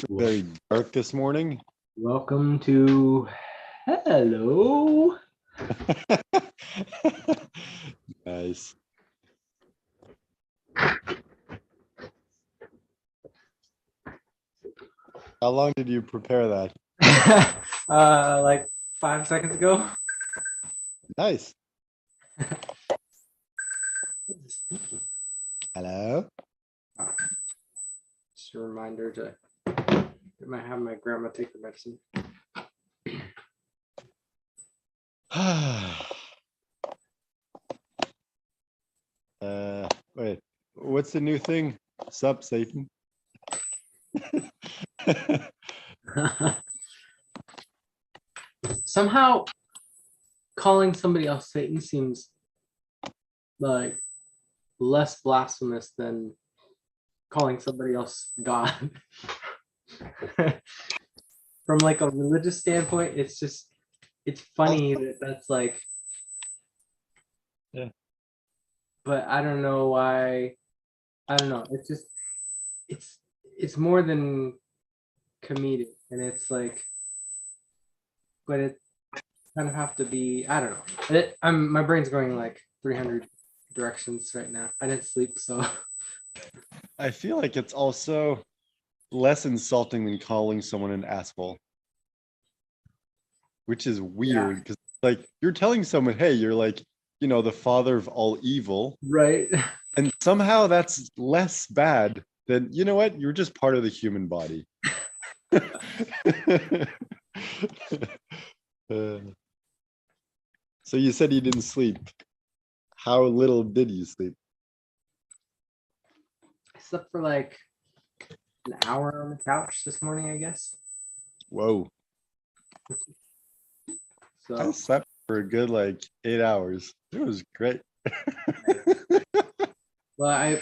Very dark this morning. Welcome to Hello. Nice. How long did you prepare that? Like 5 seconds ago. Nice. Hello. Just a reminder to I might have my grandma take her medicine. Wait, what's the new thing? Sup, Satan? Somehow calling somebody else Satan seems like less blasphemous than calling somebody else God. From like a religious standpoint, it's funny that that's like, Yeah. But I don't know why. I don't know. It's more than comedic, and it's like, but it kind of have to be. I don't know. My brain's going like 300 directions right now. I didn't sleep, so I feel like it's also less insulting than calling someone an asshole, which is weird because like you're telling someone, hey, you're like, the father of all evil. right. And somehow that's less bad than, you know what? You're just part of the human body. So you said you didn't sleep. How little did you sleep? I slept for like an hour on the couch this morning, I guess. Whoa. I So slept for a good like 8 hours. It was great. well,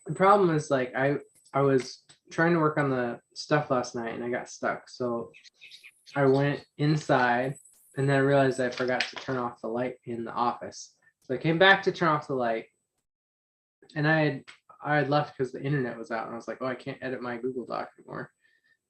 the problem is like I was trying to work on the stuff last night and I got stuck. So I went inside and then I realized I forgot to turn off the light in the office. So I came back to turn off the light and I had left because the internet was out and I was like, oh, I can't edit my Google Doc anymore.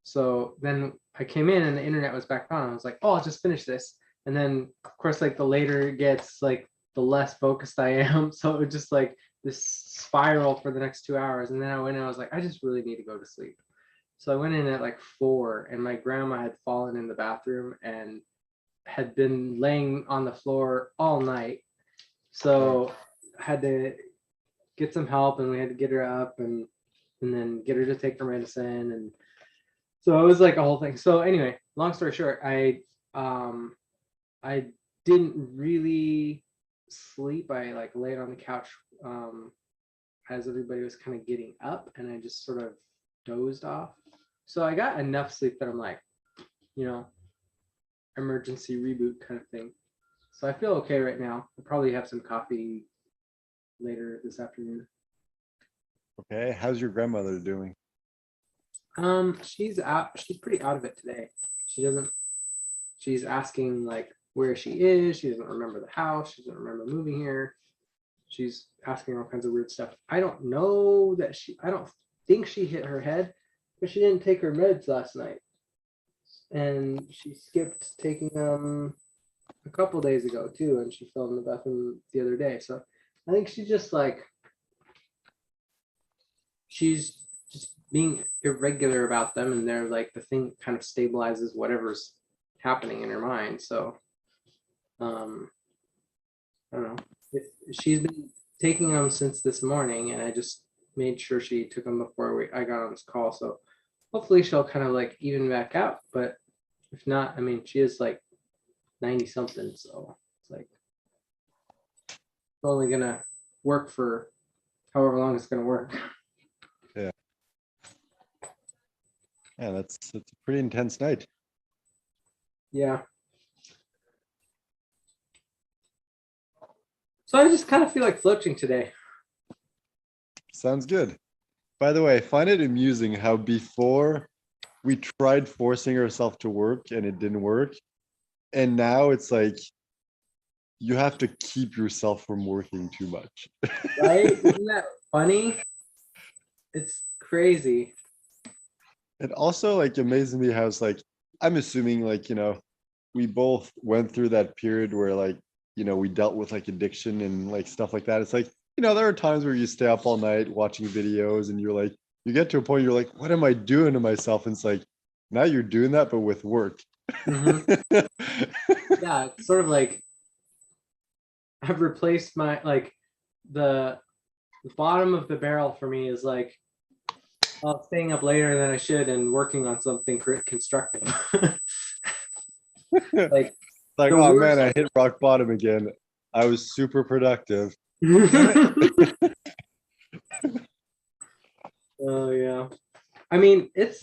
So then I came in and the internet was back on. I was like, oh, I'll just finish this. And then of course, like the later it gets, like the less focused I am. So it was just like this spiral for the next 2 hours. And then I went and I was like, I just really need to go to sleep. So I went in at like 4 and my grandma had fallen in the bathroom and had been laying on the floor all night. So I had to get some help and we had to get her up and then get her to take her medicine. And so it was like a whole thing. So anyway, long story short, I didn't really sleep. I like laid on the couch as everybody was kind of getting up and I just sort of dozed off. So I got enough sleep that I'm like, emergency reboot kind of thing. So I feel okay right now. I'll probably have some coffee later this afternoon. Okay. How's your grandmother doing? She's out. She's pretty out of it today. She's asking like where she is. She doesn't remember the house. She doesn't remember moving here. She's asking all kinds of weird stuff. I don't know that I don't think she hit her head, but she didn't take her meds last night. And she skipped taking them a couple days ago too, and she fell in the bathroom the other day. So I think she's just being irregular about them, and they're like the thing kind of stabilizes whatever's happening in her mind. So I don't know. She's been taking them since this morning, and I just made sure she took them before I got on this call. So hopefully she'll kind of like even back out. But if not, I mean, she is like 90 something, so it's like it's only gonna work for however long it's gonna work. Yeah. Yeah, that's a pretty intense night. Yeah. So I just kind of feel like floating today. Sounds good. By the way, I find it amusing how before we tried forcing ourselves to work and it didn't work. And now it's like you have to keep yourself from working too much. Right? Isn't that funny? It's crazy. It also like amazes me how it's like, I'm assuming like, we both went through that period where like, we dealt with like addiction and like stuff like that. It's like, there are times where you stay up all night watching videos and you're like, you get to a point, you're like, what am I doing to myself? And it's like, now you're doing that, but with work. Mhm. Yeah, it's sort of like I've replaced my like the bottom of the barrel for me is like staying up later than I should and working on something constructive. Like Like, the oh worst. man, I hit rock bottom again. I was super productive. Damn it. Oh yeah. I mean, it's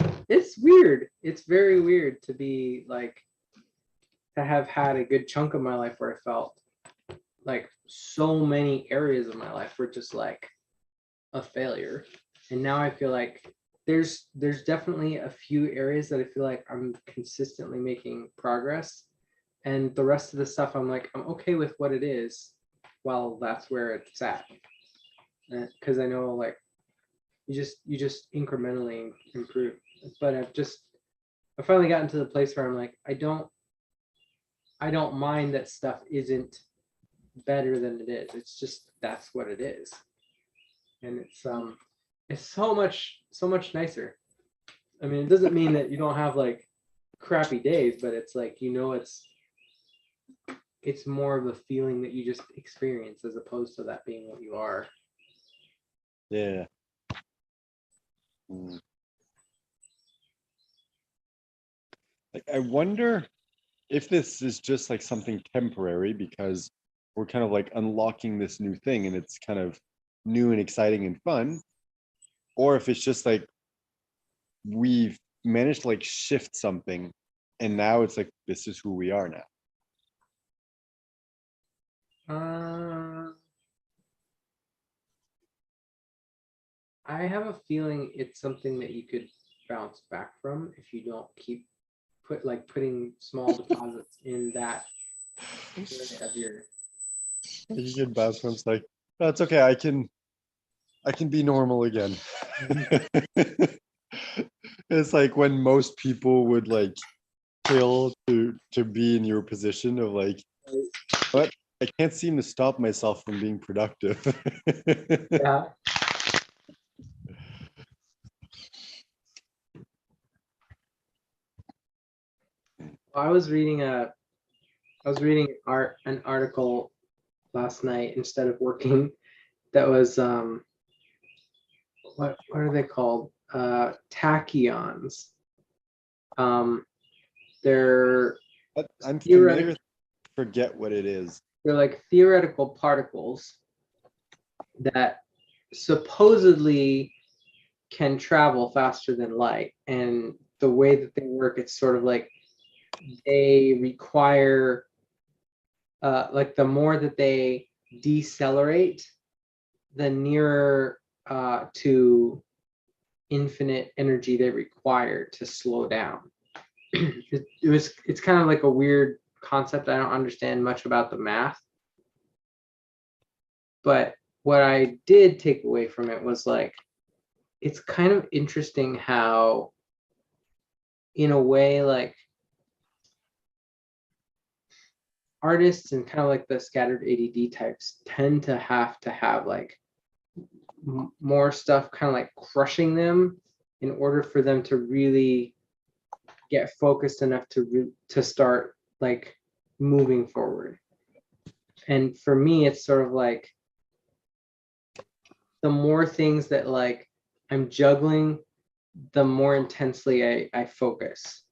weird. It's very weird to be like to have had a good chunk of my life where I felt like so many areas of my life were just like a failure. And now I feel like there's definitely a few areas that I feel like I'm consistently making progress. And the rest of the stuff I'm like, I'm okay with what it is while that's where it's at. Because I know like you just incrementally improve. But I finally gotten to the place where I'm like, I don't mind that stuff isn't better than it is. It's just that's what it is. And it's so much nicer. I mean, it doesn't mean that you don't have like crappy days, but it's like it's more of a feeling that you just experience as opposed to that being what you are. Yeah. Mm. Like, I wonder if this is just like something temporary because we're kind of like unlocking this new thing and it's kind of new and exciting and fun, or if it's just like we've managed to like shift something and now it's like this is who we are now. Uh, I have a feeling it's something that you could bounce back from if you don't keep putting small deposits in that area of your. You get bounced from it's like, that's okay, I can be normal again. It's like when most people would like kill to be in your position of like, but I can't seem to stop myself from being productive. Yeah. I was reading an article last night instead of working that was what are they called? Tachyons. Um they're But I'm theoretic familiar, forget what it is. they're like theoretical particles that supposedly can travel faster than light. And the way that they work, it's sort of like they require like the more that they decelerate, the nearer to infinite energy they require to slow down. It's kind of like a weird concept. I don't understand much about the math, but what I did take away from it was like it's kind of interesting how in a way like artists and kind of like the scattered ADD types tend to have like more stuff kind of like crushing them in order for them to really get focused enough to start like moving forward. And for me, it's sort of like the more things that like I'm juggling, the more intensely I focus.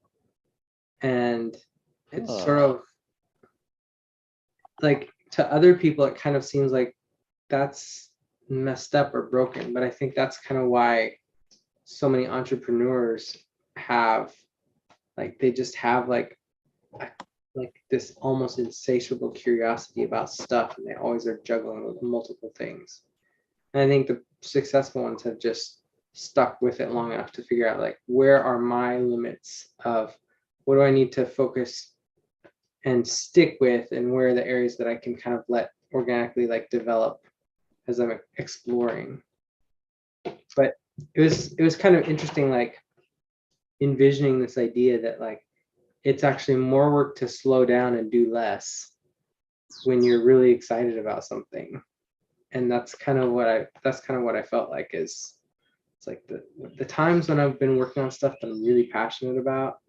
And it's sort of like to other people, it kind of seems like that's messed up or broken. But I think that's kind of why so many entrepreneurs have like they just have like this almost insatiable curiosity about stuff and they always are juggling with multiple things. And I think the successful ones have just stuck with it long enough to figure out like where are my limits of what do I need to focus and stick with and where are the areas that I can kind of let organically like develop as I'm exploring. But it was kind of interesting like envisioning this idea that like it's actually more work to slow down and do less when you're really excited about something. And that's kind of what I felt like is it's like the times when I've been working on stuff that I'm really passionate about,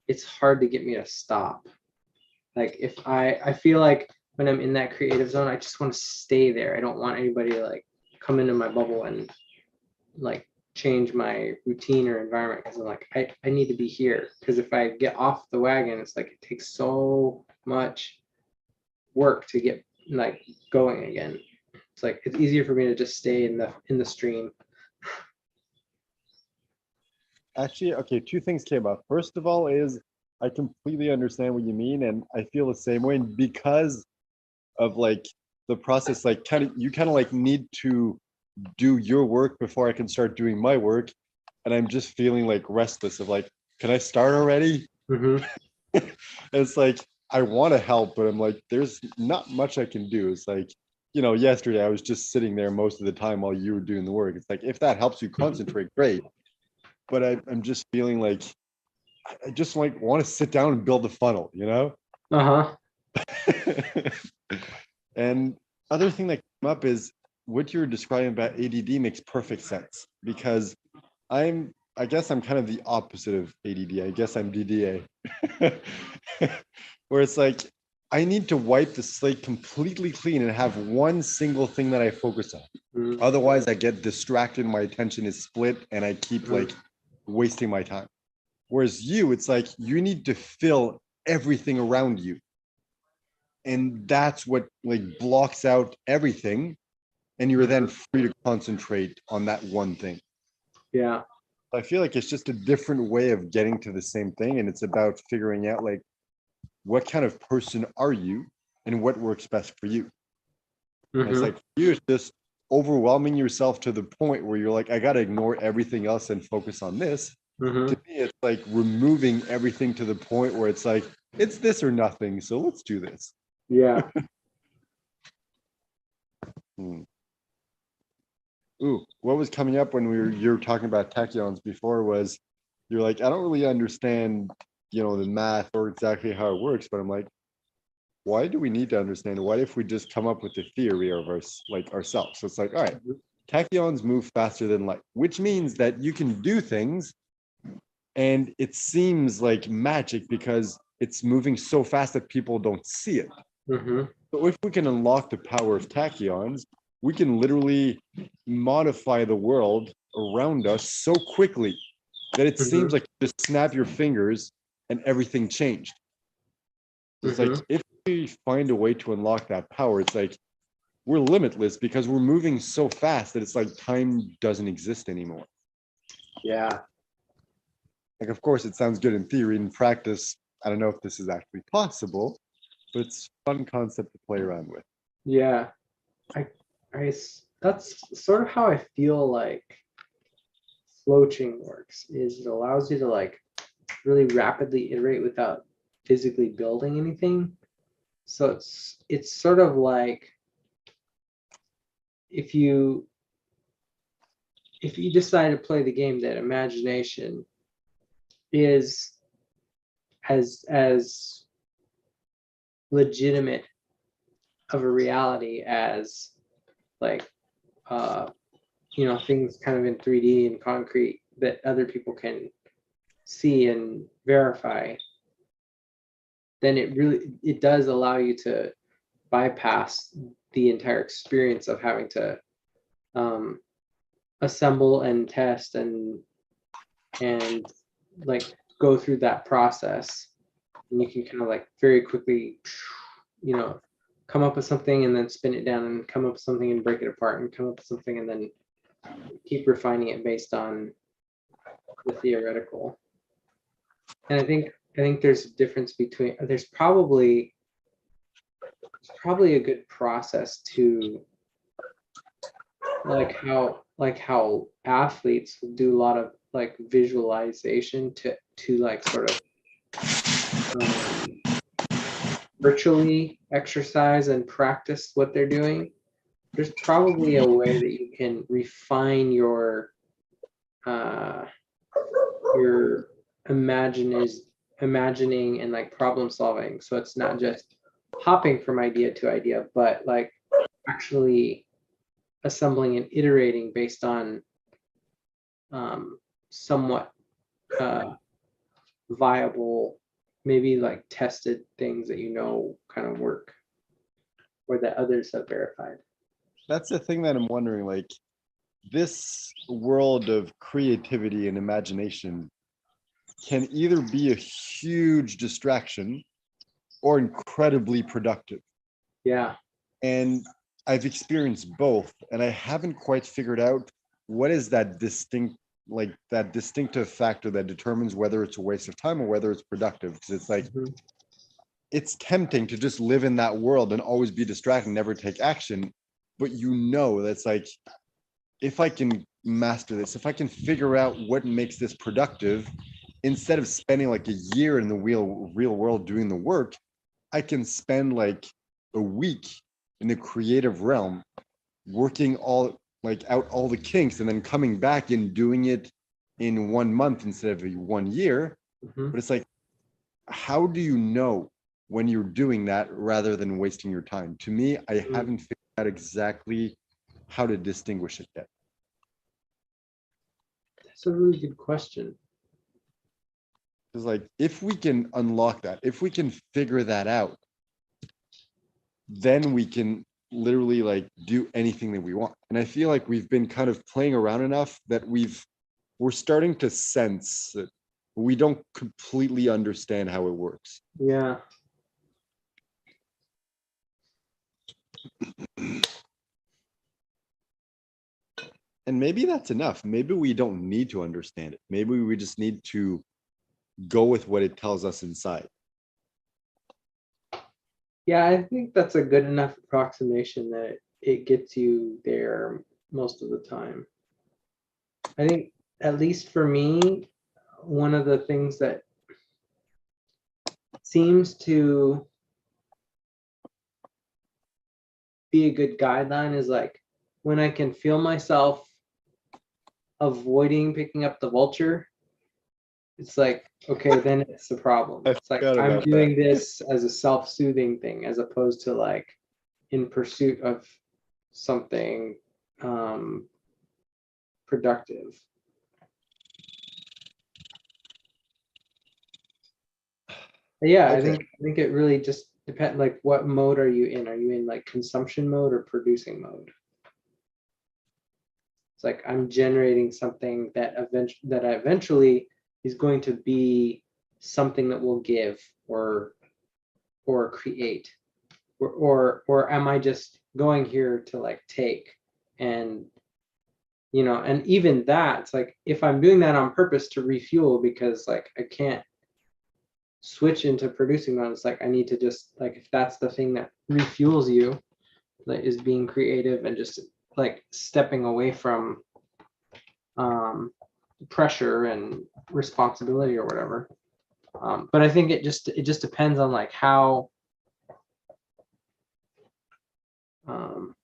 it's hard to get me to stop. Like if I feel like when I'm in that creative zone, I just want to stay there. I don't want anybody to like come into my bubble and like change my routine or environment, because I'm like, I need to be here. Because if I get off the wagon, it's like it takes so much work to get like going again. It's like it's easier for me to just stay in the stream. Actually, okay, two things came up. First of all, is I completely understand what you mean, and I feel the same way. And because of like the process, like you kind of like need to do your work before I can start doing my work. And I'm just feeling like restless of like, can I start already? Mm-hmm. It's like I want to help, but I'm like, there's not much I can do. It's like, yesterday I was just sitting there most of the time while you were doing the work. It's like if that helps you concentrate, great. But I'm just feeling like I just like want to sit down and build a funnel, Uh-huh. And other thing that came up is what you were describing about ADD makes perfect sense, because I guess I'm kind of the opposite of ADD. I guess I'm DDA. Where it's like I need to wipe the slate completely clean and have one single thing that I focus on. Mm-hmm. Otherwise I get distracted, my attention is split, and I keep like wasting my time. Whereas it's like you need to fill everything around you. And that's what like blocks out everything. And you're then free to concentrate on that one thing. Yeah. I feel like it's just a different way of getting to the same thing. And it's about figuring out like what kind of person are you and what works best for you. And it's Mm-hmm. like you just overwhelming yourself to the point where you're like, I got to ignore everything else and focus on this. Mm-hmm. To me, it's like removing everything to the point where it's like, it's this or nothing. So let's do this. Yeah. Hmm. Ooh, what was coming up when you were talking about tachyons before was you're like, I don't really understand, the math or exactly how it works, but I'm like, why do we need to understand it? What if we just come up with the theory of ourselves? So it's like, all right, tachyons move faster than light, which means that you can do things and it seems like magic because it's moving so fast that people don't see it. Mm-hmm. So if we can unlock the power of tachyons, we can literally modify the world around us so quickly that it seems like you just snap your fingers and everything changed. So it's like if we find a way to unlock that power, it's like we're limitless because we're moving so fast that it's like time doesn't exist anymore. Yeah. Like, of course, it sounds good in theory. In practice, I don't know if this is actually possible, but it's a fun concept to play around with. Yeah. That's sort of how I feel like floaching works, is it allows you to like really rapidly iterate without physically building anything. So it's sort of like if you decide to play the game that imagination is as legitimate of a reality as like things kind of in 3D and concrete that other people can see and verify, then it does allow you to bypass the entire experience of having to assemble and test and like go through that process. And you can kind of like very quickly come up with something and then spin it down and come up with something and break it apart and come up with something and then keep refining it based on the theoretical. And I think there's a difference between there's probably a good process to like how athletes do a lot of like visualization to like sort of virtually exercise and practice what they're doing. There's probably a way that you can refine your you're imagining and like problem solving. So it's not just hopping from idea to idea, but like actually assembling and iterating based on somewhat uh, viable, maybe like tested things that you know kind of work or that others have verified. That's the thing that I'm wondering, like this world of creativity and imagination can either be a huge distraction or incredibly productive. Yeah. And I've experienced both, and I haven't quite figured out what is that distinctive factor that determines whether it's a waste of time or whether it's productive. Because it's like Mhm. it's tempting to just live in that world and always be distracted, never take action. But you know that's like, if I can master this, if I can figure out what makes this productive, instead of spending like a year in the real world doing the work, I can spend like a week in the creative realm working all like out all the kinks and then coming back and doing it in 1 month instead of 1 year. Mhm. But it's like, how do you know when you're doing that rather than wasting your time? To me, I Mm. haven't figured out exactly how to distinguish it yet. That's a really good question. It's like, if we can unlock that, if we can figure that out, then we can literally like do anything that we want. And I feel like we've been kind of playing around enough that we're starting to sense that we don't completely understand how it works. Yeah. And maybe that's enough. Maybe we don't need to understand it. Maybe we just need to go with what it tells us inside. Yeah, I think that's a good enough approximation that it gets you there most of the time. I think, at least for me, one of the things that seems to be a good guideline is like when I can feel myself avoiding picking up the vulture, it's like, okay, then it's a problem. I It's like forgot I'm about that. doing this as a self-soothing thing as opposed to like in pursuit of something productive. But yeah, I Okay. think it really just depends. Like, what mode are you in? Are you in like consumption mode or producing mode? It's like I'm generating something that eventually is going to be something that will give or create, or am I just going here to like take and and even that, it's like if I'm doing that on purpose to refuel because like I can't switch into producing mode, it's like I need to just like if that's the thing that refuels you, that is being creative and just like stepping away from pressure and responsibility or whatever. But I think it just depends on like um,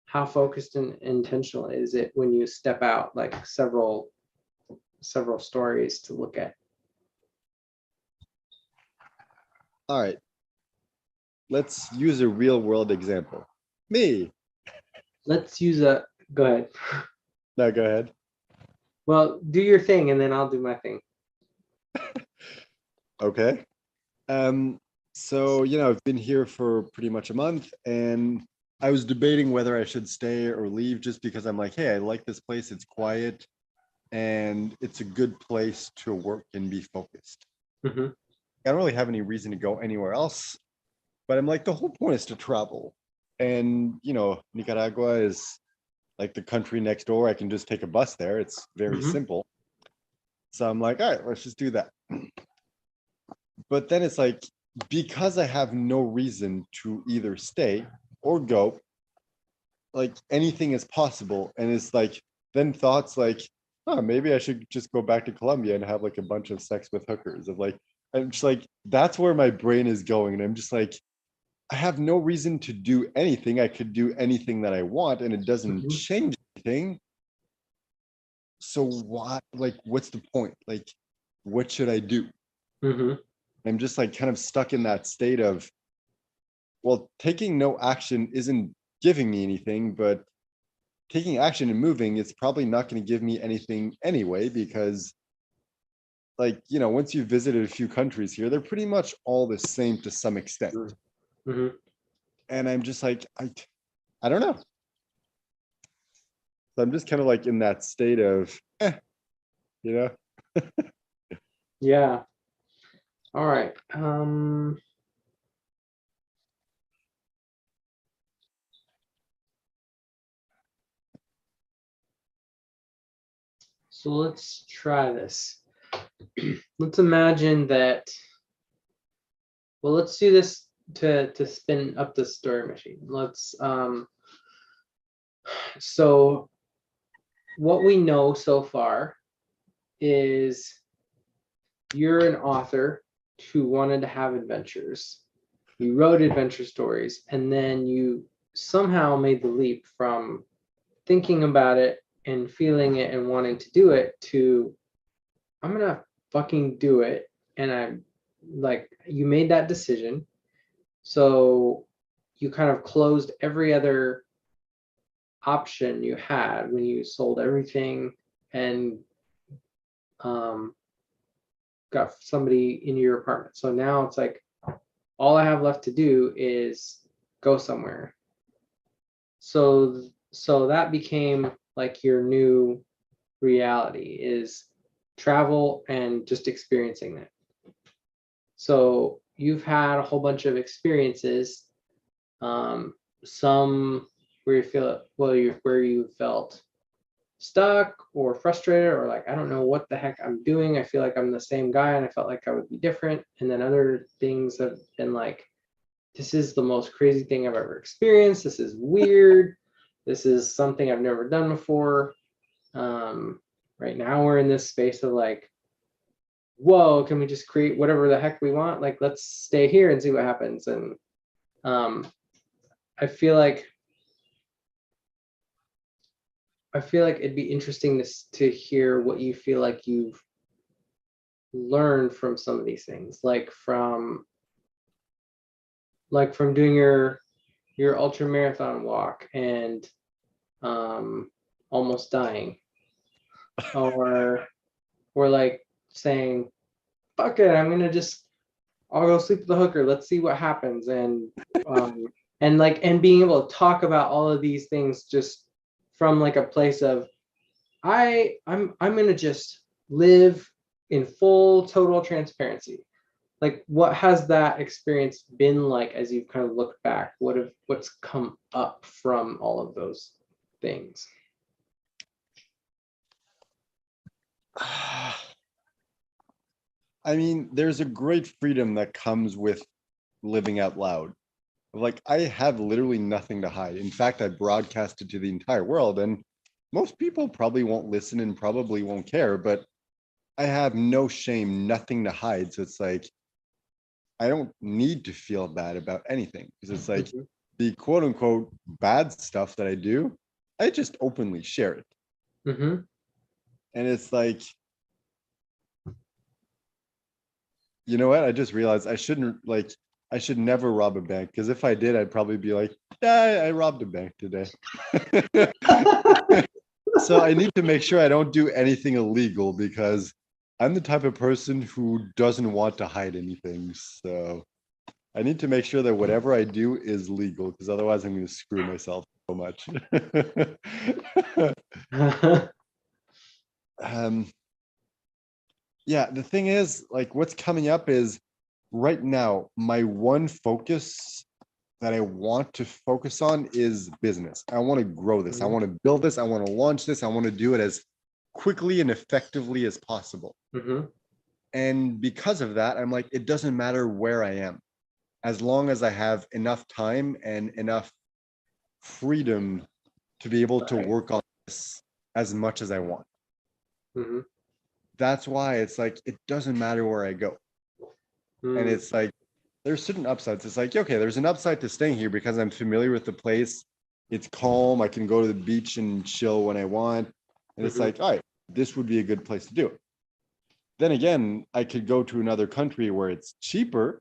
how focused and intentional is it when you step out like several stories to look at. All right. Let's use a real world example. Me. Let's use a go ahead. No, go ahead. Well, do your thing and then I'll do my thing. Okay. Um, so I've been here for pretty much a month, and I was debating whether I should stay or leave just because I'm like, hey, I like this place. It's quiet and it's a good place to work and be focused. Mhm. I don't really have any reason to go anywhere else, but I'm like, the whole point is to travel. And Nicaragua is like the country next door. I can just take a bus there. It's very Mhm. simple. So I'm like, all right, let's just do that. But then it's like, because I have no reason to either stay or go, like anything is possible. And it's like, then thoughts like, oh, maybe I should just go back to Colombia and have like a bunch of sex with hookers. Of like, I'm just like, that's where my brain is going. And I'm just like, I have no reason to do anything. I could do anything that I want and it doesn't Mhm. change anything. so what, like, what's the point? Like, what should I do? Mm-hmm. I'm just like kind of stuck in that state of, well, taking no action isn't giving me anything, but taking action and moving, it's probably not going to give me anything anyway, because like, once you've visited a few countries here, they're pretty much all the same to some extent. Mm-hmm. And I'm just like, I don't know. So I'm just kind of like in that state of, you know, Yeah. All right. So let's try this. Let's imagine that. Well, let's do this to spin up the story machine. Let's so what we know so far is you're an author who wanted to have adventures. You wrote adventure stories, and then you somehow made the leap from thinking about it and feeling it and wanting to do it to I'm gonna fucking do it. And I'm like, you made that decision. So you kind of closed every other option you had when you sold everything and um, got somebody in your apartment. So now it's like, all I have left to do is go somewhere. So that became like your new reality is travel and just experiencing that. So you've had a whole bunch of experiences, some where you feel where you felt stuck or frustrated or like I don't know what the heck I'm doing. I feel like I'm the same guy and I felt like I would be different. And then other things have been like, this is the most crazy thing I've ever experienced. This is weird. This is something I've never done before. Right now we're in this space of like, whoa, can we just create whatever the heck we want? Like, let's stay here and see what happens. And um, I feel like it'd be interesting to hear what you feel like you've learned from some of these things, like from doing your ultra marathon walk and almost dying, or like saying, "Fuck it, I'll go sleep with the hooker. Let's see what happens." Um, and being able to talk about all of these things just from like a place of I'm gonna just live in full total transparency. Like, what has that experience been like as you've kind of looked back? What's come up from all of those things? I mean, there's a great freedom that comes with living out loud. Like, I have literally nothing to hide. In fact, I broadcasted to the entire world, and most people probably won't listen and probably won't care, but I have no shame, nothing to hide. So it's like, I don't need to feel bad about anything, because it's like Mhm. the quote unquote bad stuff that I do, I just openly share it. Mhm. And it's like, you know what? I just realized I should never rob a bank, because if I did, I'd probably be like, yeah, I robbed a bank today. So I need to make sure I don't do anything illegal, because I'm the type of person who doesn't want to hide anything. So I need to make sure that whatever I do is legal, because otherwise I'm going to screw myself so much. um, yeah, the thing is, like, what's coming up is right now, my one focus that I want to focus on is business. I want to grow this. I Mhm. want to build this. I want to launch this. I want to do it as quickly and effectively as possible. Mhm. And because of that, I'm like, it doesn't matter where I am, as long as I have enough time and enough freedom to be able to Right. work on this as much as I want. Mhm. That's why it's like, it doesn't matter where I go. And Mm. it's like, there's certain upsides. It's like, okay, there's an upside to staying here because I'm familiar with the place. It's calm. I can go to the beach and chill when I want. And it's Mhm. like, all right, this would be a good place to do it. Then again, I could go to another country where it's cheaper,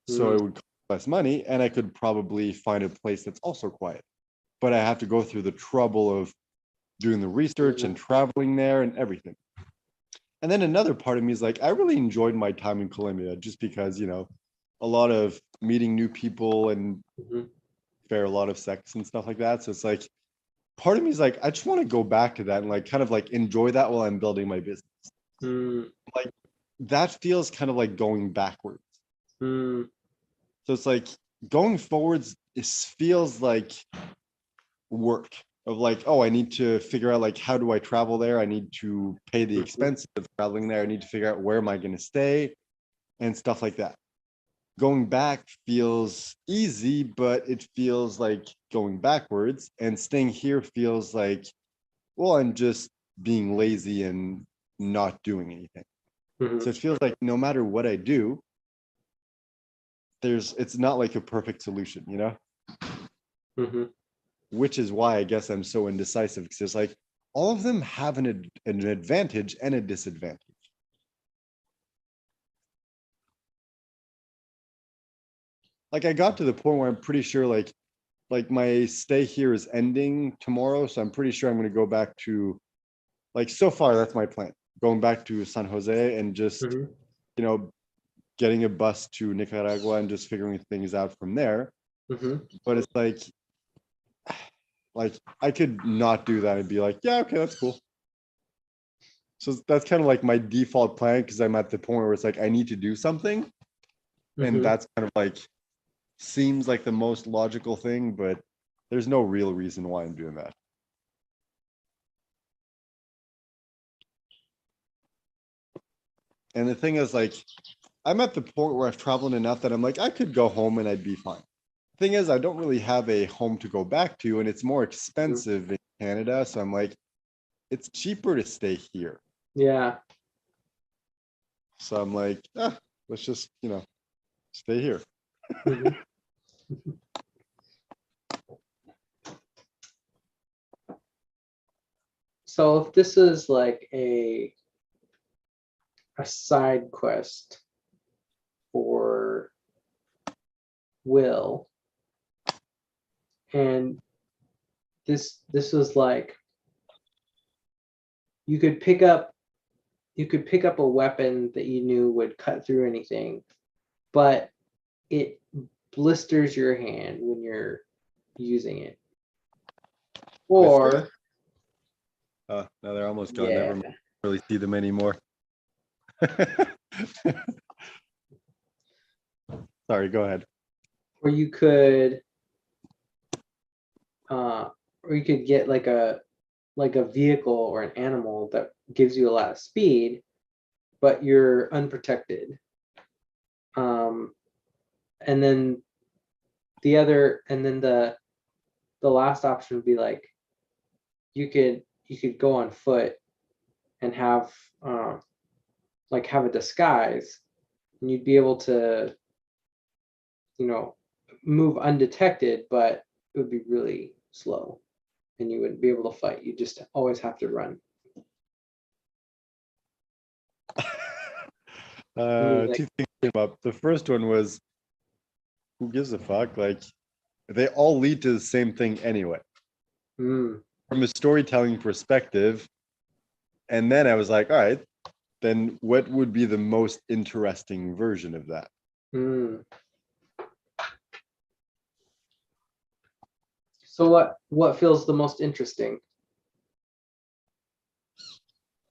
so it would cost less money, and I could probably find a place that's also quiet. But I have to go through the trouble of doing the research and traveling there and everything. And then another part of me is like, I really enjoyed my time in Colombia just because, a lot of meeting new people and fair a lot of sex and stuff like that. So it's like, part of me is like, I just want to go back to that and like kind of like enjoy that while I'm building my business. Like that feels kind of like going backwards. So it's like going forwards, it feels like work of like, oh, I need to figure out like, how do I travel there? I need to pay the expenses of traveling there. I need to figure out where am I going to stay and stuff like that. Going back feels easy, but it feels like going backwards, and staying here feels like, well, I'm just being lazy and not doing anything. So it feels like no matter what I do, it's not like a perfect solution, which is why I guess I'm so indecisive, because it's like all of them have an advantage and a disadvantage. Like I got to the point where I'm pretty sure like my stay here is ending tomorrow, so I'm pretty sure I'm going to go back to, like, so far that's my plan, going back to San Jose and just getting a bus to Nicaragua and just figuring things out from there. But it's like I could not do that and be like, yeah, okay, that's cool. So that's kind of like my default plan, because I'm at the point where it's like I need to do something, and that's kind of like seems like the most logical thing, but there's no real reason why I'm doing that. And the thing is, like, I'm at the point where I've traveled enough that I'm like, I could go home and I'd be fine. Thing is, I don't really have a home to go back to, and it's more expensive in Canada. So I'm like, it's cheaper to stay here. Yeah. So I'm like, let's just, stay here. So if this is like a side quest for Will, and this was like, you could pick up a weapon that you knew would cut through anything, but it blisters your hand when you're using it. Or no, they're almost gone. Never mind. Really see them anymore. Sorry, go ahead. Or you could get like a vehicle or an animal that gives you a lot of speed, but you're unprotected. And then the last option would be like, you could go on foot and have have a disguise, and you'd be able to move undetected, but it would be really slow and you wouldn't be able to fight. You just always have to run. Two things came up. The first one was, who gives a fuck? Like, they all lead to the same thing anyway. From a storytelling perspective. And then I was like, all right, then what would be the most interesting version of that? So what feels the most interesting?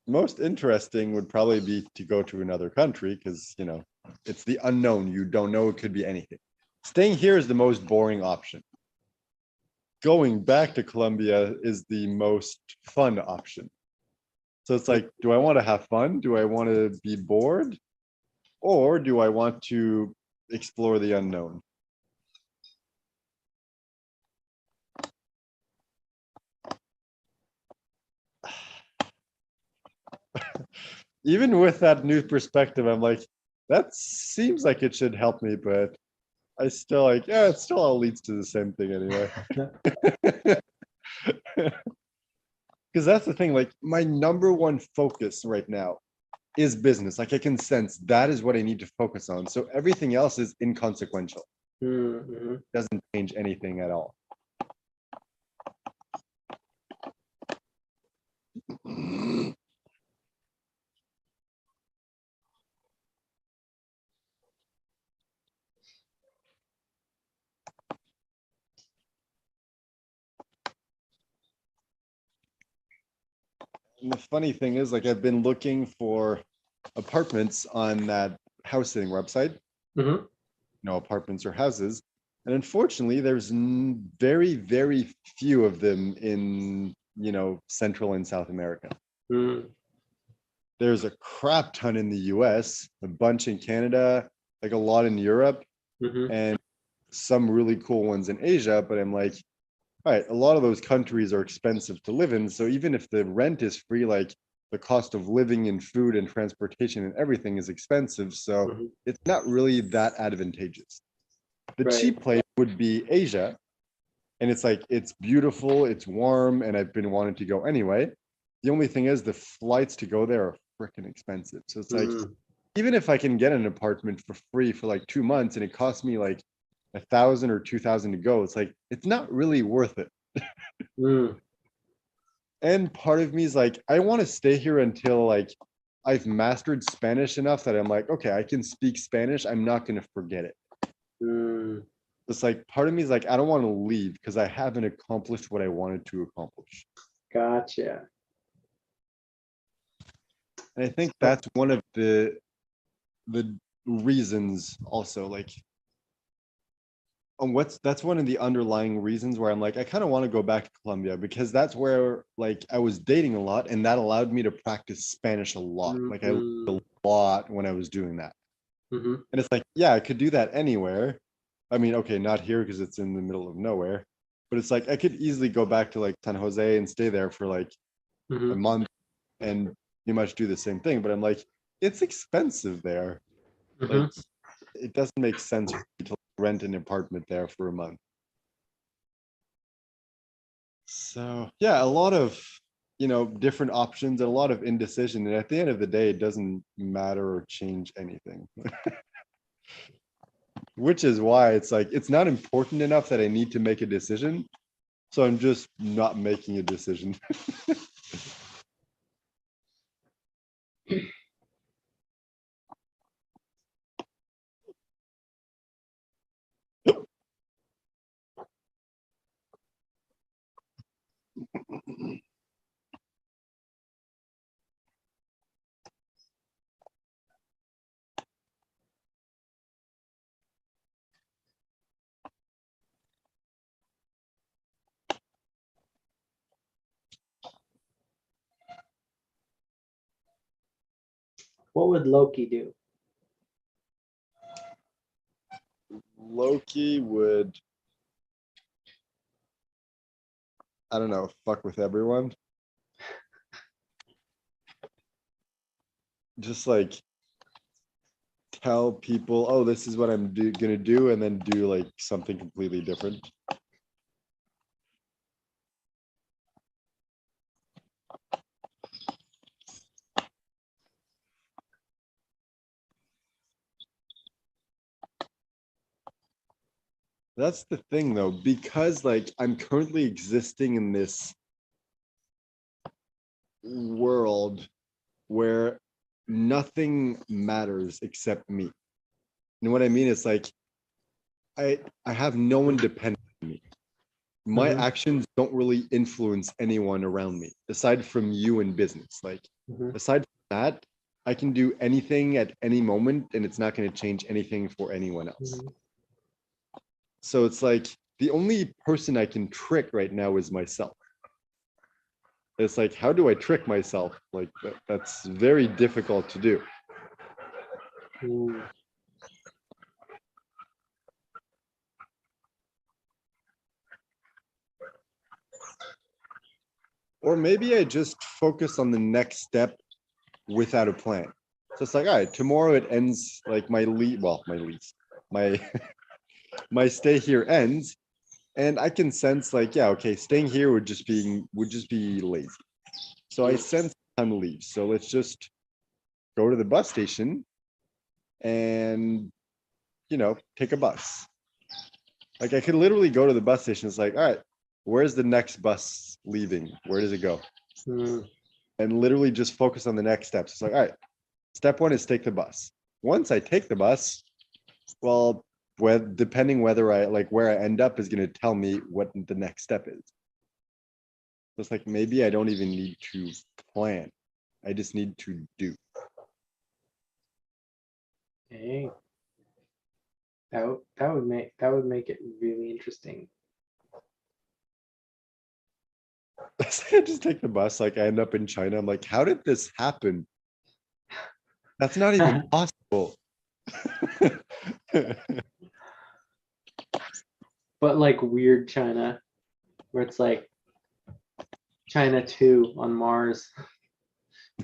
Most interesting would probably be to go to another country, because it's the unknown. You don't know, it could be anything. Staying here is the most boring option. Going back to Colombia is the most fun option. So it's like, do I want to have fun? Do I want to be bored? Or do I want to explore the unknown? Even with that new perspective, I'm like, that seems like it should help me, but I still like, yeah, it still all leads to the same thing anyway. Because because that's the thing, like my number one focus right now is business. Like I can sense that is what I need to focus on. So everything else is inconsequential. Mm-hmm. Doesn't change anything at all. And the funny thing is, like, I've been looking for apartments on that house sitting website, Mm-hmm. apartments or houses. And unfortunately, there's very, very few of them in, Central and South America. Mm. There's a crap ton in the US, a bunch in Canada, like a lot in Europe, Mm-hmm. and some really cool ones in Asia. But I'm like, all right, a lot of those countries are expensive to live in. So even if the rent is free, like the cost of living and food and transportation and everything is expensive. So Mm-hmm. it's not really that advantageous. The Right. cheap place would be Asia. And it's like, it's beautiful, it's warm, and I've been wanting to go anyway. The only thing is the flights to go there are freaking expensive. So it's like, Mm. even if I can get an apartment for free for like 2 months and it costs me like 1,000 or 2,000 to go, it's like, it's not really worth it. Mm. And part of me is like, I want to stay here until like I've mastered Spanish enough that I'm like, okay, I can speak Spanish. I'm not going to forget it. Mm. It's like part of me is like, I don't want to leave because I haven't accomplished what I wanted to accomplish. Gotcha. And I think So, that's one of the reasons also, like, that's one of the underlying reasons where I'm like, I kind of want to go back to Colombia because that's where like I was dating a lot and that allowed me to practice Spanish a lot. Like I learned mm-hmm. a lot when I was doing that. Mm-hmm. And it's like, yeah, I could do that anywhere. I mean, okay, not here because it's in the middle of nowhere, but it's like I could easily go back to like San Jose and stay there for like a Mm-hmm. month and pretty much do the same thing. But I'm like, it's expensive there. Mm-hmm. Like, it doesn't make sense for me to rent an apartment there for a month. So yeah, a lot of different options and a lot of indecision. And at the end of the day, it doesn't matter or change anything. Which is why it's like it's not important enough that I need to make a decision. So I'm just not making a decision. What would Loki do? Loki would, I don't know, fuck with everyone. Just like tell people, oh, this is what I'm gonna do, and then do like something completely different. That's the thing though, because like I'm currently existing in this world where nothing matters except me. And what I mean is like I have no one dependent on me. My Mm-hmm. actions don't really influence anyone around me aside from you in business. Like Mm-hmm. aside from that, I can do anything at any moment and it's not going to change anything for anyone else. Mm-hmm. So it's like the only person I can trick right now is myself. It's like, how do I trick myself? Like that's very difficult to do. Mm. Or maybe I just focus on the next step without a plan. So it's like, all right, tomorrow it ends like my lease, well, my lease, my my stay here ends. And I can sense like, yeah, okay, staying here would just be lazy. So I sense time to leave. So let's just go to the bus station and, take a bus. Like I could literally go to the bus station. It's like, all right, where's the next bus leaving? Where does it go? Mm. And literally just focus on the next steps. It's like, all right, step one is take the bus. Once I take the bus, well, depending whether I like where I end up is going to tell me what the next step is. It's like maybe I don't even need to plan. I just need to do. Hey, that would make it really interesting. I just take the bus, like I end up in China. I'm like, how did this happen? That's not even possible. But like weird China, where it's like China 2 on Mars.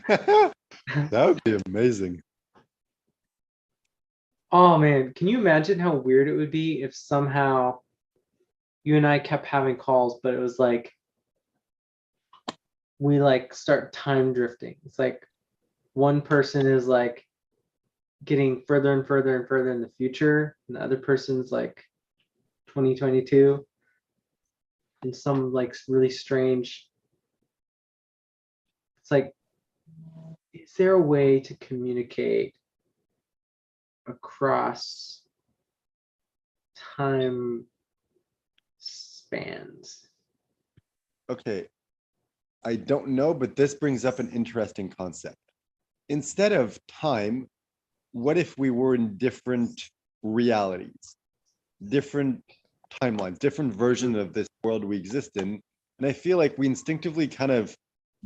That would be amazing. Oh man, can you imagine how weird it would be if somehow you and I kept having calls, but it was like we like start time drifting. It's like one person is like getting further and further and further in the future, and the other person's like 2022 in some like really strange. It's like, is there a way to communicate across time spans? Okay, I don't know, but this brings up an interesting concept. Instead of time, what if we were in different realities, different timelines, different versions of this world we exist in? And I feel like we instinctively kind of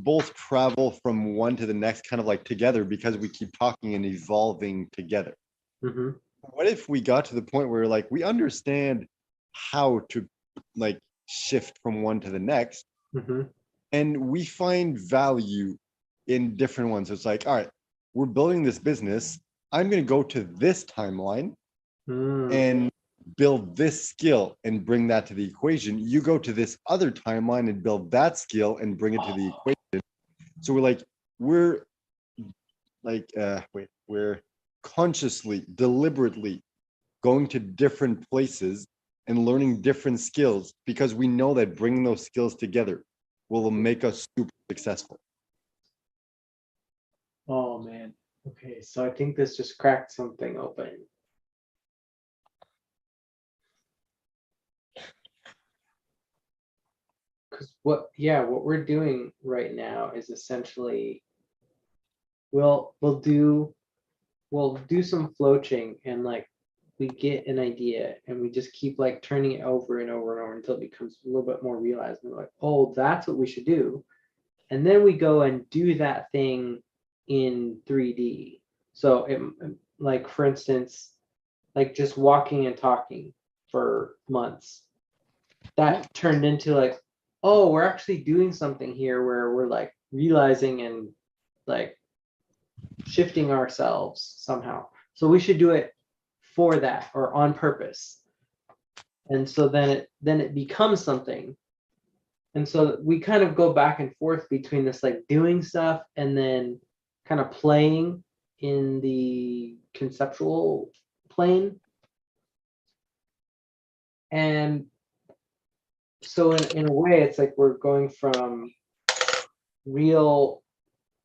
both travel from one to the next, kind of like together, because we keep talking and evolving together. Mm-hmm. What if we got to the point where like we understand how to like shift from one to the next, Mm-hmm. and we find value in different ones? It's like, all right, we're building this business. I'm going to go to this timeline and build this skill and bring that to the equation. You go to this other timeline and build that skill and bring it to the equation. So we're we're consciously, deliberately going to different places and learning different skills because we know that bringing those skills together will make us super successful. Oh man. Okay, so I think this just cracked something open. Because what we're doing right now is essentially we'll do some floaching, and like we get an idea and we just keep like turning it over and over and over until it becomes a little bit more realized. And we're like, oh, that's what we should do. And then we go and do that thing in 3D. So it, like for instance, like just walking and talking for months, that turned into like, oh, we're actually doing something here where we're like realizing and like shifting ourselves somehow. So we should do it for that or on purpose. And so then it becomes something. And so we kind of go back and forth between this like doing stuff and then kind of playing in the conceptual plane. And so in a way, it's like we're going from real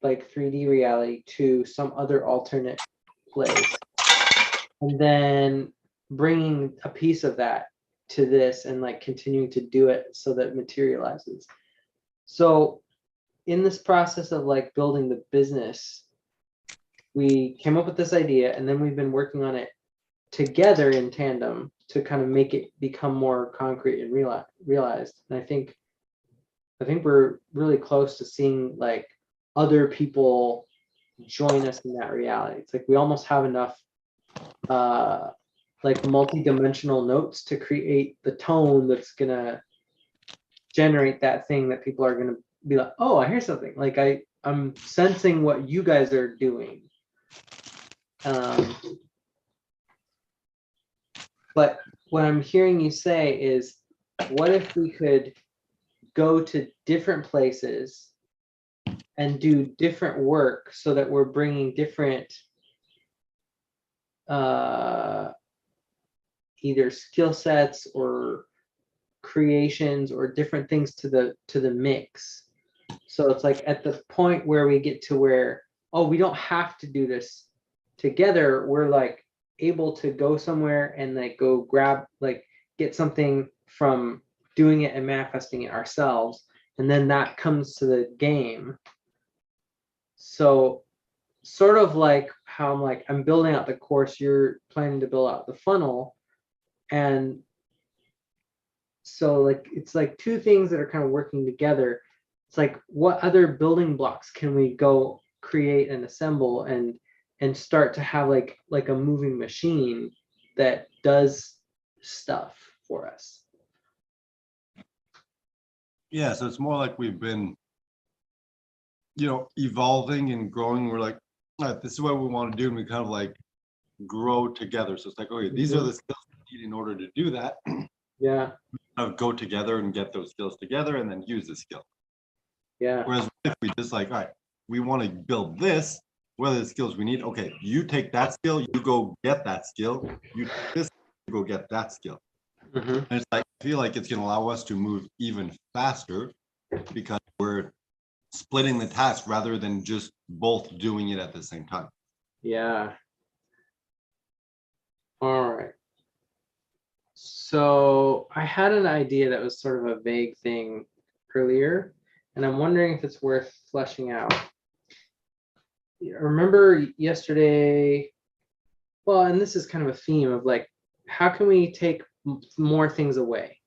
like 3D reality to some other alternate place, and then bringing a piece of that to this and like continuing to do it so that it materializes. So in this process of like building the business, we came up with this idea, and then we've been working on it together in tandem to kind of make it become more concrete and realized. And I think we're really close to seeing like other people join us in that reality. It's like we almost have enough like multi-dimensional notes to create the tone that's gonna generate that thing that people are gonna be like, oh, I hear something. Like I'm sensing what you guys are doing. But what I'm hearing you say is, what if we could go to different places and do different work so that we're bringing different either skill sets or creations or different things to the mix. So it's like at the point where we get to where, oh, we don't have to do this together. We're like able to go somewhere and like go grab, like get something from doing it and manifesting it ourselves. And then that comes to the game. So sort of like how I'm like, I'm building out the course, you're planning to build out the funnel. And so like, it's like two things that are kind of working together. It's like, what other building blocks can we go create and assemble and start to have like a moving machine that does stuff for us. Yeah, so it's more like we've been, you know, evolving and growing. We're like, all right, this is what we want to do, and we kind of like grow together. So it's like, okay, these are the skills we need in order to do that. Yeah. Kind of go together and get those skills together and then use the skill. Yeah. Whereas if we just like, all right, we want to build this, what are the skills we need? Okay, you take that skill, you go get that skill, you take this, you go get that skill. And it's like, I feel like it's going to allow us to move even faster because we're splitting the task rather than just both doing it at the same time. Yeah. All right. So I had an idea that was sort of a vague thing earlier, and I'm wondering if it's worth fleshing out. Remember yesterday, well, and this is kind of a theme of like, how can we take more things away?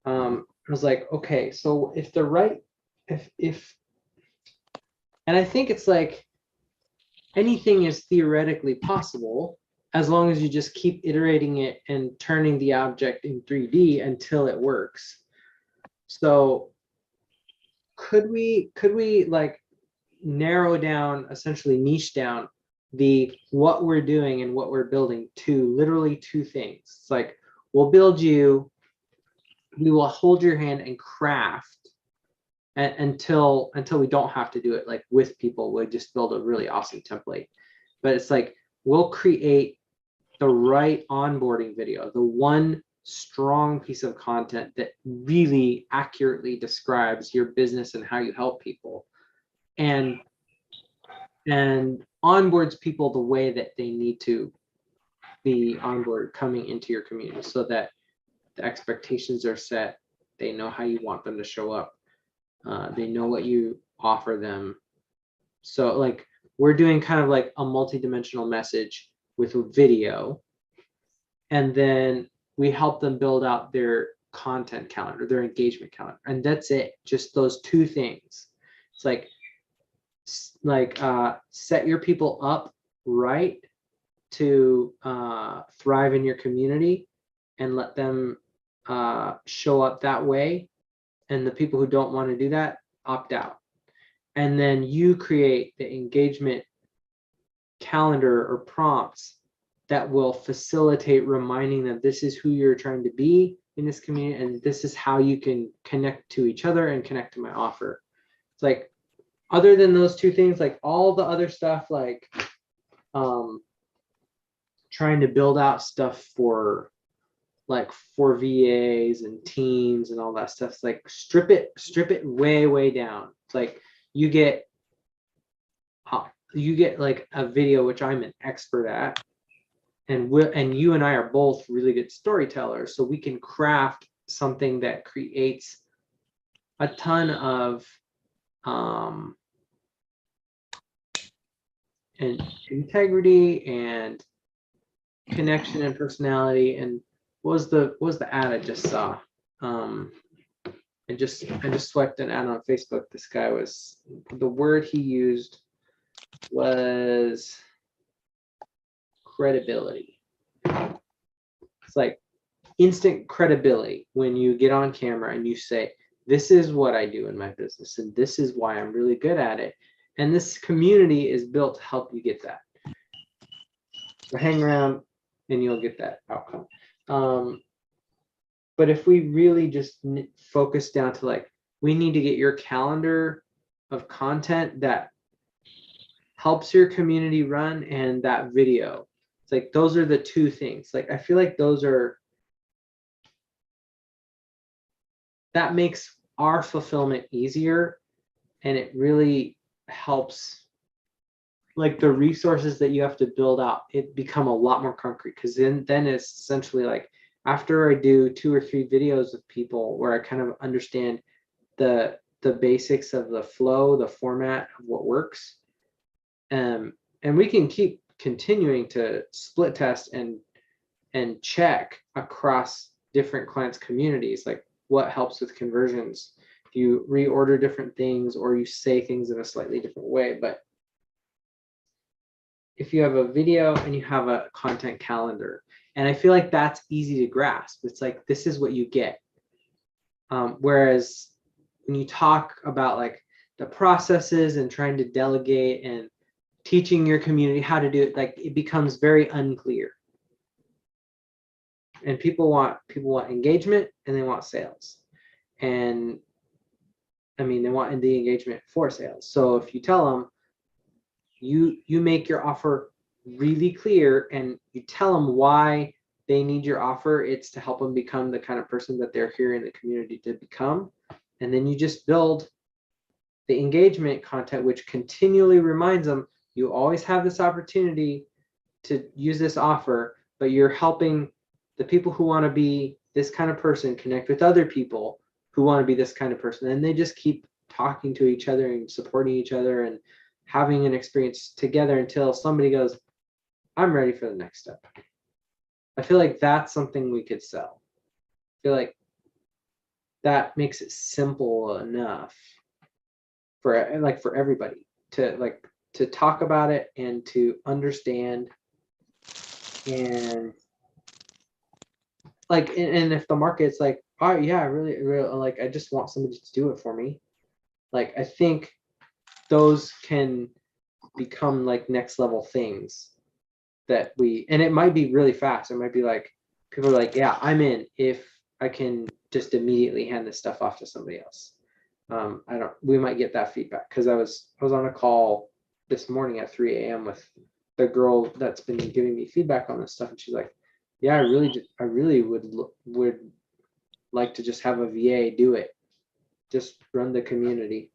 I was like, okay, so if the right, if, and I think it's like anything is theoretically possible as long as you just keep iterating it and turning the object in 3D until it works. So could we like narrow down, essentially niche down the what we're doing and what we're building to literally two things. It's like, we'll build you, we will hold your hand and craft until we don't have to do it like with people. We'll just build a really awesome template. But it's like, we'll create the right onboarding video, the one strong piece of content that really accurately describes your business and how you help people, and onboards people the way that they need to be onboarded coming into your community, so that the expectations are set. They know how you want them to show up. They know what you offer them. So like, we're doing kind of like a multi-dimensional message with a video, and then we help them build out their content calendar, their engagement calendar, and that's it. Just those two things. It's like set your people up right to thrive in your community, and let them show up that way. And the people who don't want to do that, opt out. And then you create the engagement calendar or prompts that will facilitate reminding them this is who you're trying to be in this community, and this is how you can connect to each other and connect to my offer. It's like, other than those two things, like all the other stuff, like trying to build out stuff for VAs and teams and all that stuff, it's like, strip it way down. It's like, you get like a video, which I'm an expert at, and you and I are both really good storytellers, so we can craft something that creates a ton of and integrity and connection and personality. And what was the ad I just saw? I just swiped an ad on Facebook. This guy was, the word he used was credibility. It's like instant credibility when you get on camera and you say, this is what I do in my business, and this is why I'm really good at it. And this community is built to help you get that. So hang around and you'll get that outcome. But if we really just focus down to like, we need to get your calendar of content that helps your community run and that video. It's like those are the two things. Like I feel like that makes our fulfillment easier, and it really helps, like the resources that you have to build out, it become a lot more concrete, because then it's essentially like after I do 2 or 3 videos with people where I kind of understand the basics of the flow, the format of what works, and we can keep continuing to split test and check across different clients' communities, like what helps with conversions. You reorder different things or you say things in a slightly different way. But if you have a video and you have a content calendar, and I feel like that's easy to grasp. It's like, this is what you get. Whereas when you talk about like the processes and trying to delegate and teaching your community how to do it, like it becomes very unclear. And people want engagement and they want sales. And I mean, they want the engagement for sales. So if you tell them, you make your offer really clear and you tell them why they need your offer, it's to help them become the kind of person that they're here in the community to become. And then you just build the engagement content, which continually reminds them, you always have this opportunity to use this offer, but you're helping the people who want to be this kind of person connect with other people who want to be this kind of person. And they just keep talking to each other and supporting each other and having an experience together until somebody goes, I'm ready for the next step. I feel like that's something we could sell. I feel like that makes it simple enough for everybody to talk about it and to understand. And like, and if the market's like, oh yeah, I really like, I just want somebody to do it for me. Like, I think those can become like next level things that and it might be really fast. It might be like, people are like, yeah, I'm in if I can just immediately hand this stuff off to somebody else. We might get that feedback, because I was on a call this morning at 3 a.m. with the girl that's been giving me feedback on this stuff, and she's like, yeah, I really would like to just have a VA do it, just run the community.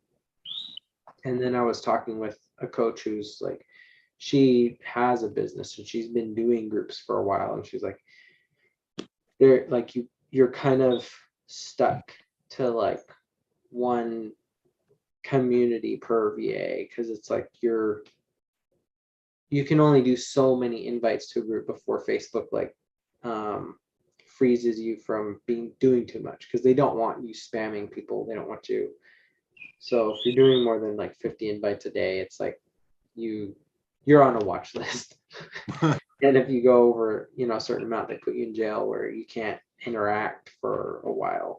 And then I was talking with a coach who's like, she has a business and she's been doing groups for a while, and she's like, they're like, you're kind of stuck to like one community per VA, because it's like you can only do so many invites to a group before Facebook like freezes you from doing too much, because they don't want you spamming people. They don't want you. So if you're doing more than like 50 invites a day, it's like you're on a watch list. And if you go over, a certain amount, they put you in jail where you can't interact for a while.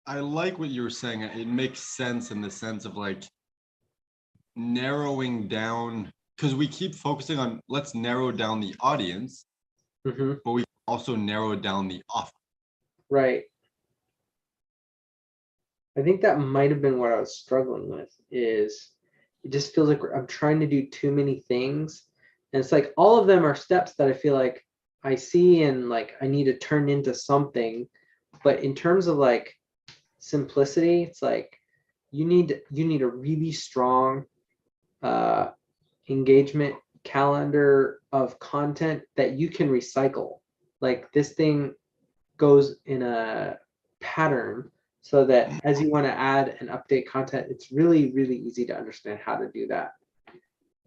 I like what you were saying. It makes sense in the sense of like narrowing down, because we keep focusing on let's narrow down the audience, but we also narrow down the offer. Right. I think that might have been what I was struggling with, is it just feels like I'm trying to do too many things. And it's like all of them are steps that I feel like I see and like I need to turn into something. But in terms of like simplicity, it's like you need a really strong engagement calendar of content that you can recycle. Like this thing goes in a pattern, so that as you want to add and update content, it's really, really easy to understand how to do that.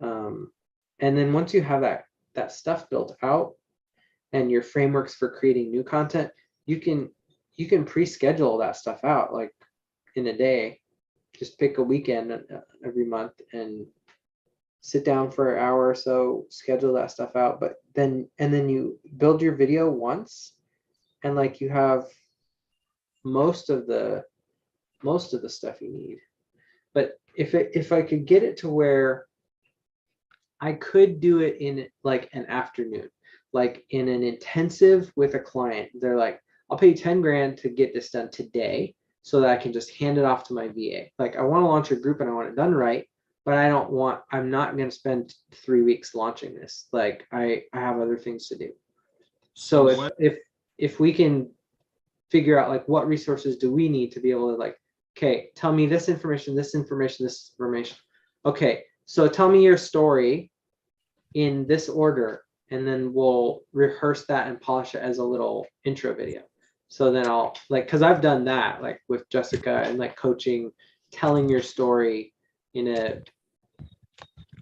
And then once you have that stuff built out and your frameworks for creating new content, you can pre-schedule that stuff out like in a day. Just pick a weekend every month and sit down for an hour or so, schedule that stuff out. But then you build your video once, and like you have most of the stuff you need. But if I could get it to where I could do it in like an afternoon, like in an intensive with a client, they're like, I'll pay 10 grand to get this done today so that I can just hand it off to my VA. Like I want to launch a group and I want it done right, but I'm not going to spend 3 weeks launching this. Like I have other things to do. So if we can figure out like what resources do we need to be able to like, okay, tell me this information, this information, this information. Okay, so tell me your story in this order, and then we'll rehearse that and polish it as a little intro video. So then I'll like, because I've done that like with Jessica and like coaching, telling your story in a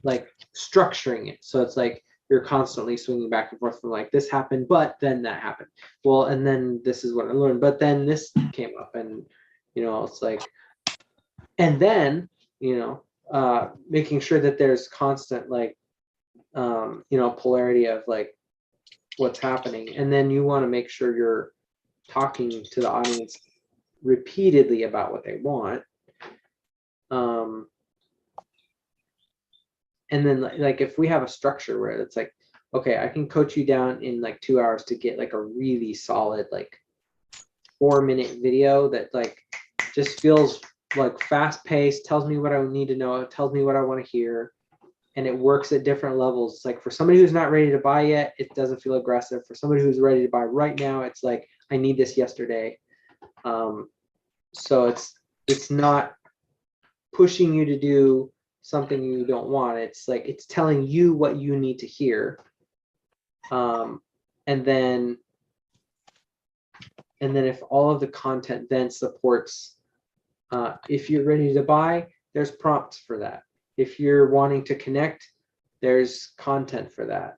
like structuring it. So it's like you're constantly swinging back and forth from like this happened, but then that happened. Well, and then this is what I learned, but then this came up, and it's like, and then making sure that there's constant like polarity of like what's happening, and then you want to make sure you're talking to the audience repeatedly about what they want. And then like if we have a structure where it's like, okay, I can coach you down in like 2 hours to get like a really solid like 4-minute video that like just feels like fast paced, tells me what I need to know, tells me what I want to hear, and it works at different levels. Like for somebody who's not ready to buy yet, it doesn't feel aggressive. For somebody who's ready to buy right now, it's like, I need this yesterday. So it's not pushing you to do something you don't want. It's like, it's telling you what you need to hear. And then if all of the content then supports, if you're ready to buy, there's prompts for that. If you're wanting to connect, there's content for that.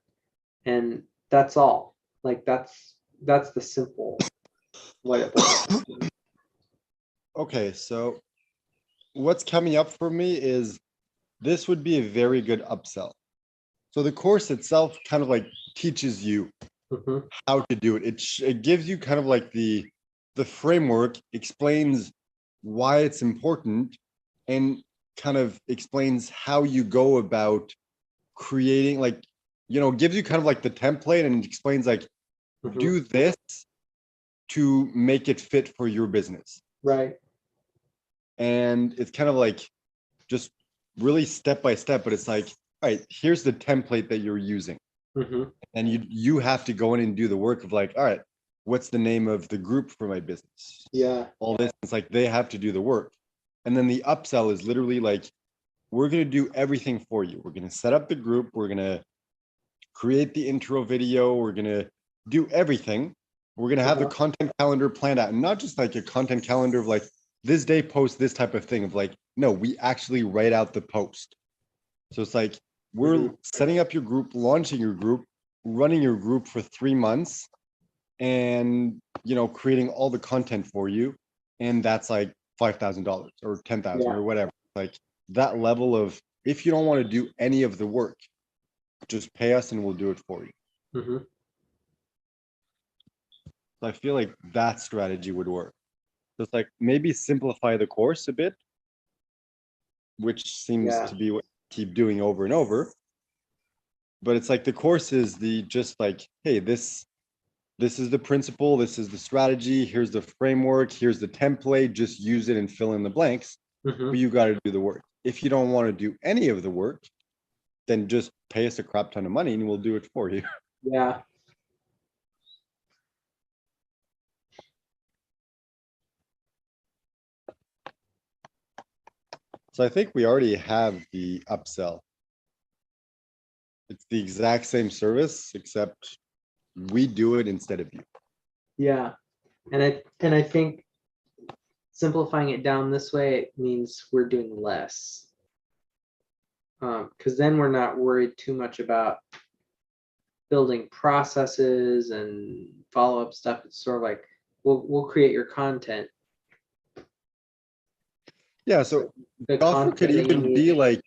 And that's all. Like that's the simple way. Okay, so what's coming up for me is this would be a very good upsell. So the course itself kind of like teaches you how to do it. It gives you kind of like the framework, explains why it's important, and kind of explains how you go about creating, like, gives you kind of like the template and explains like, do this to make it fit for your business. Right. And it's kind of like just really step by step, but it's like, all right, here's the template that you're using. And you have to go in and do the work of like, all right, what's the name of the group for my business? Yeah. All this, it's like they have to do the work. And then the upsell is literally like, we're going to do everything for you. We're going to set up the group. We're going to create the intro video. We're going to do everything. We're going to have the content calendar planned out, and not just like a content calendar of like this day post this type of thing of like, no, we actually write out the post. So it's like, we're setting up your group, launching your group, running your group for 3 months, and creating all the content for you. And that's like $5,000 or 10,000 or whatever. Like that level of, if you don't want to do any of the work, just pay us and we'll do it for you. So I feel like that strategy would work. Just like maybe simplify the course a bit, which seems to be what I keep doing over and over. But it's like the course is just like, hey, this is the principle, this is the strategy, here's the framework, here's the template, just use it and fill in the blanks. But you got to do the work. If you don't want to do any of the work, then just pay us a crap ton of money and we'll do it for you. Yeah. So I think we already have the upsell. It's the exact same service, except we do it instead of you. Yeah. And I think simplifying it down this way means we're doing less. Because then we're not worried too much about building processes and follow-up stuff. It's sort of like, we'll create your content. Yeah, so the offer could even be like,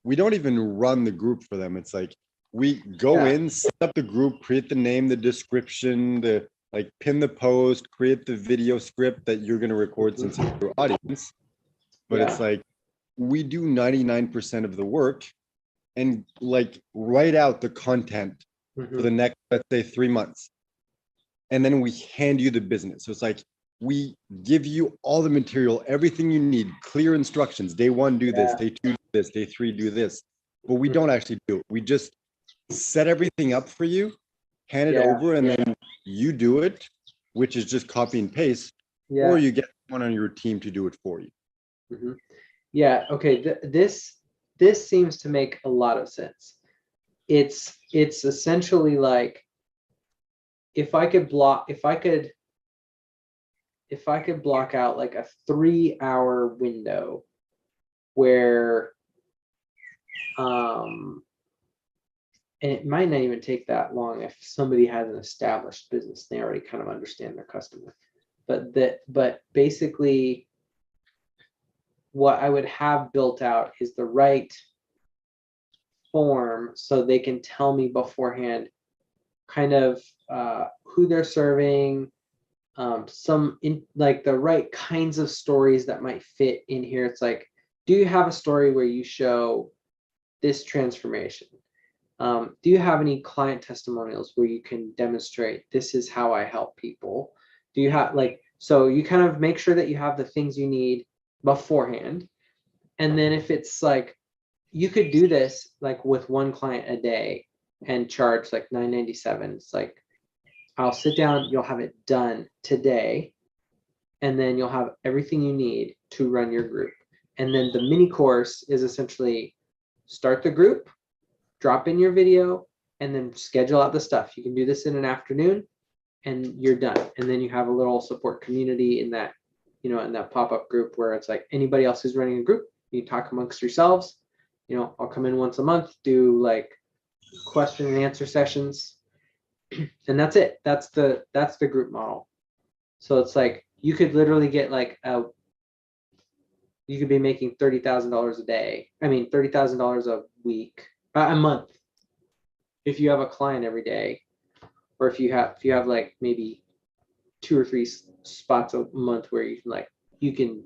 we don't even run the group for them. It's like, we go in, set up the group, create the name, the description, the like pin the post, create the video script that you're going to record since it's your audience. But it's like, we do 99% of the work and like write out the content for the next, let's say, 3 months. and then we hand you the business. So it's like we give you all the material, everything you need, clear instructions. Day one, do this. Yeah. Day two, do this. Day three, do this. But we Mhm. don't actually do it. We just set everything up for you, hand it Yeah. over, and then you do it, which is just copy and paste, or Yeah. you get someone on your team to do it for you. Mhm. Yeah. Okay. This seems to make a lot of sense. It's essentially like if I could block out like a 3-hour window where and it might not even take that long if somebody has an established business, they already kind of understand their customer. But basically what I would have built out is the right form so they can tell me beforehand kind of who they're serving, like the right kinds of stories that might fit in here. It's like, do you have a story where you show this transformation? Do you have any client testimonials where you can demonstrate this is how I help people? Do you have like, so you kind of make sure that you have the things you need beforehand. And then if it's like, you could do this like with one client a day and charge like $9.97. It's like, I'll sit down, you'll have it done today, and then you'll have everything you need to run your group. And then the mini course is essentially start the group, drop in your video, and then schedule out the stuff. You can do this in an afternoon and you're done. And then you have a little support community in that, in that pop-up group where it's like anybody else who's running a group, you talk amongst yourselves. I'll come in once a month, do like question and answer sessions, and that's it. That's the group model. So it's like you could literally get like you could be making $30,000 a day. I mean, $30,000 a week, a month, if you have a client every day, or if you have like maybe 2 or 3 spots a month where you can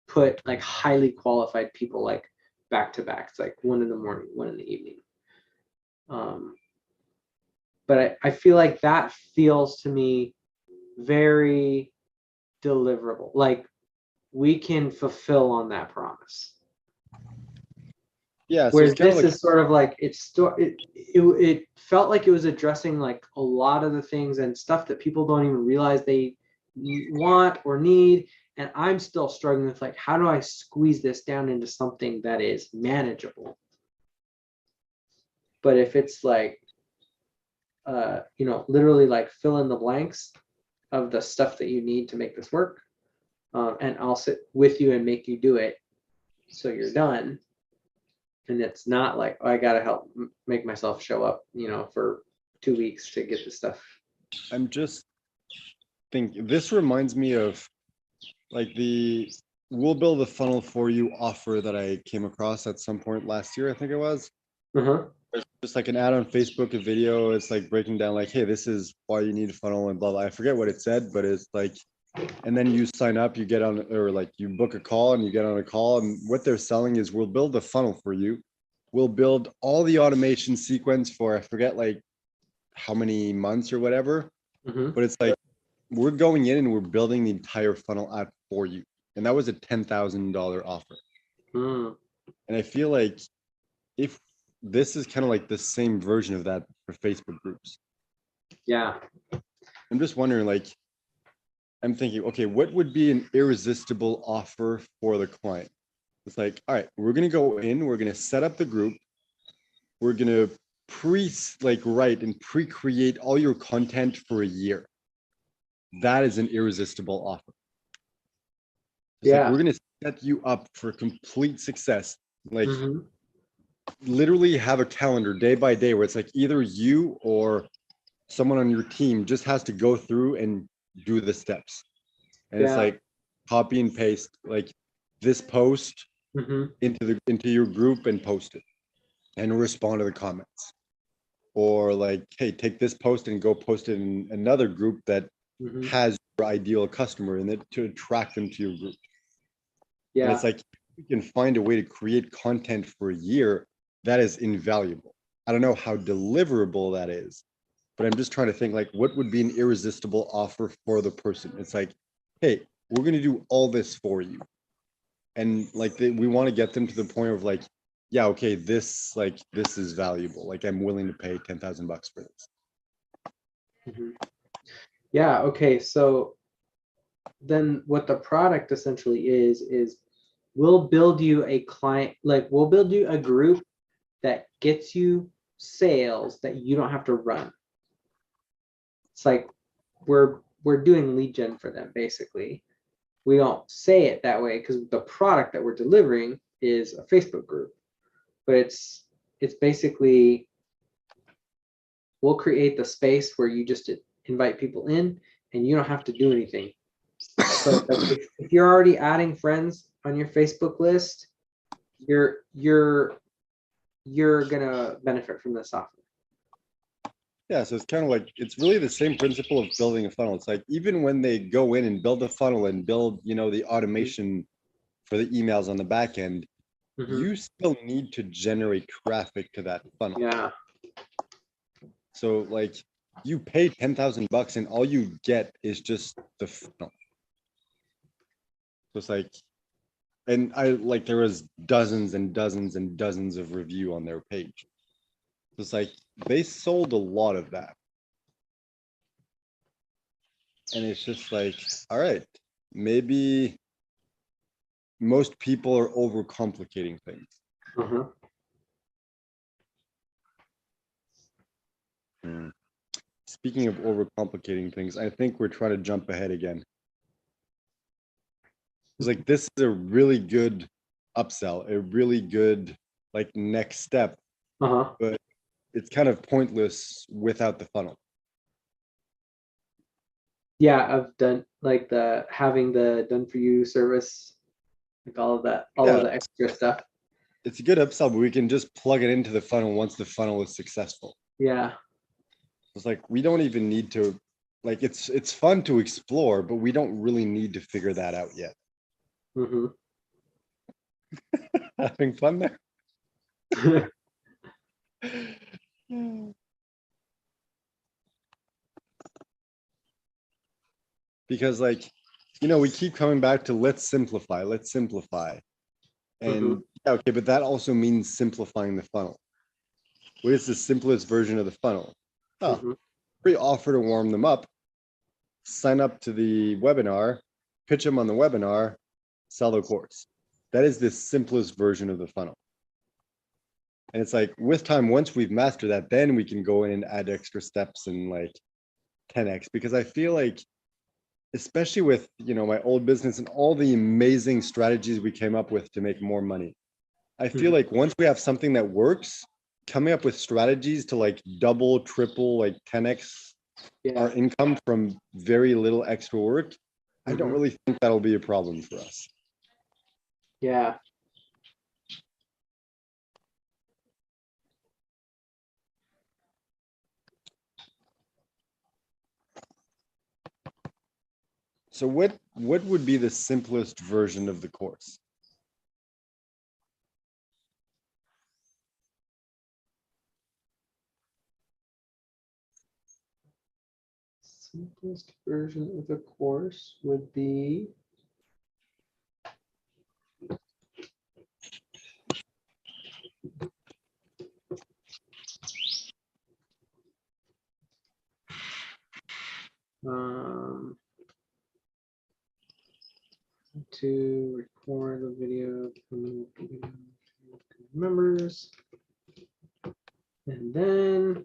put like highly qualified people like back to back. It's like 1 in the morning, 1 in the evening. But I feel like that feels to me very deliverable. Like we can fulfill on that promise. Yeah, so Whereas it's kind of this like is sort of like it felt like it was addressing like a lot of the things and stuff that people don't even realize they want or need. And I'm still struggling with like, how do I squeeze this down into something that is manageable? But if it's like, literally like fill in the blanks of the stuff that you need to make this work, and I'll sit with you and make you do it, so you're done. And it's not like, oh, I gotta help make myself show up, for 2 weeks to get the stuff. I'm just thinking this reminds me of like the we'll build a funnel for you offer that I came across at some point last year, I think it was. Uh-huh. It's just like an ad on Facebook, a video. It's like breaking down like, hey, this is why you need a funnel and blah blah. I forget what it said, but it's like, and then you sign up, you get on, or like you book a call and you get on a call, and what they're selling is we'll build a funnel for you. We'll build all the automation sequence for I forget like how many months or whatever, Mm-hmm. but it's like we're going in and we're building the entire funnel out for you. And that was a $10,000 offer. Mm. And I feel like if this is kind of like the same version of that for Facebook groups. Yeah. I'm just wondering, like, I'm thinking, okay, what would be an irresistible offer for the client? It's like, all right, we're going to go in, we're going to set up the group, we're going to write and pre-create all your content for a year. That is an irresistible offer. It's like, we're going to set you up for complete success. Like, Mm-hmm. literally have a calendar day by day where it's like either you or someone on your team just has to go through and do the steps. And it's like copy and paste like this post Mm-hmm. into your group and post it and respond to the comments. Or like, hey, take this post and go post it in another group that Mm-hmm. has your ideal customer in it to attract them to your group. And Yeah. it's like you can find a way to create content for a year that is invaluable. I don't know how deliverable that is, but I'm just trying to think like what would be an irresistible offer for the person. It's like, hey, we're gonna do all this for you, and like we want to get them to the point of like, yeah, okay, this is valuable. Like I'm willing to pay $10,000 for this. Mhm. Yeah, okay. So then what the product essentially is we'll build you a client, like we'll build you a group that gets you sales that you don't have to run. It's like we're doing lead gen for them basically. We don't say it that way because the product that we're delivering is a Facebook group, but it's basically we'll create the space where you just invite people in and you don't have to do anything. So like if you're already adding friends on your Facebook list, you're gonna benefit from this offer. Yeah, so it's kind of like it's really the same principle of building a funnel. It's like even when they go in and build a funnel and build, the automation for the emails on the back end, you still need to generate traffic to that funnel. Yeah. So like you pay $10,000 and all you get is just the funnel. So it's like, and I like there was dozens and dozens and dozens of review on their page. It's like they sold a lot of that. And it's just like, all right, maybe most people are overcomplicating things. Speaking of overcomplicating things, I think we're trying to jump ahead again. It's like this is a really good upsell, a really good like next step, but it's kind of pointless without the funnel. Yeah, I've done like the having the done for you service, like all of that, all of the extra stuff. It's a good upsell, but we can just plug it into the funnel once the funnel is successful. Yeah. It's like we don't even need to, like it's fun to explore, but we don't really need to figure that out yet. Having fun there. Because like, we keep coming back to let's simplify. And yeah, okay, but that also means simplifying the funnel. What is the simplest version of the funnel? Free offer to warm them up, sign up to the webinar, pitch them on the webinar, sell the course. That is the simplest version of the funnel. And it's like with time, once we've mastered that, then we can go in and add extra steps and like 10x, because I feel like, especially with, my old business and all the amazing strategies we came up with to make more money, I feel like once we have something that works, coming up with strategies to like double, triple, like 10x our income from very little extra work, I don't really think that'll be a problem for us. Yeah. So what would be the simplest version of the course? Simplest version of the course would be to record the video to members, and then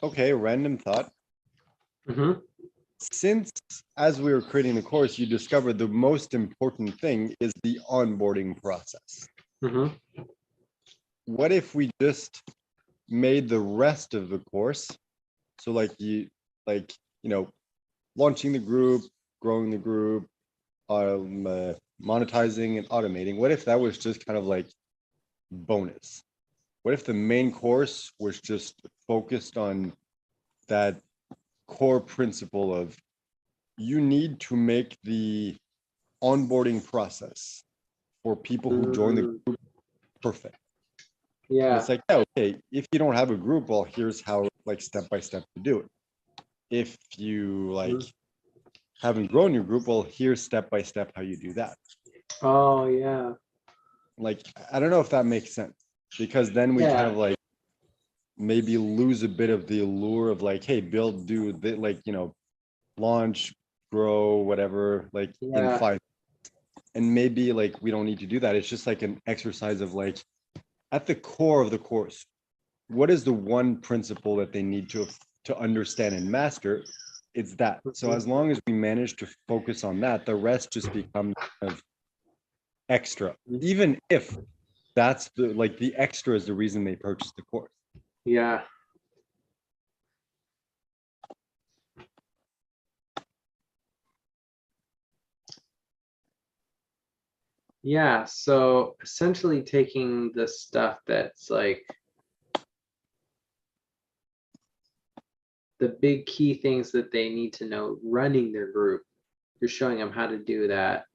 okay, random thought. Mm-hmm. Since as we were creating the course, you discovered the most important thing is the onboarding process. Mm-hmm. What if we just made the rest of the course, so like you know, launching the group, growing the group, monetizing and automating, what if that was just kind of like bonus? What if the main course was just focused on that core principle of you need to make the onboarding process for people who join the group perfect? And Yeah. it's like, yeah, okay, if you don't have a group, well, here's how, like, step by step to do it. If you like haven't grown your group, well, here's step by step how you do that. Oh, yeah. Like, I don't know if that makes sense, because then we kind of like maybe lose a bit of the allure of like, hey, build, do the, like, launch, grow, whatever, like in Yeah. 5. And maybe like we don't need to do that. It's just like an exercise of like, at the core of the course, what is the one principle that they need to understand and master? It's that. So as long as we manage to focus on that, the rest just becomes kind of extra, even if that's the, like, the extra is the reason they purchased the course. Yeah. Yeah. So essentially taking the stuff that's like the big key things that they need to know running their group, you're showing them how to do that.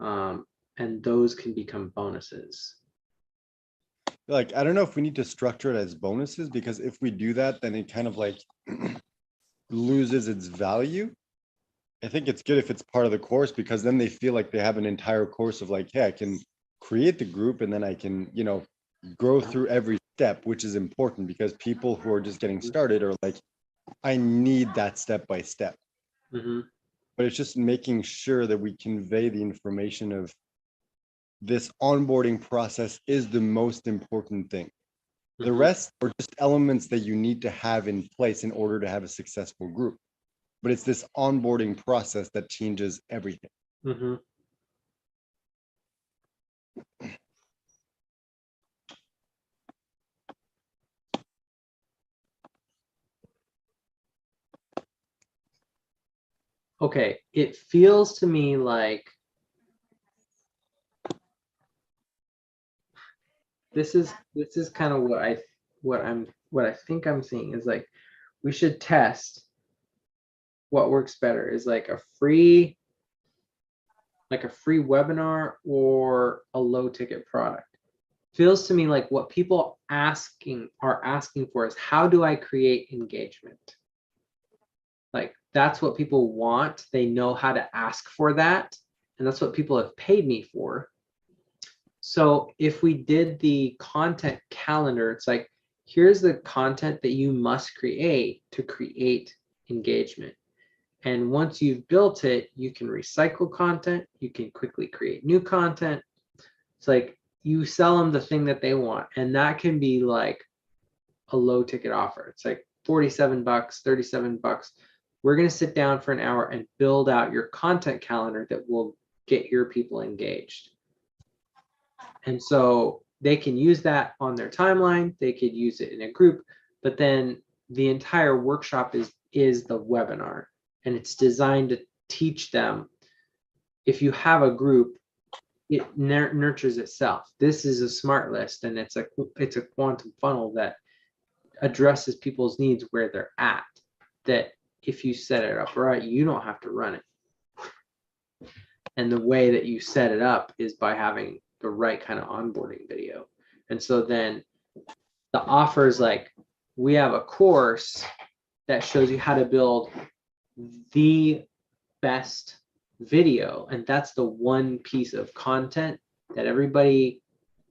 And those can become bonuses. Like, I don't know if we need to structure it as bonuses, because if we do that, then it kind of like loses its value. I think it's good if it's part of the course, because then they feel like they have an entire course of like, hey, I can create the group and then I can, grow through every step, which is important, because people who are just getting started are like, I need that step by step. Mm-hmm. But it's just making sure that we convey the information of this onboarding process is the most important thing. The Mm-hmm. rest are just elements that you need to have in place in order to have a successful group. But it's this onboarding process that changes everything. Mm-hmm. Okay, it feels to me like this is kind of what I think I'm seeing is like we should test what works better is like a free webinar or a low ticket product. Feels to me like what people are asking for is how do I create engagement? Like that's what people want. They know how to ask for that, and that's what people have paid me for. So if we did the content calendar, it's like, here's the content that you must create to create engagement. And once you've built it, you can recycle content, you can quickly create new content. It's like you sell them the thing that they want, and that can be like a low ticket offer. It's like 47 bucks, 37 bucks. We're going to sit down for an hour and build out your content calendar that will get your people engaged. And so they can use that on their timeline, they could use it in a group, but then the entire workshop is the webinar, and it's designed to teach them. If you have a group, it nurtures itself. This is a smart list, and it's a quantum funnel that addresses people's needs where they're at, that if you set it up right, you don't have to run it. And the way that you set it up is by having the right kind of onboarding video. And so then the offer is like, we have a course that shows you how to build the best video. And that's the one piece of content that everybody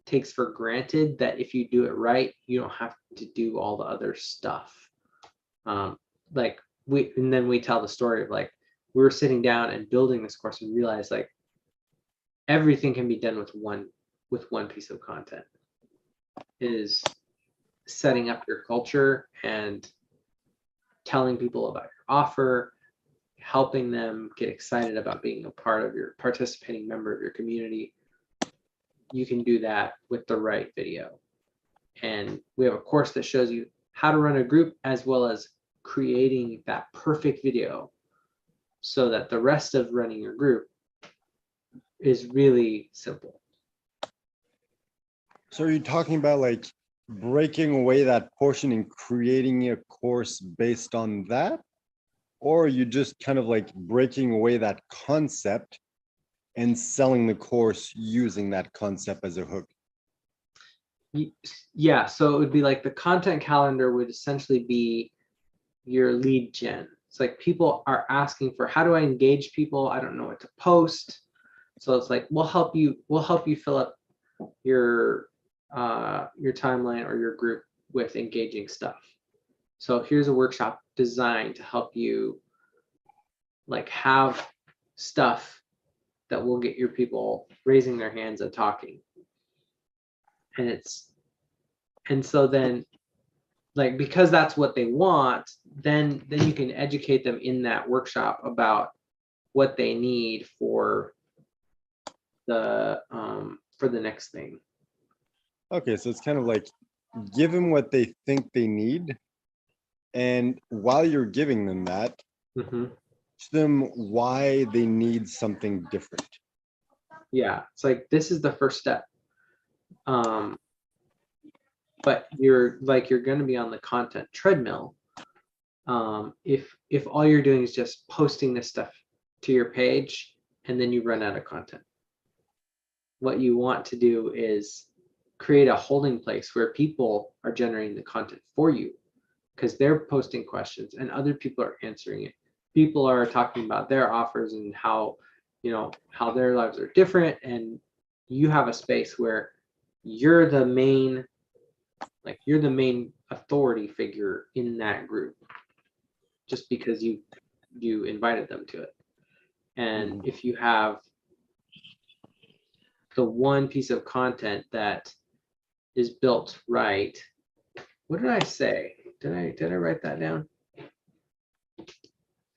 takes for granted, that if you do it right, you don't have to do all the other stuff. And then we tell the story of like, we were sitting down and building this course and realized like everything can be done with one piece of content. It is setting up your culture and telling people about your offer, helping them get excited about being a part of your participating member of your community. You can do that with the right video. And we have a course that shows you how to run a group as well as creating that perfect video so that the rest of running your group is really simple. So are you talking about like breaking away that portion and creating a course based on that? Or are you just kind of like breaking away that concept and selling the course using that concept as a hook? Yeah, so it would be like the content calendar would essentially be your lead gen. It's like people are asking for, how do I engage people? I don't know what to post. So it's like we'll help you fill up your timeline or your group with engaging stuff. So here's a workshop designed to help you like have stuff that will get your people raising their hands and talking. And so then like, because that's what they want, then you can educate them in that workshop about what they need for the next thing. Okay, so it's kind of like give them what they think they need. And while you're giving them that, teach them why they need something different. Yeah, it's like this is the first step. But you're going to be on the content treadmill. If all you're doing is just posting this stuff to your page and then you run out of content. What you want to do is create a holding place where people are generating the content for you because they're posting questions and other people are answering it. People are talking about their offers and how their lives are different, and you have a space where you're the main authority figure in that group just because you invited them to it. And if you have the one piece of content that is built right, what did I say? Did I write that down? I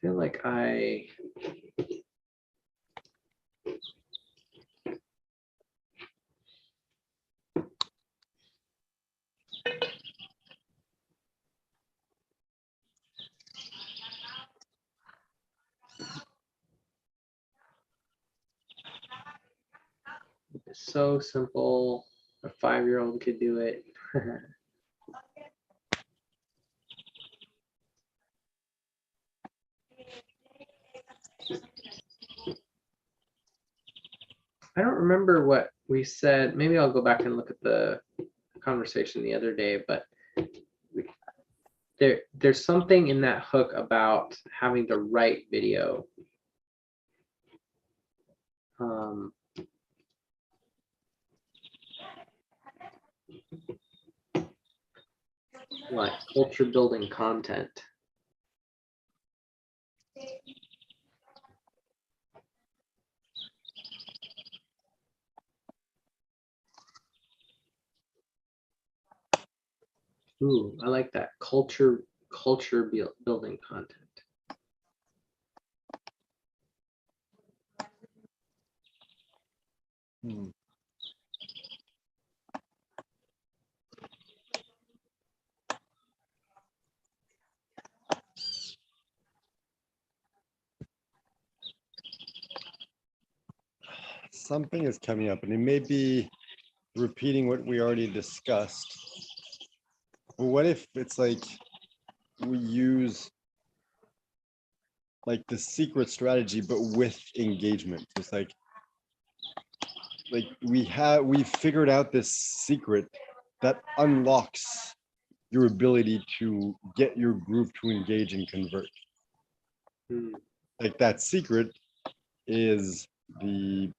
feel like I it's so simple. A 5-year-old could do it. I don't remember what we said. Maybe I'll go back and look at the conversation the other day, but there's something in that hook about having the right video. Like culture building content. Ooh, I like that. Culture building content. Something is coming up, and it may be repeating what we already discussed. But what if it's like we use like the secret strategy, but with engagement? It's like we've figured out this secret that unlocks your ability to get your group to engage and convert. Like that secret is the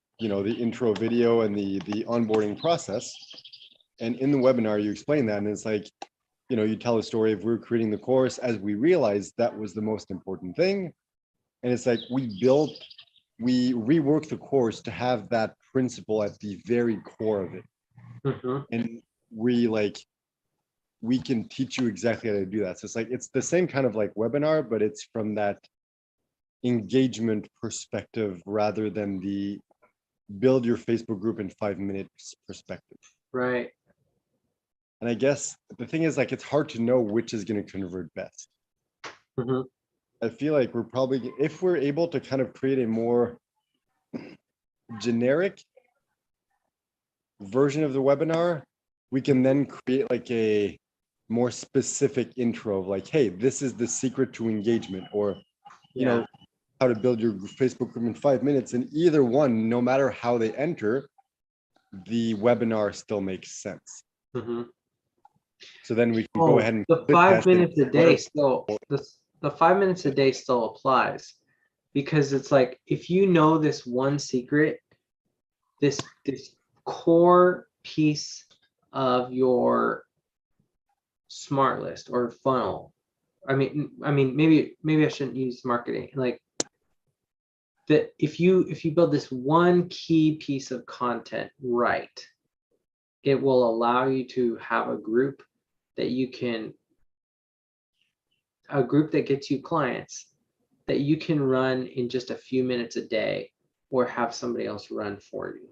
intro video and the onboarding process. And in the webinar, you explain that, and it's like, you tell a story of we're creating the course as we realized that was the most important thing. And it's like we rework the course to have that principle at the very core of it. And we we can teach you exactly how to do that. So it's like, it's the same kind of like webinar, but it's from that engagement perspective rather than the build your Facebook group in 5 minutes perspective. Right. And I guess the thing is, like, it's hard to know which is going to convert best. Mhm. I feel like we're probably, if we're able to kind of create a more generic version of the webinar, we can then create like a more specific intro of like, hey, this is the secret to engagement, or, you know, how to build your Facebook group in 5 minutes. And either one, no matter how they enter, the webinar still makes sense. Mhm. So then we can go ahead and the split 5 test it. minutes a day still, the 5 minutes a day still applies, because it's like, if you know this one secret, this core piece of your smart list or funnel. I mean, maybe I shouldn't use marketing. Like that, if you build this one key piece of content right, it will allow you to have a group that you can, a group that gets you clients that you can run in just a few minutes a day, or have somebody else run for you.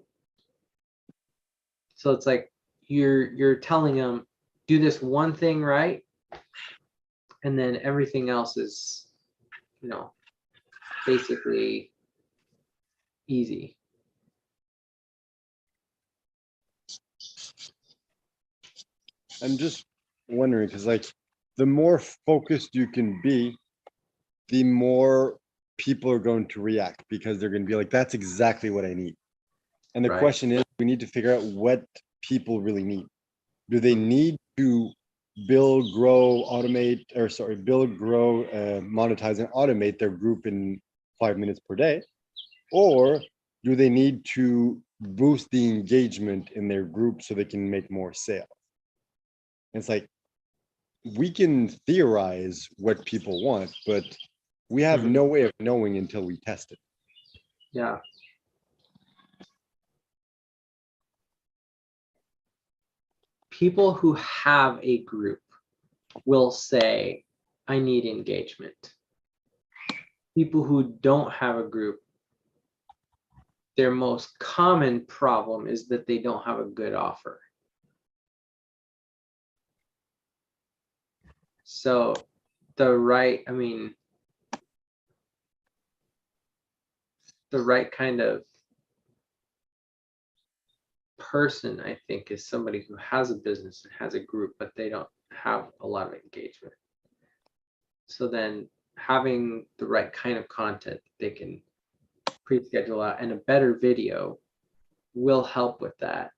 So it's like you're telling them, do this one thing right, and then everything else is, you know, basically easy. I'm just wondering, because like the more focused you can be, the more people are going to react, because they're going to be like, that's exactly what I need. And the Right. question is, we need to figure out what people really need. Do they need to build, grow, automate, or sorry, build, grow, monetize, and automate their group in 5 minutes per day? Or do they need to boost the engagement in their group so they can make more sales? And it's like, we can theorize what people want, but we have no way of knowing until we test it. Yeah. People who have a group will say, I need engagement. People who don't have a group, their most common problem is that they don't have a good offer. So the right, the right kind of person, I think, is somebody who has a business and has a group, but they don't have a lot of engagement. So then having the right kind of content they can pre-schedule out, and a better video will help with that.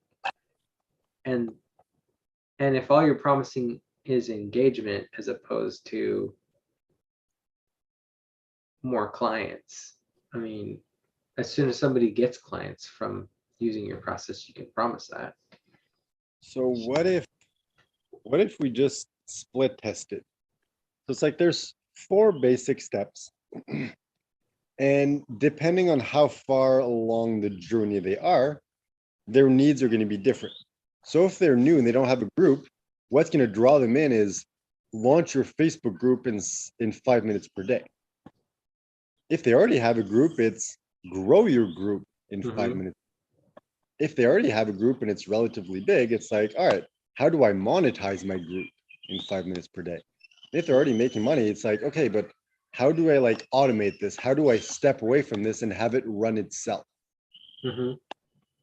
And if all you're promising is engagement as opposed to more clients, I mean, as soon as somebody gets clients from using your process, you can promise that. So what if we just split test it? So it's like there's 4 basic steps. And depending on how far along the journey they are, their needs are going to be different. So if they're new and they don't have a group, what's going to draw them in is launch your Facebook group in 5 minutes per day. If they already have a group, it's grow your group in 5 minutes. If they already have a group and it's relatively big, it's like, all right, how do I monetize my group in 5 minutes per day? If they're already making money, it's like, okay, but how do I like automate this? How do I step away from this and have it run itself? And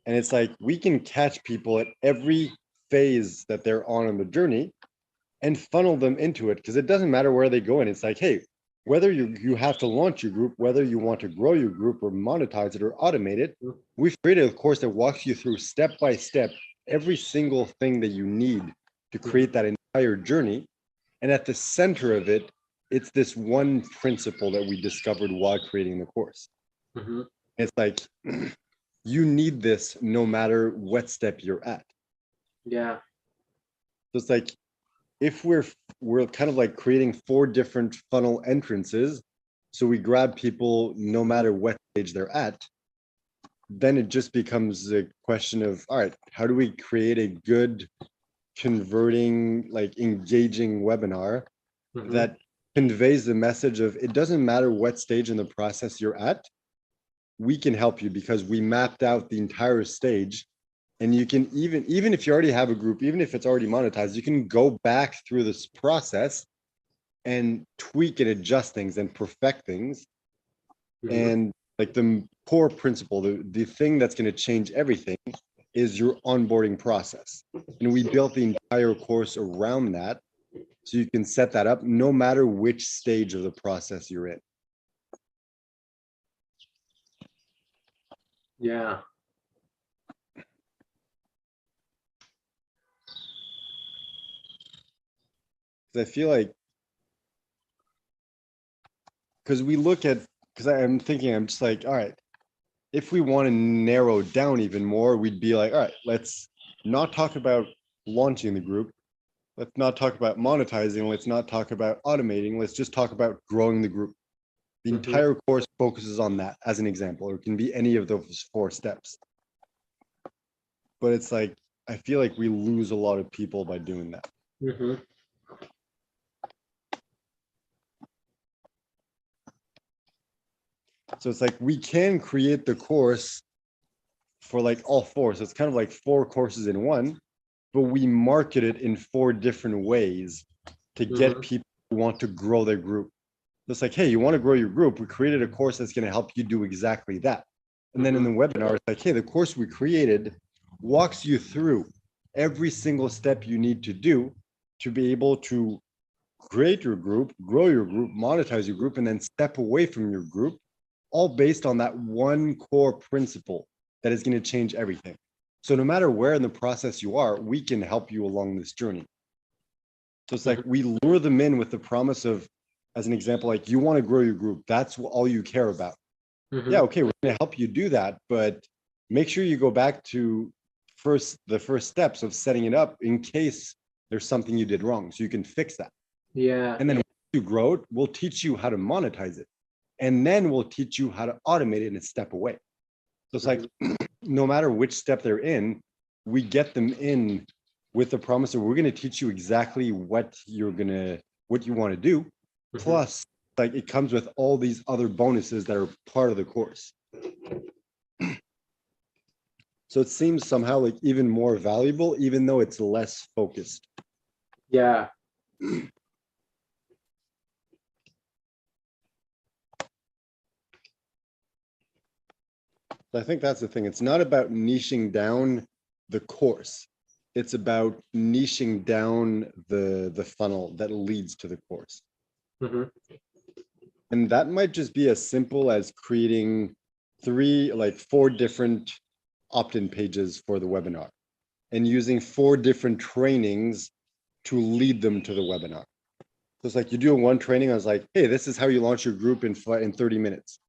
it's like, we can catch people at every phase that they're on in the journey and funnel them into it, because it doesn't matter where they go in. It's like, hey, whether you have to launch your group, whether you want to grow your group or monetize it or automate it, we've created a course that walks you through step by step every single thing that you need to create that entire journey. And at the center of it, it's this one principle that we discovered while creating the course. It's like, you need this no matter what step you're at. Yeah. So it's like, if we're kind of like creating 4 different funnel entrances, so we grab people no matter what stage they're at, then it just becomes a question of, all right, how do we create a good converting, like engaging webinar Mhm. that conveys the message of it doesn't matter what stage in the process you're at, we can help you because we mapped out the entire stage. And you can even if you already have a group, even if it's already monetized, you can go back through this process and tweak and adjust things and perfect things. Mhm. And like the core principle, the thing that's going to change everything is your onboarding process. And we built the entire course around that. So you can set that up no matter which stage of the process you're in. Yeah. Because I feel like, because we look at, because I'm thinking, I'm just like, all right, if we want to narrow down even more, we'd be like, all right, let's not talk about launching the group. Let's not talk about monetizing. Let's not talk about automating. Let's just talk about growing the group. The Mhm. entire course focuses on that as an example, or it can be any of those 4 steps. But it's like, I feel like we lose a lot of people by doing that. Mhm. So it's like we can create the course for like all 4. So it's kind of like 4 courses in one, but we market it in 4 different ways to get Mhm. people who want to grow their group. It's like, hey, you want to grow your group? We created a course that's going to help you do exactly that. And then in the Mhm. webinar, it's like, hey, the course we created walks you through every single step you need to do to be able to create your group, grow your group, monetize your group, and then step away from your group, all based on that one core principle that is going to change everything. So no matter where in the process you are, we can help you along this journey. So it's like Mhm. we lure them in with the promise of, as an example, like you want to grow your group. That's all you care about. Yeah, Mhm. okay, we're going to help you do that, but make sure you go back to the first steps of setting it up in case there's something you did wrong, so you can fix that. Yeah. And then once you grow it, we'll teach you how to monetize it, and then we'll teach you how to automate it and step away. So it's like Mhm. no matter which step they're in, we get them in with the promise that we're going to teach you exactly what you want to do. Mhm. Plus, like it comes with all these other bonuses that are part of the course. So it seems somehow like even more valuable, even though it's less focused. Yeah. I think that's the thing. It's not about niching down the course. It's about niching down the funnel that leads to the course. Mhm. And that might just be as simple as creating 4 different opt-in pages for the webinar and using 4 different trainings to lead them to the webinar. So it's like you do one training, I was like, hey, this is how you launch your group in 30 minutes.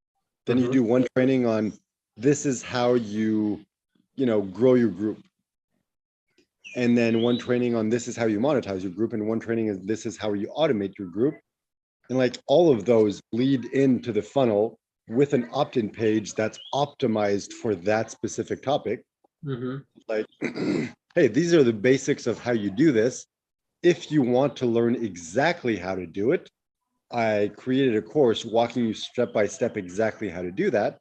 Then you Mhm. do one training on this is how you grow your group. And then one training on this is how you monetize your group. And one training is this is how you automate your group. And like all of those lead into the funnel with an opt-in page that's optimized for that specific topic. Mhm. Like, hey, these are the basics of how you do this. If you want to learn exactly how to do it, I created a course walking you step by step exactly how to do that.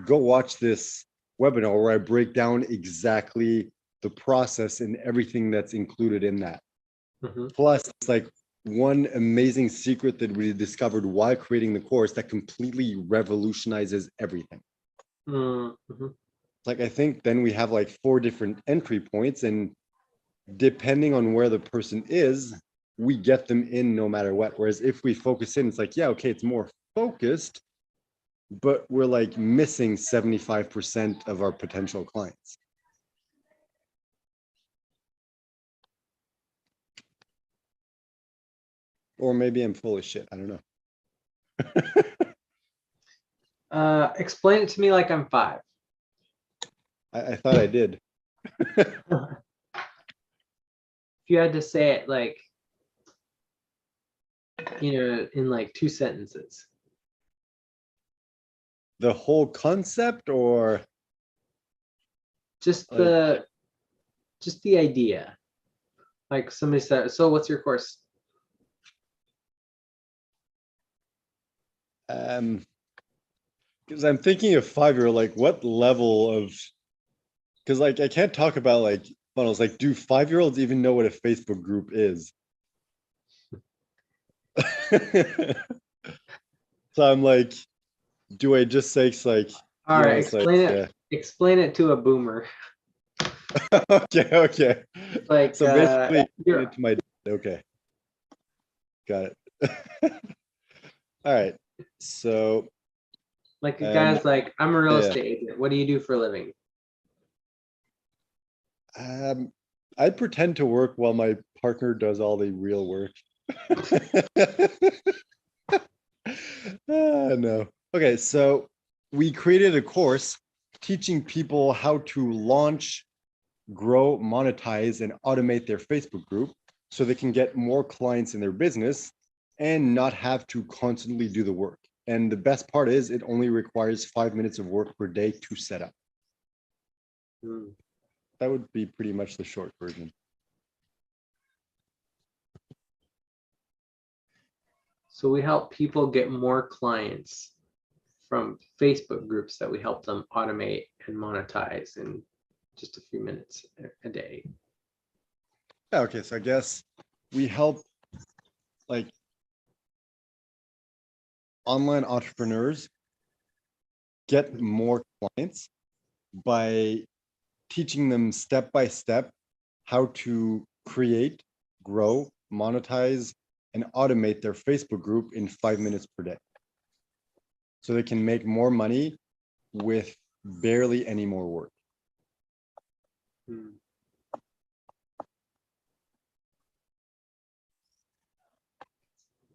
Go watch this webinar where I break down exactly the process and everything that's included in that. Mhm. Plus, it's like one amazing secret that we discovered while creating the course that completely revolutionizes everything. Mhm. Like, I think then we have like 4 different entry points, and depending on where the person is, we get them in no matter what. Whereas if we focus in, it's like, yeah, okay, it's more focused, but we're like missing 75% of our potential clients. Or maybe I'm full of shit. I don't know. Explain it to me like I'm 5. I thought I did. If you had to say it like, in like 2 sentences. The whole concept, or Just like the just the idea. Like somebody said, so what's your course? Because I'm thinking of 5-year, like what level of, because like I can't talk about like funnels. Like, do 5-year-olds even know what a Facebook group is? So I'm like, do I just say it's like, All right, it's like, yeah. explain it to a boomer. Okay, okay. Like So basically, you're to my, okay, got it. All right. So like a um guy's like, I'm a real yeah, estate agent. What do you do for a living? I pretend to work while my partner does all the real work. No. Okay, so we created a course teaching people how to launch, grow, monetize, and automate their Facebook group so they can get more clients in their business and not have to constantly do the work. And the best part is it only requires 5 minutes of work per day to set up. Hmm. That would be pretty much the short version. So we help people get more clients from Facebook groups that we help them automate and monetize in just a few minutes a day. Yeah, okay, so I guess we help like online entrepreneurs get more clients by teaching them step by step how to create, grow, monetize, and automate their Facebook group in 5 minutes per day. So they can make more money with barely any more work. Hmm.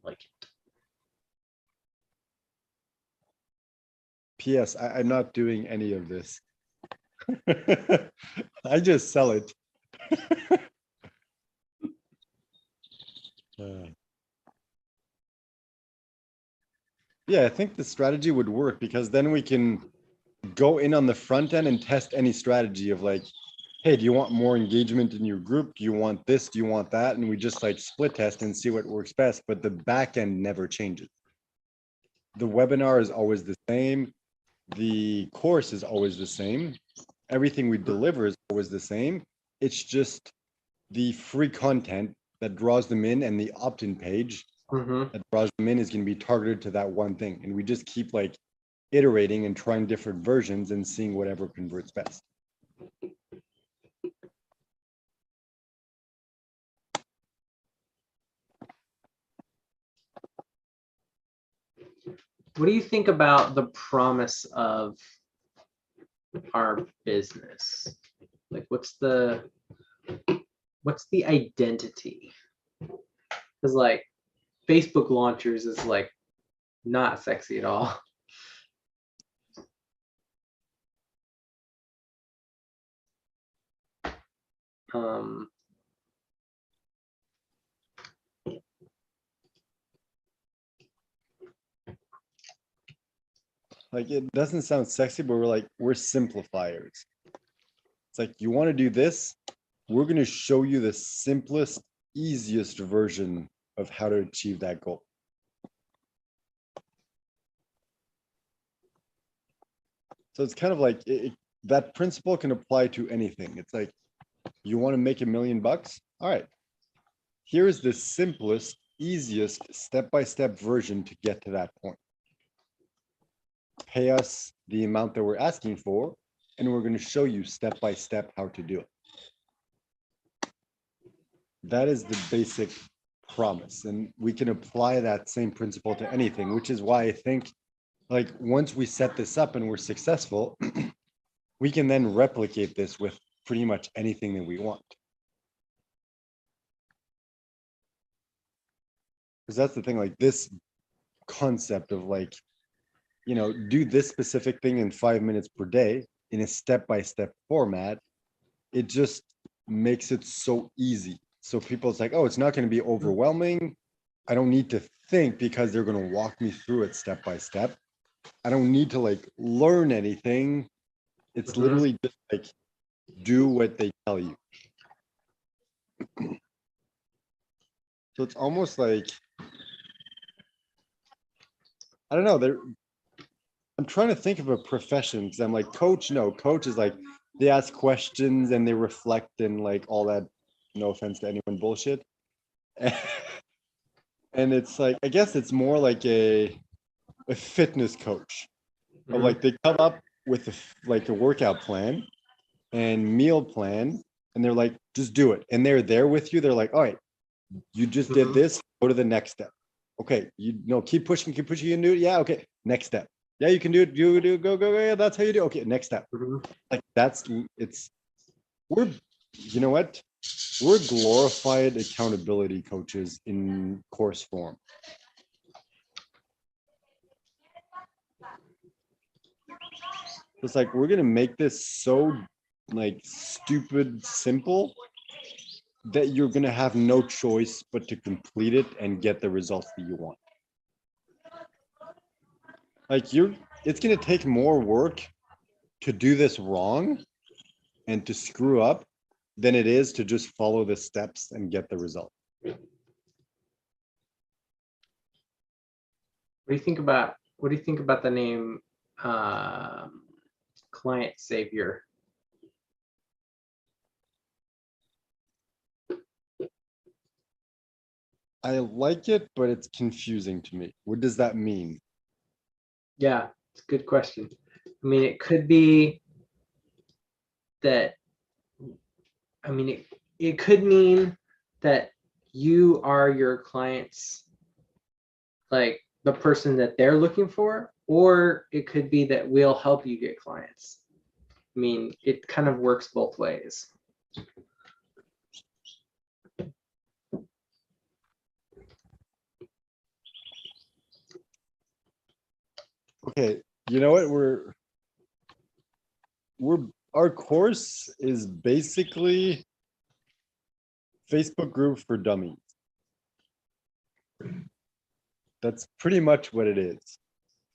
Like it. P.S. I'm not doing any of this. I just sell it. Uh, yeah, I think the strategy would work because then we can go in on the front end and test any strategy of like, hey, do you want more engagement in your group? Do you want this? Do you want that? And we just like split test and see what works best. But the back end never changes. The webinar is always the same. The course is always the same. Everything we deliver is always the same. It's just the free content that draws them in and the opt-in page Mhm. that draws them in is going to be targeted to that one thing. And we just keep like iterating and trying different versions and seeing whatever converts best. What do you think about the promise of our business? Like, what's the identity? Because like Facebook launchers is like not sexy at all. Um, Like it doesn't sound sexy, but we're simplifiers. It's like you want to do this, we're going to show you the simplest, easiest version of how to achieve that goal. So it's kind of like that principle can apply to anything. It's like you want to make $1 million. All right, here's the simplest, easiest step-by-step version to get to that point. Pay us the amount that we're asking for, and we're going to show you step by step how to do it. That is the basic promise, and we can apply that same principle to anything, which is why I think like once we set this up and we're successful, we can then replicate this with pretty much anything that we want. Because that's the thing, like this concept of like, do this specific thing in 5 minutes per day in a step-by-step format, it just makes it so easy. So people, it's like, oh, it's not going to be overwhelming. I don't need to think because they're going to walk me through it step by step. I don't need to like learn anything. It's mhm. literally just like do what they tell you. So it's almost like, I don't know, I'm trying to think of a profession because I'm like, coach, no, coach is like they ask questions and they reflect and like all that, no offense to anyone, bullshit. And it's like, I guess it's more like a fitness coach. Of like they come up with like a workout plan and meal plan, and they're like, just do it. And they're there with you. They're like, all right, you just did this, go to the next step. Okay, you know, keep pushing, you can do it. Yeah, okay, next step. Yeah, you can do it, go. Yeah, that's how you do it. Okay, next step. Like we're, you know what? We're glorified accountability coaches in course form. It's like, we're gonna make this so like stupid simple that you're gonna have no choice but to complete it and get the results that you want. Like it's gonna take more work to do this wrong and to screw up than it is to just follow the steps and get the result. What do you think about the name client savior? I like it, but it's confusing to me. What does that mean? Yeah, it's a good question. I mean, it could be that, I mean, it could mean that you are your client's, like the person that they're looking for, or it could be that we'll help you get clients. I mean, it kind of works both ways. Okay, you know what? Our course is basically Facebook group for dummies. That's pretty much what it is.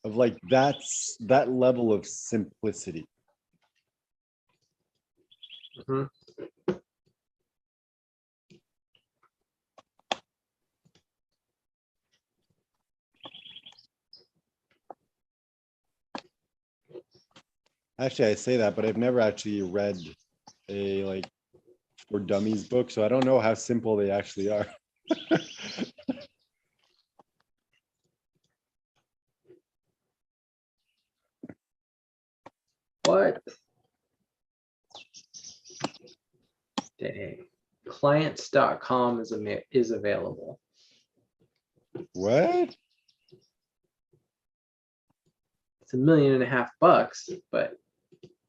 Of like, that's that level of simplicity. Actually, I say that, but I've never actually read a like for dummies book, so I don't know how simple they actually are. What? Dang. Clients.com is available. What? It's $1.5 million, but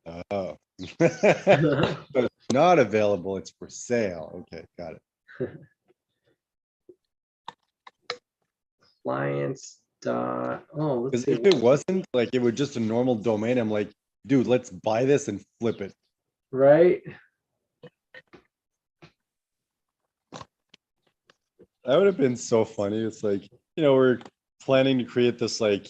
Oh. So it's not available, it's for sale. Okay, got it. clients dot let's Because see. if it wasn't like, it was just a normal domain, I'm like, dude, let's buy this and flip it. Right? That would have been so funny. It's like, we're planning to create this like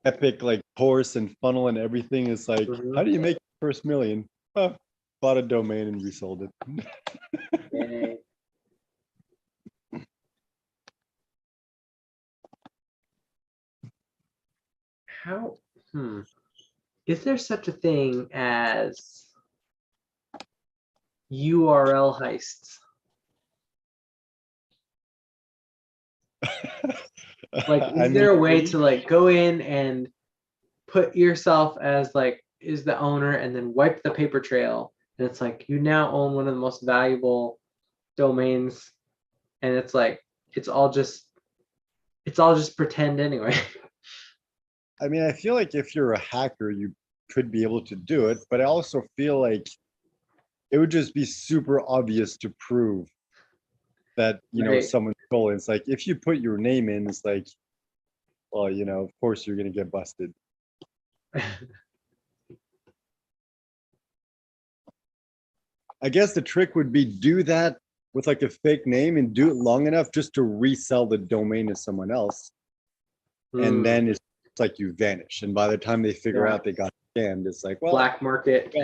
epic like course and funnel and everything. It's like, how do you make your first million? Oh, bought a domain and resold it. Dang. How is there such a thing as URL heists? Like, is there a way to like go in and put yourself as like is the owner and then wipe the paper trail, and it's like you now own one of the most valuable domains, and it's like it's all just pretend anyway. I mean, I feel like if you're a hacker, you could be able to do it, but I also feel like it would just be super obvious to prove that, Right. someone stole it. It's like, if you put your name in, it's like, well, of course you're going to get busted. I guess the trick would be do that with like a fake name and do it long enough just to resell the domain to someone else. And then it's like you vanish. And by the time they figure out they got scammed, it's like, well, black market.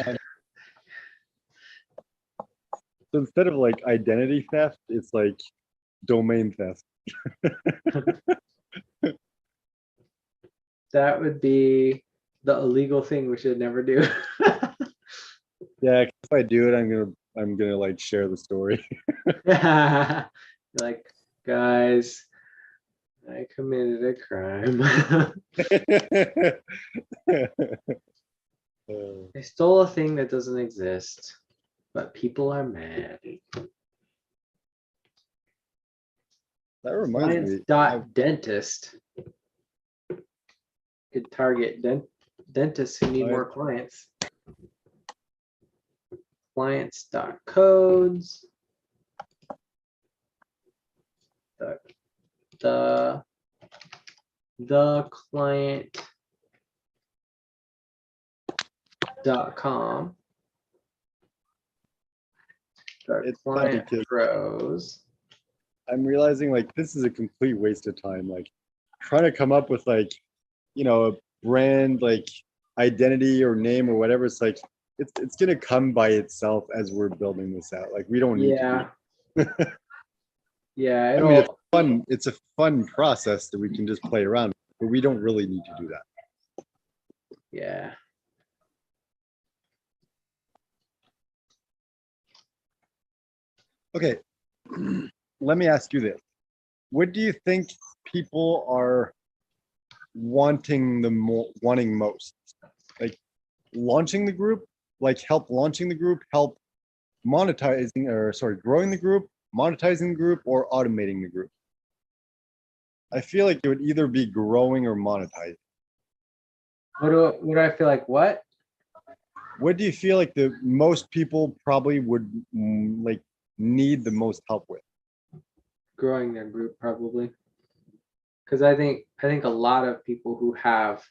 So instead of like identity theft, it's like domain theft. That would be the illegal thing we should never do. Yeah, if I do it, I'm gonna like share the story. Like, guys, I committed a crime. I stole a thing that doesn't exist, but people are mad. That reminds Clients me. dot dentist could target dentists who need more clients. Clients dot codes. The client .com. The It's funny client 'cause pros. I'm realizing like this is a complete waste of time. Like trying to come up with like, a brand like identity or name or whatever. It's like it's gonna come by itself as we're building this out. Like we don't need to do Yeah. Yeah, it. I mean, it'll it's a fun process that we can just play around with, but we don't really need to do that. yeah. Okay. Let me ask you this. What do you think people are wanting most? Like launching the group, like help launching the group, help monetizing or sorry, growing the group, monetizing the group, or automating the group? I feel like it would either be growing or monetizing. What do I feel like? What? What do you feel like the most people probably would like need the most help with? Growing their group probably. Because I think a lot of people who have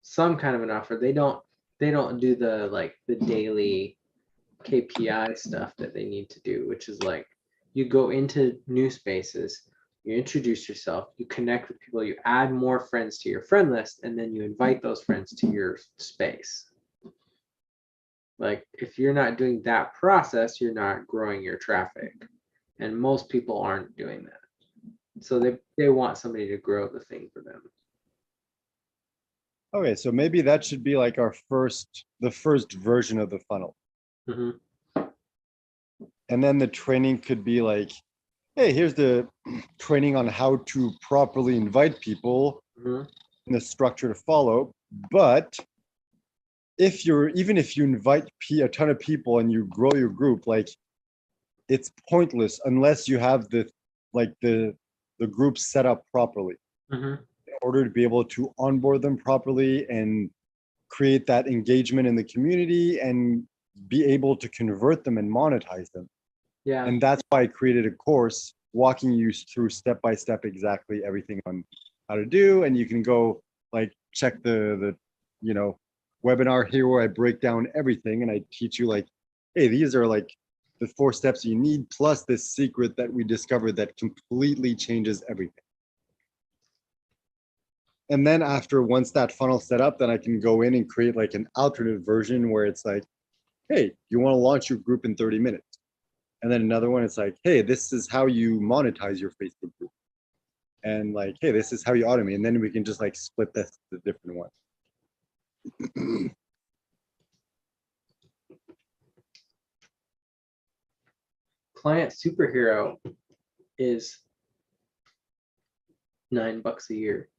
some kind of an offer, they don't do the daily KPI stuff that they need to do, which is like you go into new spaces, you introduce yourself, you connect with people, you add more friends to your friend list, and then you invite those friends to your space. Like if you're not doing that process, you're not growing your traffic. And most people aren't doing that. So they want somebody to grow the thing for them. Okay, so maybe that should be like the first version of the funnel. Mm-hmm. And then the training could be like, hey, here's the training on how to properly invite people Mm-hmm. and the structure to follow. But even if you invite a ton of people and you grow your group, like it's pointless unless you have the group set up properly Mm-hmm. in order to be able to onboard them properly and create that engagement in the community and be able to convert them and monetize them. Yeah. And that's why I created a course walking you through step by step exactly everything on how to do. And you can go like check the webinar here where I break down everything and I teach you like, hey, these are like the 4 steps you need plus this secret that we discovered that completely changes everything. And then once that funnel set up, then I can go in and create like an alternate version where it's like, hey, you want to launch your group in 30 minutes. And then another one, it's like, hey, this is how you monetize your Facebook group. And like, hey, this is how you automate. And then we can just like split this to different ones. Client superhero is $9 a year.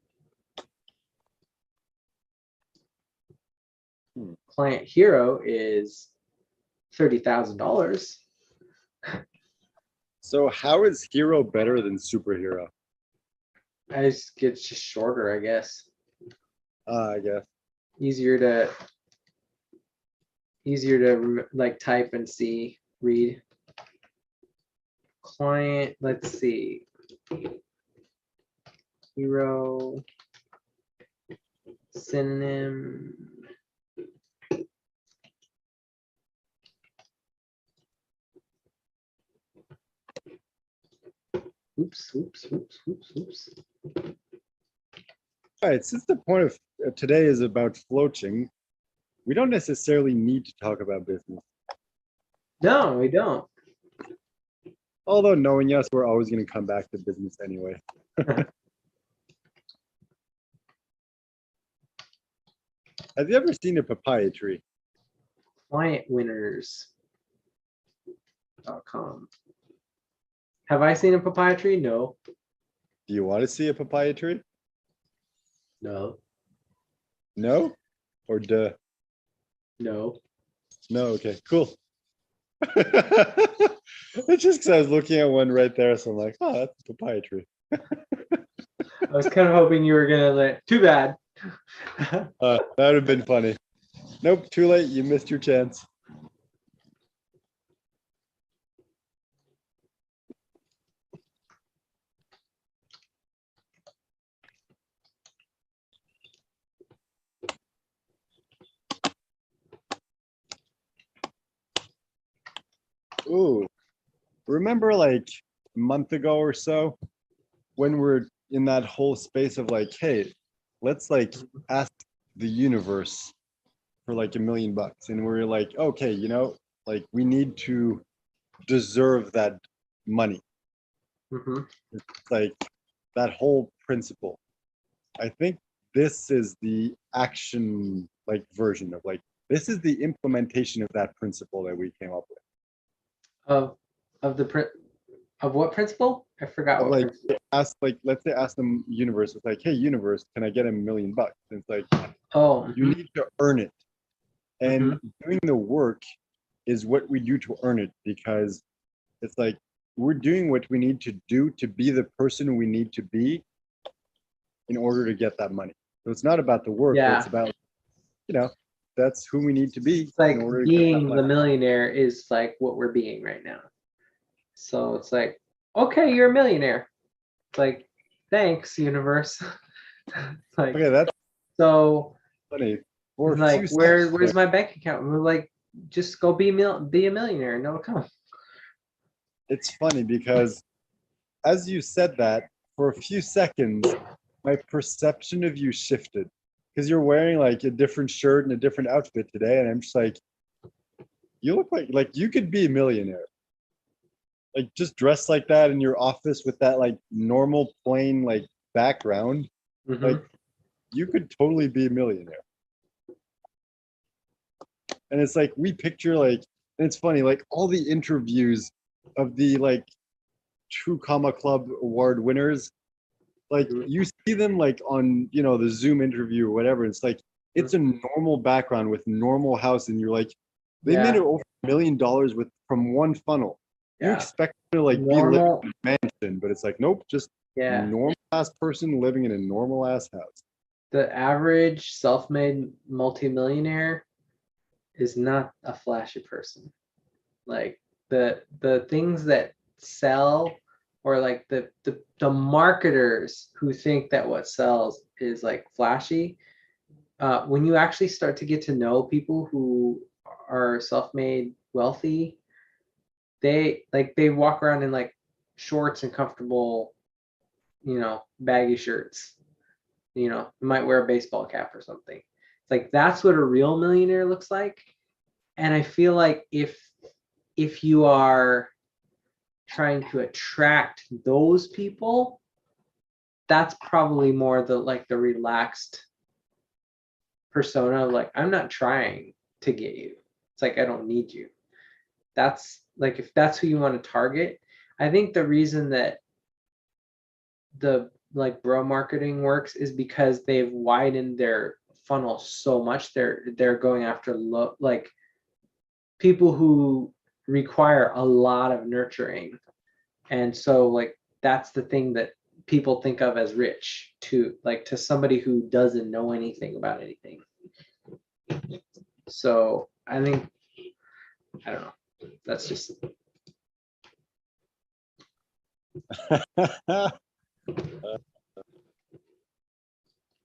Client hero is $30,000. So how is hero better than superhero? It's just shorter, I guess. I guess. Easier to like type and read. Client, let's see. Hero synonym. Oops. All right, since the point of today is about floaching, we don't necessarily need to talk about business. No, we don't. Although knowing us, we're always going to come back to business anyway. Have you ever seen a papaya tree? Clientwinners.com. Have I seen a papaya tree? No. Do you want to see a papaya tree? No. No? Or duh? No. No, okay, cool. It's just because I was looking at one right there, so I'm like, oh, that's a papaya tree. I was kind of hoping you were gonna let. Too bad. That would have been funny. Nope, too late. You missed your chance. Ooh, remember like a month ago or so when we're in that whole space of like, hey, let's like ask the universe for like $1,000,000. And we're like, okay, like we need to deserve that money. Mhm. It's like that whole principle. I think this is the action like version of like this is the implementation of that principle that we came up with. Of the of what principle? I forgot Of what like principle. let's say ask the universe, it's like, hey universe, can I get $1,000,000? And it's like Oh. you need to earn it. And Mhm. doing the work is what we do to earn it, because it's like we're doing what we need to do to be the person we need to be in order to get that money. So it's not about the work, but it's Yeah. about, that's who we need to be It's like in order to get that being money. the millionaire is like what we're being right now. So it's like, okay, you're a millionaire. It's like, thanks, universe. Like, Okay, that's so funny. For a few like, seconds where's my bank account? And we're like, just go be a millionaire and it'll come. it's funny because as you said that, for a few seconds, my perception of you shifted because you're wearing like a different shirt and a different outfit today, and I'm just like, you look like you could be a millionaire. Like just dressed like that in your office with that like normal plain like background, like Mhm. you could totally be a millionaire. And it's like we picture like, and it's funny, like all the interviews of the like True Comma Club award winners, like Mhm. you see them like on the Zoom interview or whatever. It's like it's a normal background with normal house, and you're like, they made it Yeah. over $1,000,000 with from one funnel. You Yeah. expect to like be living Normal. in a mansion, but it's like nope, just Yeah. normal ass person living in a normal ass house. The average self-made multimillionaire is not a flashy person. Like the things that sell, or like the marketers who think that what sells is like flashy, when you actually start to get to know people who are self-made wealthy, they walk around in like shorts and comfortable, baggy shirts, might wear a baseball cap or something. It's like that's what a real millionaire looks like. And I feel like if you are trying to attract those people, that's probably more the relaxed persona of like, I'm not trying to get you. It's like I don't need you. That's like, if that's who you want to target. I think the reason that the like bro marketing works is because they've widened their funnel so much. They're going after like people who require a lot of nurturing. And so like that's the thing that people think of as rich, to somebody who doesn't know anything about anything. So I think, I don't know, that's just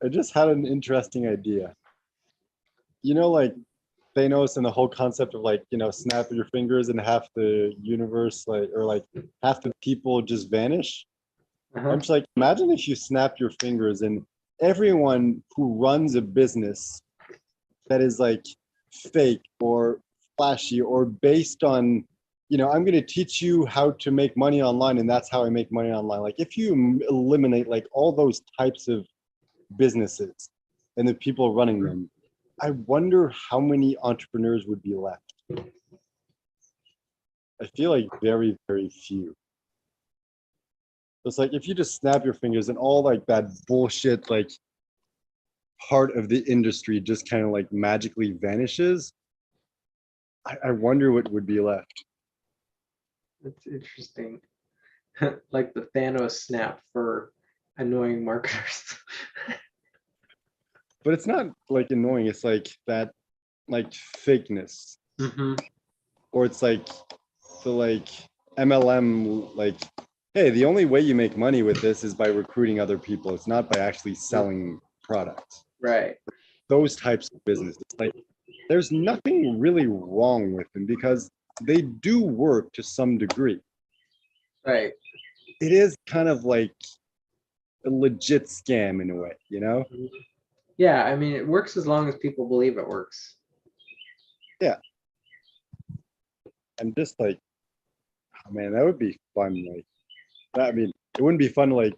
I just had an interesting idea. Like Thanos and the whole concept of like, snap your fingers and half the universe, like, or like half the people just vanish. I'm just like, imagine if you snap your fingers and everyone who runs a business that is like fake or flashy or based on I'm going to teach you how to make money online, and that's how I make money online. Like if you eliminate like all those types of businesses and the people running them, I wonder how many entrepreneurs would be left. I feel like very, very few. It's like if you just snap your fingers and all like that bullshit, like part of the industry just kind of like magically vanishes, I wonder what would be left. That's interesting. Like the Thanos snap for annoying marketers. But it's not like annoying. It's like that, like fakeness, Mm-hmm. or it's like the like MLM, like, hey, the only way you make money with this is by recruiting other people. It's not by actually selling products. Right. Those types of businesses, like, there's nothing really wrong with them because they do work to some degree. Right. It is kind of like a legit scam in a way, you know? Yeah, I mean, it works as long as people believe it works. Yeah. And just like, oh man, that would be fun. Like, I mean, it wouldn't be fun to like,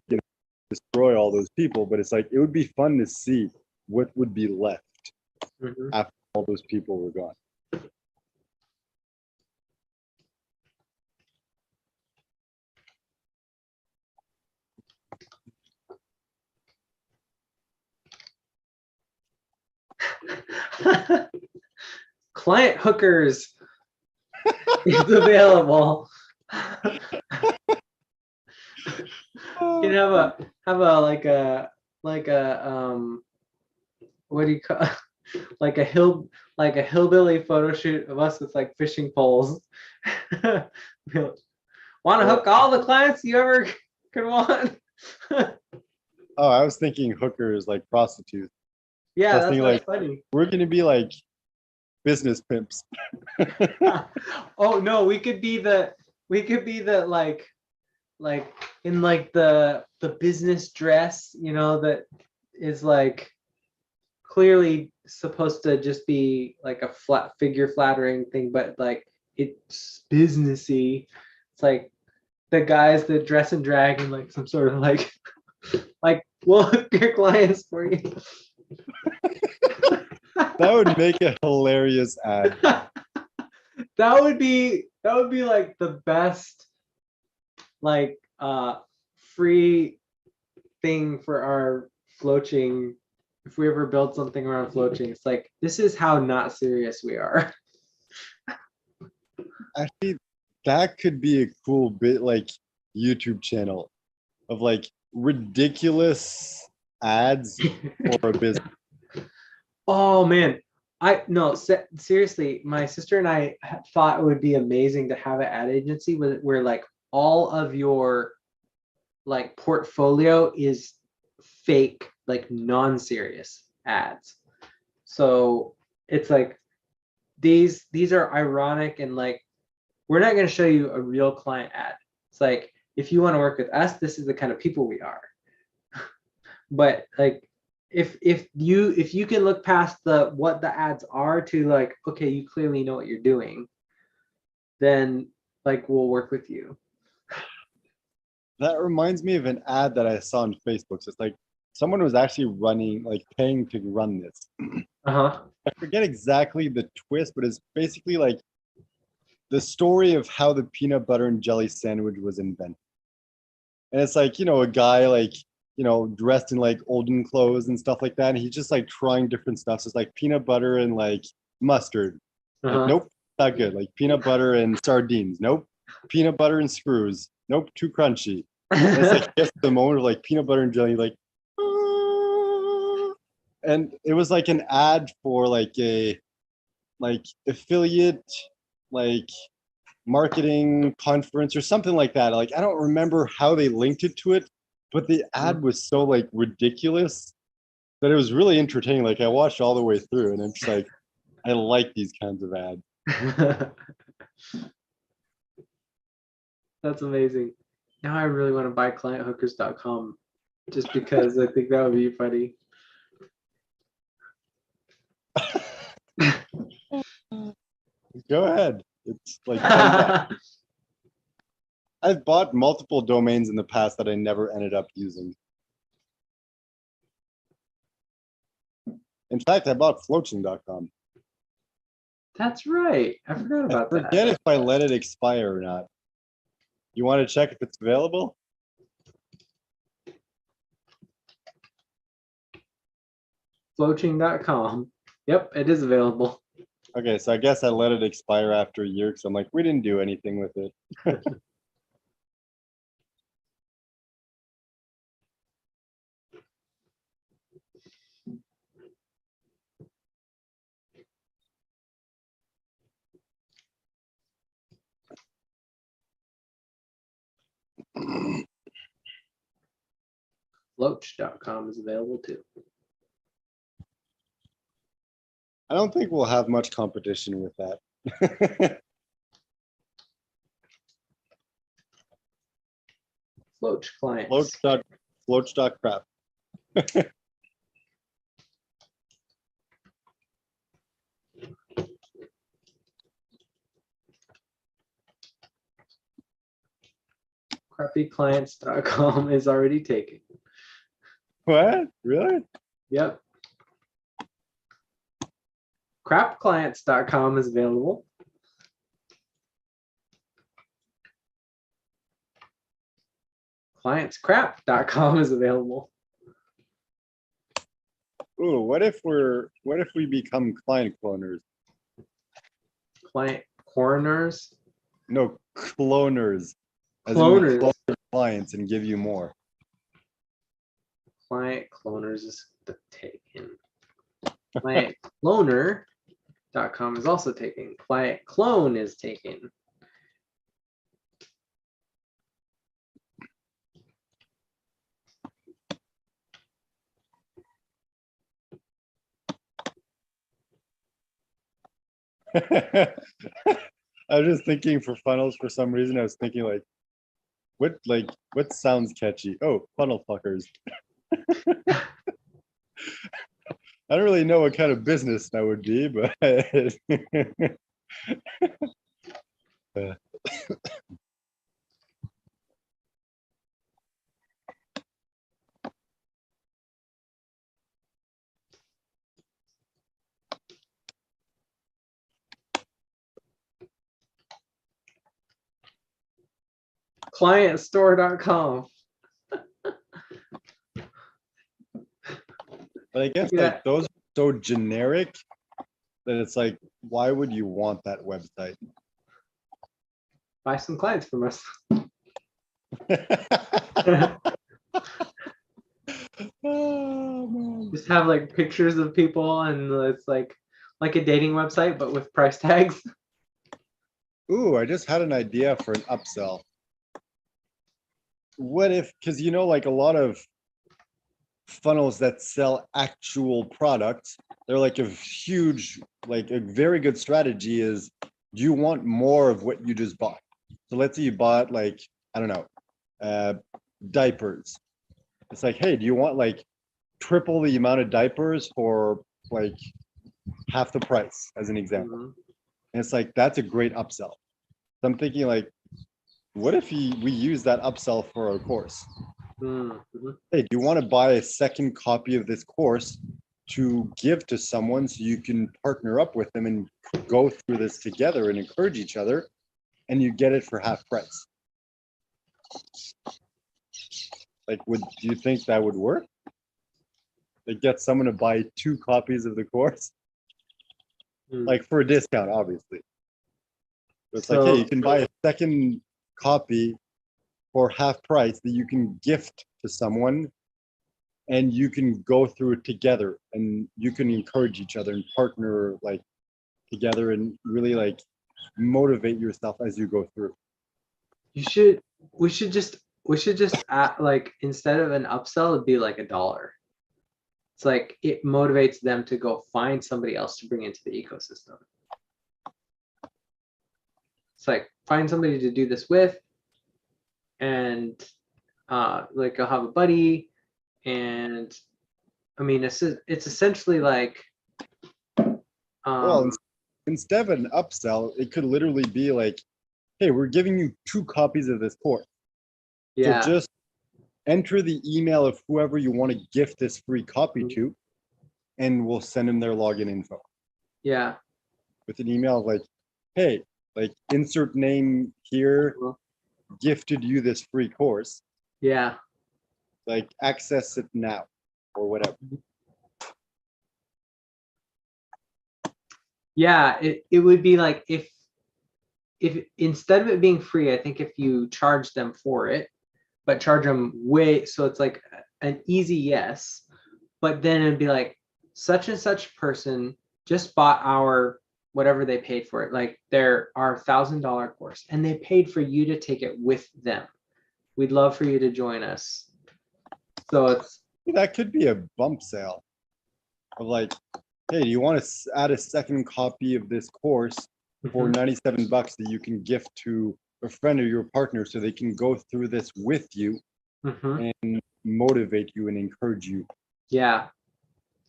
destroy all those people, but it's like, it would be fun to see what would be left Mhm. after all those people were gone. Client hookers is available. You can have a like a what do you call like a hillbilly photo shoot of us with like fishing poles. Want to hook all the clients you ever could want? Oh, I was thinking hookers like prostitutes. Yeah, I was that's thinking what's like, funny. we're going to be like business pimps. Oh no, we could be the like in like the business dress, that is like clearly supposed to just be like a flat figure flattering thing, but like it's businessy. It's like the guys that dress in drag and like some sort of like we'll hook your clients for you. That would make a hilarious ad. That would be like the best like free thing for our floaching. If we ever build something around floaching, it's like this is how not serious we are. Actually, that could be a cool bit like YouTube channel of like ridiculous ads for a business. Oh man, I no seriously, my sister and I thought it would be amazing to have an ad agency where like all of your like portfolio is fake, like non-serious ads. So it's like these are ironic and like we're not going to show you a real client ad. It's like if you want to work with us, this is the kind of people we are. But like if you can look past the what the ads are to like, okay, you clearly know what you're doing, then like we'll work with you. That reminds me of an ad that I saw on Facebook. So it's like someone was actually running, like paying to run this. Uh-huh. I forget exactly the twist, but it's basically like the story of how the peanut butter and jelly sandwich was invented. And it's like, a guy like, dressed in like olden clothes and stuff like that. And he's just like trying different stuff. So it's like peanut butter and like mustard. Like, Uh-huh. nope, not good. Like peanut butter and sardines. Nope. Peanut butter and screws. Nope, too crunchy. And it's like just the moment of like peanut butter and jelly, like, "Ah." And it was like an ad for like a like affiliate, like marketing conference or something like that. Like I don't remember how they linked it to it, but the ad was so like ridiculous that it was really entertaining. Like I watched all the way through, and I'm just like, I like these kinds of ads. That's amazing. Now I really want to buy clienthookers.com just because I think that would be funny. Go ahead. It's like, but yeah, I've bought multiple domains in the past that I never ended up using. In fact, I bought floaching.com. That's right. I forgot I about that. forget if I let it expire or not. You want to check if it's available? Floaching.com. Yep, it is available. Okay, so I guess I let it expire after a year because I'm like, we didn't do anything with it. Floach.com is available too. I don't think we'll have much competition with that. Floach clients. Floach.crap. Crappyclients.com is already taken. What? Really? Yep. Crapclients.com is available. Clientscrap.com is available. Ooh, what if we become client cloners? Client coroners. No, cloners. As in we Cloners. clone your clients and give you more. Client cloners is taken. Clientcloner.com is also taken. Client clone is taken. I was just thinking for funnels for some reason. I was thinking what sounds catchy? Oh, funnel fuckers. I don't really know what kind of business that would be, but Clientstore.com. but I guess Yeah. like those are so generic that it's like, why would you want that website? Buy some clients from us. Oh, man. Just have like pictures of people and it's like a dating website, but with price tags. Ooh, I just had an idea for an upsell. What if, because you know, like a lot of funnels that sell actual products, they're like a huge, like a very good strategy is, do you want more of what you just bought? So let's say you bought like, I don't know, diapers. It's like, hey, do you want like triple the amount of diapers for like half the price, as an example? Mhm. And it's like, that's a great upsell. So I'm thinking like, what if we use that upsell for our course? Mhm. Hey, do you want to buy a second copy of this course to give to someone so you can partner up with them and go through this together and encourage each other, and you get it for half price? Like, do you think that would work? Like, get someone to buy 2 copies of the course, like for a discount, obviously. But it's like, hey, you can buy a second copy for half price that you can gift to someone, and you can go through it together, and you can encourage each other and partner like together and really like motivate yourself as you go through. We should just add, like, instead of an upsell, it'd be like $1. It's like it motivates them to go find somebody else to bring into the ecosystem. It's like find somebody to do this with, and like I'll have a buddy, and I mean it's essentially like Well, instead of an upsell, it could literally be like, hey, we're giving you 2 copies of this course. So Yeah. just enter the email of whoever you want to gift this free copy to, and we'll send them their login info Yeah. with an email of like, hey, like insert name here, gifted you this free course, Yeah. like access it now or whatever. Yeah. It would be like if instead of it being free, I think if you charge them for it, but charge them way, so it's like an easy yes, but then it'd be like such and such person just bought our whatever they paid for it, like our $1,000 course, and they paid for you to take it with them. We'd love for you to join us. So it's That could be a bump sale of like, hey, do you want to add a second copy of this course for $97 that you can gift to a friend or your partner so they can go through this with you and motivate you and encourage you. Yeah.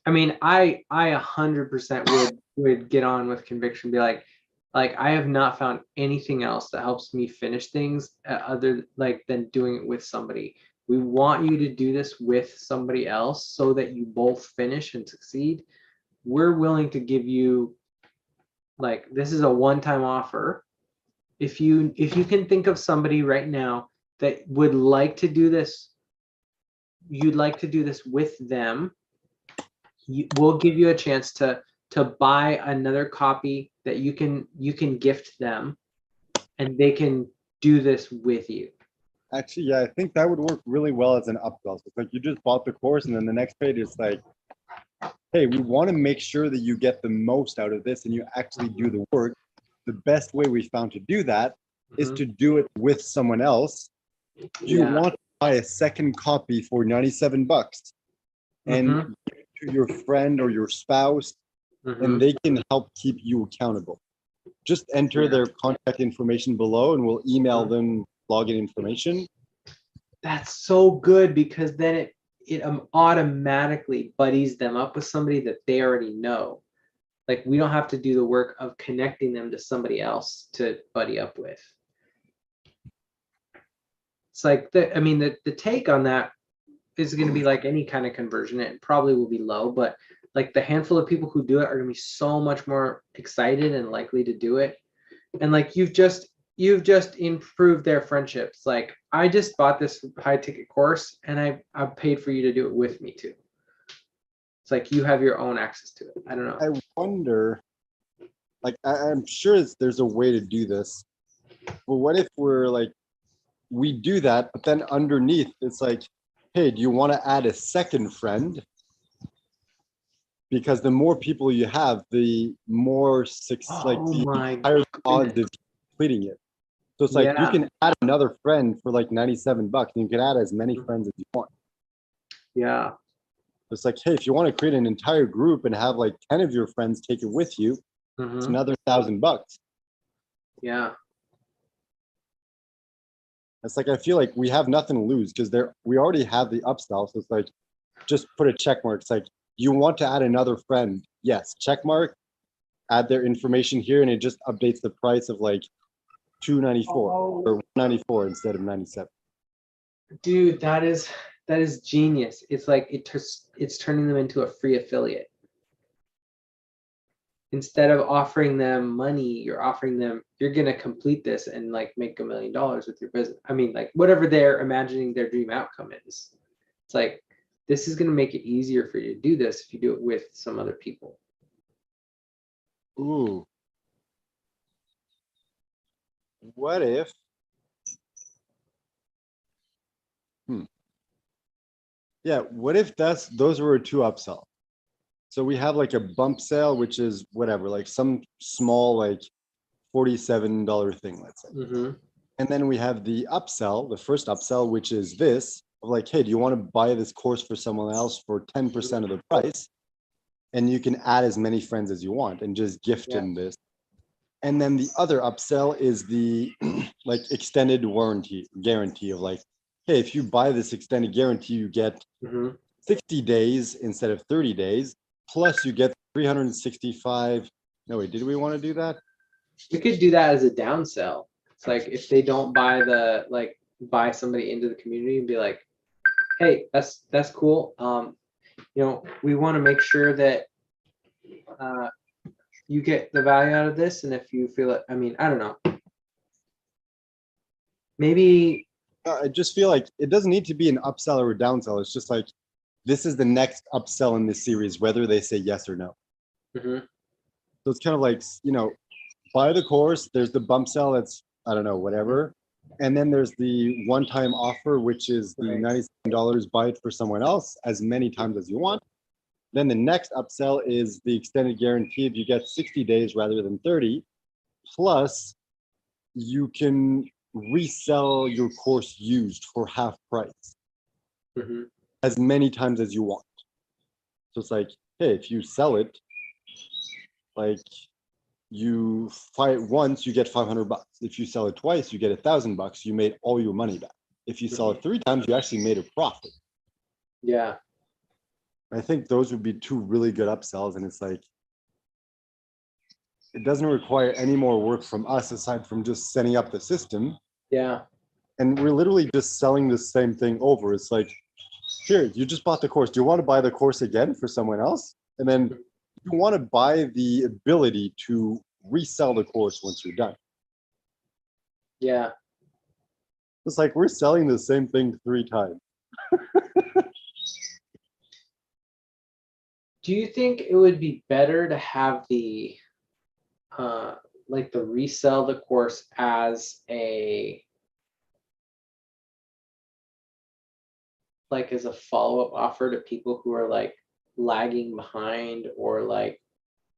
I mean, I 100% would get on with conviction, be like I have not found anything else that helps me finish things other like than doing it with somebody. We want you to do this with somebody else so that you both finish and succeed. We're willing to give you, like, this is a one-time offer. If you can think of somebody right now that would like to do this, you'd like to do this with them, we'll give you a chance to buy another copy that you can gift them, and they can do this with you. Actually, yeah, I think that would work really well as an upsell. So it's like you just bought the course, and then the next page is like, hey, we want to make sure that you get the most out of this and you actually do the work. The best way we found to do that is to do it with someone else. Do you want to buy a second copy for $97 and give it to your friend or your spouse, and they can help keep you accountable? Just enter their contact information below and we'll email them login information. That's so good, because then it automatically buddies them up with somebody that they already know. Like, we don't have to do the work of connecting them to somebody else to buddy up with. It's like the take on that is going to be like any kind of conversion. It probably will be low, but like the handful of people who do it are going to be so much more excited and likely to do it. And like you've just improved their friendships. Like, I just bought this high ticket course and I paid for you to do it with me too. It's like you have your own access to it. I don't know. I wonder, like, I'm sure there's a way to do this, but what if we're like, we do that, but then underneath it's like, hey, do you want to add a second friend? Because the more people you have, the more higher odds of completing it. So it's like you can add another friend for like $97 and you can add as many friends as you want. Yeah. It's like, hey, if you want to create an entire group and have like 10 of your friends take it with you, it's another $1,000. Yeah. It's like, I feel like we have nothing to lose because we already have the upsell. So it's like, just put a check mark. It's like, you want to add another friend? Yes, check mark, add their information here, and it just updates the price of like $294 or $194 instead of $97. Dude, that is genius. It's like it's turning them into a free affiliate. Instead of offering them money, you're offering them, you're going to complete this and like make $1 million with your business. I mean, like, whatever they're imagining their dream outcome is. It's like, this is going to make it easier for you to do this if you do it with some other people. Ooh. What if? Yeah, what if those were 2 upsell? So we have like a bump sale, which is whatever, like some small, like $47 thing, let's say. And then we have the upsell, the first upsell, which is this, of like, hey, do you want to buy this course for someone else for 10% of the price? And you can add as many friends as you want and just gift them this. And then the other upsell is the like extended warranty guarantee of like, hey, if you buy this extended guarantee, you get 60 days instead of 30 days, plus you get 365 No, wait, did we want to do that? We could do that as a downsell. It's like if they don't buy buy somebody into the community and be like, hey, that's cool. We want to make sure that you get the value out of this, and if you feel it, I mean, I don't know. Maybe I just feel like it doesn't need to be an upsell or a downsell. It's just like, this is the next upsell in this series, whether they say yes or no. Mhm. So it's kind of like, buy the course. There's the bump sell. That's, I don't know, whatever. And then there's the one-time offer, which is the Right. $97, buy it for someone else as many times as you want. Then the next upsell is the extended guarantee. If you get 60 days rather than 30, plus you can resell your course used for half price Mhm. as many times as you want. So it's like, hey, if you sell it, like you fight once, you get $500. If you sell it twice, you get $1,000. You made all your money back. If you sell it 3 times, you actually made a profit. Yeah. I think those would be 2 really good upsells. And it's like, it doesn't require any more work from us aside from just setting up the system. Yeah. And we're literally just selling the same thing over. It's like, here, you just bought the course. Do you want to buy the course again for someone else? And then you want to buy the ability to resell the course once you're done. Yeah. It's like we're selling the same thing 3 times. Do you think it would be better to have the the resell the course as a as a follow-up offer to people who are lagging behind, or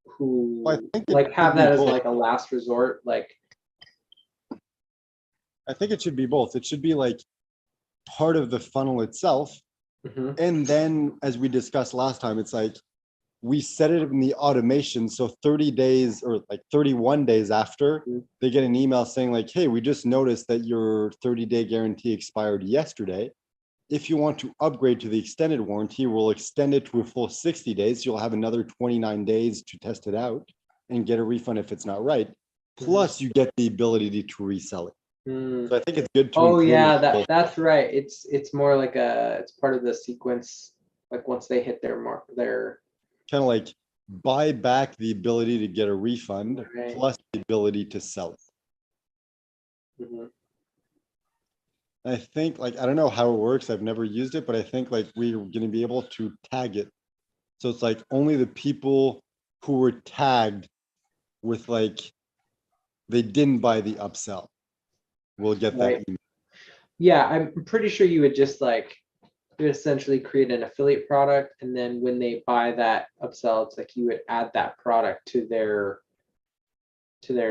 who Well, I think it should have be that as both. a last resort? I think it should be both. It should be like part of the funnel itself. Mhm. And then, as we discussed last time, it's like we set it in the automation. So 30 days or like 31 days after, Mhm. they get an email saying like, hey, we just noticed that your 30-day guarantee expired yesterday. If you want to upgrade to the extended warranty, we'll extend it to a full 60 days. You'll have another 29 days to test it out and get a refund if it's not right. Plus, you get the ability to resell it. Mm. So I think it's good to Oh include yeah, both. that's right. It's more it's part of the sequence. Once they hit their Kind of like buy back the ability to get a refund right. plus the ability to sell it. Mhm. I think like, I don't know how it works. I've never used it, but I think like we're going to be able to tag it. So it's like only the people who were tagged with like, they didn't buy the upsell will get that Right. email. Yeah, I'm pretty sure you would just you would essentially create an affiliate product, and then when they buy that upsell, it's you would add that product to their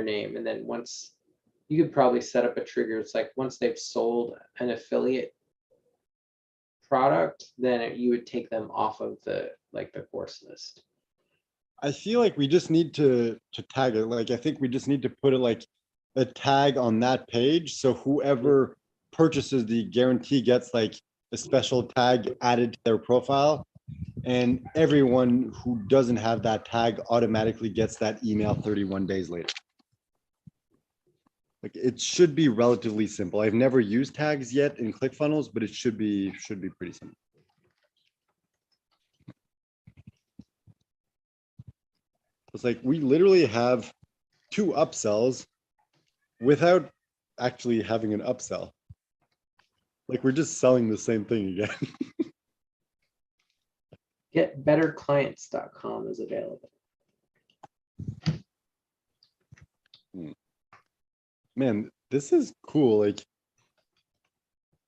name, and then once you could probably set up a trigger. It's once they've sold an affiliate product, then you would take them off of the course list. I feel like we just need to tag it. Like I think we just need to put it like a tag on that page. So whoever purchases the guarantee gets like a special tag added to their profile. And everyone who doesn't have that tag automatically gets that email 31 days later. Like it should be relatively simple. I've never used tags yet in ClickFunnels, but it should be pretty simple. It's like we literally have 2 upsells without actually having an upsell. Like we're just selling the same thing again. Getbetterclients.com is available. Man, this is cool. Like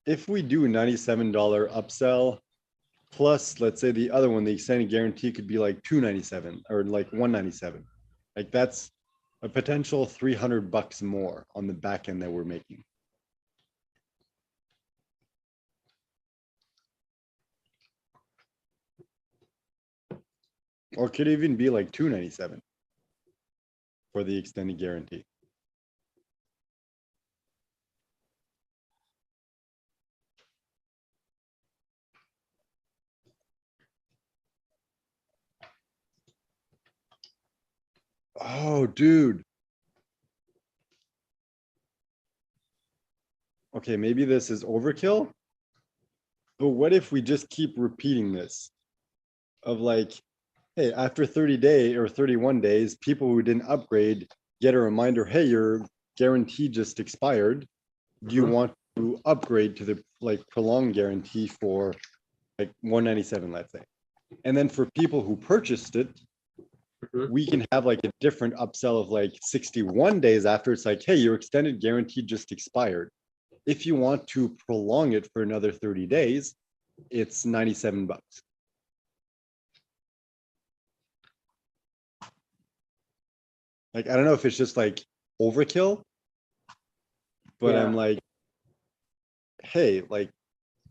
if we do a $97 upsell plus, let's say the other one, the extended guarantee could be like $297 or like $197. Like that's a potential $300 more on the back end that we're making. Or could even be like $297 for the extended guarantee. Oh, dude. Okay, maybe this is overkill, but what if we just keep repeating this of like, hey, after 30 day or 31 days, people who didn't upgrade get a reminder, hey, your guarantee just expired. Do you Mhm. want to upgrade to the like prolonged guarantee for like 197, let's say? And then for people who purchased it, Mhm. we can have like a different upsell of like 61 days after. It's like, hey, your extended guarantee just expired. If you want to prolong it for another 30 days, it's 97 bucks. Like, I don't know if it's just like overkill, but I'm Yeah. like, hey, like,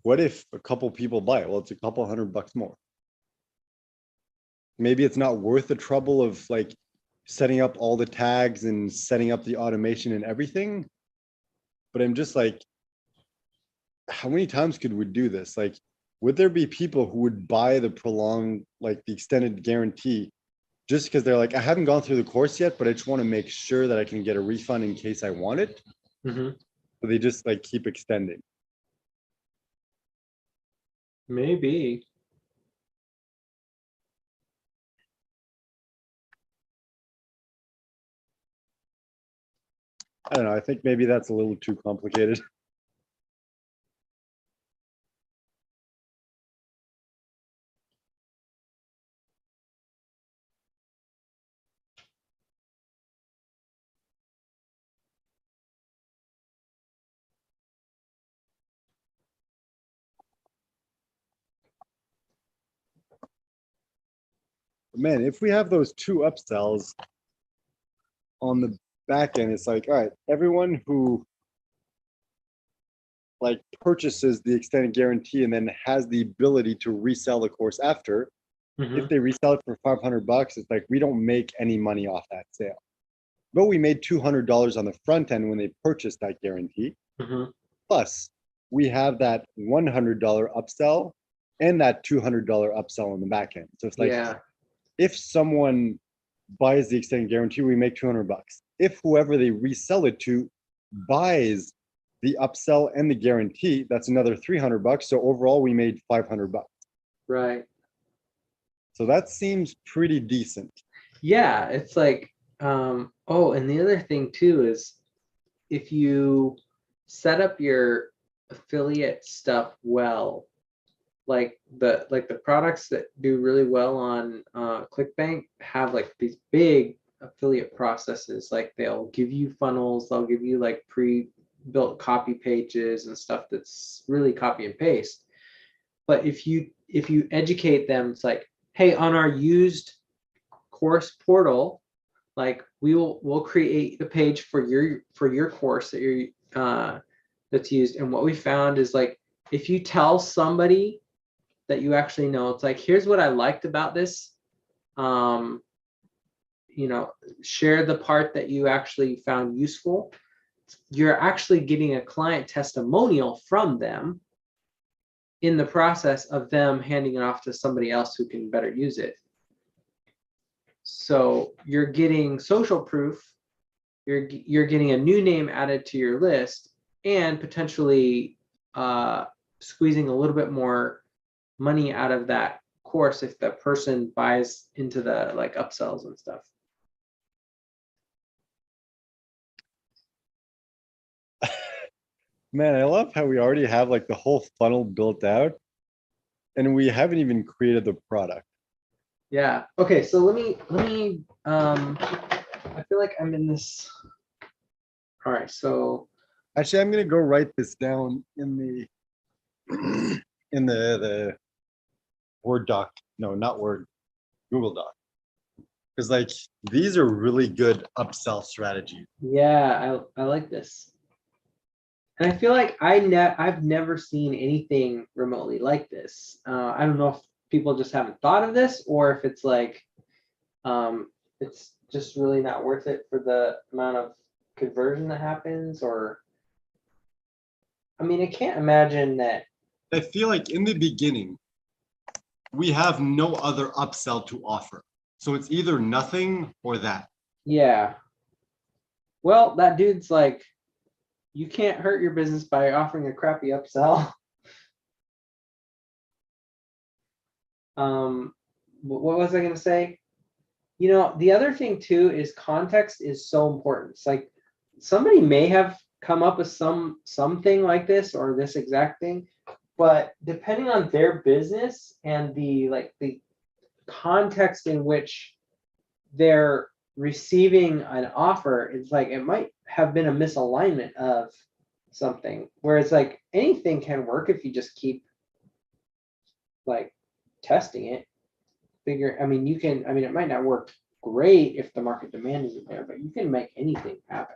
what if a couple people buy it? Well, it's a couple $100 more. Maybe it's not worth the trouble of like setting up all the tags and setting up the automation and everything. But I'm just like, how many times could we do this? Like, would there be people who would buy the prolonged, like the extended guarantee just because they're like, I haven't gone through the course yet, but I just want to make sure that I can get a refund in case I want it. Mhm. So they just like keep extending. Maybe. I don't know. I think maybe that's a little too complicated. But man, if we have those two upsells on the back end, it's like, all right, everyone who like purchases the extended guarantee and then has the ability to resell the course after, if Mhm. they resell it for $500, it's like we don't make any money off that sale. But we made $200 on the front end when they purchased that guarantee. Mhm. Plus, we have that $100 upsell and that $200 upsell on the back end. So it's like Yeah. if someone buys the extended guarantee, we make $200. If whoever they resell it to buys the upsell and the guarantee, that's another $300. So overall, we made $500. Right. So that seems pretty decent. Yeah. It's like, oh, and the other thing too is if you set up your affiliate stuff well, like the products that do really well on ClickBank have like these big affiliate processes. Like they'll give you funnels, they'll give you like pre-built copy pages and stuff that's really copy and paste. But if you educate them, it's like, hey, on our used course portal, like we'll create a page for your course that you're that's used. And what we found is like if you tell somebody that you actually know, it's like, here's what I liked about this. Um, share the part that you actually found useful. You're actually getting a client testimonial from them in the process of them handing it off to somebody else who can better use it. So you're getting social proof, you're getting a new name added to your list, and potentially uh, squeezing a little bit more money out of that course if the person buys into the like upsells and stuff. Man, I love how we already have like the whole funnel built out and we haven't even created the product. Yeah. Okay. So let me. I feel like I'm in this. All right. So Actually, I'm gonna go write this down in the in the Word doc. No, not Word, Google Doc. Because like these are really good upsell strategies. yeah, I like this, and I feel like I've never seen anything remotely like this. I don't know if people just haven't thought of this, or if it's like, it's just really not worth it for the amount of conversion that happens, or I mean, I can't imagine that. I feel like in the beginning, we have no other upsell to offer. So it's either nothing or that. Yeah. Well, that dude's like, you can't hurt your business by offering a crappy upsell. What was I gonna say? You know, the other thing too is context is so important. It's like somebody may have come up with something like this or this exact thing, but depending on their business and the context in which they're receiving an offer, it's like it might have been a misalignment of something. Where it's like anything can work if you just keep like testing it. I mean, you can, I mean, it might not work great if the market demand isn't there, but you can make anything happen.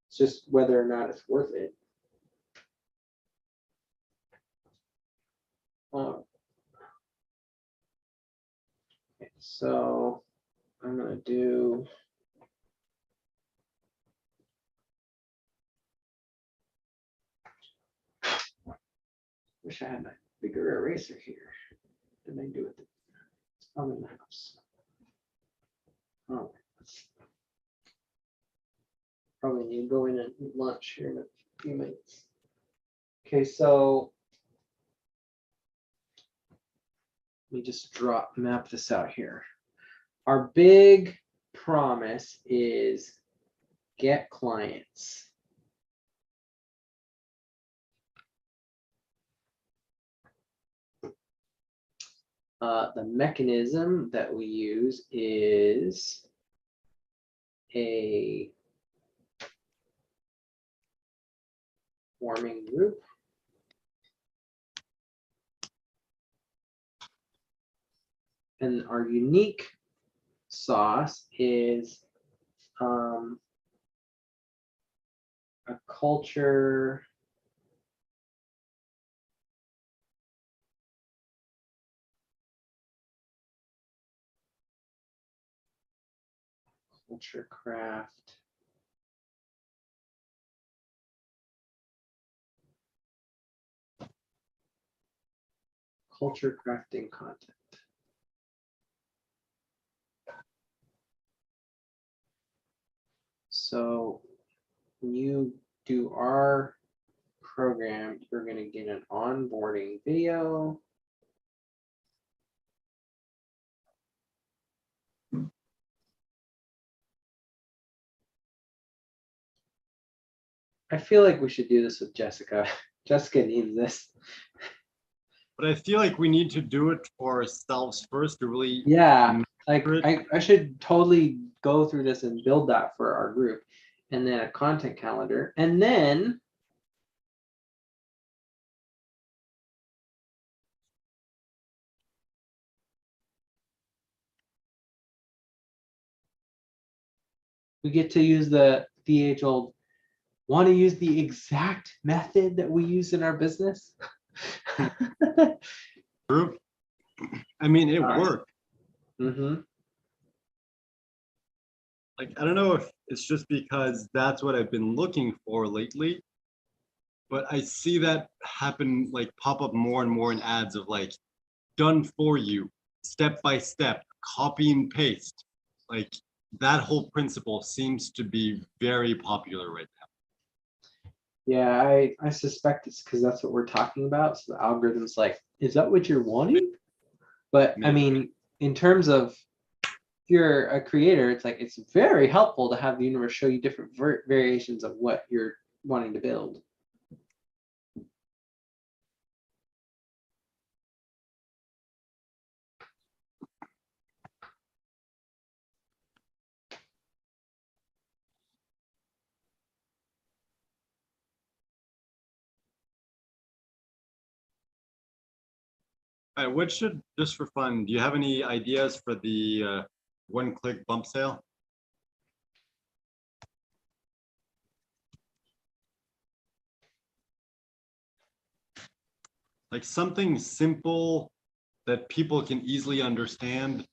It's just whether or not it's worth it. Okay, so I'm gonna do. Wish I had my bigger eraser here. Did I do it? It's probably in the house. Oh, probably need to go in and eat lunch here in a few minutes. Okay, so let me just map this out here. Our big promise is get clients. The mechanism that we use is a warming group. And our unique sauce is a culture craft. Culture crafting content. So when you do our program, you're going to get an onboarding video. I feel like we should do this with Jessica. Jessica needs this. But I feel like we need to do it for ourselves first to really. Yeah, like I should totally go through this and build that for our group, and then a content calendar, and then we get to use the age old, want to use the exact method that we use in our business. True. I mean, it worked. Mm-hmm. Like, I don't know if it's just because that's what I've been looking for lately, but I see that happen, like pop up more and more in ads of like done for you, step by step, copy and paste. Like that whole principle seems to be very popular right now. Yeah, I suspect it's because that's what we're talking about. So the algorithm's like, is that what you're wanting? But I mean, in terms of if you're a creator, it's like it's very helpful to have the universe show you different variations of what you're wanting to build. All right, what should, just for fun, do you have any ideas for the one-click bump sale? Like something simple that people can easily understand,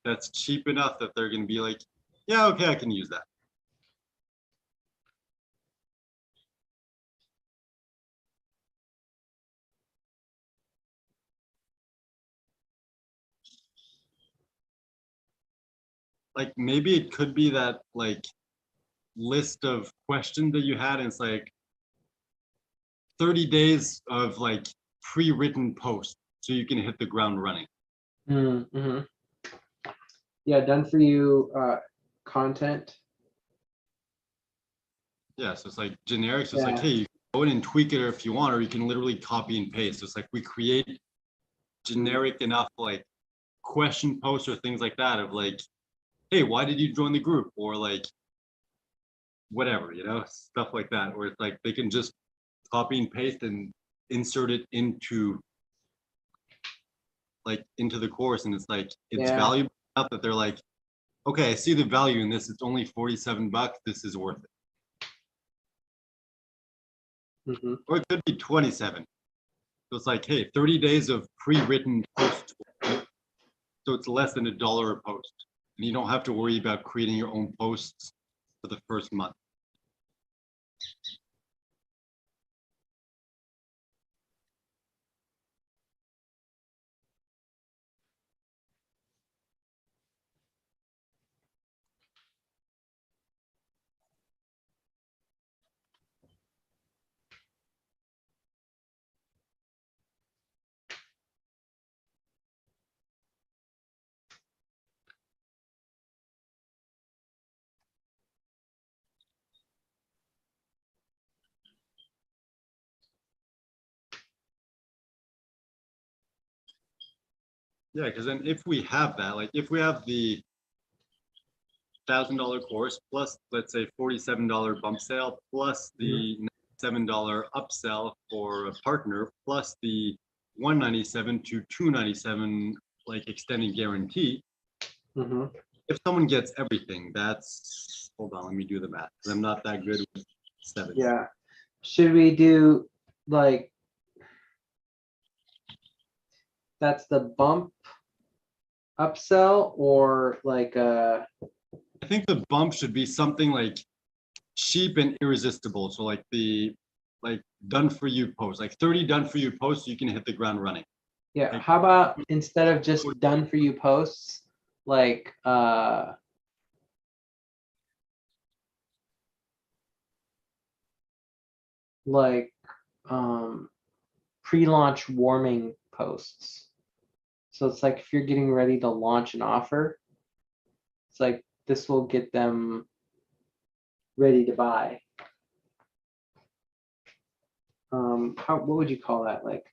that's cheap enough that they're going to be like, yeah, okay, I can use that. like maybe it could be that like list of questions that you had, and it's like 30 days of like pre-written posts so you can hit the ground running. Mm-hmm. Yeah, done for you content. Yeah, so it's like generic. So it's like, Yeah. hey, you can go in and tweak it if you want, or you can literally copy and paste. So it's like we create generic enough like question posts or things like that of like, hey, why did you join the group? Or like whatever, stuff like that. Or it's like they can just copy and paste and insert it into the course, and it's like it's Yeah. valuable enough that they're like, okay, I see the value in this. It's only $47. This is worth it. Mm-hmm. Or it could be 27. So it's like, hey, 30 days of pre-written posts. So it's less than $1 a post. And you don't have to worry about creating your own posts for the first month. Yeah, because then if we have that, like if we have the $1,000 course plus, let's say, $47 bump sale plus the $7 upsell for a partner plus the 197 to 297 like extended guarantee. Mm-hmm. If someone gets everything, that's, hold on, let me do the math because I'm not that good with seven. Yeah. Should we do like that's the bump upsell or like I think the bump should be something like cheap and irresistible. So like the done for you post, like 30 done for you posts, you can hit the ground running. yeah, Like, how about instead of just done for you posts, like like pre-launch warming posts. So it's like if you're getting ready to launch an offer, it's like this will get them ready to buy. What would you call that? Like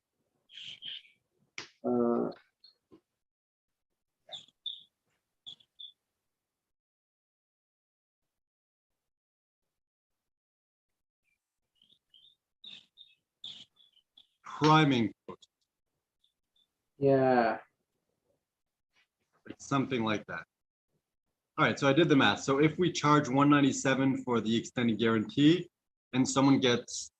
priming post, yeah. like something like that. All right, so I did the math. So if we charge 197 for the extended guarantee and someone gets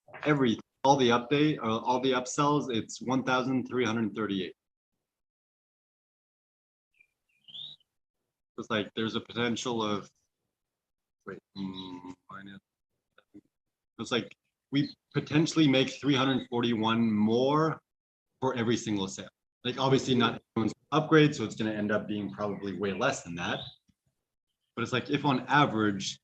all the upsells, it's 1,338. It's like there's a potential of minus. It's like we potentially make 341 more for every single sale. Like obviously not everyone's upgrade, so it's going to end up being probably way less than that. But it's like if on average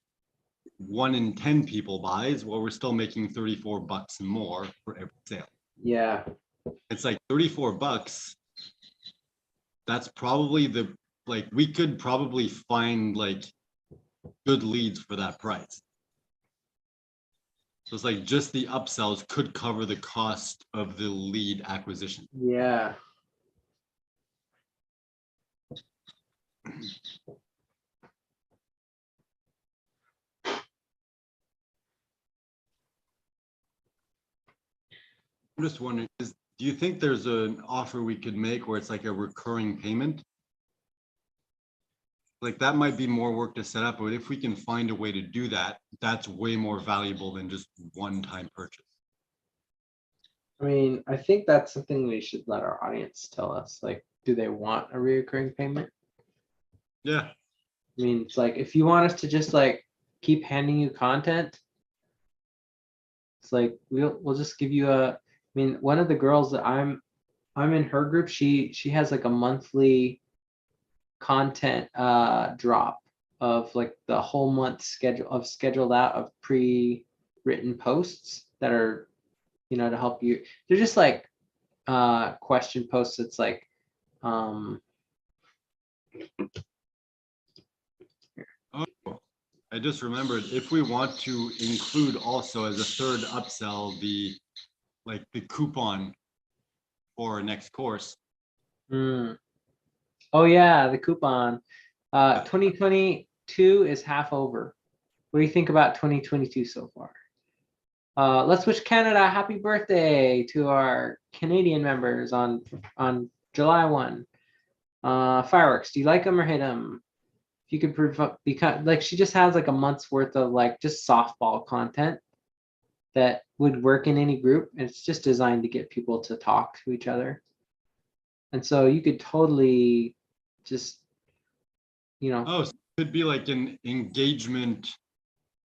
1 in 10 people buys, well, we're still making $34 more for every sale. Yeah. It's like $34. That's probably we could probably find like good leads for that price. So it's like just the upsells could cover the cost of the lead acquisition. Yeah. I'm just wondering, do you think there's an offer we could make where it's like a recurring payment? Like that might be more work to set up, but if we can find a way to do that, that's way more valuable than just one-time purchase. I mean, I think that's something we should let our audience tell us. Like, do they want a reoccurring payment? Yeah. I mean, it's like if you want us to just like keep handing you content, it's like we'll just give you a. I mean, one of the girls that I'm in her group, she has like a monthly content drop. of like the whole month scheduled out of pre-written posts that are, to help you. They're just like question posts. It's like um Oh, I just remembered, if we want to include also as a third upsell, the coupon for our next course. mm, oh yeah, the coupon. 2022 is half over. What do you think about 2022 so far? Let's wish Canada happy birthday to our Canadian members on July 1. Fireworks, do you like them or hate them? If you could because like she just has like a month's worth of like just softball content that would work in any group, and it's just designed to get people to talk to each other. And so you could totally just, Oh, so it could be like an engagement,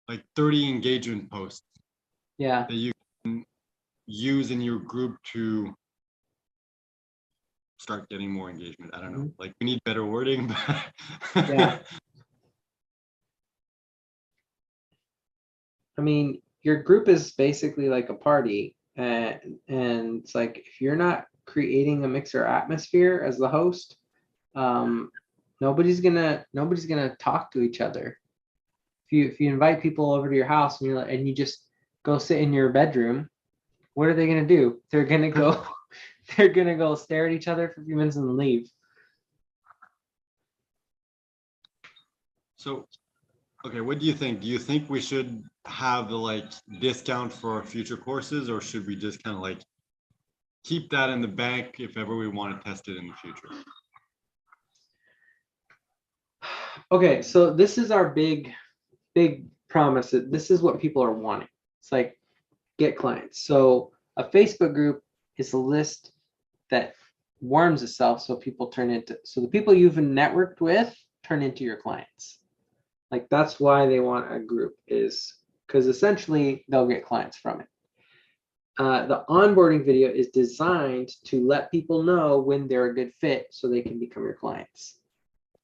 like 30 engagement posts yeah. that you can use in your group to start getting more engagement. I don't know. Like, we need better wording, but Yeah. I mean, your group is basically like a party, and it's like if you're not creating a mixer atmosphere as the host, nobody's gonna talk to each other. If you invite people over to your house and you just go sit in your bedroom, what are they gonna do? They're gonna go they're gonna go stare at each other for a few minutes and leave. So, okay, what do you think? Do you think we should have the like discount for our future courses, or should we just kind of like keep that in the bank if ever we want to test it in the future? Okay, so this is our big promise. That this is what people are wanting. It's like get clients. So a Facebook group is a list that warms itself, so the people you've networked with turn into your clients. Like that's why they want a group, is because essentially they'll get clients from it. The onboarding video is designed to let people know when they're a good fit so they can become your clients.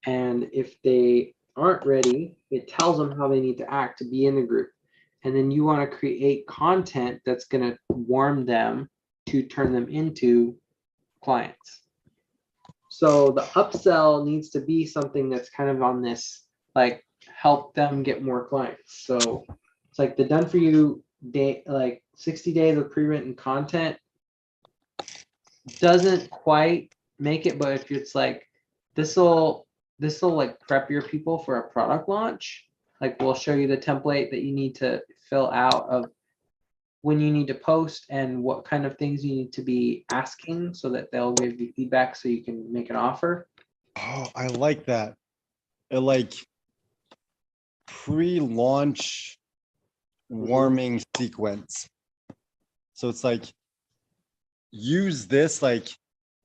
And if they aren't ready, it tells them how they need to act to be in the group. And then you want to create content that's going to warm them to turn them into clients. So the upsell needs to be something that's kind of on this, like help them get more clients. So it's like the done for you day, like 60 days of pre-written content doesn't quite make it, but if it's like this'll like prep your people for a product launch. Like we'll show you the template that you need to fill out of when you need to post and what kind of things you need to be asking so that they'll give you feedback so you can make an offer. Oh, I like that. It like pre-launch warming sequence. So it's like use this like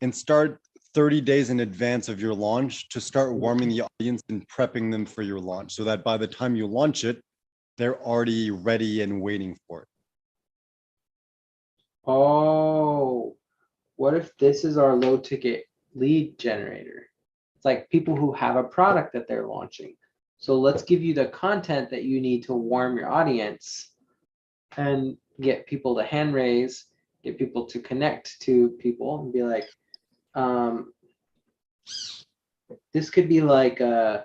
and start 30 days in advance of your launch to start warming the audience and prepping them for your launch so that by the time you launch it, they're already ready and waiting for it. Oh, what if this is our low ticket lead generator? It's like people who have a product that they're launching. So let's give you the content that you need to warm your audience and get people to hand raise, get people to connect to people and be like, this could be like you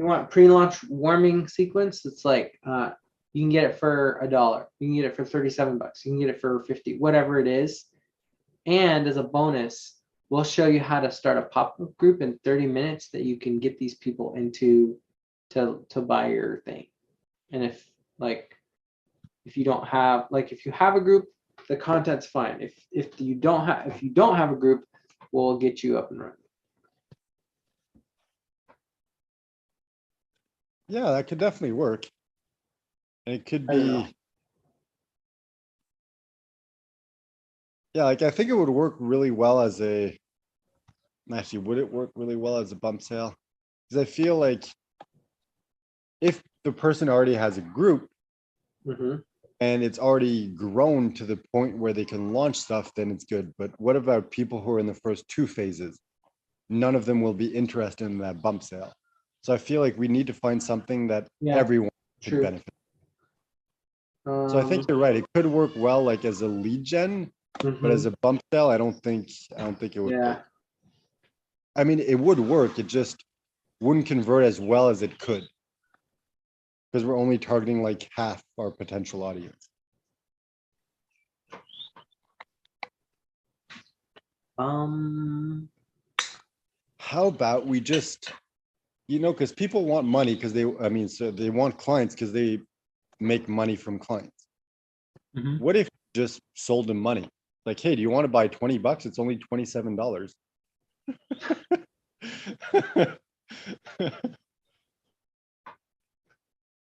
want pre-launch warming sequence. It's like you can get it for $1, you can get it for 37 bucks, you can get it for 50, whatever it is. And as a bonus, we'll show you how to start a pop-up group in 30 minutes that you can get these people into to buy your thing. And if you don't have, like if you have a group, the content's fine. If you don't have a group, we'll get you up and running. Yeah, that could definitely work. And it could be, yeah, like I think it would work really well as actually, would it work really well as a bump sale? Because I feel like if the person already has a group and it's already grown to the point where they can launch stuff, then it's good. But what about people who are in the first two phases? None of them will be interested in that bump sale. So I feel like we need to find something that Yeah, everyone could true. benefit. So I think you're right. It could work well like as a lead gen, but as Mhm. a bump sale, I don't think it would Yeah, work. I mean, it would work. It just wouldn't convert as well as it could because we're only targeting like half our potential audience. um, How about we just, because people want money because so they want clients because they make money from clients. mhm. What if you just sold them money? Like, hey, do you want to buy $20? It's only $27.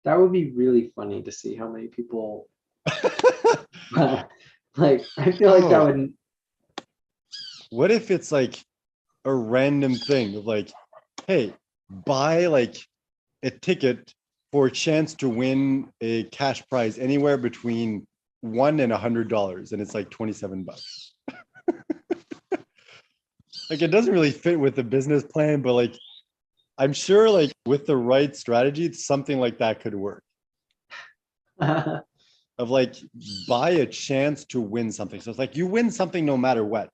That would be really funny to see how many people like. I feel like that Oh, would. what if it's like a random thing of like, hey, buy like a ticket for a chance to win a cash prize anywhere between $1 and $100, and it's like $27. Like it doesn't really fit with the business plan, but like I'm sure like with the right strategy, something like that could work. Of like buy a chance to win something. So it's like you win something no matter what,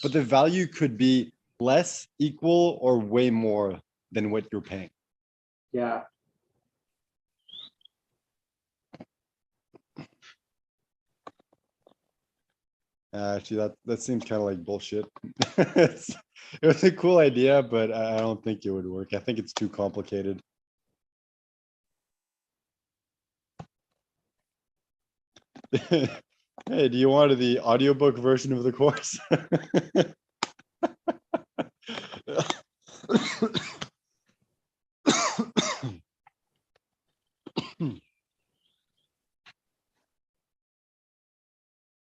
but the value could be less, equal, or way more than what you're paying. Yeah. Actually, that seems kind of like bullshit. It was a cool idea, but I don't think it would work. I think it's too complicated. Hey, do you want the audiobook version of the course?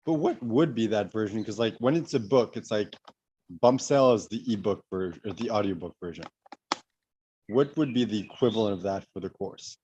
But what would be that version? Because like when it's a book, it's like bump sale is the ebook version or the audiobook version. What would be the equivalent of that for the course?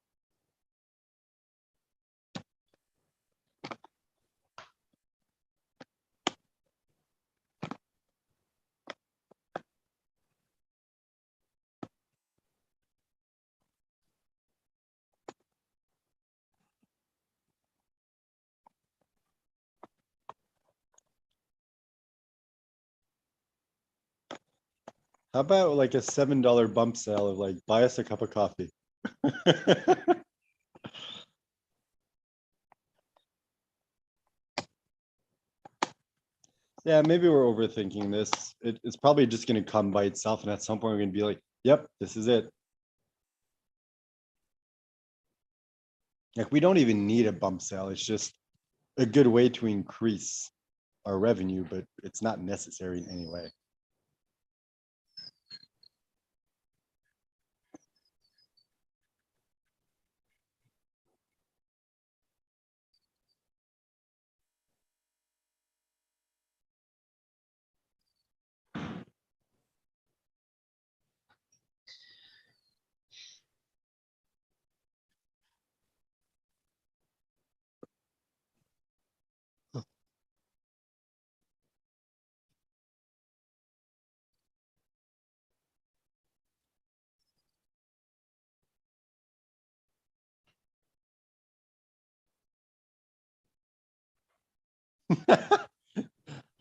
How about like a $7 bump sale of like buy us a cup of coffee? Yeah, maybe we're overthinking this. It's probably just going to come by itself, and at some point we're going to be like, "Yep, this is it." Like we don't even need a bump sale. It's just a good way to increase our revenue, but it's not necessary in any way.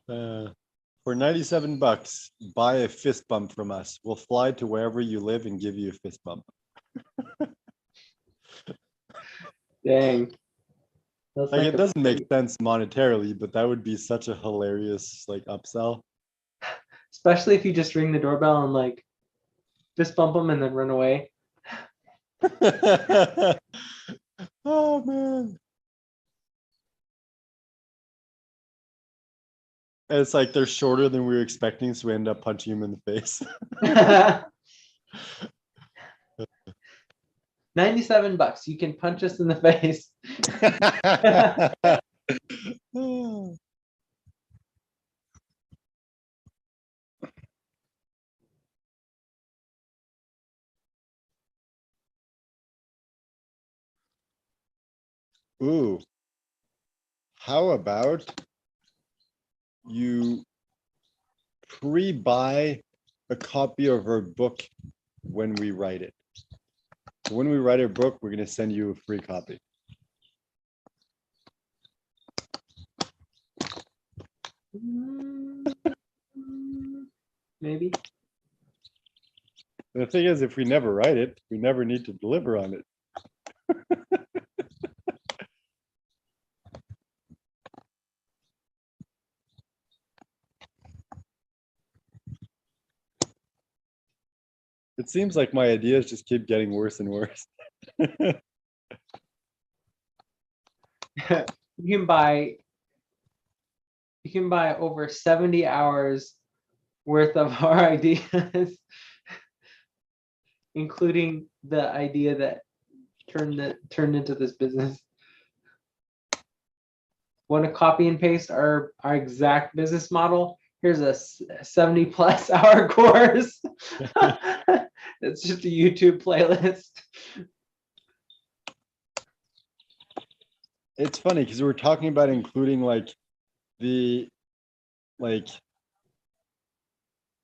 Uh, for $97, buy a fist bump from us. We'll fly to wherever you live and give you a fist bump. Dang. That's Like like it a doesn't make sense monetarily, but that would be such a hilarious like upsell. especially if you just ring the doorbell and like fist bump them and then run away. Oh man. And it's like they're shorter than we were expecting, so we end up punching him in the face. 97 bucks. You can punch us in the face. Ooh, how about you pre-buy a copy of our book when we write it? When we write our book, we're going to send you a free copy. Maybe. The thing is, if we never write it, we never need to deliver on it. It seems like my ideas just keep getting worse and worse. You can buy over 70 hours worth of our ideas, including the idea that turned into this business. Want to copy and paste our exact business model? Here's a 70+ hour course. It's just a YouTube playlist. It's funny because we're talking about including like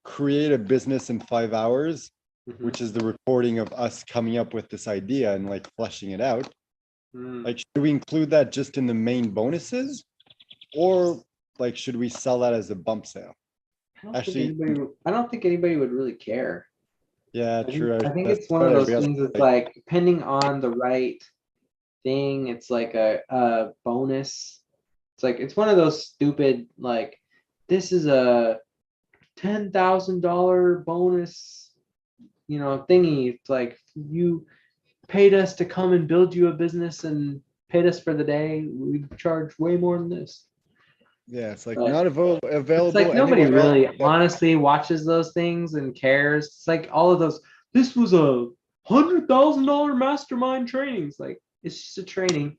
create a business in 5 hours, which is the recording of us coming up with this idea and like fleshing it out. Like, should we include that just in the main bonuses, or like should we sell that as a bump sale? I don't think anybody would really care. Yeah, true. I think it's one of those things that's like, depending on the right thing, it's like a bonus. It's like, it's one of those stupid, like, this is a $10,000 bonus, thingy. It's like, you paid us to come and build you a business and paid us for the day. We charge way more than this. Yeah, it's like not available. It's like nobody really honestly watches those things and cares. It's like all of those. This was a $100,000 mastermind training. It's like, it's just a training.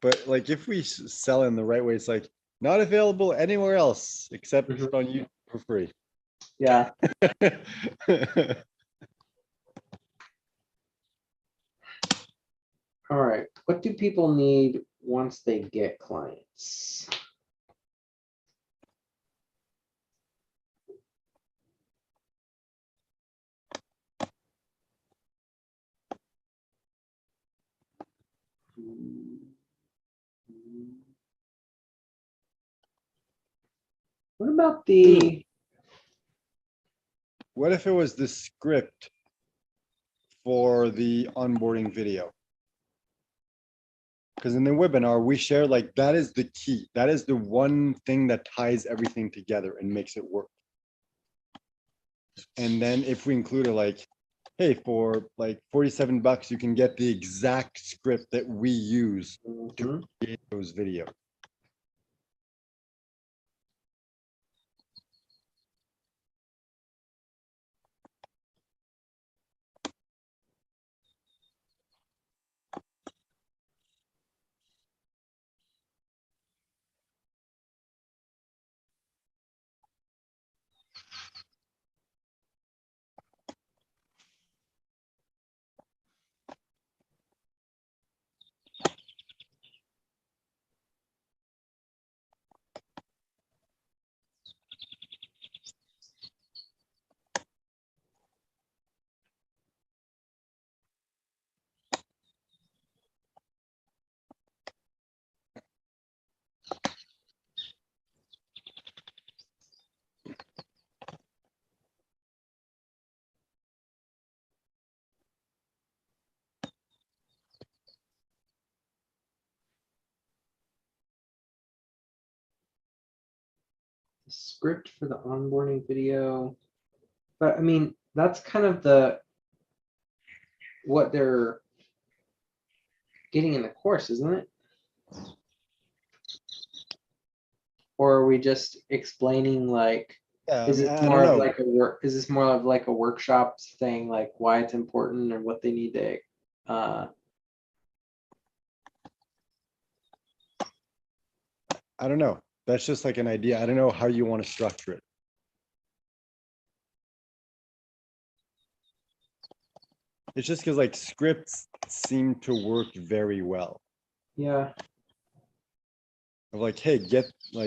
But like, if we sell in the right way, it's like not available anywhere else except on YouTube for free. Yeah. All right. What do people need once they get clients? What about what if it was the script for the onboarding video? Because in the webinar, we share like that is the key. That is the one thing that ties everything together and makes it work. And then if we include it like, hey, for like $47, you can get the exact script that we use to create those videos. script for the onboarding video? But I mean, that's kind of what they're getting in the course, isn't it? Or are we just explaining like, is it more of like is this more of like a workshop thing, like why it's important and what they need to I don't know. That's just like an idea. I don't know how you want to structure it. It's just because like scripts seem to work very well. Yeah. of like, hey,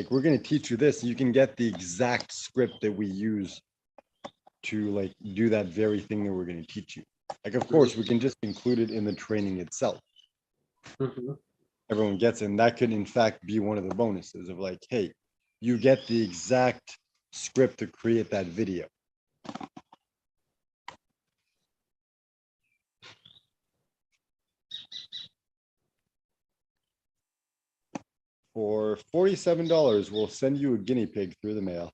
we're gonna teach you this. You can get the exact script that we use to like do that very thing that we're gonna teach you. Like, of course, we can just include it in the training itself. Mhm. Everyone gets it, and that could in fact be one of the bonuses of like, hey, you get the exact script to create that video. For $47, we'll send you a guinea pig through the mail.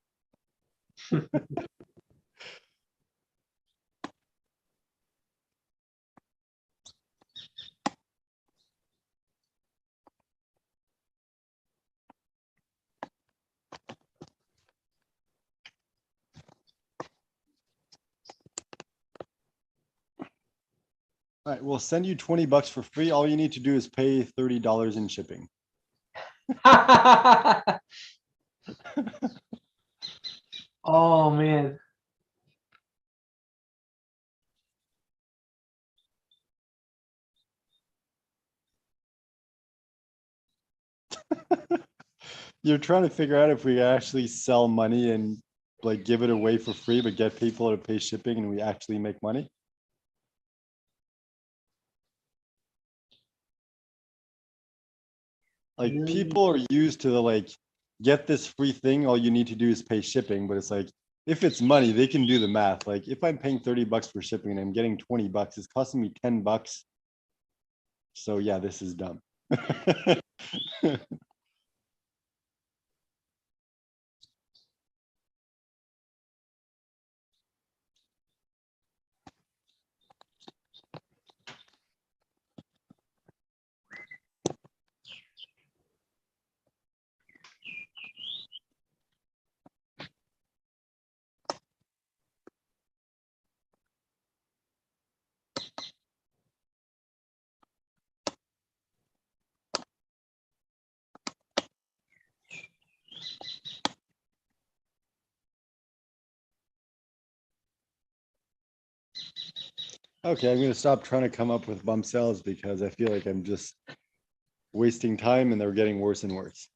All right, we'll send you 20 bucks for free. All you need to do is pay $30 in shipping. Oh man. You're trying to figure out if we actually sell money and like give it away for free, but get people to pay shipping and we actually make money. Like people are used to the like, get this free thing, all you need to do is pay shipping, but it's like, if it's money, they can do the math. Like if I'm paying 30 bucks for shipping and I'm getting 20 bucks, it's costing me 10 bucks. So yeah, this is dumb. Okay, I'm gonna stop trying to come up with bump cells because I feel like I'm just wasting time and they're getting worse and worse.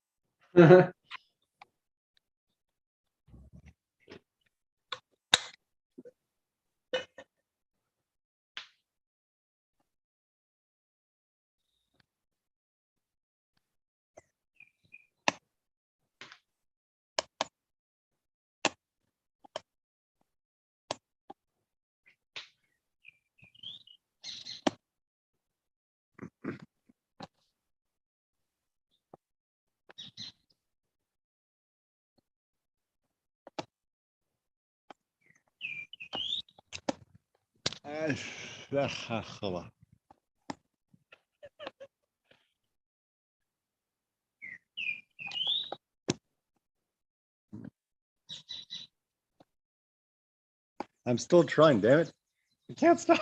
I'm still trying, damn it. I can't stop.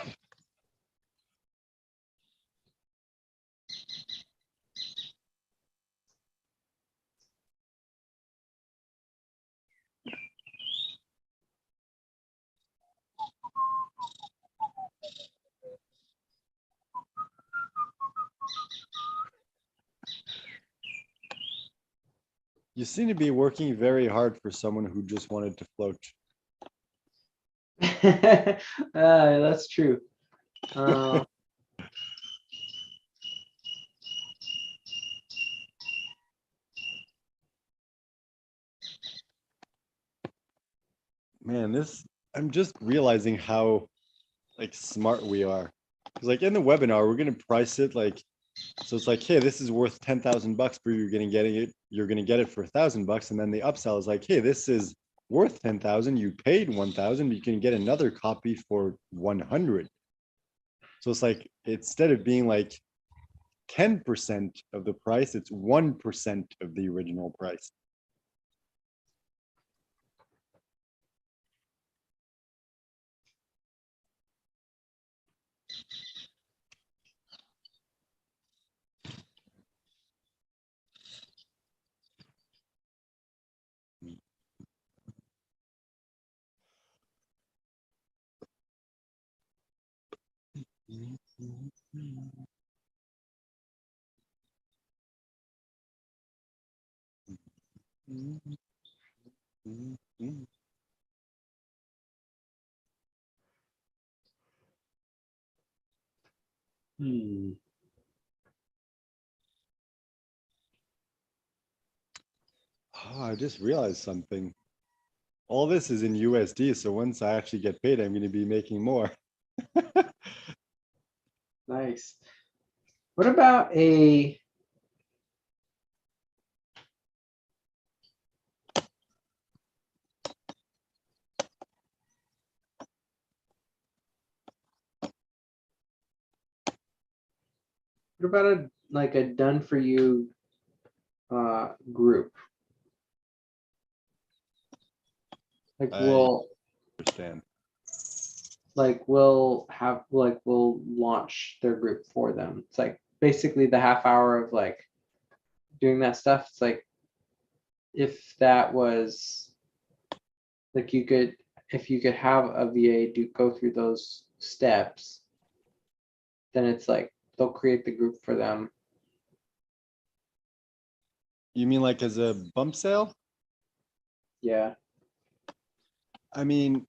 You seem to be working very hard for someone who just wanted to float. That's true. Uh, Man, I'm just realizing how like smart we are. 'Cause like in the webinar, we're gonna price it like, so it's like, hey, this is worth 10,000 bucks, but you're gonna get it for 1,000 bucks. And then the upsell is like, hey, this is worth 10,000. You paid 1,000, but you can get another copy for 100. So it's like, instead of being like 10% of the price, it's 1% of the original price. Oh, I just realized something. All this is in USD, so once I actually get paid, I'm going to be making more. Nice. What about a like a done for you group? Like I understand. we'll launch their group for them. It's like basically the half hour of like doing that stuff. It's like if that was like if you could have a VA go through those steps, then it's like they'll create the group for them. You mean like as a bump sale? Yeah. I mean,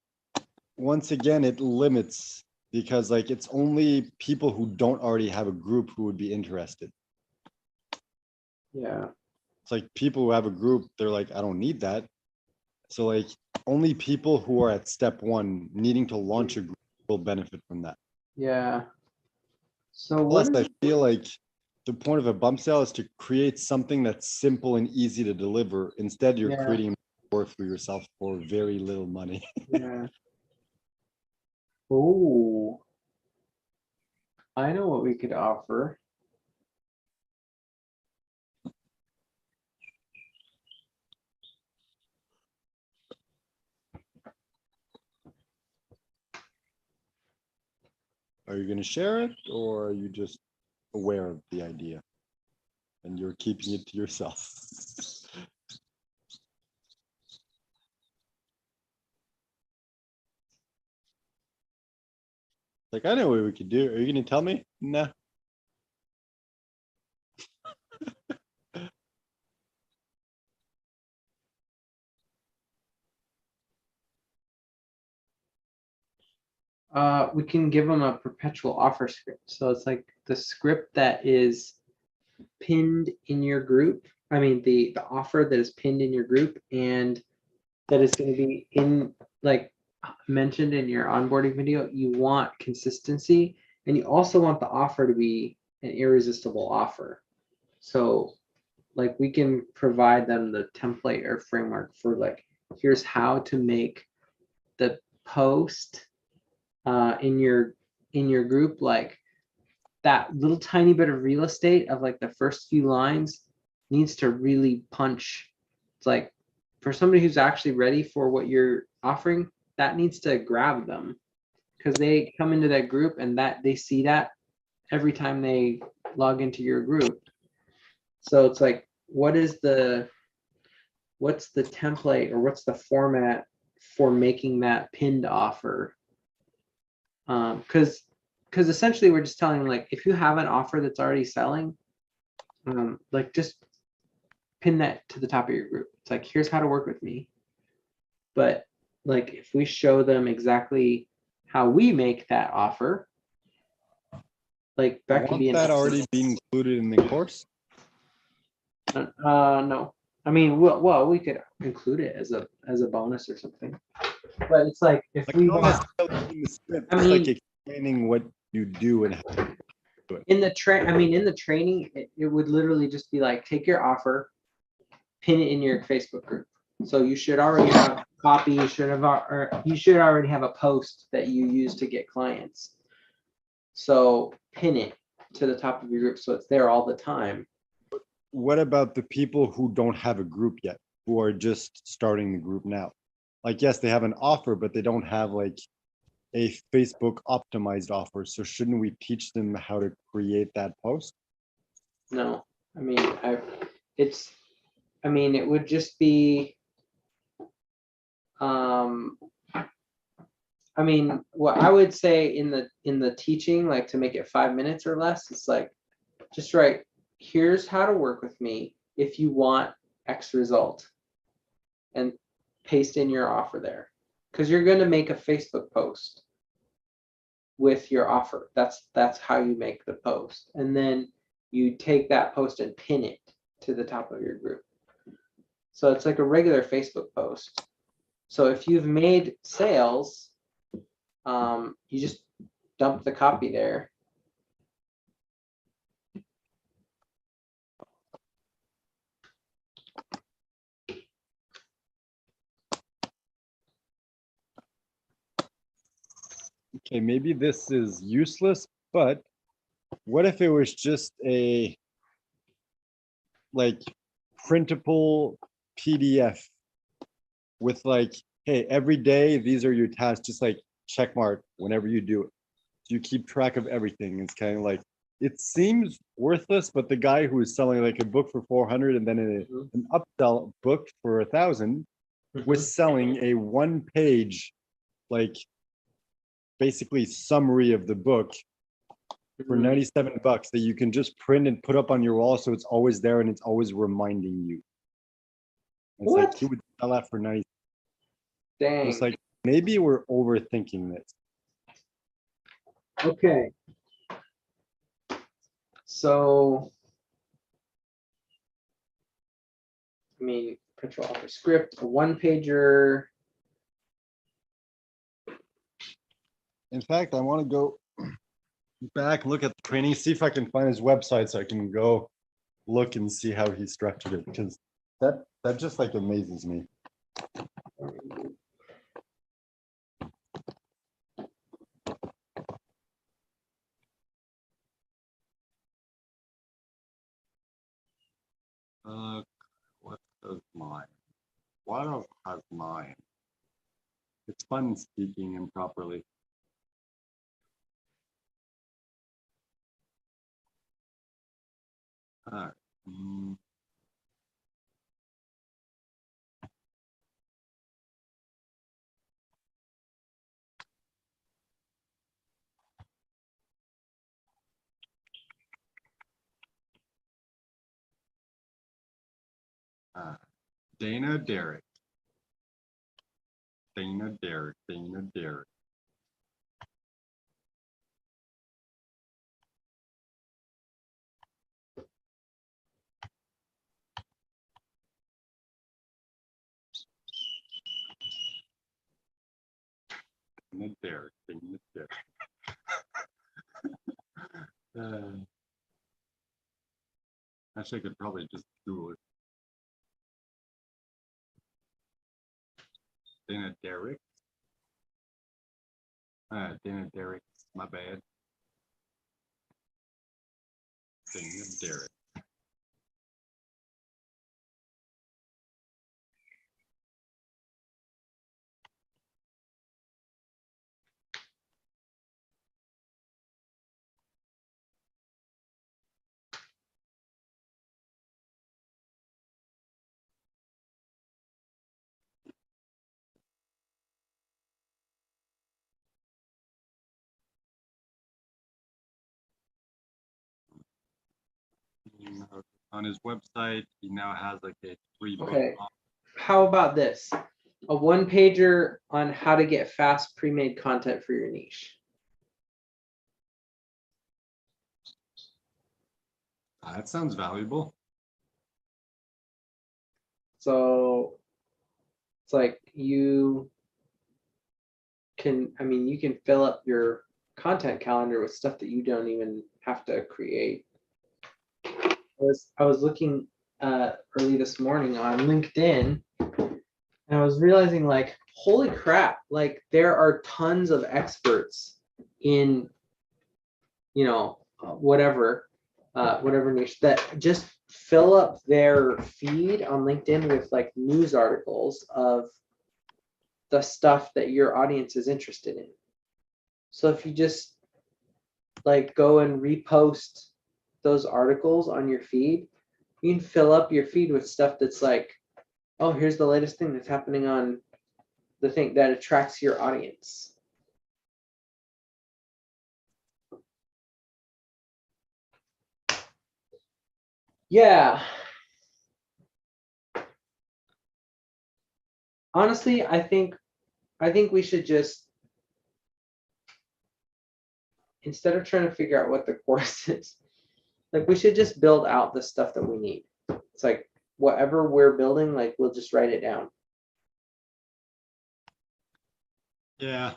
once again, it limits because like it's only people who don't already have a group who would be interested. Yeah. It's like people who have a group, they're like, I don't need that. So like only people who are at step one needing to launch a group will benefit from that. Yeah. So Plus, I feel like the point of a bump sale is to create something that's simple and easy to deliver. Instead, you're creating work for yourself for very little money. Yeah. Oh, I know what we could offer. Are you going to share it, or are you just aware of the idea and you're keeping it to yourself? Like, I know what we could do. Are you going to tell me? Nah. We can give them a perpetual offer script. So it's like the script that is pinned in your group. I mean, the offer that is pinned in your group and that is going to be in like mentioned in your onboarding video. You want consistency, and you also want the offer to be an irresistible offer. So like we can provide them the template or framework for like, here's how to make the post in your group, like that little tiny bit of real estate of like the first few lines needs to really punch. It's like for somebody who's actually ready for what you're offering, that needs to grab them because they come into that group and that they see that every time they log into your group. So it's like, what's the template or what's the format for making that pinned offer? Because essentially we're just telling them, like, if you have an offer that's already selling, like just pin that to the top of your group. It's like, here's how to work with me. But like if we show them exactly how we make that offer, like that could be that already being included in the course. No, I mean, well, we could include it as a bonus or something. But it's like if we want, I mean, like explaining what you do and how to do it. In the training, it would literally just be like, take your offer, pin it in your Facebook group. So you should already have a copy. You should already have a post that you use to get clients. So pin it to the top of your group so it's there all the time. What about the people who don't have a group yet, who are just starting the group now? Like, yes, they have an offer, but they don't have like a Facebook optimized offer. So shouldn't we teach them how to create that post? No, I mean, it would just be, what I would say in the teaching, like to make it 5 minutes or less, it's like, just write, here's how to work with me if you want X result. and paste in your offer there, because you're going to make a Facebook post with your offer. That's how you make the post, and then you take that post and pin it to the top of your group. So it's like a regular Facebook post. So if you've made sales, you just dump the copy there. Okay, maybe this is useless, but what if it was just a like printable PDF with like, hey, every day these are your tasks, just like check mark whenever you do it. So you keep track of everything. It's kind of like, it seems worthless, but the guy who is selling like a book for 400 and then an upsell book for 1,000 was selling a 1-page, like basically summary of the book for 97 bucks that you can just print and put up on your wall, so it's always there and it's always reminding you. It's What? like he would sell that for 90. Dang. It's like maybe we're overthinking this. Okay. So, I mean, print offer script, a 1-pager. In fact, I want to go back, look at the training, see if I can find his website so I can go look and see how he structured it, because that just like amazes me. What does mine? What else has mine? It's fun speaking improperly. All right. Dana Derrick. Dana Derrick. Dana Derrick. Dana Derrick. Dana Derrick. Actually, I could probably just Google it. Dana Derrick. Dana Derrick. My bad. Dana Derrick. On his website, he now has like a free book. Okay. How about this? A 1-pager on how to get fast pre-made content for your niche. That sounds valuable. So it's like you can, I mean, you can fill up your content calendar with stuff that you don't even have to create. I was looking early this morning on LinkedIn, and I was realizing, like, holy crap, like there are tons of experts in, you know, whatever niche that just fill up their feed on LinkedIn with like news articles of the stuff that your audience is interested in. So if you just like go and repost those articles on your feed, you can fill up your feed with stuff that's like, oh, here's the latest thing that's happening on the thing that attracts your audience. Yeah. Honestly, I think we should just, instead of trying to figure out what the course is, like we should just build out the stuff that we need. It's like whatever we're building, like we'll just write it down. Yeah,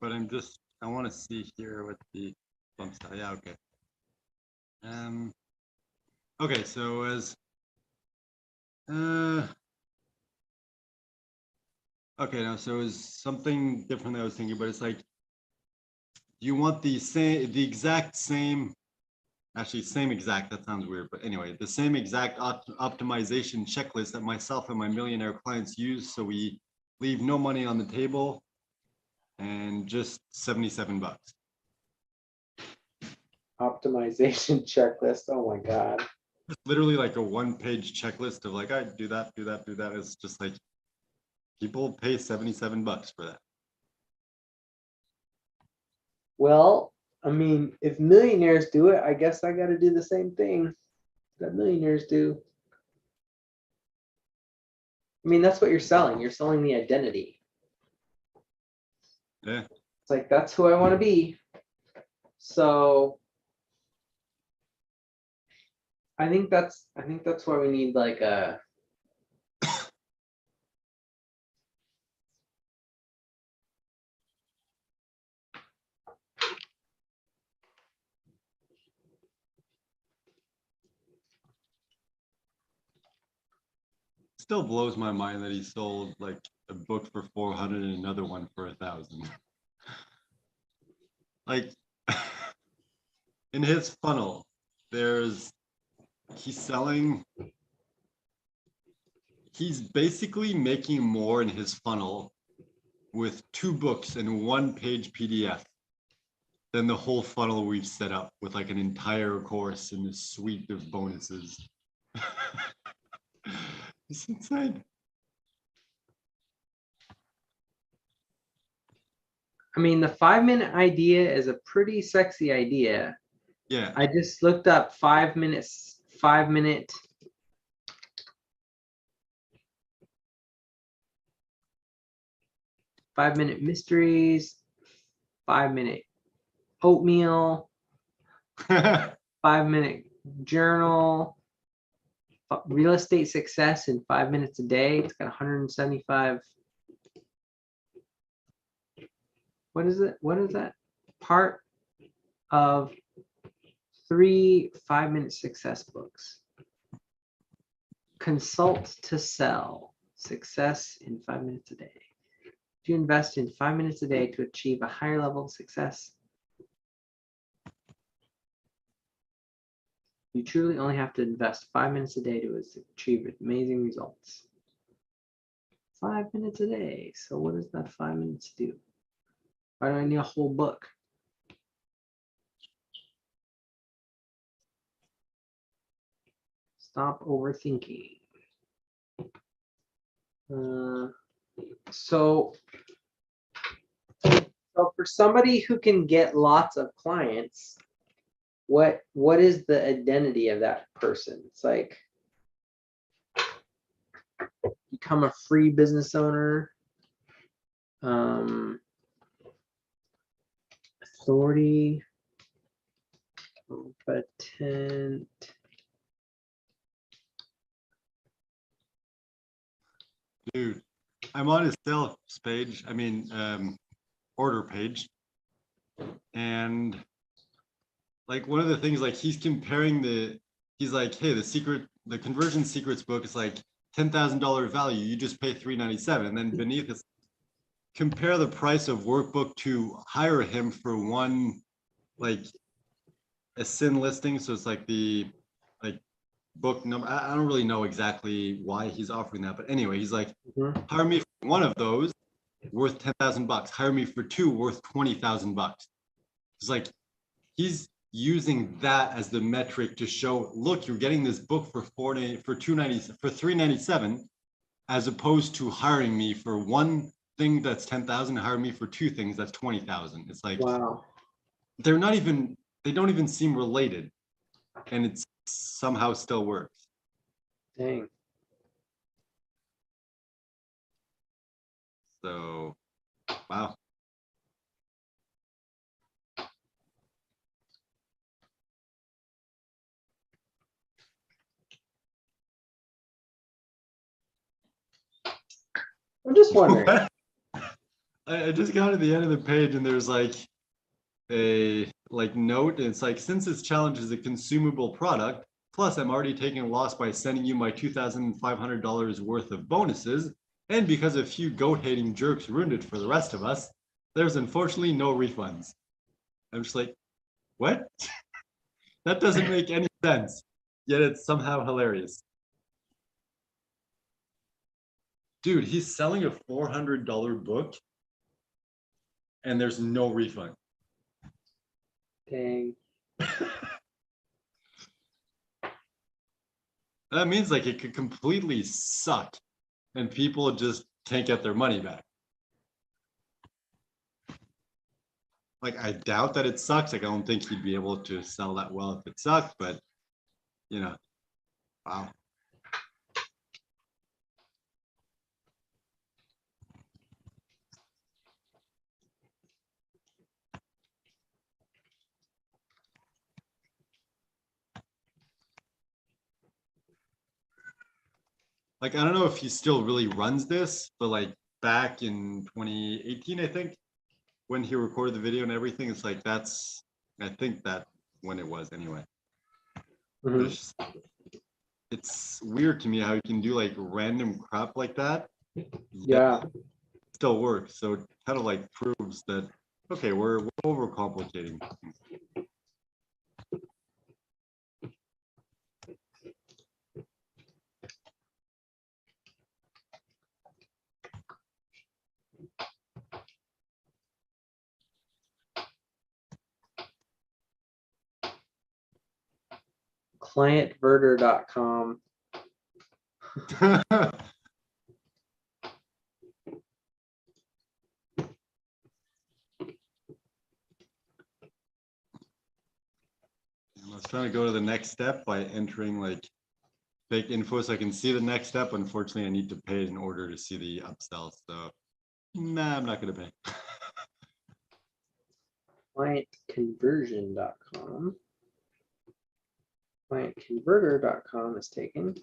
but I want to see here what the bumps are. Yeah, okay. Okay, so as okay, now so is something different that I was thinking, but it's like you want the exact same, actually same exact, that sounds weird, but anyway, the same exact optimization checklist that myself and my millionaire clients use, so we leave no money on the table and just 77 bucks. Optimization checklist. Oh my God. It's literally like a one-page checklist of like, I do that, do that, do that. It's just like people pay 77 bucks for that. Well, I mean, if millionaires do it, I guess I got to do the same thing that millionaires do. I mean, that's what you're selling. You're selling the identity. Yeah. It's like, that's who I want to be. So I think that's why we need like a, Still blows my mind that he sold like a book for 400 and another one for 1,000. Like in his funnel, he's selling, he's basically making more in his funnel with 2 books and 1-page PDF than the whole funnel we've set up with like an entire course and a suite of bonuses. It's insane. I mean, the 5-minute idea is a pretty sexy idea. Yeah. I just looked up 5-minute 5-minute mysteries, 5-minute oatmeal, 5-minute journal, real estate success in 5 minutes a day. It's got 175. What is it? What is that? Part of 3 5-minute success books. Consult to sell. Success in 5 minutes a day. If you invest in 5 minutes a day to achieve a higher level of success, you truly only have to invest 5 minutes a day to achieve amazing results. 5 minutes a day. So what does that 5 minutes do? Why do I need a whole book? Stop overthinking. So for somebody who can get lots of clients, what is the identity of that person? It's like become a free business owner, authority, competent. Dude, I'm on his sales page. I mean, order page. And like one of the things, like he's comparing he's like, hey, the conversion secrets book is like $10,000 value. You just pay $397. And then beneath is compare the price of workbook to hire him for one, like a sin listing. So it's like the like book number. I don't really know exactly why he's offering that, but anyway, he's like, hire me for one of those worth 10,000 bucks. Hire me for 2 worth 20,000 bucks. It's like he's using that as the metric to show, look, you're getting this book for 397, as opposed to hiring me for one thing that's 10,000, hire me for 2 things that's 20,000. It's like, wow, they don't even seem related, and it somehow still works. dang. So, wow. I'm just wondering. I just got to the end of the page and there's like a note. And it's like, since this challenge is a consumable product, plus I'm already taking a loss by sending you my $2,500 worth of bonuses. And because a few goat hating jerks ruined it for the rest of us, there's unfortunately no refunds. I'm just like, what? That doesn't make any sense. Yet it's somehow hilarious. Dude, he's selling a $400 book and there's no refund. Dang. That means like it could completely suck and people just can't get their money back. Like, I doubt that it sucks. Like, I don't think he'd be able to sell that well if it sucked, but you know, wow. Like, I don't know if he still really runs this, but like back in 2018, I think, when he recorded the video and everything, it's like I think that when it was anyway. Mhm. It's weird to me how you can do like random crap like that. Yeah. Still works. So it kind of like proves that, okay, we're overcomplicating. Clientverter.com. I was trying to go to the next step by entering like fake info so I can see the next step. Unfortunately, I need to pay in order to see the upsell. So, nah, I'm not going to pay. Clientconversion.com. Clientconverter.com is taken.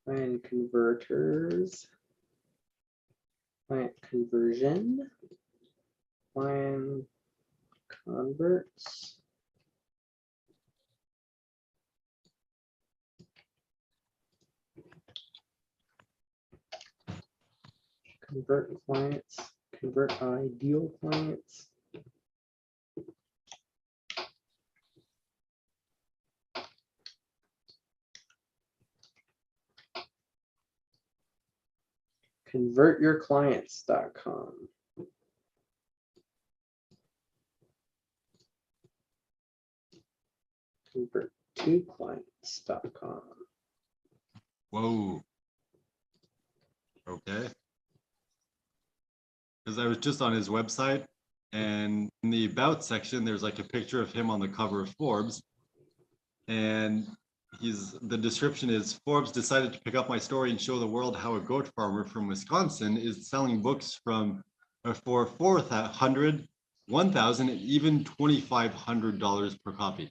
Client converters. Client conversion. Client converts. Convert clients. Convert ideal clients. Convertyourclients.com. Convert2clients.com. Whoa. Okay. Because I was just on his website, and in the about section, there's like a picture of him on the cover of Forbes. And the description is, Forbes decided to pick up my story and show the world how a goat farmer from Wisconsin is selling books for $400, $1,000, even $2,500 per copy.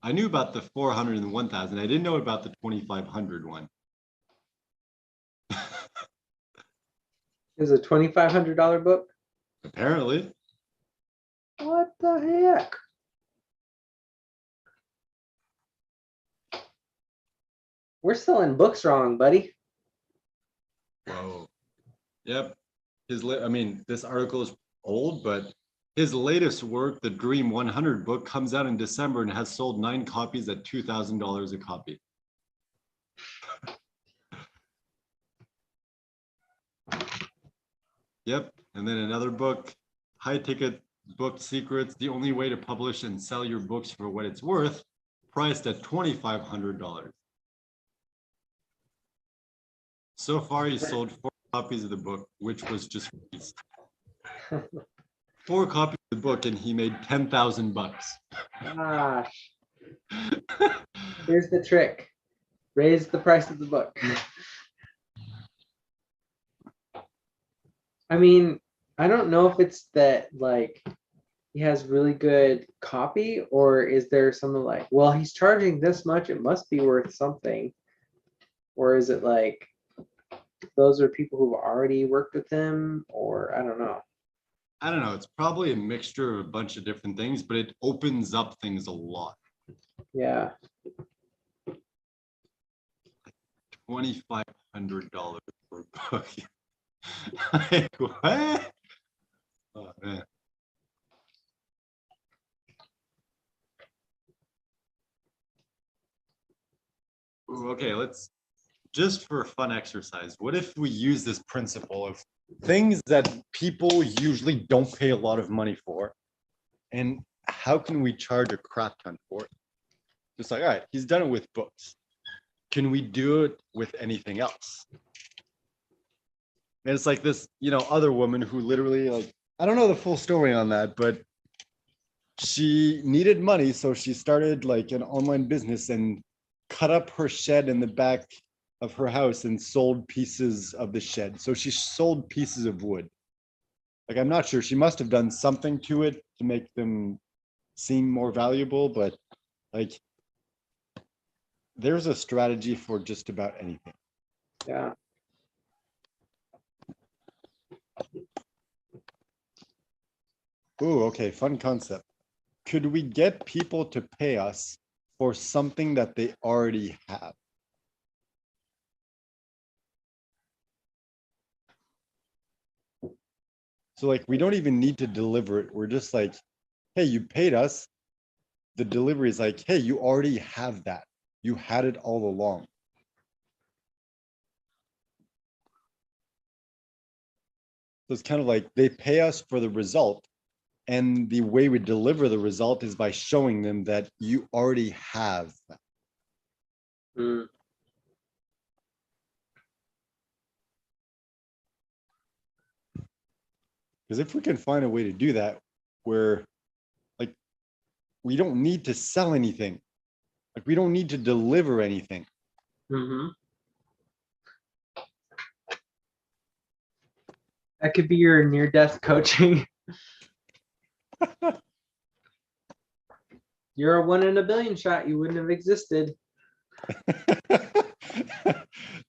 I knew about the 400 and 1,000. I didn't know about the 2,500 one. It was a $2,500 book. Apparently. What the heck? We're selling books wrong, buddy. Whoa. Yep. I mean, this article is old, but his latest work, the Dream 100 book, comes out in December and has sold 9 copies at $2,000 a copy. Yep. And then another book, High Ticket Book Secrets, the only way to publish and sell your books for what it's worth, priced at $2,500. So far, he sold 4 copies of the book, which was just released. 4 copies of the book, and he made 10,000 bucks. Gosh. Here's the trick. Raise the price of the book. I mean, I don't know if it's that like he has really good copy, or is there something like, well, he's charging this much, it must be worth something, or is it like those are people who've already worked with him, or I don't know. I don't know. It's probably a mixture of a bunch of different things, but it opens up things a lot. Yeah. $2,500 for a book. Like, what? Oh, man. Ooh, okay, let's just for a fun exercise. What if we use this principle of things that people usually don't pay a lot of money for, and how can we charge a crap ton for it? Just like, all right, he's done it with books. Can we do it with anything else? And it's like this, other woman who literally, like, I don't know the full story on that, but she needed money, so she started like an online business and cut up her shed in the back of her house and sold pieces of the shed. So she sold pieces of wood. Like, I'm not sure, she must have done something to it to make them seem more valuable, but like, there's a strategy for just about anything. Yeah. Ooh, okay, fun concept. Could we get people to pay us for something that they already have? So like, we don't even need to deliver it. We're just like, hey, you paid us. The delivery is like, hey, you already have that. You had it all along. So it's kind of like they pay us for the result. And the way we deliver the result is by showing them that you already have that. Mm. Because if we can find a way to do that, where like we don't need to sell anything, like we don't need to deliver anything. Mm-hmm. That could be your near-death coaching. You're a 1 in a billion shot. You wouldn't have existed.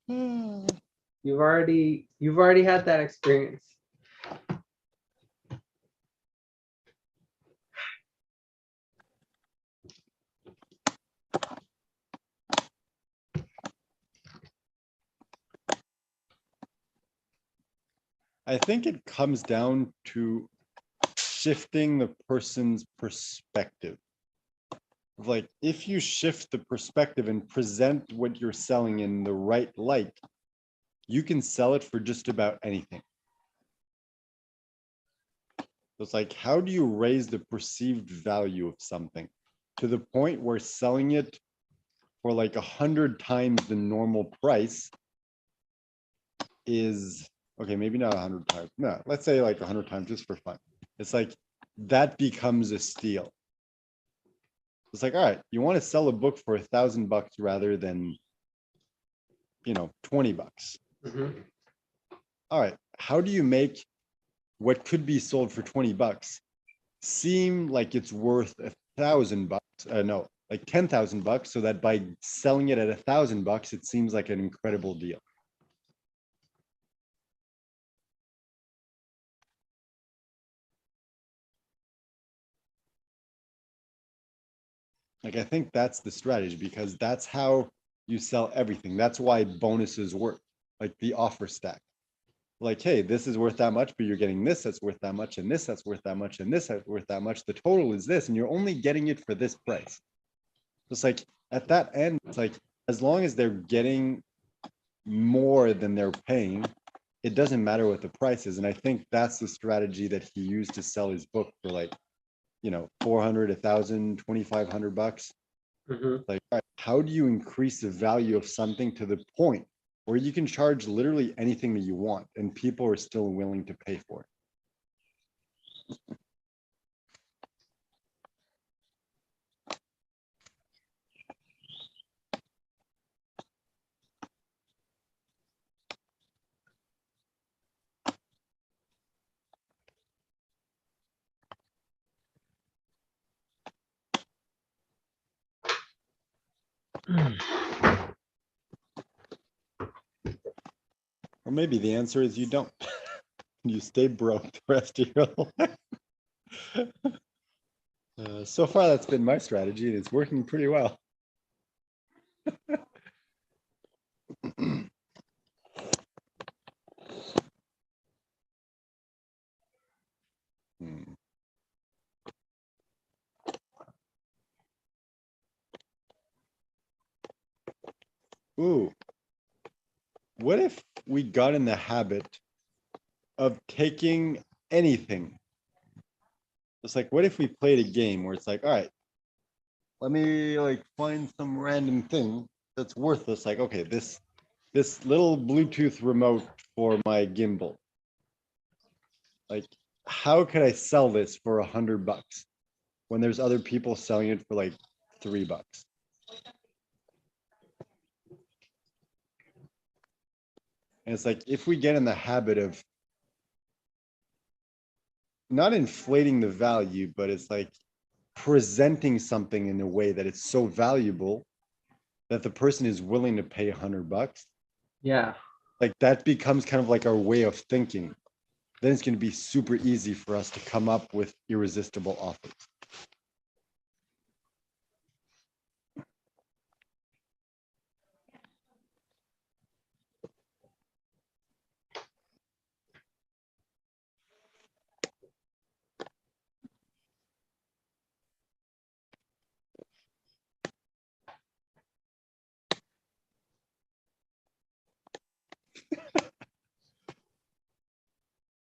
You've already had that experience. I think it comes down to shifting the person's perspective. Like, if you shift the perspective and present what you're selling in the right light, you can sell it for just about anything. It's like, how do you raise the perceived value of something to the point where selling it for like 100 times the normal price is okay? Maybe not 100 times. No, let's say like 100 times just for fun. It's like that becomes a steal. It's like, all right, you want to sell a book for $1,000 rather than, $20. Mm-hmm. All right, how do you make what could be sold for $20 seem like it's worth $1,000? No, like $10,000, so that by selling it at $1,000, it seems like an incredible deal. Like, I think that's the strategy, because that's how you sell everything. That's why bonuses work, like the offer stack. Like, hey, this is worth that much, but you're getting this that's worth that much, and this that's worth that much, and this that's worth that much. The total is this, and you're only getting it for this price. It's like at that end, it's like, as long as they're getting more than they're paying, it doesn't matter what the price is. And I think that's the strategy that he used to sell his book for, like, 400, 1,000, 2,500 bucks. Mm-hmm. Like, all right, how do you increase the value of something to the point where you can charge literally anything that you want and people are still willing to pay for it? Or maybe the answer is you don't. You stay broke the rest of your life. So far, that's been my strategy, and it's working pretty well. Hmm. Ooh, what if we got in the habit of taking anything? It's like, what if we played a game where it's like, all right, let me like find some random thing that's worthless. Like, okay, this little Bluetooth remote for my gimbal. Like, how could I sell this for $100 when there's other people selling it for like $3? And it's like, if we get in the habit of not inflating the value, but it's like presenting something in a way that it's so valuable that the person is willing to pay $100, Yeah. like that becomes kind of like our way of thinking. Then it's going to be super easy for us to come up with irresistible offers.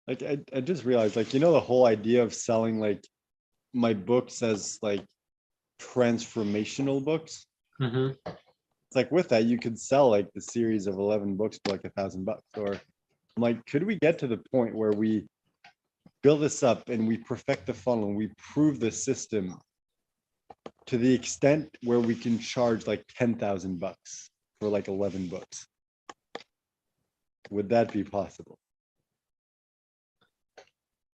Like I just realized, like, the whole idea of selling like my books as like transformational books. Hmm. It's like with that, you could sell like the series of 11 books for like $1,000. Or I'm like, could we get to the point where we build this up and we perfect the funnel and we prove the system to the extent where we can charge like $10,000 for like 11 books? Would that be possible?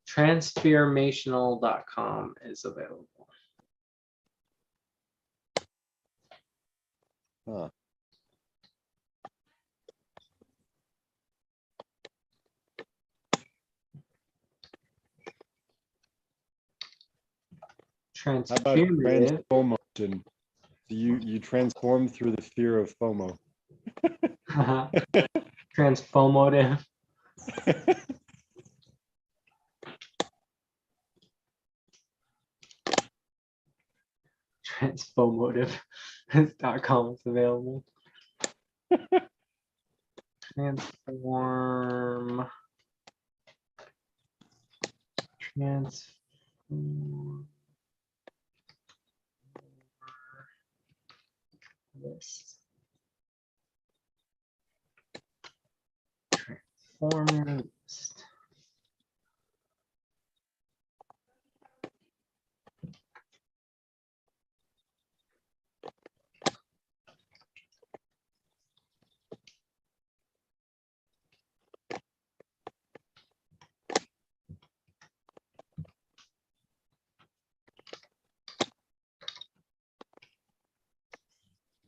Transformational.com is available. Huh. How about Transformative. transformation? So you transform through the fear of FOMO. Transformative. Transformative.com is available. Transform. Transform. List. Transformer list.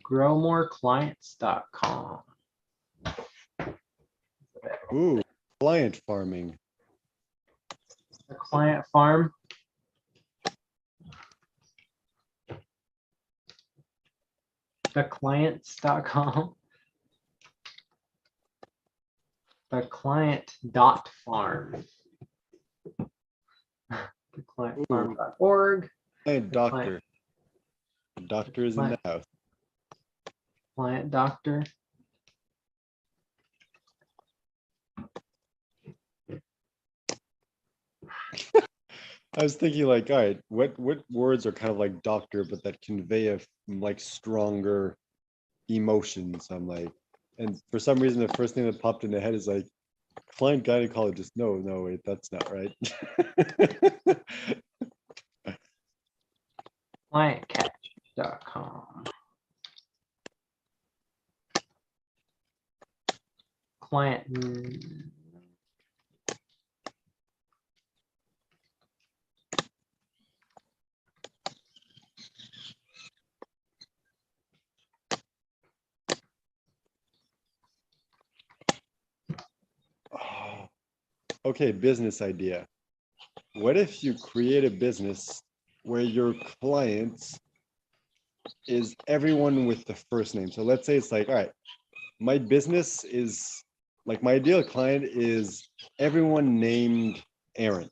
Growmoreclients.com. Ooh, client farming. A client farm. Theclients.com. Theclient.farm. Theclientfarm.org. Client doctor. The doctor is in the house. Client doctor. I was thinking like, all right, what words are kind of like doctor, but that convey a like stronger emotions? I'm like, and for some reason, the first thing that popped in the head is like client gynecologist. No, wait, that's not right. Clientcatch.com. Client. Okay, business idea. What if you create a business where your clients is everyone with the first name? So let's say it's like, all right, my business is like my ideal client is everyone named Aaron.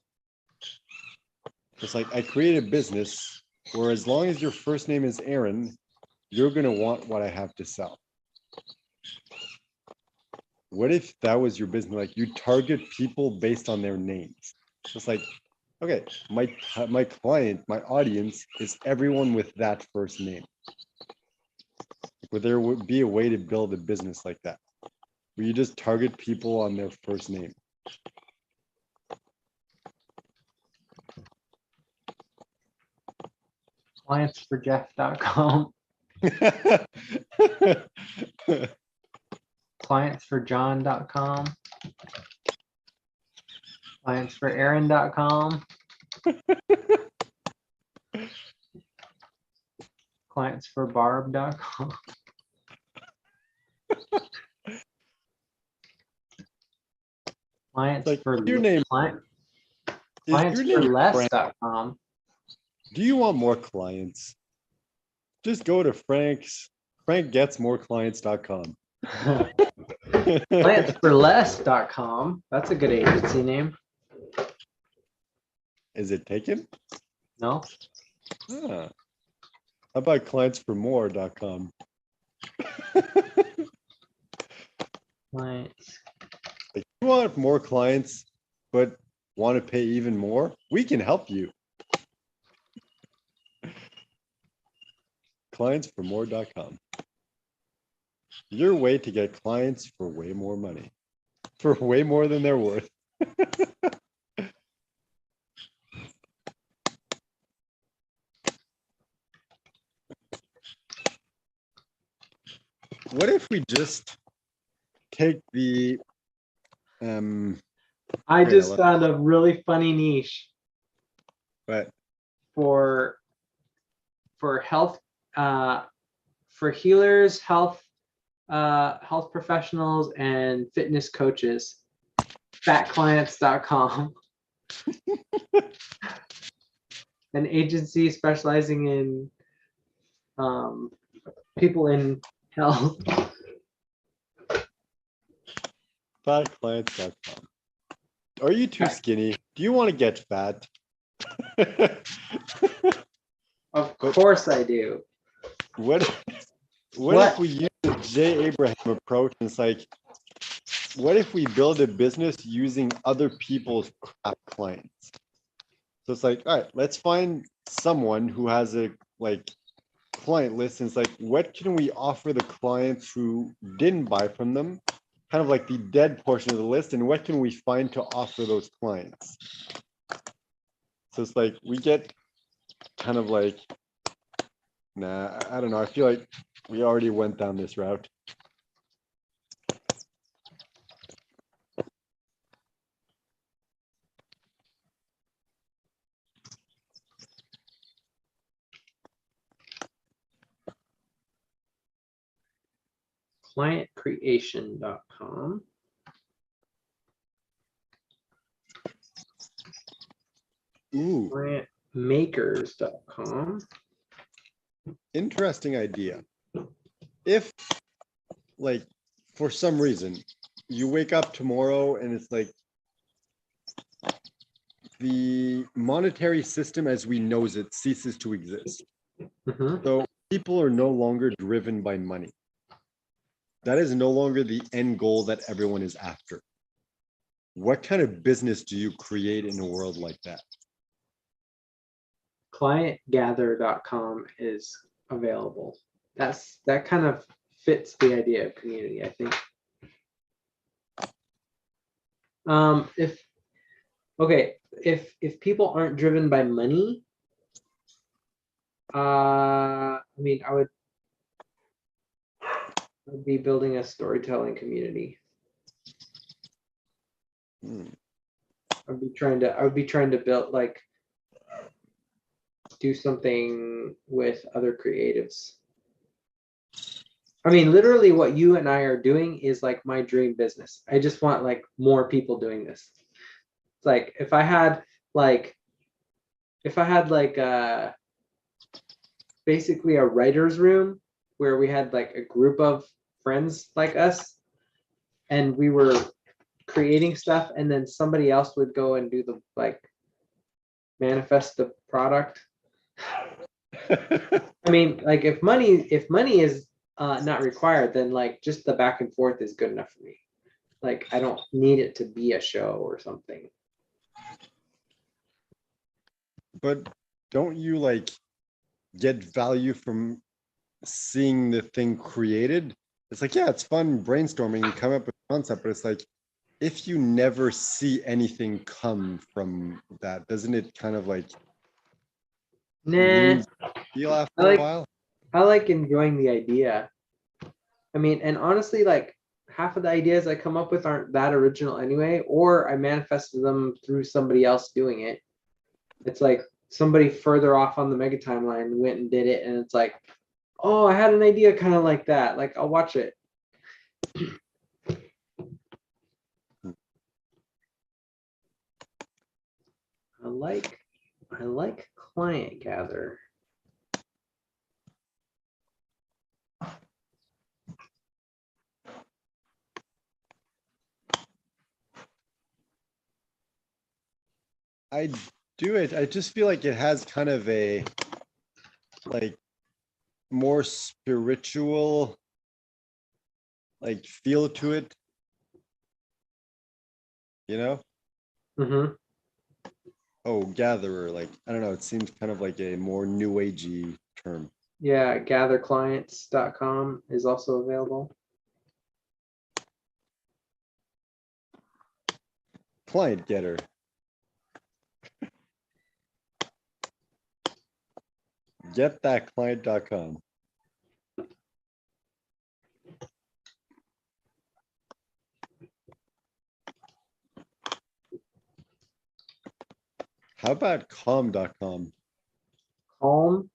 It's like I create a business where as long as your first name is Aaron, you're going to want what I have to sell. What if that was your business? Like you target people based on their names. It's like, okay, my client, my audience is everyone with that first name. Where there would be a way to build a business like that, where you just target people on their first name. Clientsforjeff.com, clientsforjohn.com, clientsforaaron.com, clientsforbarb.com, clients Like for your name is your name Frank. clientsforless.com. Do you want more clients? Just go to frankgetsmoreclients.com. Clientsforless.com. That's a good agency name. Is it taken? No. How about clientsformore.com? Clients. If you want more clients, but want to pay even more, we can help you. Clientsformore.com. Your way to get clients for way more money, for way more than they're worth. What if we just take the I Great, just found a really funny niche but for health, for healers, health professionals, and fitness coaches. Fatclients.com. An agency specializing in people in health. fatclients.com. Are you too skinny? Do you want to get fat? Of course I do. What if we use the J. Abraham approach? And it's like, what if we build a business using other people's crap clients? So it's like, all right, let's find someone who has a like client list. And it's like, what can we offer the clients who didn't buy from them? Kind of like the dead portion of the list. And what can we find to offer those clients? So it's like, we get kind of like, nah, I don't know. I feel like we already went down this route. Clientcreation.com. Ooh, Clientmakers.com. interesting idea. If, like, for some reason, you wake up tomorrow and it's like the monetary system as we know it ceases to exist. Mhm. So people are no longer driven by money. That is no longer the end goal that everyone is after. What kind of business do you create in a world like that? Clientgather.com is available. That kind of fits the idea of community, I think. If people aren't driven by money, I mean, I would be building a storytelling community. I would be trying to build, like, do something with other creatives. I mean, literally what you and I are doing is like my dream business. I just want like more people doing this. It's like if I had like basically a writer's room where we had like a group of friends like us and we were creating stuff, and then somebody else would go and do the like manifest the product. I mean, like if money is not required, then like just the back and forth is good enough for me. Like I don't need it to be a show or something. But don't you like get value from seeing the thing created? It's like, yeah, it's fun brainstorming and come up with a concept, but it's like if you never see anything come from that, doesn't it kind of like Nah, lose feel I after a like while? I like enjoying the idea. I mean, and honestly, like half of the ideas I come up with aren't that original anyway, or I manifested them through somebody else doing it. It's like somebody further off on the mega timeline went and did it, and it's like, oh, I had an idea kind of like that. Like I'll watch it. I like client gather. I do it. I just feel like it has kind of a like more spiritual like feel to it, you know? Mm-hmm. Oh, gatherer, like I don't know, it seems kind of like a more new agey term. Yeah, gatherclients.com is also available. Client getter. Getthatclient.com. How about com.com? Calm.com.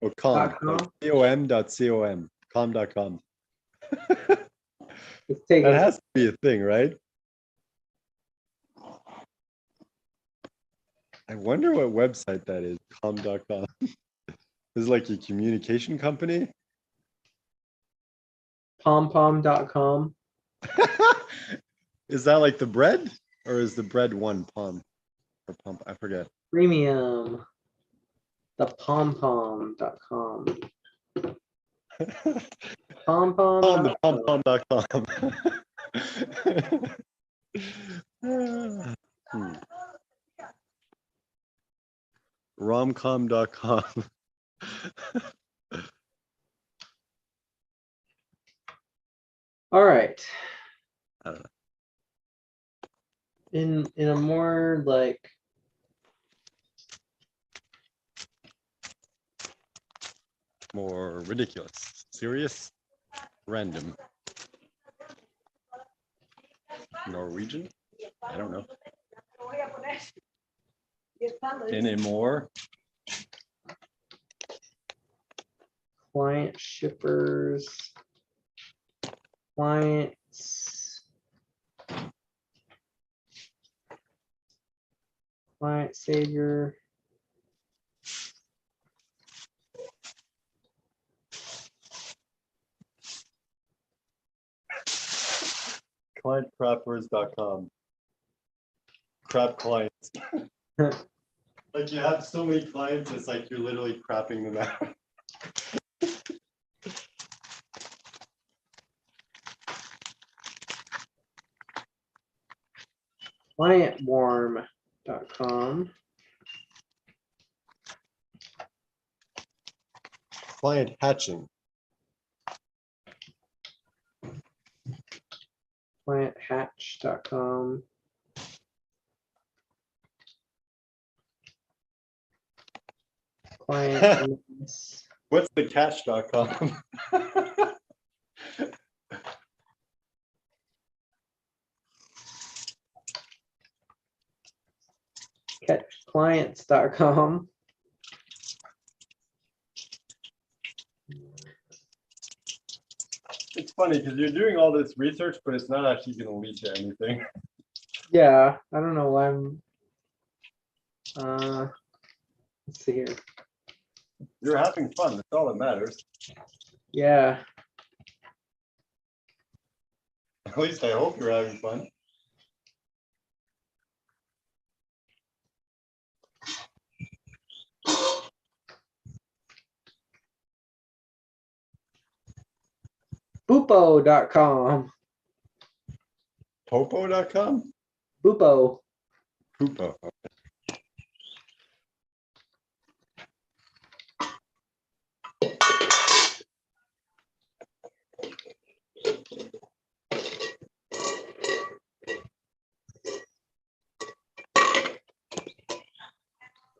Oh, com. Like com.com. Com.com. It's That taken. has to be a thing, right? I wonder what website that is. Com.com. Is it like a communication company? Pompom.com. Is that like the bread? Or is the bread one palm? Or pump? I forget. Premium. The pompom.com. On the Pompom. pompom.com. Romcom.com. All right. I don't know. In a more like More ridiculous. Serious? Random. Norwegian? I don't know. In a more client shippers, clients, client savior. clientcrappers.com. Crap clients. Like you have so many clients, it's like you're literally crapping them out. Clientwarm.com. Client hatching. Clienthatch.com. Client. What's the catch.com? Catchclients.com. It's funny because you're doing all this research, but it's not actually going to lead to anything. Yeah, I don't know why I'm. Let's see here. You're having fun. That's all that matters. Yeah, At least I hope you're having fun. Bupo.com. Popo.com? Bupo. Poopo.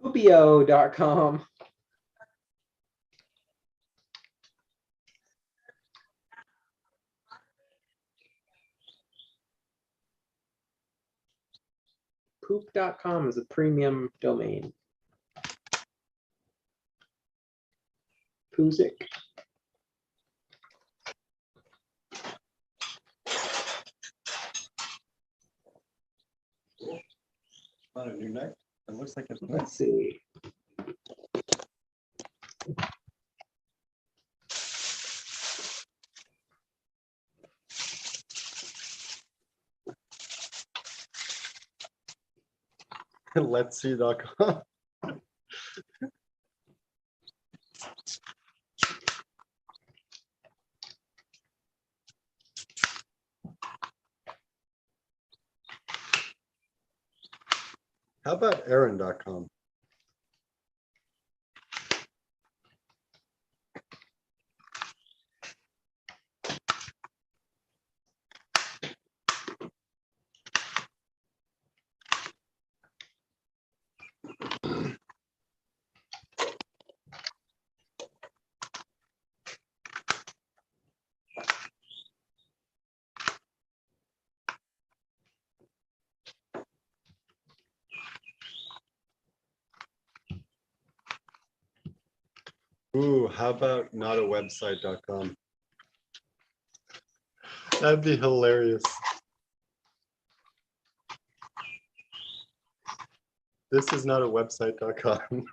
Poopio.com. Poop.com is a premium domain. Puzik. Not a new neck. It looks like it's Let's nice. see. Let's see.com. How about Aaron.com? Ooh, how about notawebsite.com? That'd be hilarious. This is not a website.com.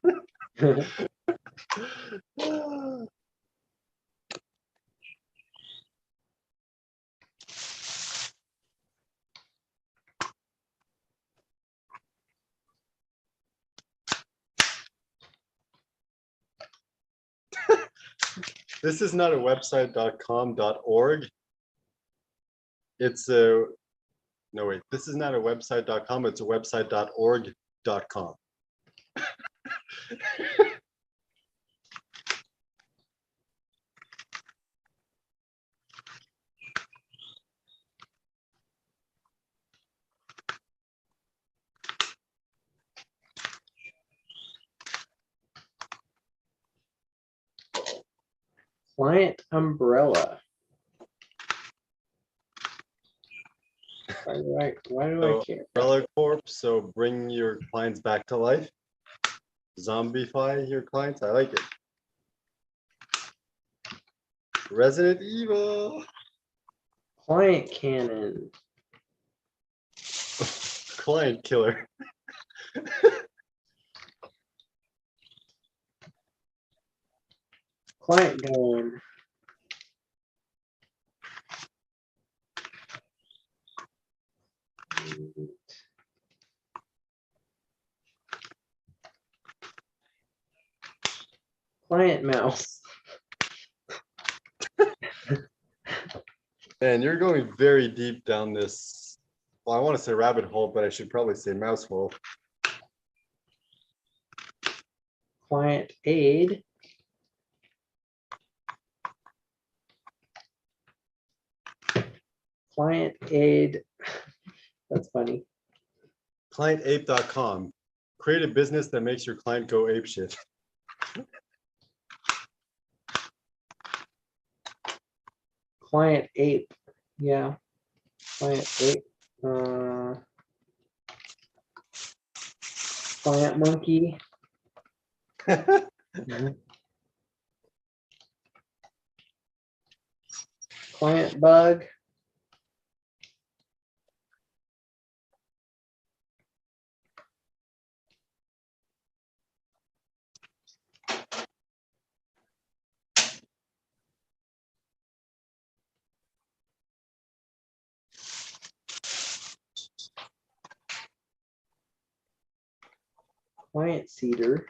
This is not a website.com.org. It's a, no wait, this is not a website.com, it's a website.org.com. Client umbrella. Why do I care? Umbrella Corp, so bring your clients back to life. Zombify your clients, I like it. Resident Evil. Client cannon. Client killer. Client gun. Client mouse. Man, you're going very deep down this. Well, I want to say rabbit hole, but I should probably say mouse hole. Client aid. Client aid. That's funny. Clientape.com. Create a business that makes your client go apeshit. Client ape. Yeah. Client ape. Client monkey. Client bug. Client seeder.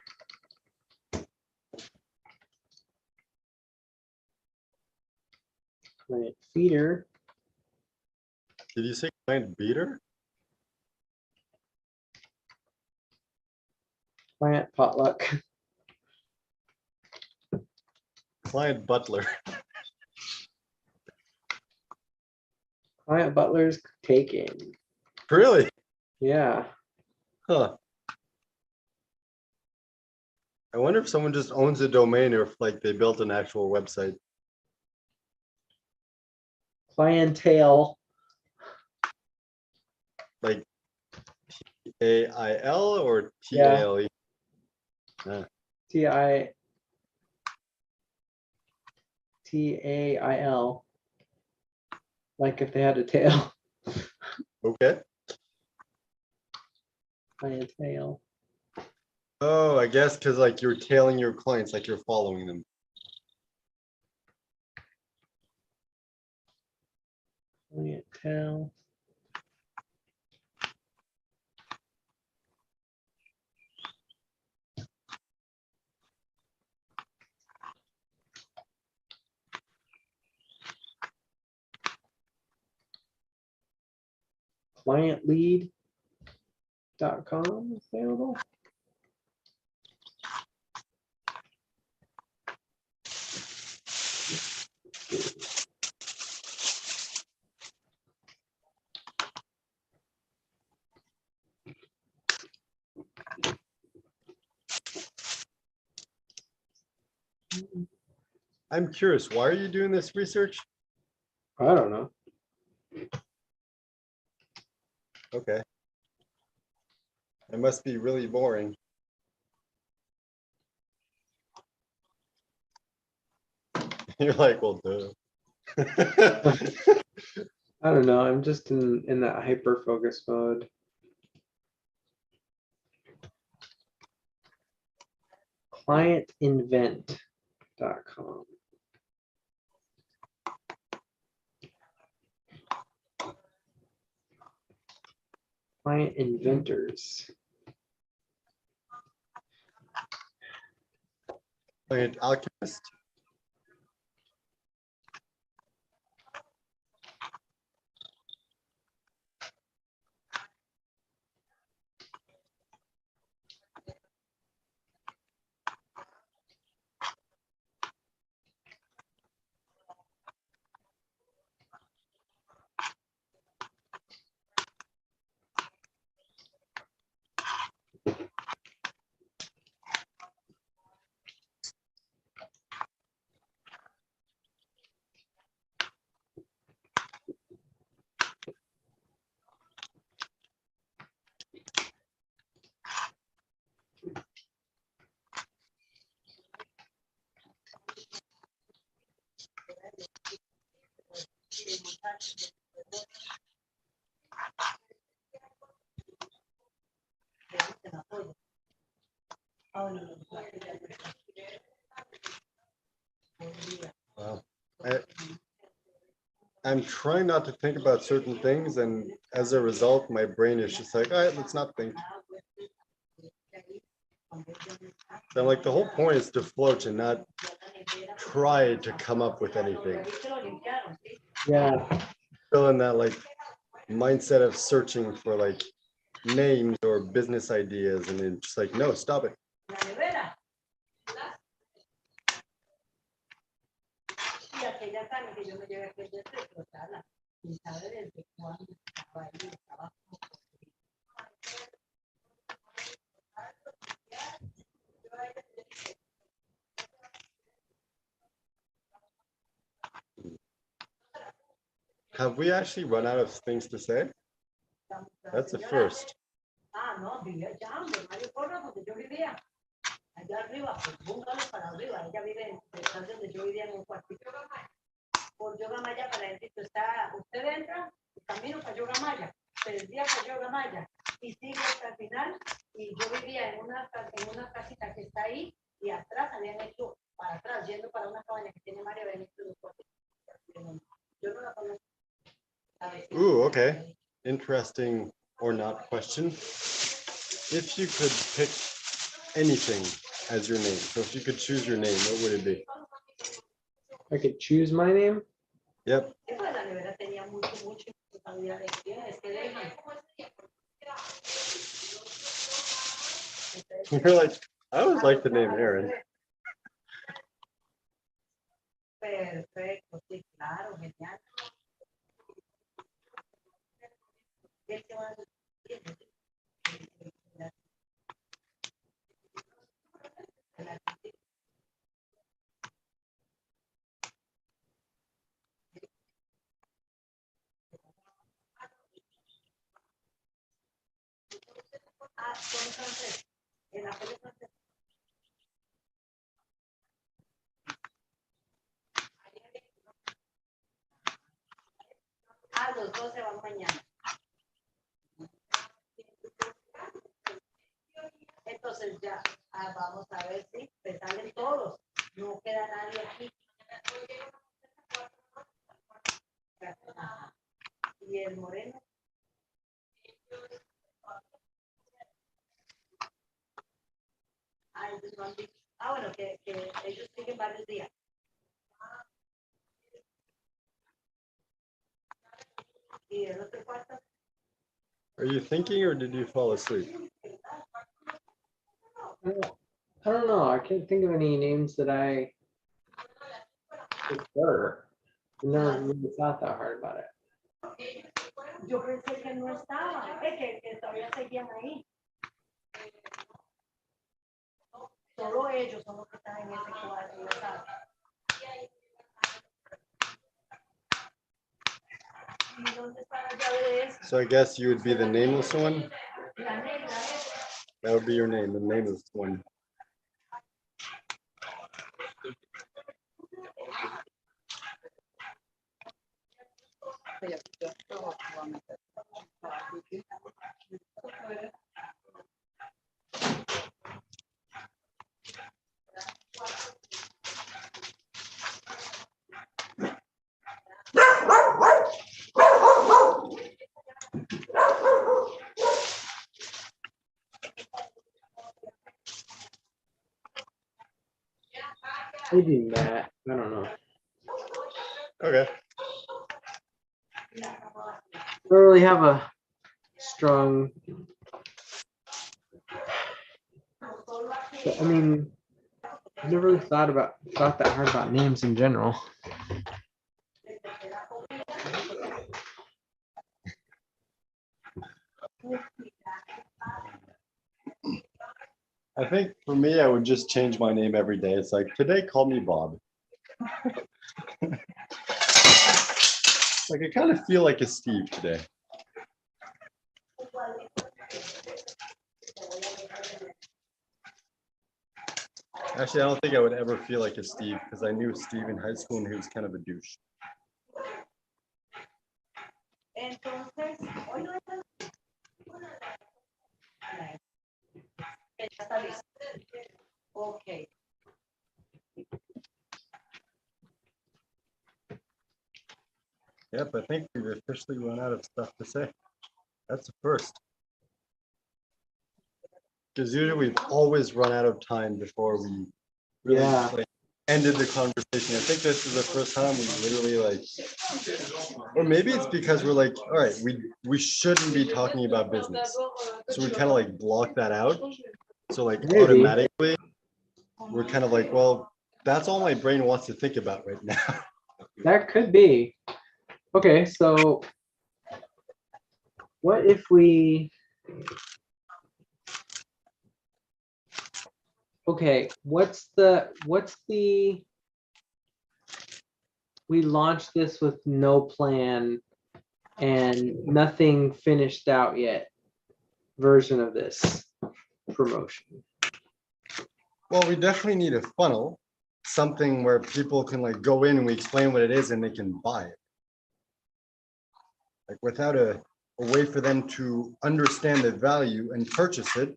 Client feeder. Did you say client beater? Client potluck. Client butler. Client butler's taking. Really? Yeah. Huh. I wonder if someone just owns a domain or if like they built an actual website. Clientele. Like AIL or Yeah. TALE? TITAIL. Like if they had a tail. Okay. Clientele. Oh, I guess because like you're tailing your clients, like you're following them. Clientele. Clientlead.com available. I'm curious, why are you doing this research? I don't know. Okay. It must be really boring. You're like, well, duh. I don't know. I'm just in that hyper focus mode. Clientinvent.com. Client inventors. Client alchemist. Wow. I'm trying not to think about certain things, and as a result, my brain is just like, all right, let's not think. So I'm like, the whole point is to float and not try to come up with anything. Yeah. Still in that like mindset of searching for like names or business ideas, and then just like, no, stop it. Have we actually run out of things to say? That's a first. Allá arriba, pues búngalo para arriba. Ella vive en donde yo vivía en un cuartito. Por Yoga Maya para adentro está, usted entra, camino para Yoga Maya, se desvía para Yoga Maya y sigue hasta el final. Y yo vivía en una casita que está ahí y atrás habían hecho para atrás, yendo para una cabaña que tiene María Benito. Yo no la conozco. Ooh, okay. Interesting or not question. If you could pick anything as your name. So if you could choose your name, what would it be? I could choose my name. Yep. Y pues la nevera tenía mucho, mucho, mucho cantidad de bienes que dejan. You're like, I always like the name Aaron. Perfecto, sí, claro, genial. ¿Qué te va a decir? Ah, son francés. En la peli francesa. Ah, los dos se van mañana. Entonces ya, vamos a ver si te salen todos. No queda nadie aquí. Ajá. Y el moreno. Ah, entonces van bien. Bueno, que ellos siguen varios días. Y el otro cuarto. Are you thinking or did you fall asleep? I don't know. I can't think of any names that I prefer. I never really thought that hard about it. Yo pensé que no estaba, que todavía seguían ahí. Solo ellos son los que están en ese cuadro, ¿no sabes? ¿Y dónde está la llave de eso? So I guess you would be the nameless one. La negra esa. That would be your name, the nameless one. Maybe Matt. I don't know. Okay. I don't really have a strong. I mean, I've never really thought that hard about names in general. I think for me, I would just change my name every day. It's like, today, call me Bob. Like, I kind of feel like a Steve today. Actually, I don't think I would ever feel like a Steve because I knew Steve in high school and he was kind of a douche. Entonces, hoy no está. Ya está listo. Ok. Yep, I think we've officially run out of stuff to say. That's the first. Because usually we've always run out of time before we really like, ended the conversation. I think this is the first time we literally like, or maybe it's because we're like, all right, we shouldn't be talking about business. So we kind of like block that out. So like automatically, we're kind of like, well, that's all my brain wants to think about right now. That could be. Okay, so what if we? Okay, what's the? We launched this with no plan and nothing finished out yet version of this promotion. Well, we definitely need a funnel, something where people can like go in and we explain what it is and they can buy it. Like without a way for them to understand the value and purchase it,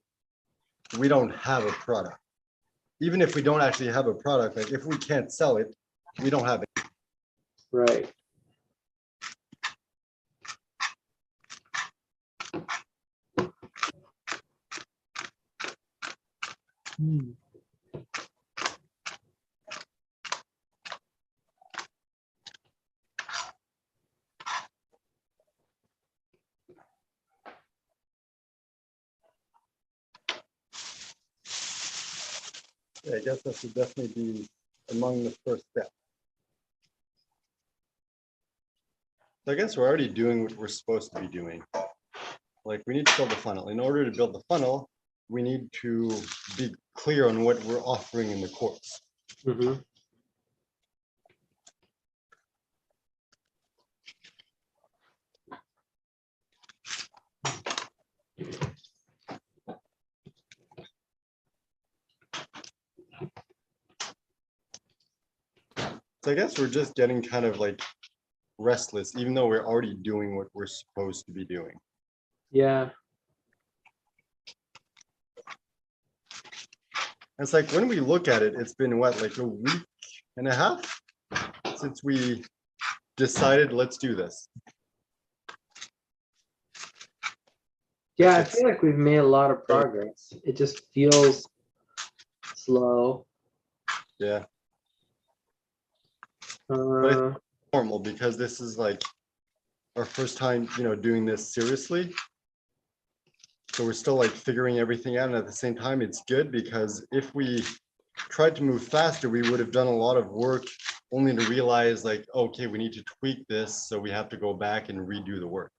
we don't have a product. Even if we don't actually have a product, like if we can't sell it, we don't have it. Right. Hmm. Yeah, I guess that should definitely be among the first steps. So I guess we're already doing what we're supposed to be doing. Like we need to build the funnel. In order to build the funnel, we need to be clear on what we're offering in the course. Mhm. So I guess we're just getting kind of like restless, even though we're already doing what we're supposed to be doing. Yeah. It's like when we look at it, it's been what, like a week and a half since we decided let's do this. Yeah, I It's- feel like we've made a lot of progress. It just feels slow. Yeah, Uh, normal because this is like our first time, doing this seriously. So we're still like figuring everything out. And at the same time, it's good because if we tried to move faster, we would have done a lot of work only to realize like, okay, we need to tweak this. So we have to go back and redo the work.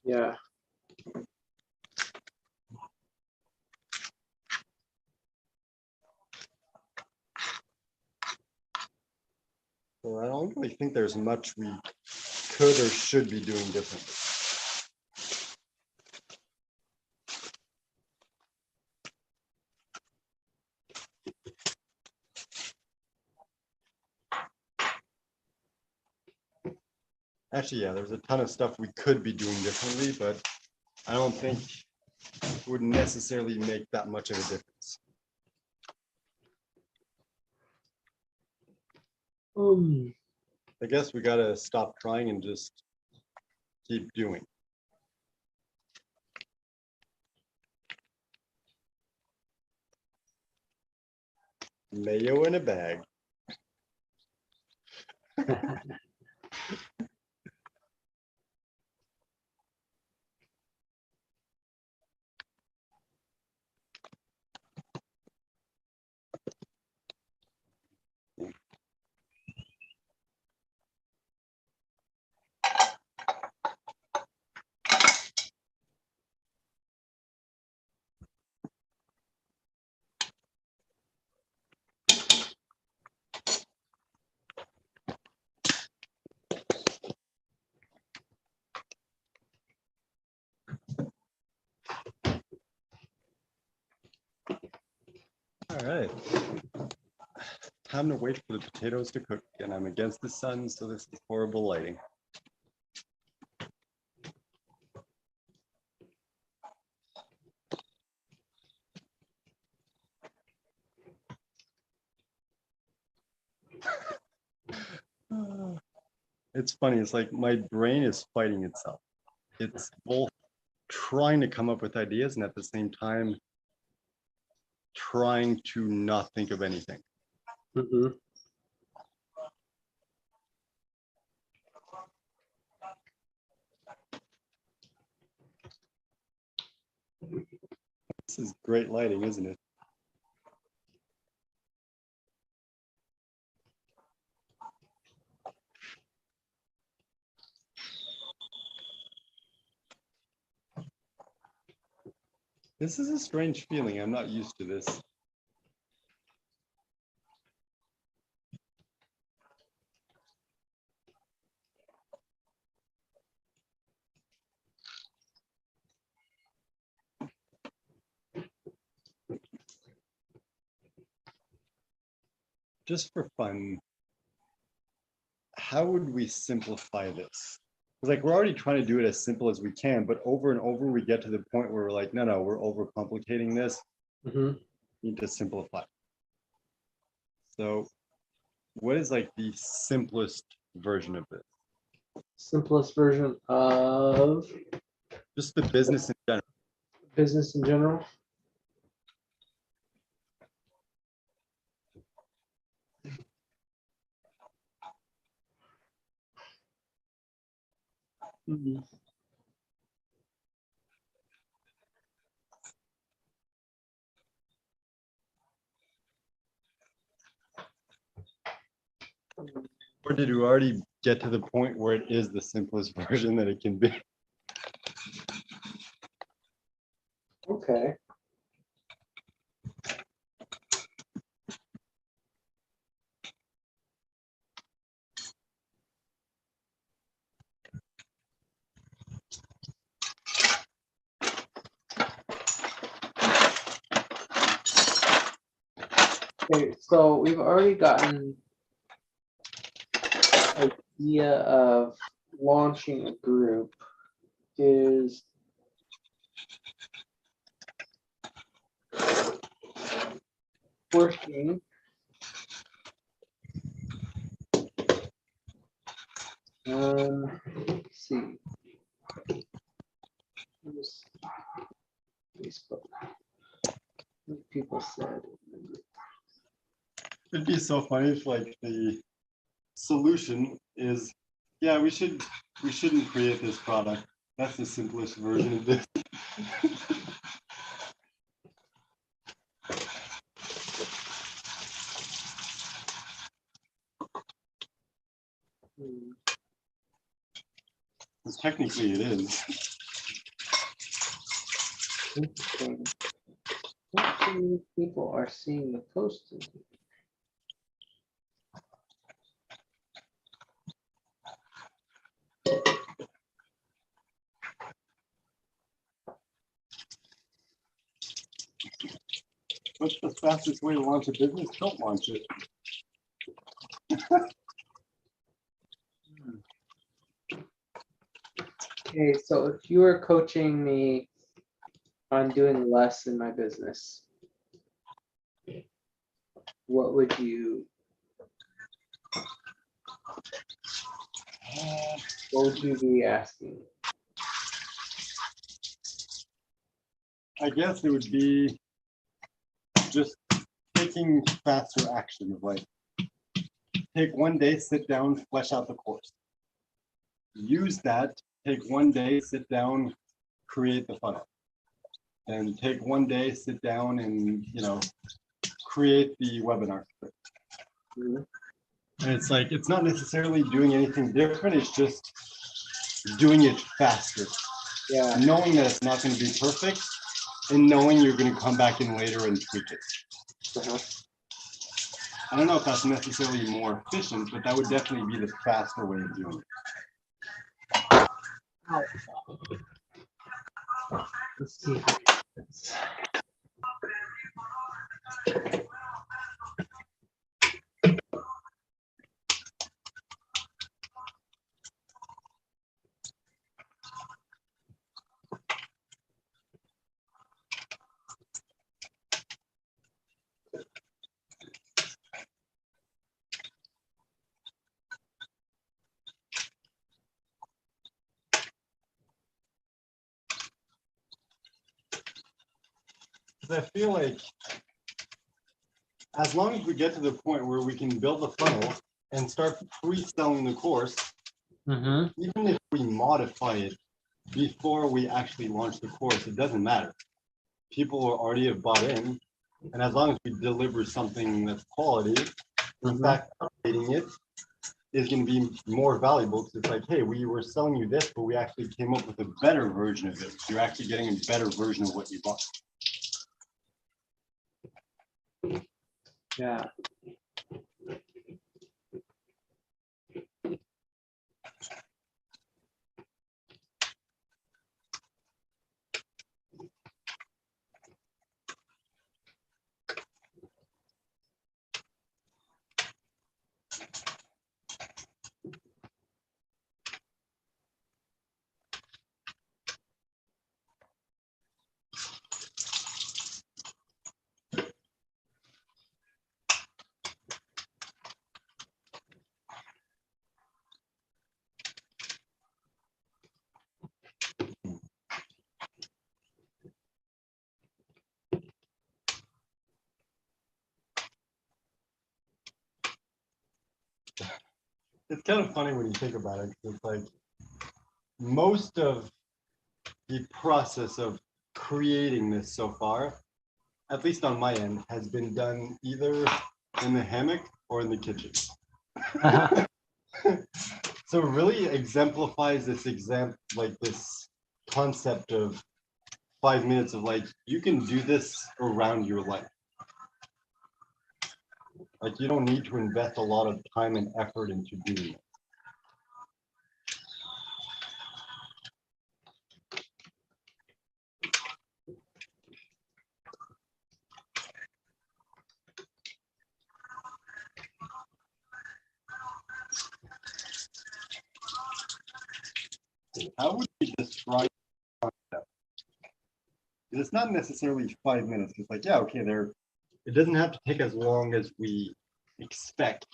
yeah. So I don't really think there's much we could or should be doing differently. Actually, yeah, there's a ton of stuff we could be doing differently, but I don't think it would necessarily make that much of a difference. I guess we gotta stop trying and just keep doing. Mayo in a bag. All right. Time to wait for the potatoes to cook, and I'm against the sun, so this is horrible lighting. It's funny, it's like my brain is fighting itself. It's both trying to come up with ideas and at the same time trying to not think of anything. Mhm. This is great lighting, isn't it? This is a strange feeling. I'm not used to this. Just for fun, how would we simplify this? It's like we're already trying to do it as simple as we can, but over and over we get to the point where we're like, no, we're overcomplicating this. Mhm. We need to simplify. So what is like the simplest version of this? Simplest version of Just the business in general. business in general. Mhm. Or did you already get to the point where it is the simplest version that it can be? Okay. Okay, so we've already gotten idea of launching a group is working. Let's see. Here's Facebook. What people said. It'd be so funny if like the solution is, yeah, we shouldn't create this product. That's the simplest version of this. Hmm. Because technically it is. Interesting. Not too many people are seeing the post. What's the fastest way to launch a business? Don't launch it. Okay, so if you were coaching me on doing less in my business, what would you be asking? I guess it would be just taking faster action of like, take one day, sit down, flesh out the course. Use that, take one day, sit down, create the funnel. And take one day, sit down and, create the webinar script. Mhm. And it's like, it's not necessarily doing anything different, it's just doing it faster. Yeah. Knowing that it's not going to be perfect and knowing you're going to come back in later and tweak it. Uh-huh. I don't know if that's necessarily more efficient, but that would definitely be the faster way of doing it. Let's see. Because I feel like as long as we get to the point where we can build a funnel and start pre-selling the course, Mm-hmm. even if we modify it before we actually launch the course, it doesn't matter. People are already have bought in, and as long as we deliver something that's quality, in fact, updating it is going to be more valuable because it's like, hey, we were selling you this, but we actually came up with a better version of it. So you're actually getting a better version of what you bought. Yeah. It's kind of funny when you think about it. It's like most of the process of creating this so far, at least on my end, has been done either in the hammock or in the kitchen. So it really exemplifies this this concept of 5 minutes of like, you can do this around your life. Like you don't need to invest a lot of time and effort into doing it. How would you describe concept? It's not necessarily 5 minutes. It's like, yeah, okay, it doesn't have to take as long as we expect,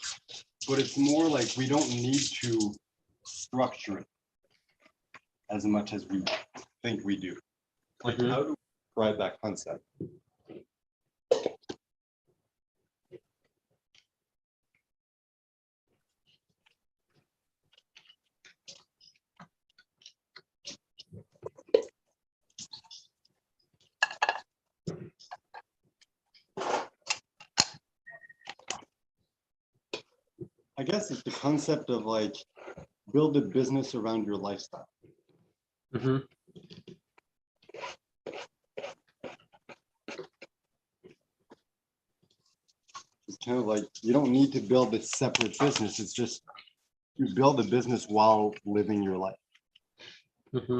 but it's more like we don't need to structure it as much as we think we do. Like, how do we describe that concept? I guess it's the concept of like build a business around your lifestyle. Mm-hmm. It's kind of like you don't need to build a separate business. It's just you build a business while living your life. Mm-hmm.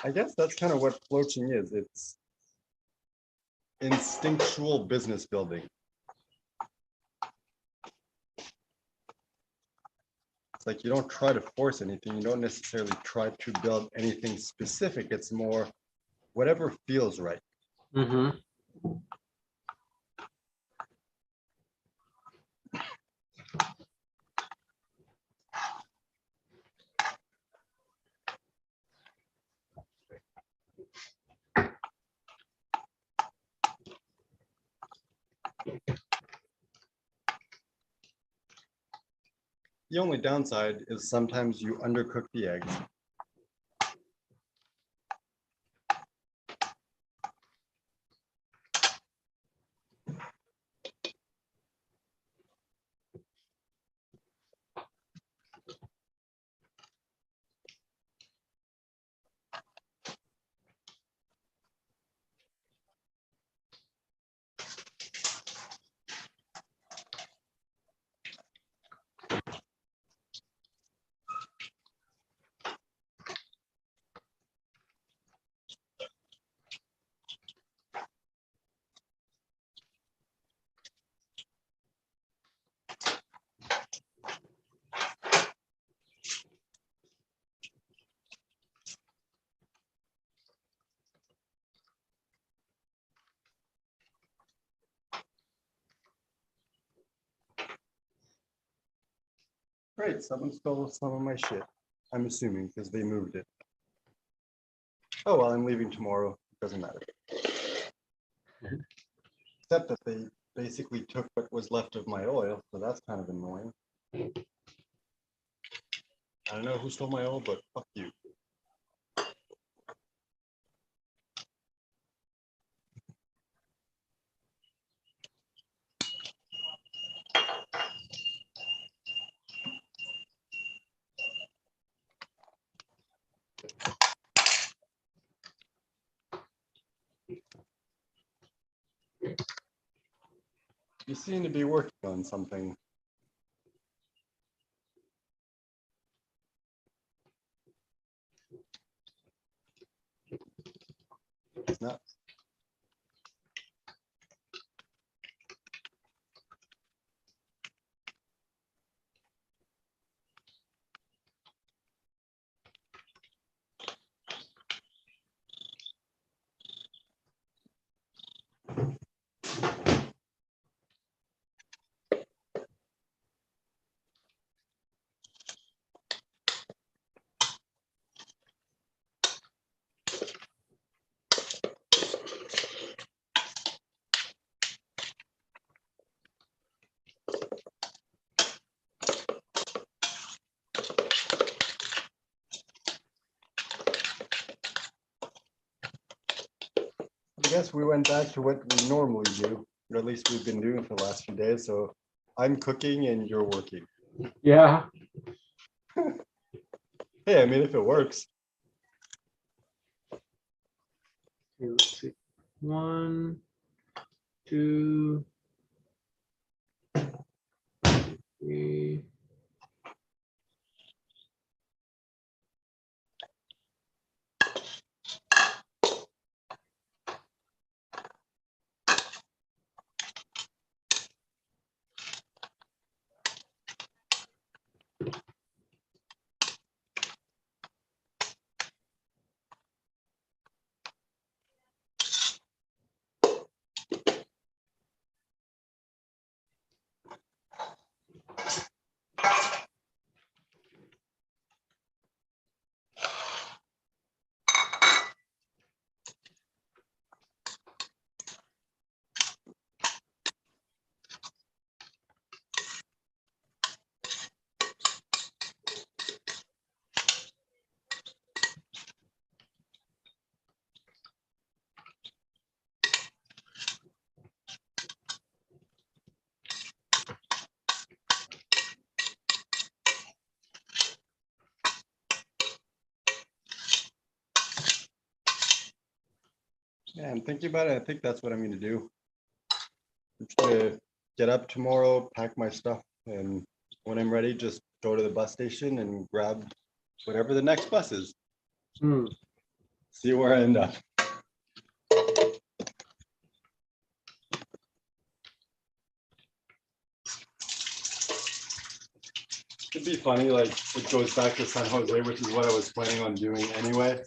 I guess that's kind of what floaching is. It's instinctual business building. It's like you don't try to force anything. You don't necessarily try to build anything specific. It's more whatever feels right. Mm-hmm. The only downside is sometimes you undercook the eggs. Great, someone stole some of my shit. I'm assuming because they moved it. Oh, well, I'm leaving tomorrow. It doesn't matter. Except that they basically took what was left of my oil, so that's kind of annoying. I don't know who stole my oil, but fuck you. You seem to be working on something. It's not. guess we went back to what we normally do, or at least we've been doing for the last few days. So I'm cooking and you're working. Yeah. Hey, I mean, if it works. Okay, let's see. 1, 2, 3. Yeah, I'm thinking about it. I think that's what I'm going to do. I'm just going to get up tomorrow, pack my stuff, and when I'm ready, just go to the bus station and grab whatever the next bus is. Hmm. See where I end up. It'd be funny, like it goes back to San Jose, which is what I was planning on doing anyway.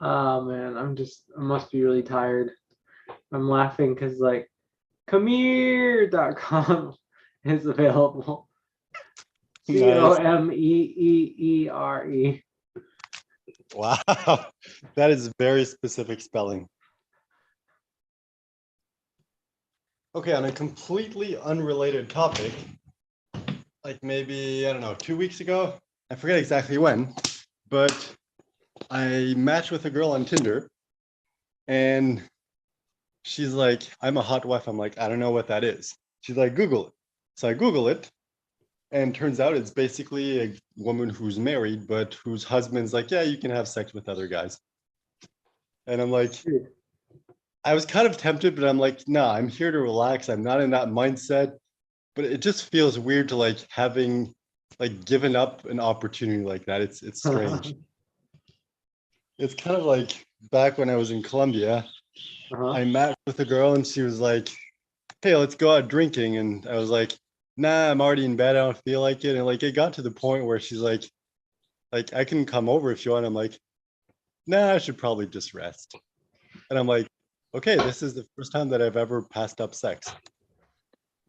Oh man, I must be really tired. I'm laughing because like comeere.com is available. Nice. COMEEERE. Wow, that is very specific spelling. Okay, on a completely unrelated topic, like maybe, I don't know, 2 weeks ago, I forget exactly when, but I matched with a girl on Tinder and she's like, I'm a hot wife. I'm like, I don't know what that is. She's like, Google it. So I Google it, and turns out it's basically a woman who's married, but whose husband's like, yeah, you can have sex with other guys. And I'm like, I was kind of tempted, but I'm like, nah, I'm here to relax. I'm not in that mindset. But it just feels weird to like having like given up an opportunity like that. It's strange. It's kind of like back when I was in Colombia, I met with a girl and she was like, hey, let's go out drinking. And I was like, nah, I'm already in bed. I don't feel like it. And like it got to the point where she's like, I can come over if you want. I'm like, nah, I should probably just rest. And I'm like, Okay, this is the first time that I've ever passed up sex.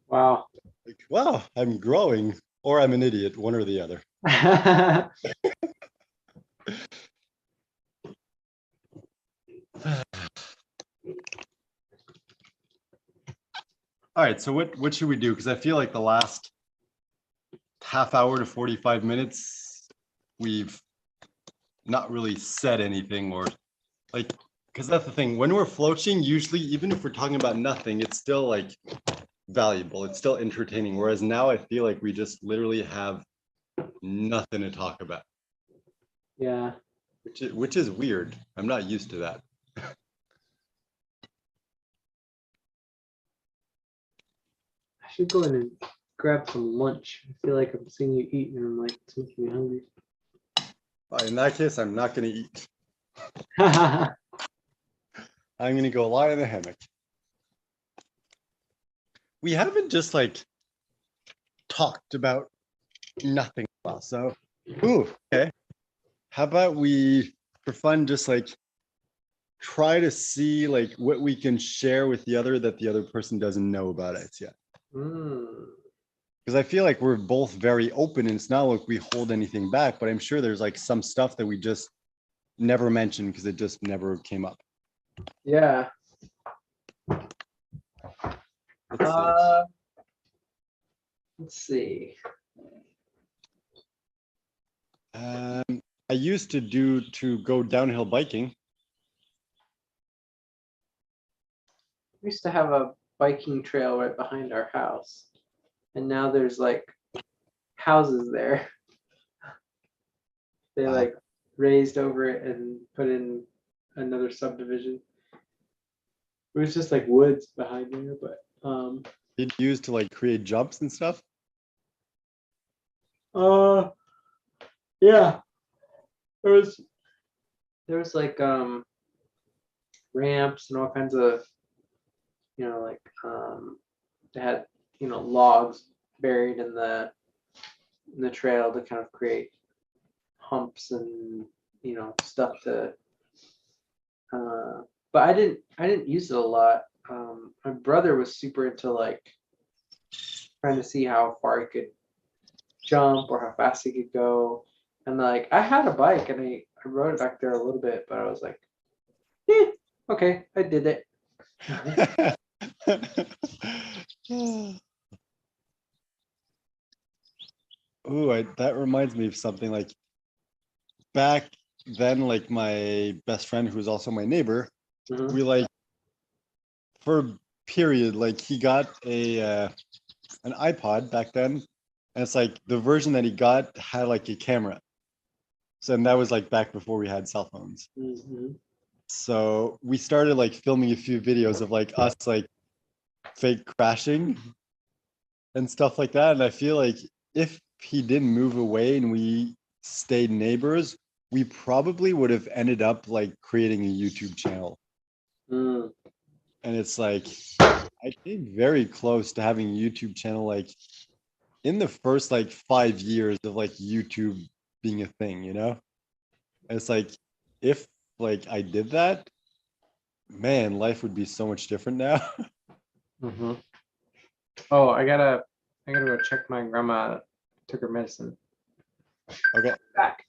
Wow. Like, wow, I'm growing, or I'm an idiot, one or the other. All right, so what should we do? Because I feel like the last half hour to 45 minutes, we've not really said anything or like, because that's the thing. When we're floaching, usually, even if we're talking about nothing, it's still like valuable. It's still entertaining. Whereas now I feel like we just literally have nothing to talk about, Yeah. which is weird. I'm not used to that. I should go in and grab some lunch. I feel like I'm seeing you eat and I'm like, it's making me hungry. In that case, I'm not going to eat. I'm going to go lie in the hammock. We haven't just like talked about nothing well. So, ooh, okay. How about we, for fun, just like try to see like what we can share with the other that the other person doesn't know about it yet. Mm. Because I feel like we're both very open and it's not like we hold anything back, but I'm sure there's like some stuff that we just never mentioned because it just never came up. Yeah. Let's see. Let's see. I used to go downhill biking. We used to have a biking trail right behind our house, and now there's like houses there. They Wow. like raised over it and put in another subdivision. It was just like woods behind there, but Did you use to like create jumps and stuff? uh yeah. There was like ramps and all kinds of, like they had, logs buried in the trail to kind of create humps and stuff to but I didn't use it a lot. My brother was super into like trying to see how far he could jump or how fast he could go. And like I had a bike and I rode it back there a little bit, but I was like, okay, I did it. Ooh, that reminds me of something like back then, like my best friend, who was also my neighbor, Mhm. we like for a period, like he got an iPod back then, and it's like the version that he got had like a camera. So and that was like back before we had cell phones. Mhm. So we started like filming a few videos of like us like fake crashing and stuff like that. And I feel like if he didn't move away and we stayed neighbors, we probably would have ended up like creating a YouTube channel. Mm. And it's like I came very close to having a YouTube channel like in the first like 5 years of like YouTube being a thing, you know? And it's like if like I did that, man, life would be so much different now. Mhm. Oh, I gotta go check my grandma took her medicine. Okay. Back.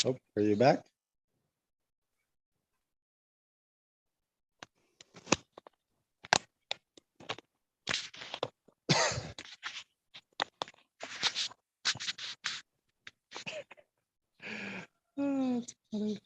Oh, are you back? Oh, that's funny.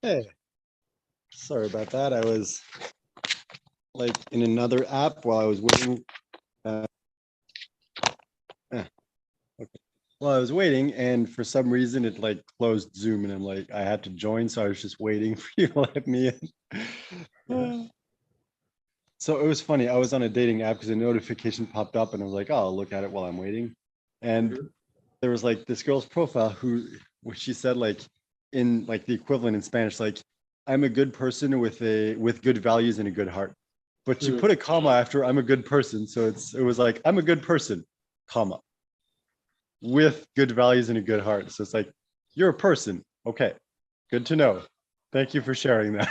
Hey, sorry about that. I was like in another app while I was waiting. Uh, eh, okay. Well, I was waiting, and for some reason it like closed Zoom, and I'm like, I had to join, so I was just waiting for you to let me in. So it was funny. I was on a dating app because a notification popped up, and I was like, oh, I'll look at it while I'm waiting. And there was like this girl's profile which she said like in like the equivalent in Spanish, like I'm a good person with good values and a good heart. But she put a comma after I'm a good person, so it was like I'm a good person, comma, with good values and a good heart. So it's like you're a person. Okay, good to know. Thank you for sharing that.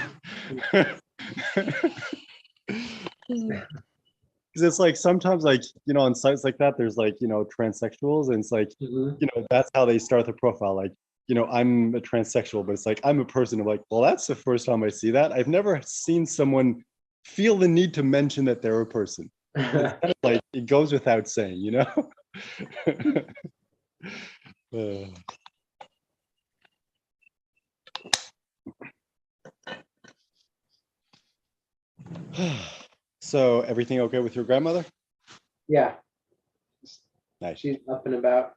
Because it's like sometimes like on sites like that there's like transsexuals, and it's like that's how they start the profile, like I'm a transsexual, but it's like I'm a person. I'm like, well, that's the first time I see that. I've never seen someone feel the need to mention that they're a person. It's kind of like it goes without saying. Uh, so everything okay with your grandmother? Yeah, Nice. she's up and about.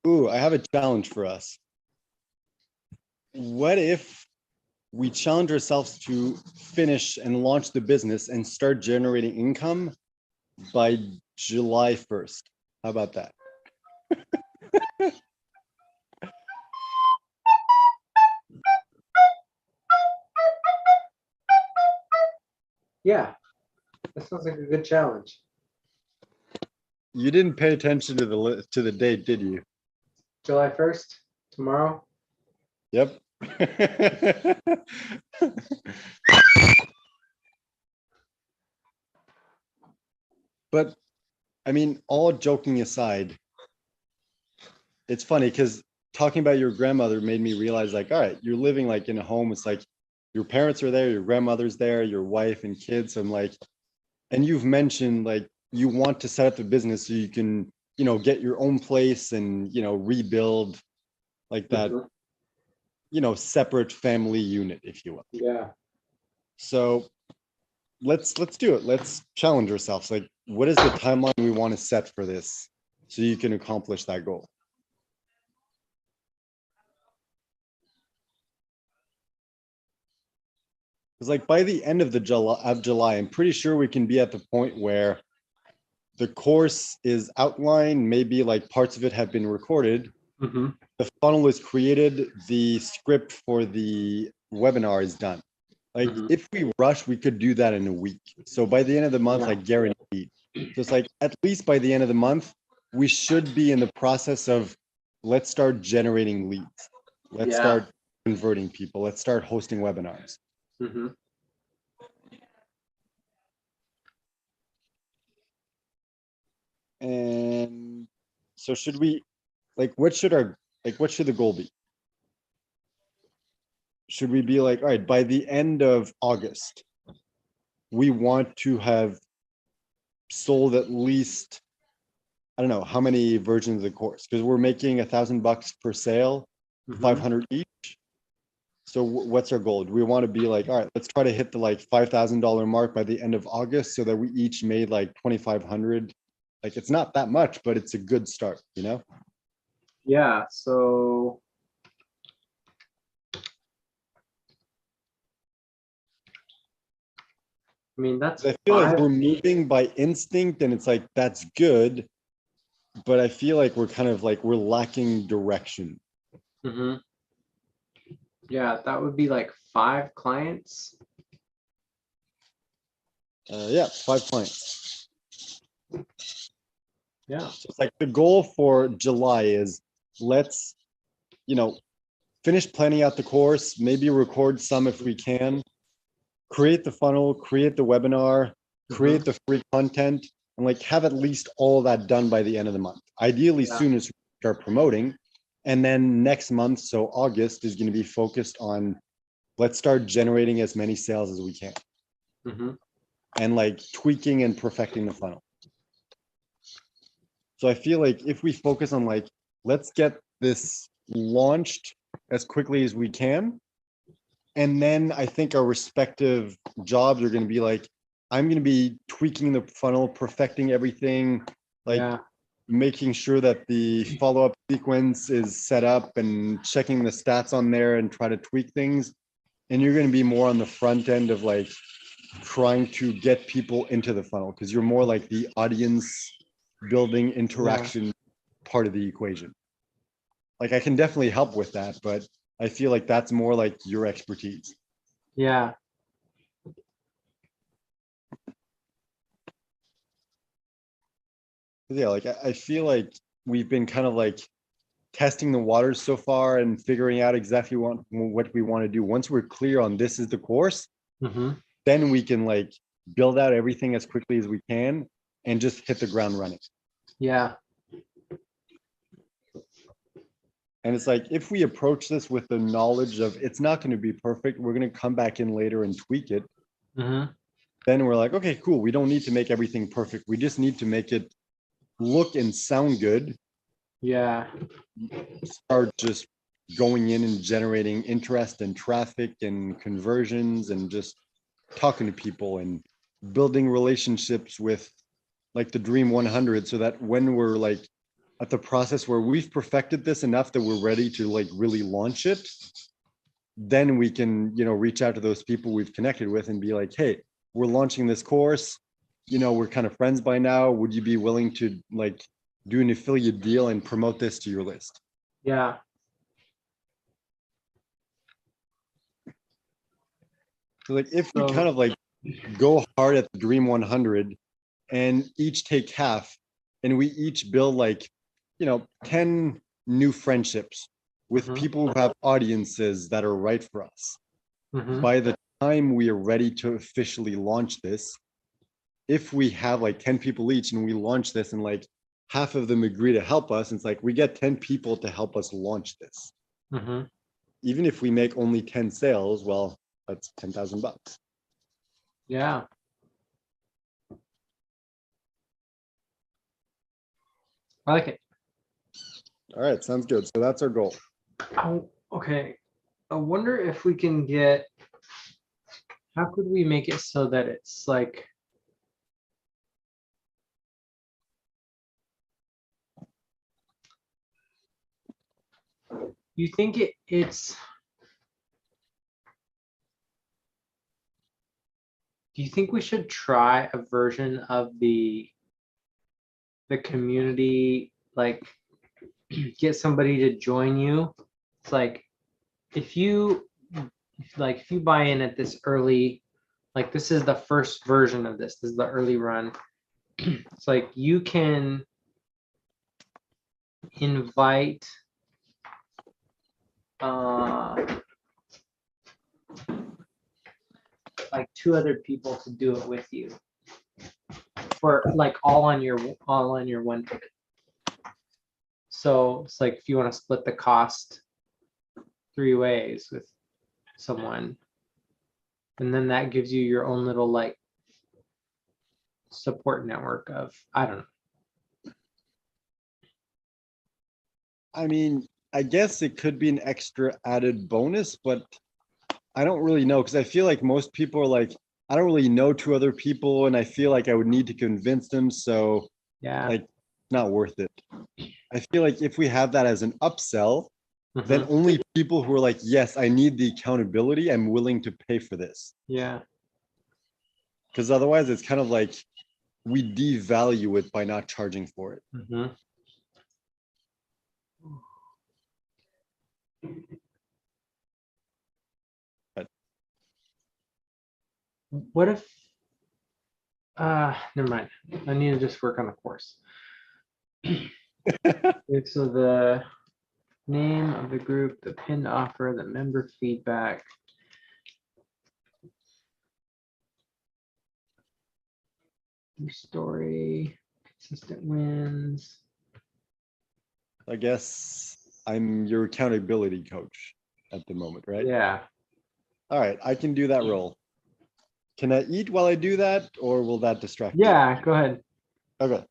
Ooh, I have a challenge for us. What if we challenge ourselves to finish and launch the business and start generating income by July 1st? How about that? Yeah, that sounds like a good challenge. You didn't pay attention to the date, did you? July 1st, tomorrow. Yep. But I mean, all joking aside, it's funny because talking about your grandmother made me realize, like, all right, you're living like in a home. It's like your parents are there, your grandmother's there, your wife and kids. I'm like, and you've mentioned like you want to set up a business so you can, get your own place and, rebuild like that, Mhm. separate family unit, if you will. Yeah. So let's do it. Let's challenge ourselves. Like, what is the timeline we want to set for this so you can accomplish that goal? Because like by the end of July, I'm pretty sure we can be at the point where the course is outlined, maybe like parts of it have been recorded, Mm-hmm. the funnel is created, the script for the webinar is done. Like Mhm. if we rush, we could do that in a week. So by the end of the month, Yeah. like guaranteed. So it's like at least by the end of the month, we should be in the process of let's start generating leads. Let's Yeah. start converting people. Let's start hosting webinars. Mm-hmm. And so should we like what should the goal be? Should we be like, all right, by the end of August, we want to have sold at least, I don't know how many versions of the course, because we're making $1,000 per sale, Mm-hmm. 500 each. So what's our goal? Do we want to be like, all right, let's try to hit the like $5,000 mark by the end of August so that we each made like 2,500? Like it's not that much, but it's a good start, Yeah. So I mean, that's I feel like 5. we're moving by instinct and it's like, that's good. But I feel like we're kind of like, we're lacking direction. Mm-hmm. Yeah, that would be like 5 clients. Yeah, 5 clients. Yeah. So it's like the goal for July is let's, finish planning out the course, maybe record some if we can, create the funnel, create the webinar, create the free content, and like have at least all that done by the end of the month. Ideally, Yeah. soon as we start promoting. And then next month, so August is going to be focused on let's start generating as many sales as we can. Mm-hmm. And like tweaking and perfecting the funnel. So I feel like if we focus on like, let's get this launched as quickly as we can. And then I think our respective jobs are going to be like, I'm going to be tweaking the funnel, perfecting everything, like Yeah. making sure that the follow-up sequence is set up and checking the stats on there and try to tweak things. And you're going to be more on the front end of like trying to get people into the funnel because you're more like the audience building interaction part of the equation. Like I can definitely help with that, but I feel like that's more like your expertise. Yeah. Yeah, like I feel like we've been kind of like testing the waters so far and figuring out exactly what we want to do. Once we're clear on this is the course, Mm-hmm. then we can like build out everything as quickly as we can and just hit the ground running. Yeah. And it's like, if we approach this with the knowledge of it's not going to be perfect, we're going to come back in later and tweak it. Mm-hmm. Then we're like, okay, cool. We don't need to make everything perfect. We just need to make it look and sound good. Yeah. Start just going in and generating interest and traffic and conversions and just talking to people and building relationships with like the Dream 100 so that when we're like at the process where we've perfected this enough that we're ready to like really launch it, then we can, reach out to those people we've connected with and be like, hey, we're launching this course. We're kind of friends by now. Would you be willing to like do an affiliate deal and promote this to your list? Yeah. So like if we So, kind of like go hard at the Dream 100 and each take half and we each build like, 10 new friendships with Mhm. people who have audiences that are right for us. Mhm. By the time we are ready to officially launch this, if we have like 10 people each and we launch this in like half of them agree to help us. And it's like we get 10 people to help us launch this. Mm-hmm. Even if we make only 10 sales, well, that's $10,000. Yeah. I like it. All right, sounds good. So that's our goal. Oh, okay. I wonder if we can get, how could we make it so that it's like, you think it's, do you think we should try a version of the community, like get somebody to join you? It's like, if you buy in at this early, like this is the first version of this is the early run. It's like you can invite like 2 other people to do it with you for like all on your one ticket. So it's like if you want to split the cost 3 ways with someone, and then that gives you your own little like support network of, I don't know. I mean, I guess it could be an extra added bonus, but I don't really know because I feel like most people are like, I don't really know 2 other people, and I feel like I would need to convince them. So, Yeah. like, not worth it. I feel like if we have that as an upsell, then Mhm. only people who are like, yes, I need the accountability, I'm willing to pay for this. Yeah. Because otherwise, it's kind of like we devalue it by not charging for it. Mhm. What if never mind. I need to just work on the course. Okay, so the name of the group, the pinned offer, the member feedback. Your story, consistent wins. I guess I'm your accountability coach at the moment, right? Yeah. All right, I can do that role. Can I eat while I do that, or will that distract you? Yeah, go ahead. Okay.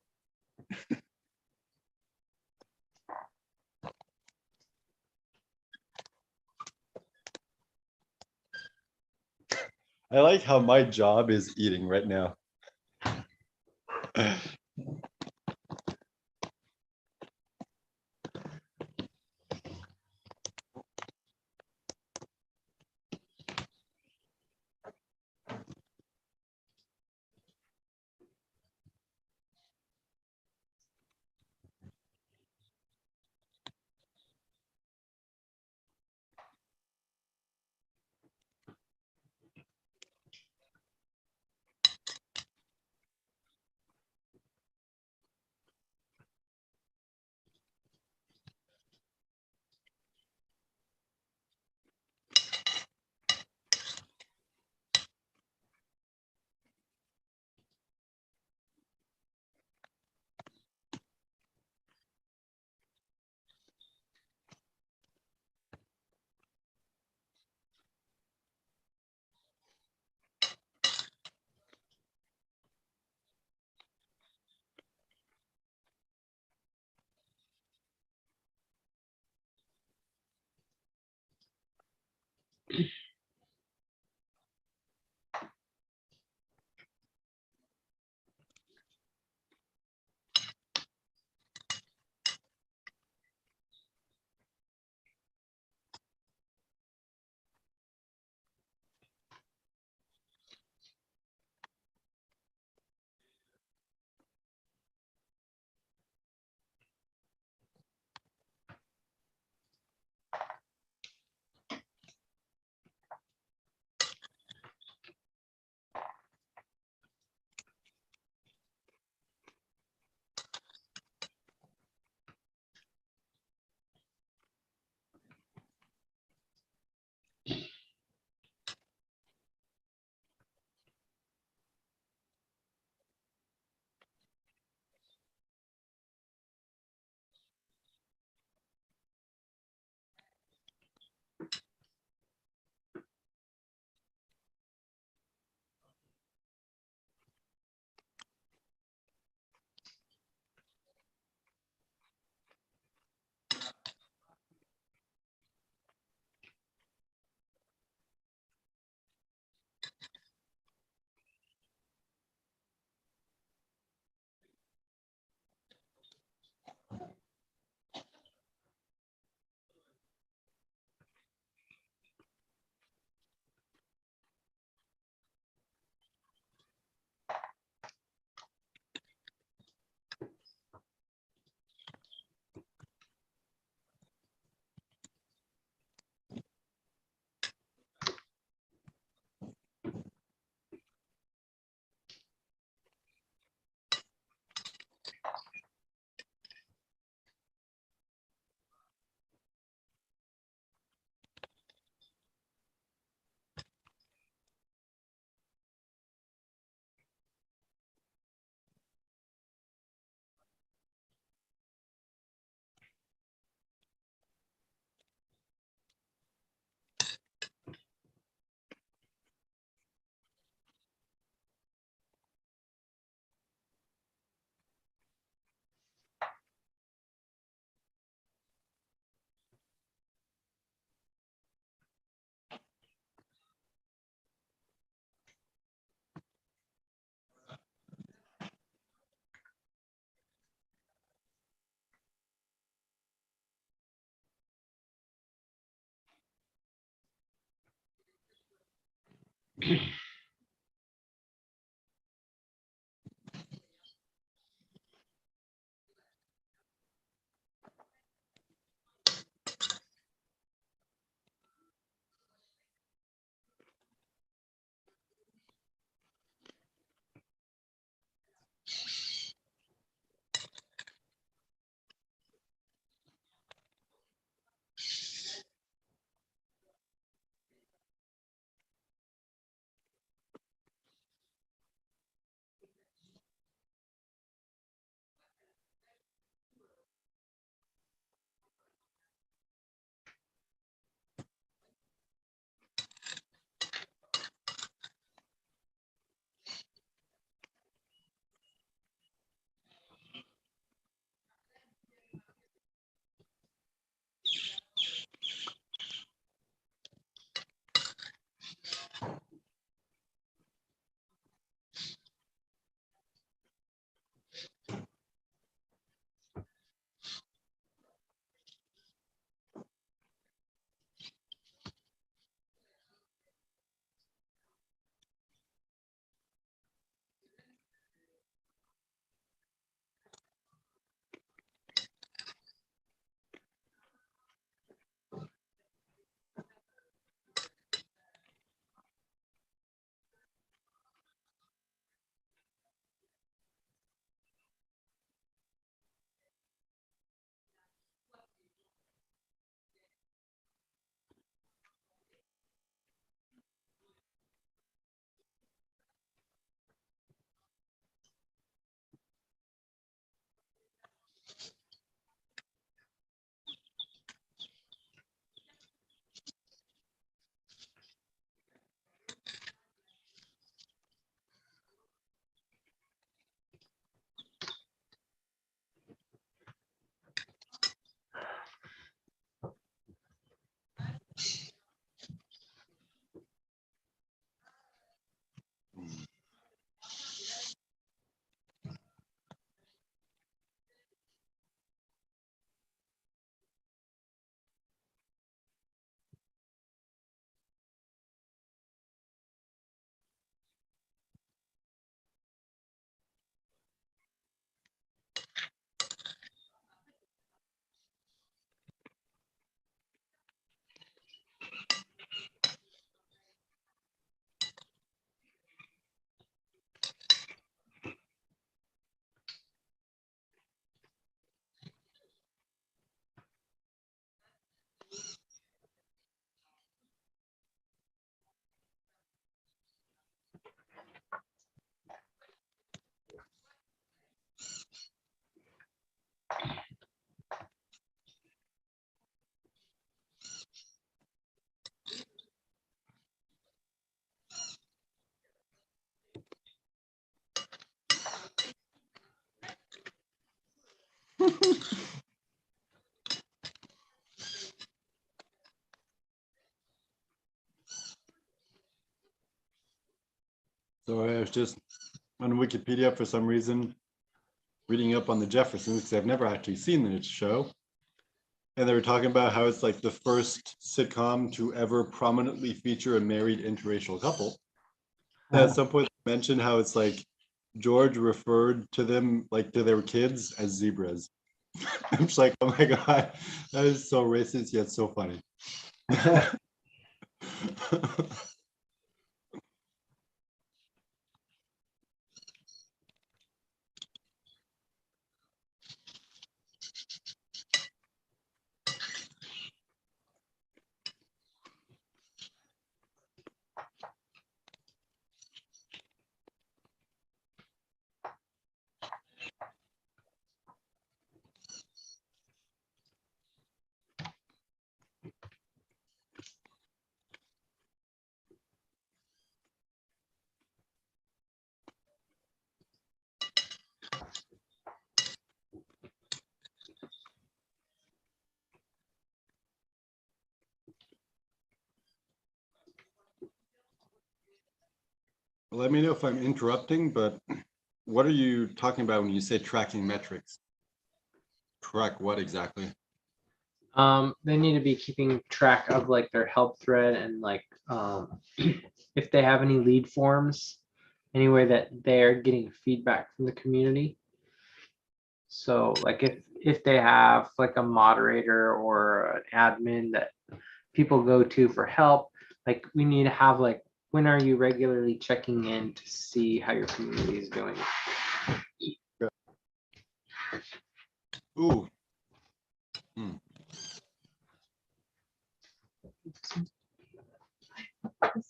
I like how my job is eating right now. So I was just on Wikipedia for some reason reading up on the Jeffersons because I've never actually seen the show. And they were talking about how it's like the first sitcom to ever prominently feature a married interracial couple. And at some point they mentioned how it's like George referred to them like to their kids as zebras. I'm just like, oh my God, that is so racist yet so funny. Let me know if I'm interrupting, but what are you talking about when you say tracking metrics? Track what exactly? They need to be keeping track of like their help thread and like if they have any lead forms, any way that they're getting feedback from the community. So like if they have like a moderator or an admin that people go to for help, like we need to have like, when are you regularly checking in to see how your community is doing? Ooh.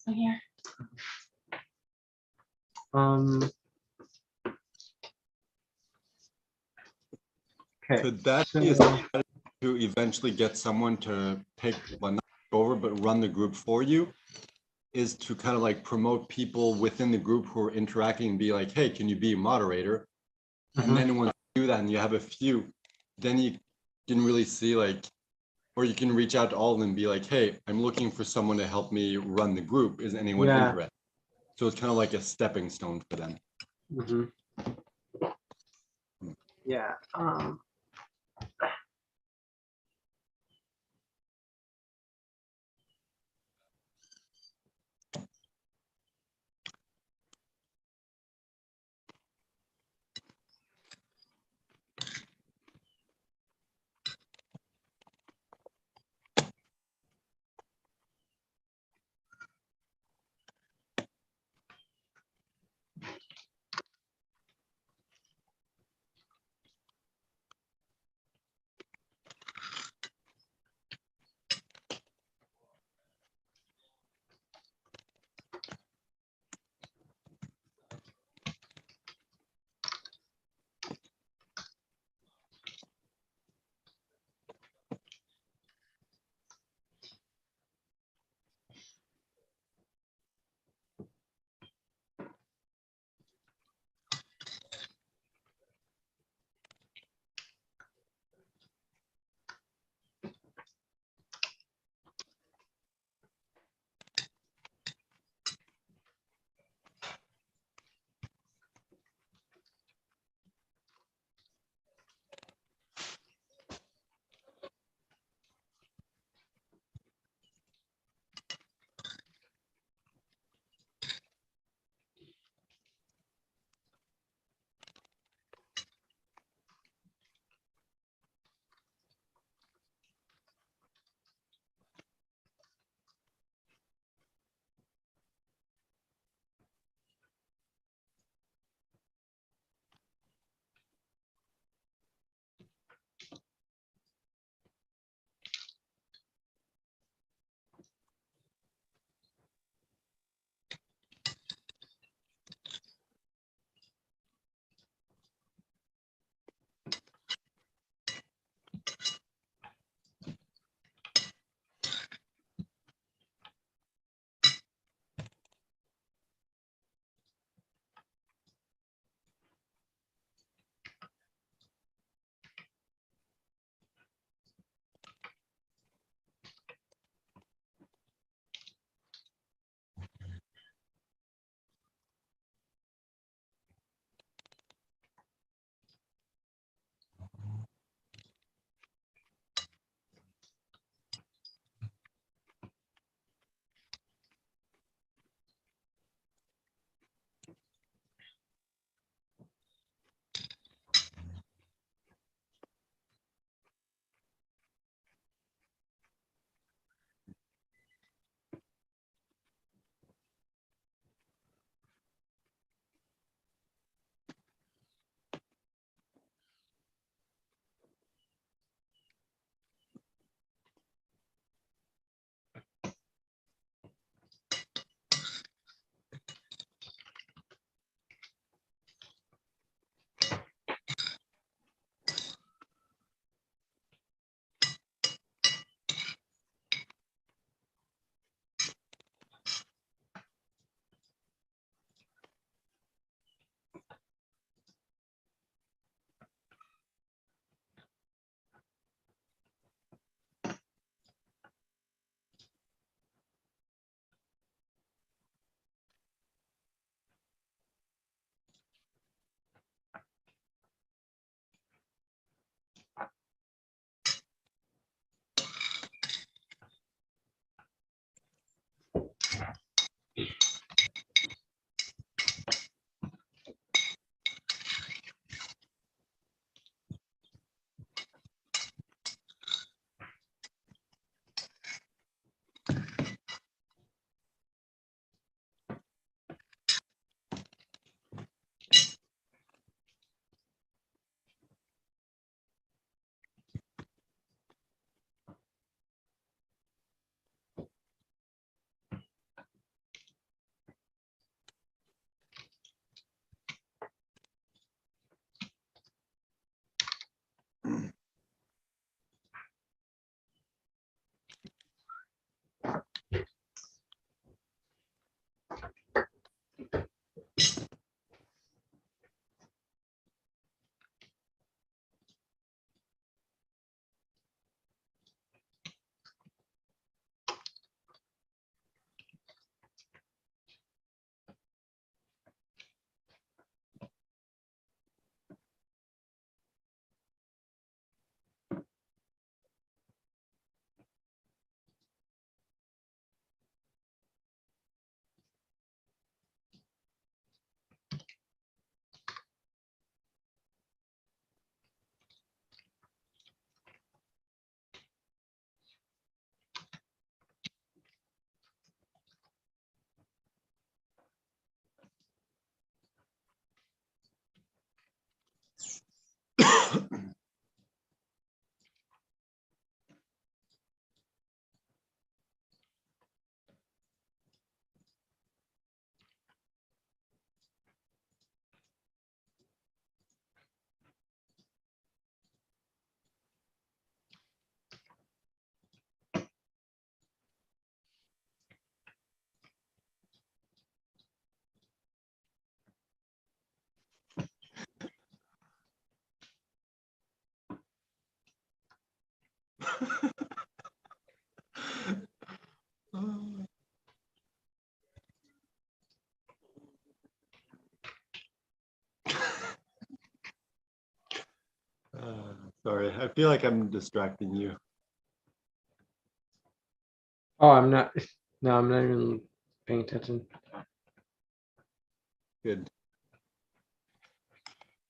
Here. Okay. Could that be a strategy to eventually get someone to take, well, not take over, but run the group for you? Is to kind of like promote people within the group who are interacting and be like, hey, can you be a moderator? And then once you do that and you have a few, then you can really see like, or you can reach out to all of them and be like, hey, I'm looking for someone to help me run the group. Is anyone Yeah. interested? So it's kind of like a stepping stone for them. Mhm. Yeah. Sorry, I feel like I'm distracting you. Oh, I'm not. No, I'm not even paying attention. Good.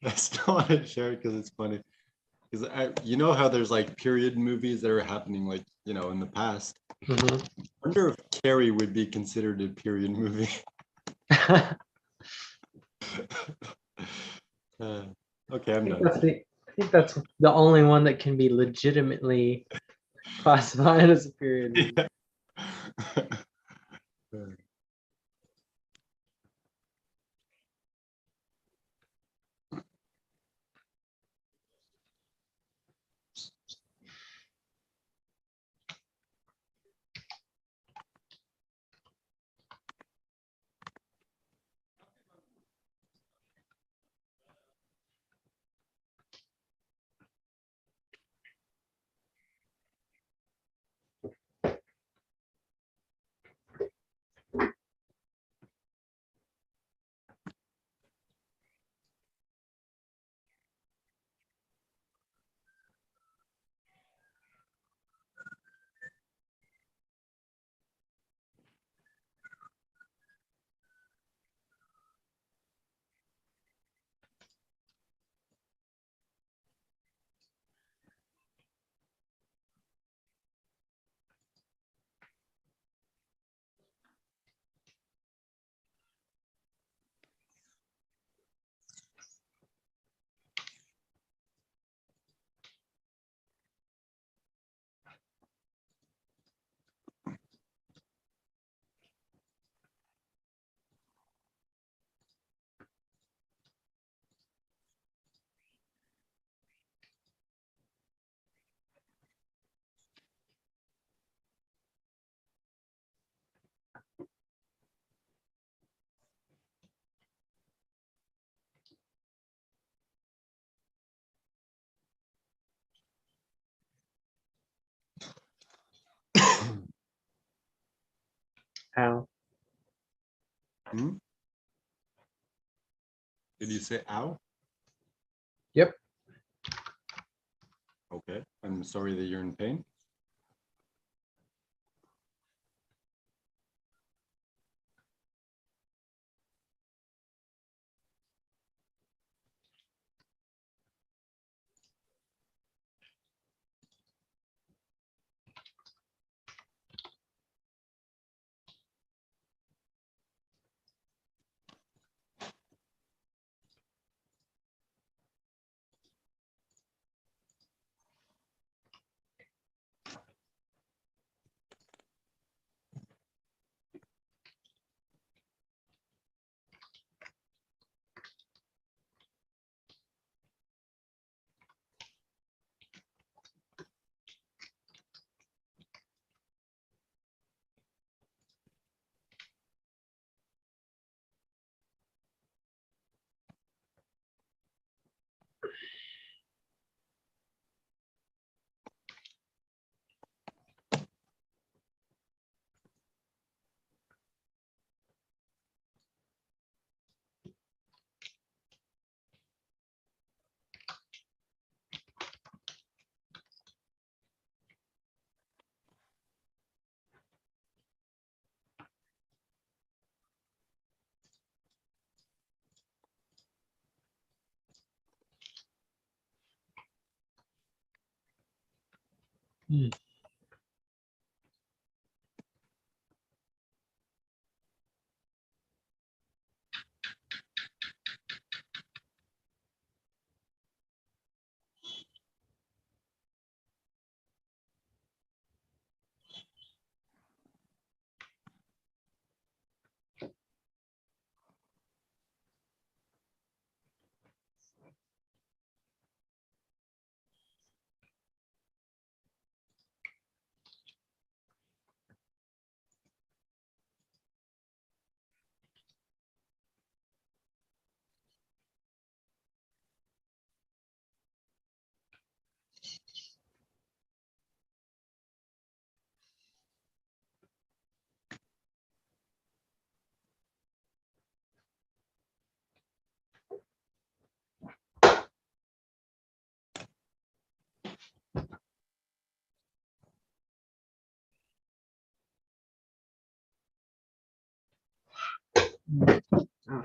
I still want to share it because it's funny. Because you know how there's like period movies that are happening, like, you know, in the past. Mhm. I wonder if Carrie would be considered a period movie. Okay, I'm done. I think that's the only one that can be legitimately classified as a period movie. Yeah. Ow. Hmm? Did you say ow? Yep. Okay, I'm sorry that you're in pain. Hmm. Oh.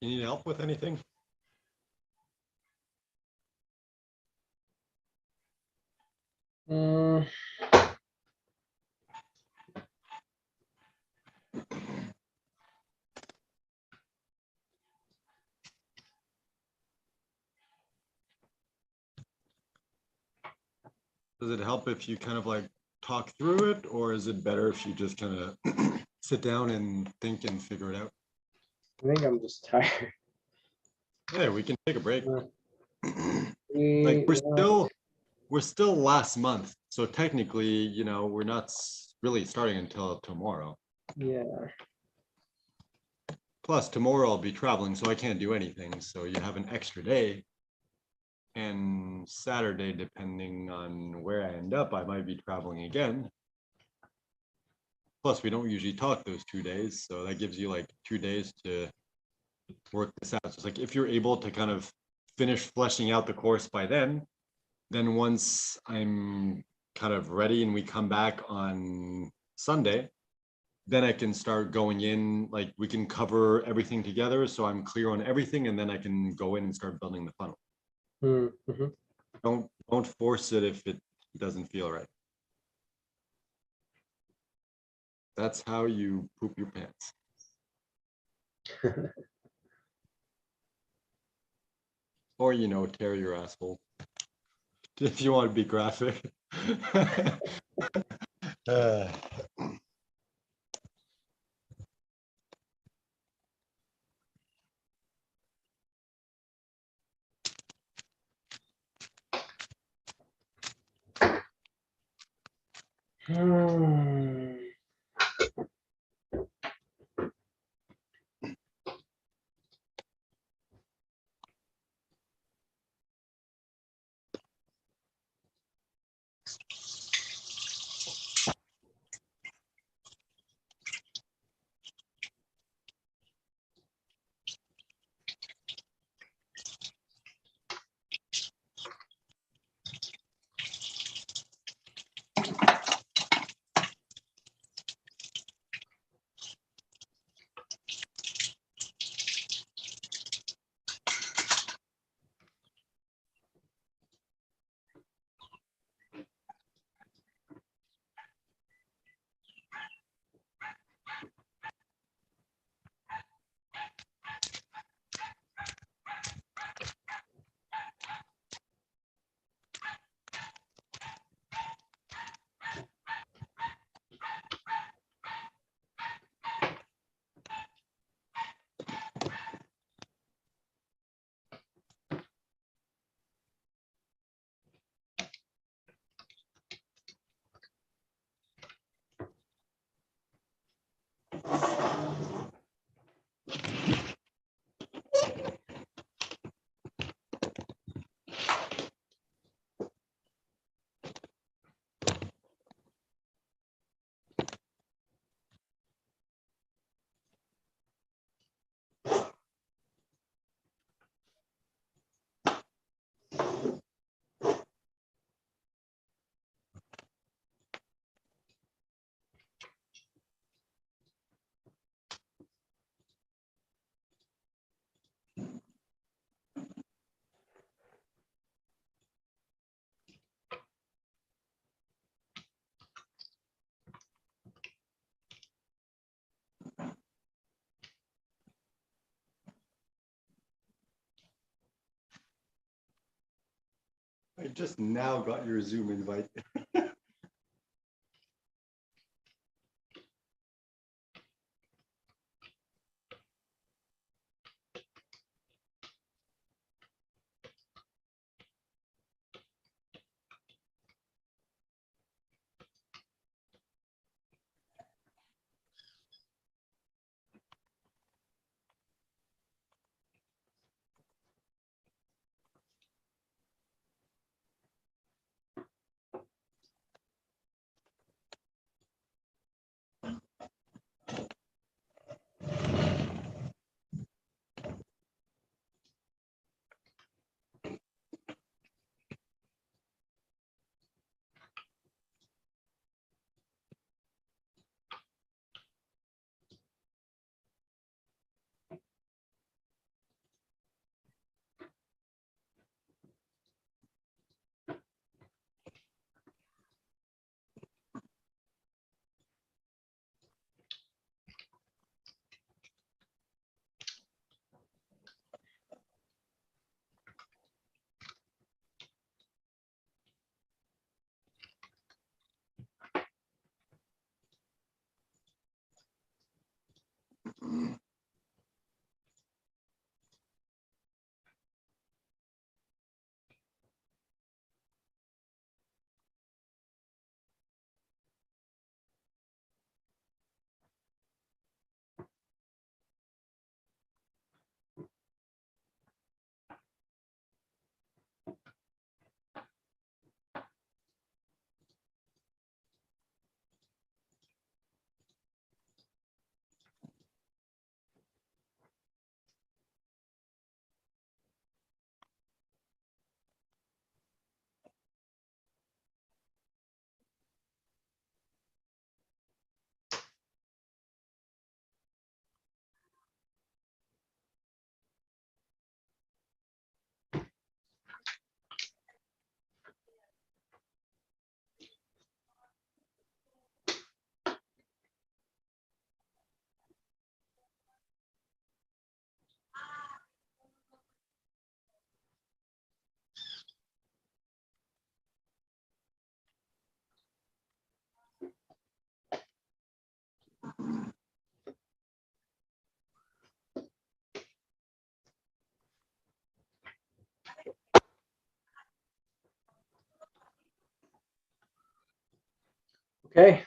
You need help with anything? Mm, Does it help if you kind of like talk through it, or is it better if you just kind of sit down and think and figure it out? I think I'm just tired. Yeah, we can take a break. Uh, Like we, we're still last month, so technically, you know, we're not really starting until tomorrow. yeah. Plus, tomorrow I'll be traveling, so I can't do anything. So you have an extra day. And Saturday, depending on where I end up, I might be traveling again. Plus, we don't usually talk those 2 days, so that gives you like 2 days to work this out. So it's like if you're able to kind of finish fleshing out the course by then once I'm kind of ready and we come back on Sunday, then I can start going in, like we can cover everything together. So I'm clear on everything, and then I can go in and start building the funnel. Mm-hmm. Don't force it if it doesn't feel right. That's how you poop your pants. Or, you know, tear your asshole. If you want to be graphic. uh, Hmm. I just now got your Zoom invite. Okay.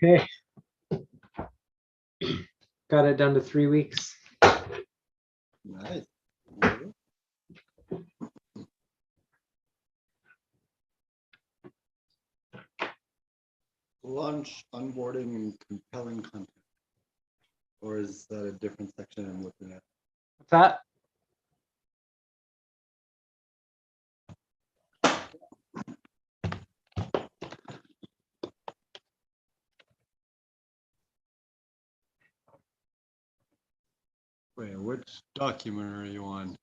Okay. Got it down to 3 weeks. Nice. Launch, onboarding, and compelling content. Or is that a different section I'm looking at? What's that? Wait, which document are you on?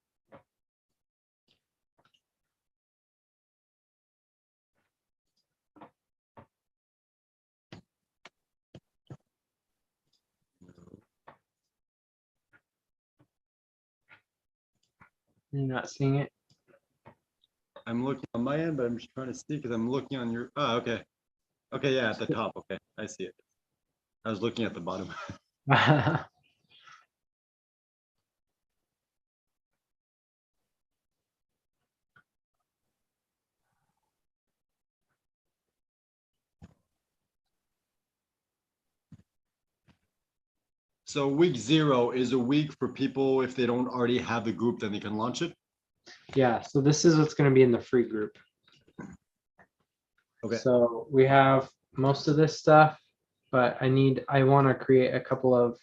You're not seeing it? I'm looking on my end, but I'm just trying to see because I'm looking on your. Oh, okay. Okay, yeah, at the top. Okay, I see it. I was looking at the bottom. So week 0 is a week for people if they don't already have the group, then they can launch it. Yeah, so this is what's going to be in the free group. Okay. So we have most of this stuff, but I want to create a couple of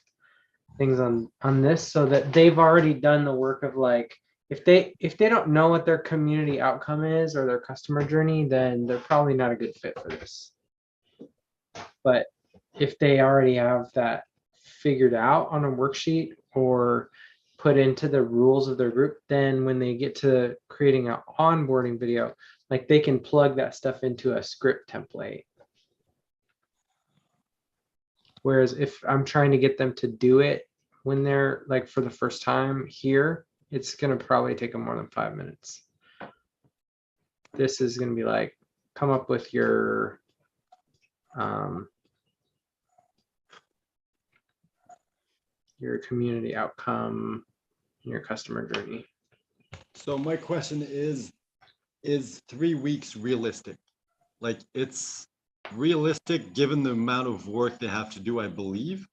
things on this so that they've already done the work of like, if they don't know what their community outcome is or their customer journey, then they're probably not a good fit for this. But if they already have that figured out on a worksheet or put into the rules of their group, then when they get to creating an onboarding video, like they can plug that stuff into a script template. Whereas if I'm trying to get them to do it when they're like for the first time here, it's going to probably take them more than 5 minutes. This is going to be like, come up with your community outcome, your customer journey. So my question is 3 weeks realistic? Like it's realistic given the amount of work they have to do, I believe.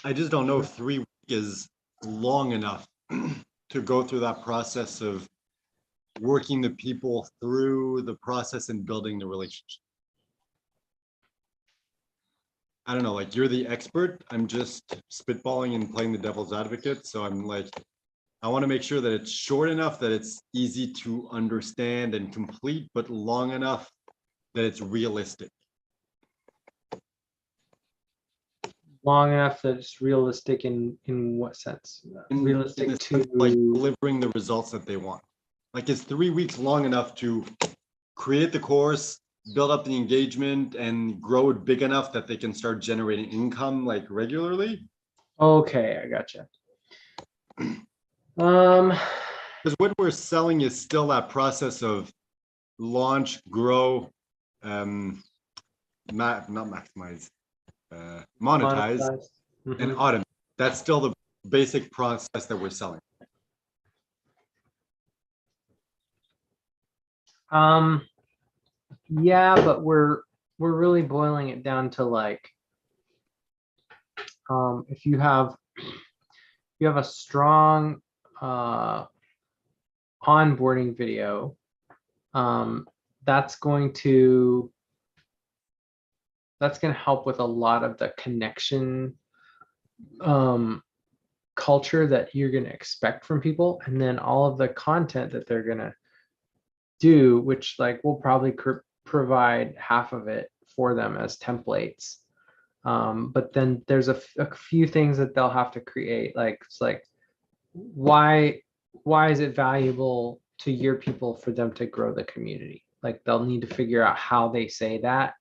I just don't know if 3 weeks is long enough to go through that process of working the people through the process and building the relationship. I don't know, like you're the expert. I'm just spitballing and playing the devil's advocate. So I'm like, I want to make sure that it's short enough that it's easy to understand and complete, but long enough that it's realistic. Long enough that it's realistic in what sense? Realistic in the to sense, like delivering the results that they want. Like is 3 weeks long enough to create the course, build up the engagement, and grow it big enough that they can start generating income like regularly? Okay, I gotcha. Because what we're selling is still that process of launch, grow, not maximize, monetize, and automate. That's still the basic process that we're selling. Yeah, but we're really boiling it down to like, if you have a strong onboarding video, that's going to help with a lot of the connection culture that you're going to expect from people, and then all of the content that they're going to do, which like we'll probably provide half of it for them as templates. But then there's a few things that they'll have to create, like it's like, why is it valuable to your people for them to grow the community? Like they'll need to figure out how they say that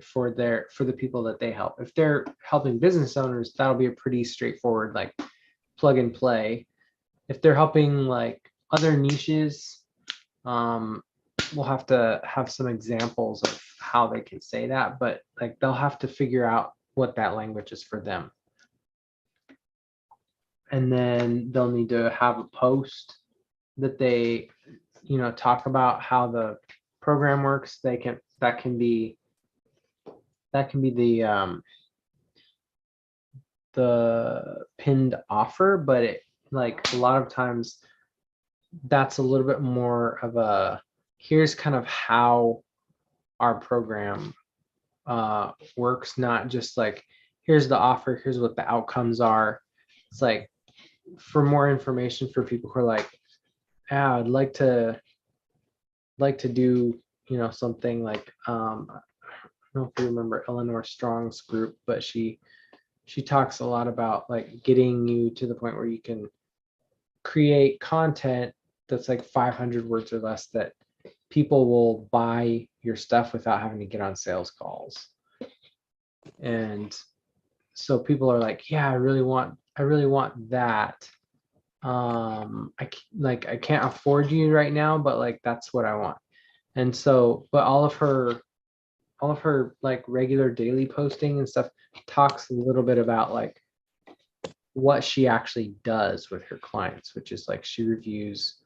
for the people that they help. If they're helping business owners, that'll be a pretty straightforward like plug and play. If they're helping like other niches, we'll have to have some examples of how they can say that, but like they'll have to figure out what that language is for them. And then they'll need to have a post that they, talk about how the program works. That can be that can be the pinned offer, but it like a lot of times that's a little bit more of a here's kind of how our program works, not just like here's the offer, here's what the outcomes are. It's like for more information for people who are like, yeah, I'd like to do, you know, something like I don't know if you remember Eleanor Strong's group, but she talks a lot about like getting you to the point where you can create content that's like 500 words or less that people will buy your stuff without having to get on sales calls. And so people are like, yeah, I really want that. I can't afford you right now, but like that's what I want. And so, but all of her like regular daily posting and stuff talks a little bit about like what she actually does with her clients, which is like she reviews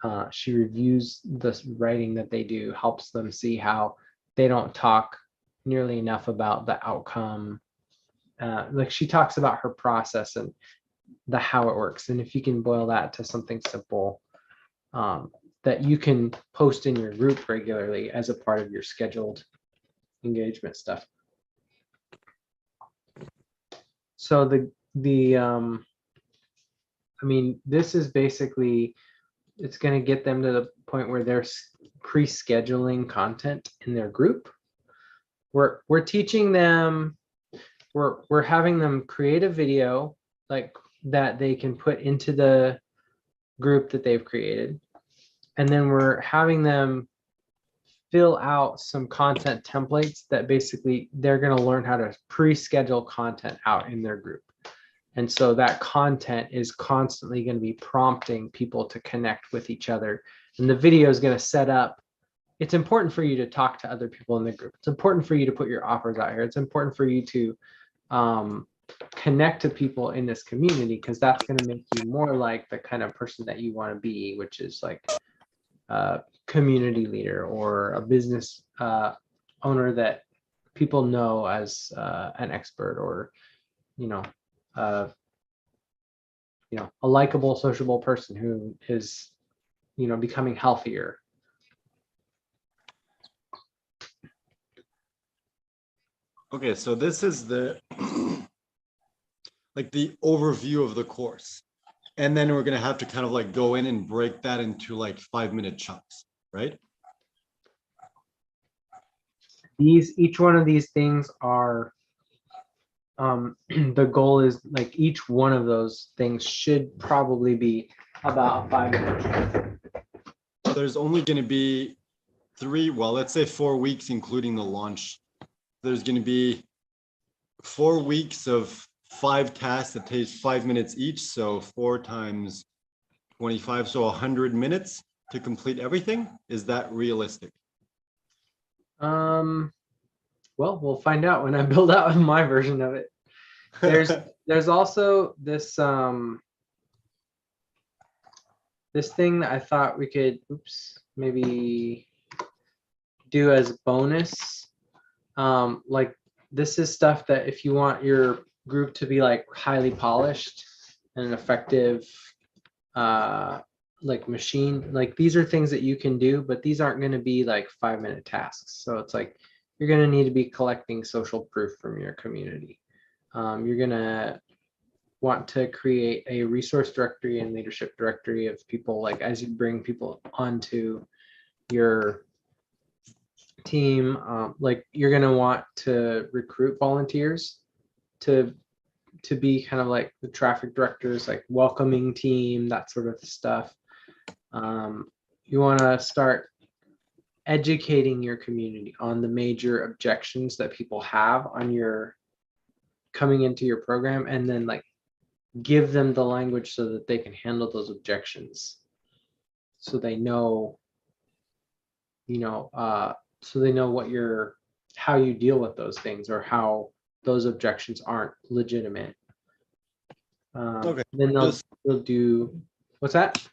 the writing that they do, helps them see how they don't talk nearly enough about the outcome. Like she talks about her process and the how it works. And if you can boil that to something simple that you can post in your group regularly as a part of your scheduled engagement stuff. So I mean, this is basically, it's going to get them to the point where they're pre-scheduling content in their group. We're teaching them, we're having them create a video like that they can put into the group that they've created. And then we're having them fill out some content templates that basically they're going to learn how to pre-schedule content out in their group. And so that content is constantly going to be prompting people to connect with each other. And the video is going to set up. It's important for you to talk to other people in the group. It's important for you to put your offers out here. It's important for you to connect to people in this community, because that's going to make you more like the kind of person that you want to be, which is like a community leader or a business owner that people know as an expert, or a likable, sociable person who is becoming healthier. Okay, so this is the like the overview of the course. And then we're going to have to kind of like go in and break that into like 5-minute chunks, right? Each one of these things are the goal is like each one of those things should probably be about a 5-minute chunk. There's only going to be 4 weeks, including the launch. There's going to be 4 weeks of 5 tasks that takes 5 minutes each. So 4 times 25, so 100 minutes to complete everything. Is that realistic? Well, we'll find out when I build out my version of it. There's also this this thing that I thought we could maybe do as bonus. Like this is stuff that if you want your group to be like highly polished and effective like machine, like these are things that you can do, but these aren't going to be like 5-minute tasks. So it's like you're going to need to be collecting social proof from your community. You're going to want to create a resource directory and leadership directory of people, like as you bring people onto your team, like you're going to want to recruit volunteers to be kind of like the traffic directors, like welcoming team, that sort of stuff. You want to start educating your community on the major objections that people have on your coming into your program, and then like give them the language so that they can handle those objections, so they know so they know how you deal with those things, or how those objections aren't legitimate. Okay. Then they'll do, what's that?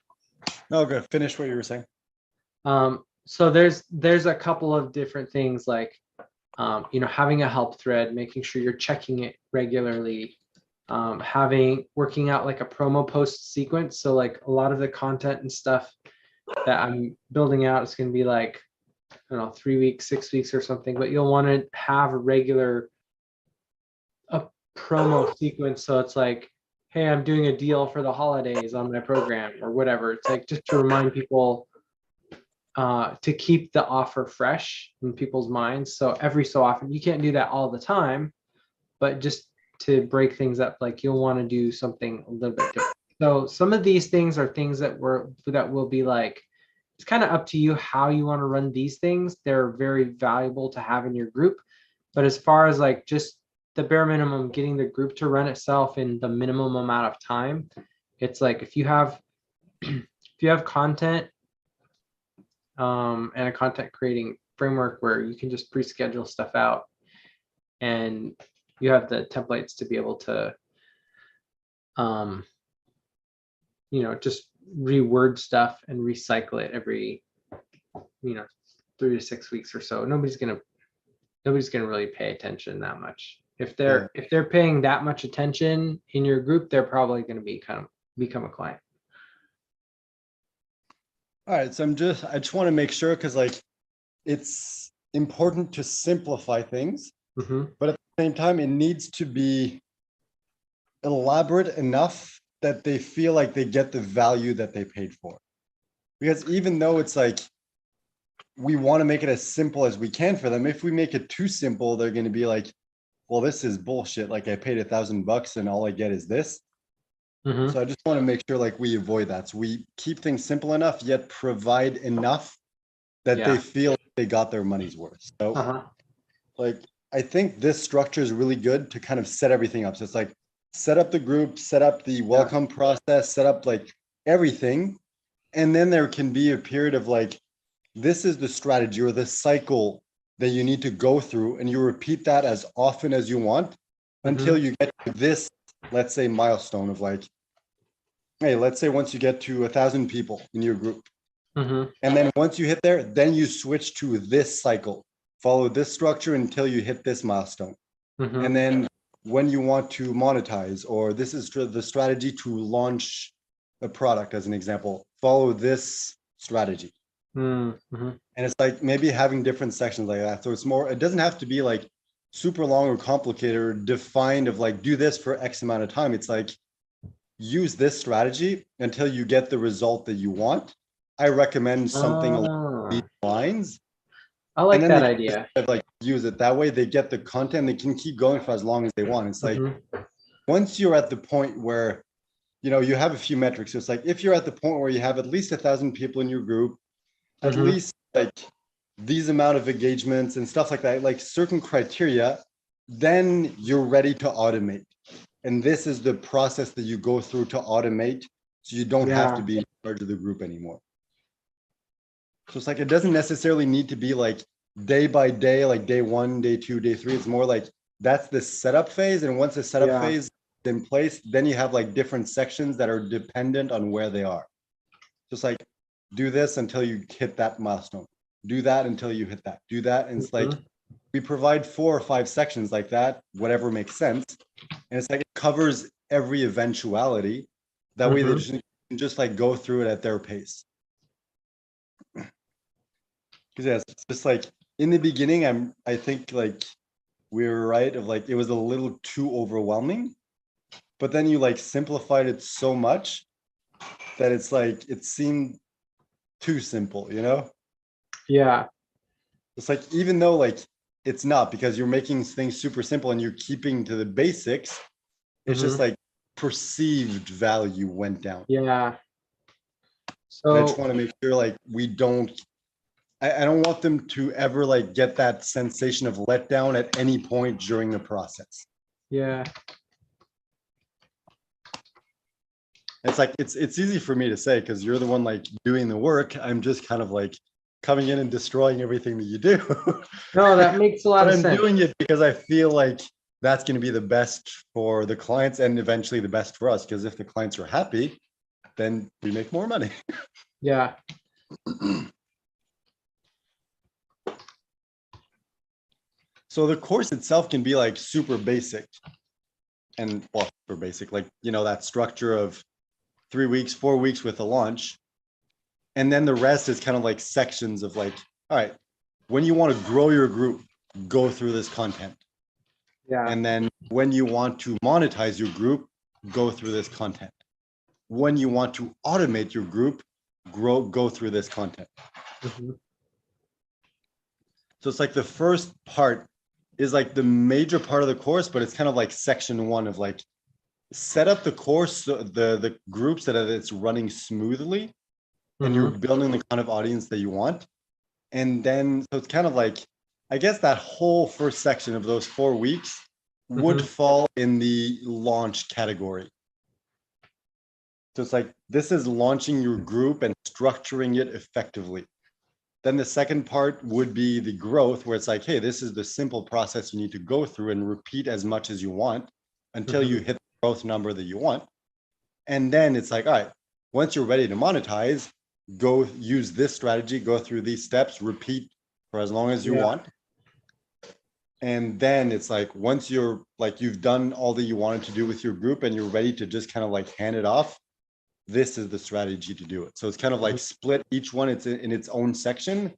Okay, finish what you were saying. So there's a couple of different things, like having a help thread, making sure you're checking it regularly, working out like a promo post sequence. So like a lot of the content and stuff that I'm building out is going to be like, I don't know, 3 weeks, 6 weeks or something, but you'll want to have a promo sequence. So it's like, hey, I'm doing a deal for the holidays on my program or whatever. It's like just to remind people to keep the offer fresh in people's minds. So every so often, you can't do that all the time, but just to break things up, like you'll want to do something a little bit different. So some of these things are things that will be like, it's kind of up to you how you want to run these things. They're very valuable to have in your group. But as far as like just the bare minimum, getting the group to run itself in the minimum amount of time, it's like if you have content and a content creating framework where you can just pre-schedule stuff out and you have the templates to be able to just reword stuff and recycle it every 3 to 6 weeks or so. Nobody's gonna really pay attention that much. If they're paying that much attention in your group, they're probably going to become a client. All right, so I just want to make sure, because like it's important to simplify things, but at the same time, it needs to be elaborate enough that they feel like they get the value that they paid for. Because even though it's like we want to make it as simple as we can for them, if we make it too simple, they're going to be like, well, this is bullshit. Like I paid $1,000 and all I get is this. So I just want to make sure like we avoid that. So we keep things simple enough, yet provide enough that they feel like they got their money's worth. So like, I think this structure is really good to kind of set everything up. So it's like, set up the group, set up the welcome process, set up like everything. And then there can be a period of like, this is the strategy or the cycle that you need to go through. And you repeat that as often as you want until you get to this, let's say, milestone of like, hey, let's say once you get to 1,000 people in your group. And then once you hit there, then you switch to this cycle, follow this structure until you hit this milestone. And then when you want to monetize, or this is the strategy to launch a product, as an example, follow this strategy. And it's like maybe having different sections like that. So it's more, it doesn't have to be like super long or complicated or defined of like, do this for X amount of time. It's like, use this strategy until you get the result that you want. I recommend something along these lines. I like that idea. Like use it that way. They get the content. They can keep going for as long as they want. It's like once you're at the point where you have a few metrics. So it's like if you're at the point where you have at least 1,000 people in your group, at least like these amount of engagements and stuff like that, like certain criteria, then you're ready to automate. And this is the process that you go through to automate, so you don't have to be in charge of the group anymore. So it's like, it doesn't necessarily need to be like day by day, like day 1, day 2, day 3. It's more like that's the setup phase. And once the setup phase is in place, then you have like different sections that are dependent on where they are. Just like do this until you hit that milestone. Do that until you hit that. Do that. And it's like, we provide 4 or 5 sections like that, whatever makes sense. And it's like, it covers every eventuality. That way they can just like go through it at their pace. Because it's just like in the beginning, I think like we were right of like, it was a little too overwhelming, but then you like simplified it so much that it's like, it seemed too simple, Yeah. It's like, even though like it's not, because you're making things super simple and you're keeping to the basics, it's just like perceived value went down. Yeah. So I So just want to make sure like we don't, I don't want them to ever like get that sensation of letdown at any point during the process. yeah. It's like, it's easy for me to say because you're the one like doing the work. I'm just kind of like coming in and destroying everything that you do. No, that makes a lot But of sense. I'm doing it because I feel like that's going to be the best for the clients and eventually the best for us. Because if the clients are happy, then we make more money. Yeah. So the course itself can be like super basic and well, super basic, like, you know, that structure of 3 weeks, 4 weeks with a launch. And then the rest is kind of like sections of like, all right, when you want to grow your group, go through this content. Yeah. And then when you want to monetize your group, go through this content. When you want to automate your group, go through this content. Mhm. So it's like the first part is like the major part of the course, but it's kind of like section one of like set up the course, so the groups so that it's running smoothly and you're Mhm. building the kind of audience that you want. And then so it's kind of like, I guess that whole first section of those 4 weeks would Mhm. fall in the launch category. So it's like, this is launching your group and structuring it effectively. Then the second part would be the growth, where it's like, hey, this is the simple process you need to go through and repeat as much as you want until you Mhm. hit the growth number that you want. And then it's like, all right, once you're ready to monetize, go use this strategy, go through these steps, repeat for as long as you Yeah. want. And then it's like, once you're like, you've done all that you wanted to do with your group and you're ready to just kind of like hand it off, this is the strategy to do it. So it's kind of like split each one, it's in its own section.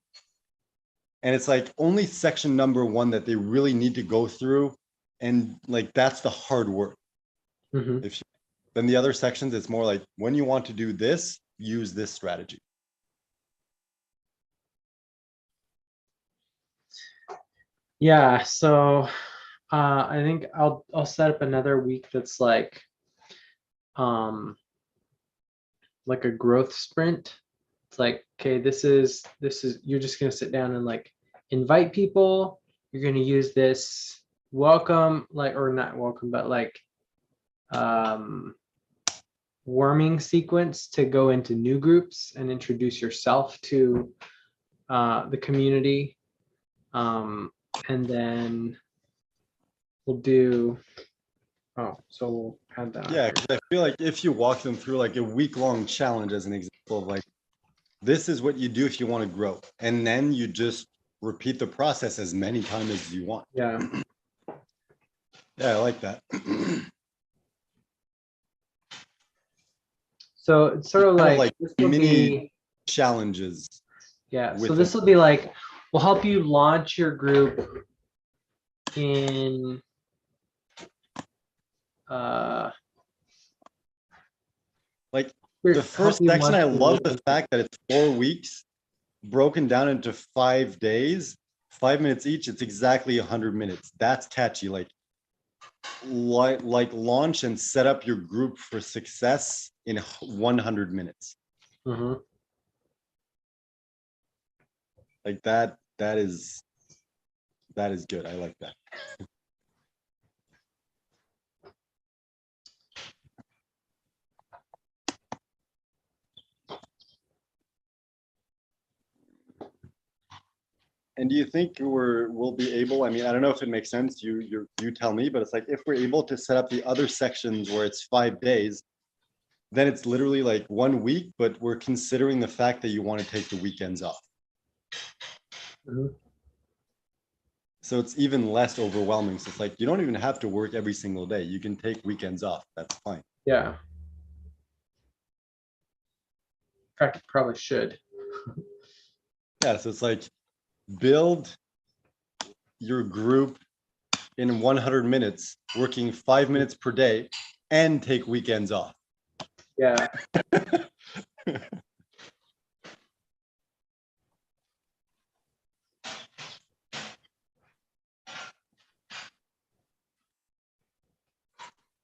And it's like only section number one that they really need to go through. And like, that's the hard work. Mhm. If you, then the other sections, it's more like when you want to do this, use this strategy. Yeah. So I think I'll set up another week that's um like a growth sprint. It's like, okay, this is you're just gonna sit down and like invite people. You're gonna use this welcome, like, or not welcome, but like warming sequence to go into new groups and introduce yourself to the community. And then we'll do, oh, so we'll add that on Yeah, here. because I feel like if you walk them through like a week-long challenge as an example of like, this is what you do if you want to grow. And then you just repeat the process as many times as you want. Yeah. Yeah, I like that. So it's sort of Kind of like like this will mini be, challenges yeah. So with them. this will be like, we'll help you launch your group in Like the help first you section, launch I your love group the fact that it's 4 weeks broken down into 5 days, 5 minutes each. It's exactly 100 minutes. That's catchy. Like launch and set up your group for success in 100 minutes. Mhm. Like that is good. I like that. And do you think we'll be able, I mean, I don't know if it makes sense, you tell me, but it's like if we're able to set up the other sections where it's 5 days, then it's literally like 1 week, but we're considering the fact that you want to take the weekends off. Mhm. So it's even less overwhelming. So it's like you don't even have to work every single day. You can take weekends off. That's fine. Yeah. In fact, you probably should. Yeah, so it's like build your group in 100 minutes, working 5 minutes per day, and take weekends off. Yeah.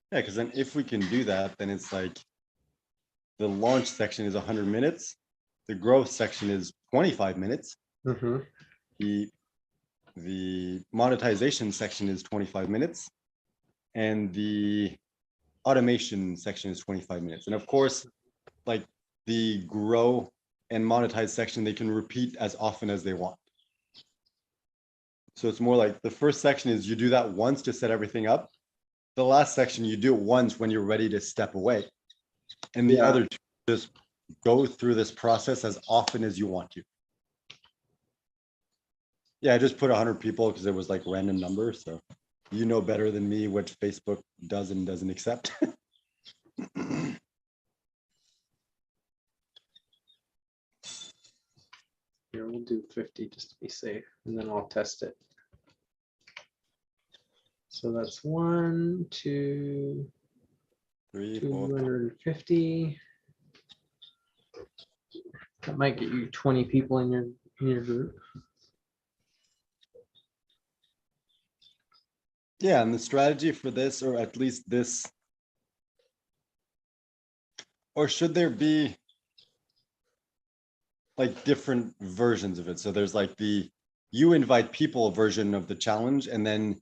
Yeah, because then if we can do that, then it's like the launch section is 100 minutes, the growth section is 25 minutes, Mhm. the monetization section is 25 minutes, and the automation section is 25 minutes. And of course, like the grow and monetize section, they can repeat as often as they want. So it's more like the first section is you do that once to set everything up. The last section, you do it once when you're ready to step away. And the Yeah. other two, just go through this process as often as you want to. Yeah, I just put 100 people because it was like random number. So you know better than me what Facebook does and doesn't accept. Here, we'll do 50 just to be safe, and then I'll test it. So that's 1, 2, 3, 4. 250. That might get you 20 people in your group. Yeah, and the strategy for this, or at least this, or should there be like different versions of it? So there's like the you invite people version of the challenge, and then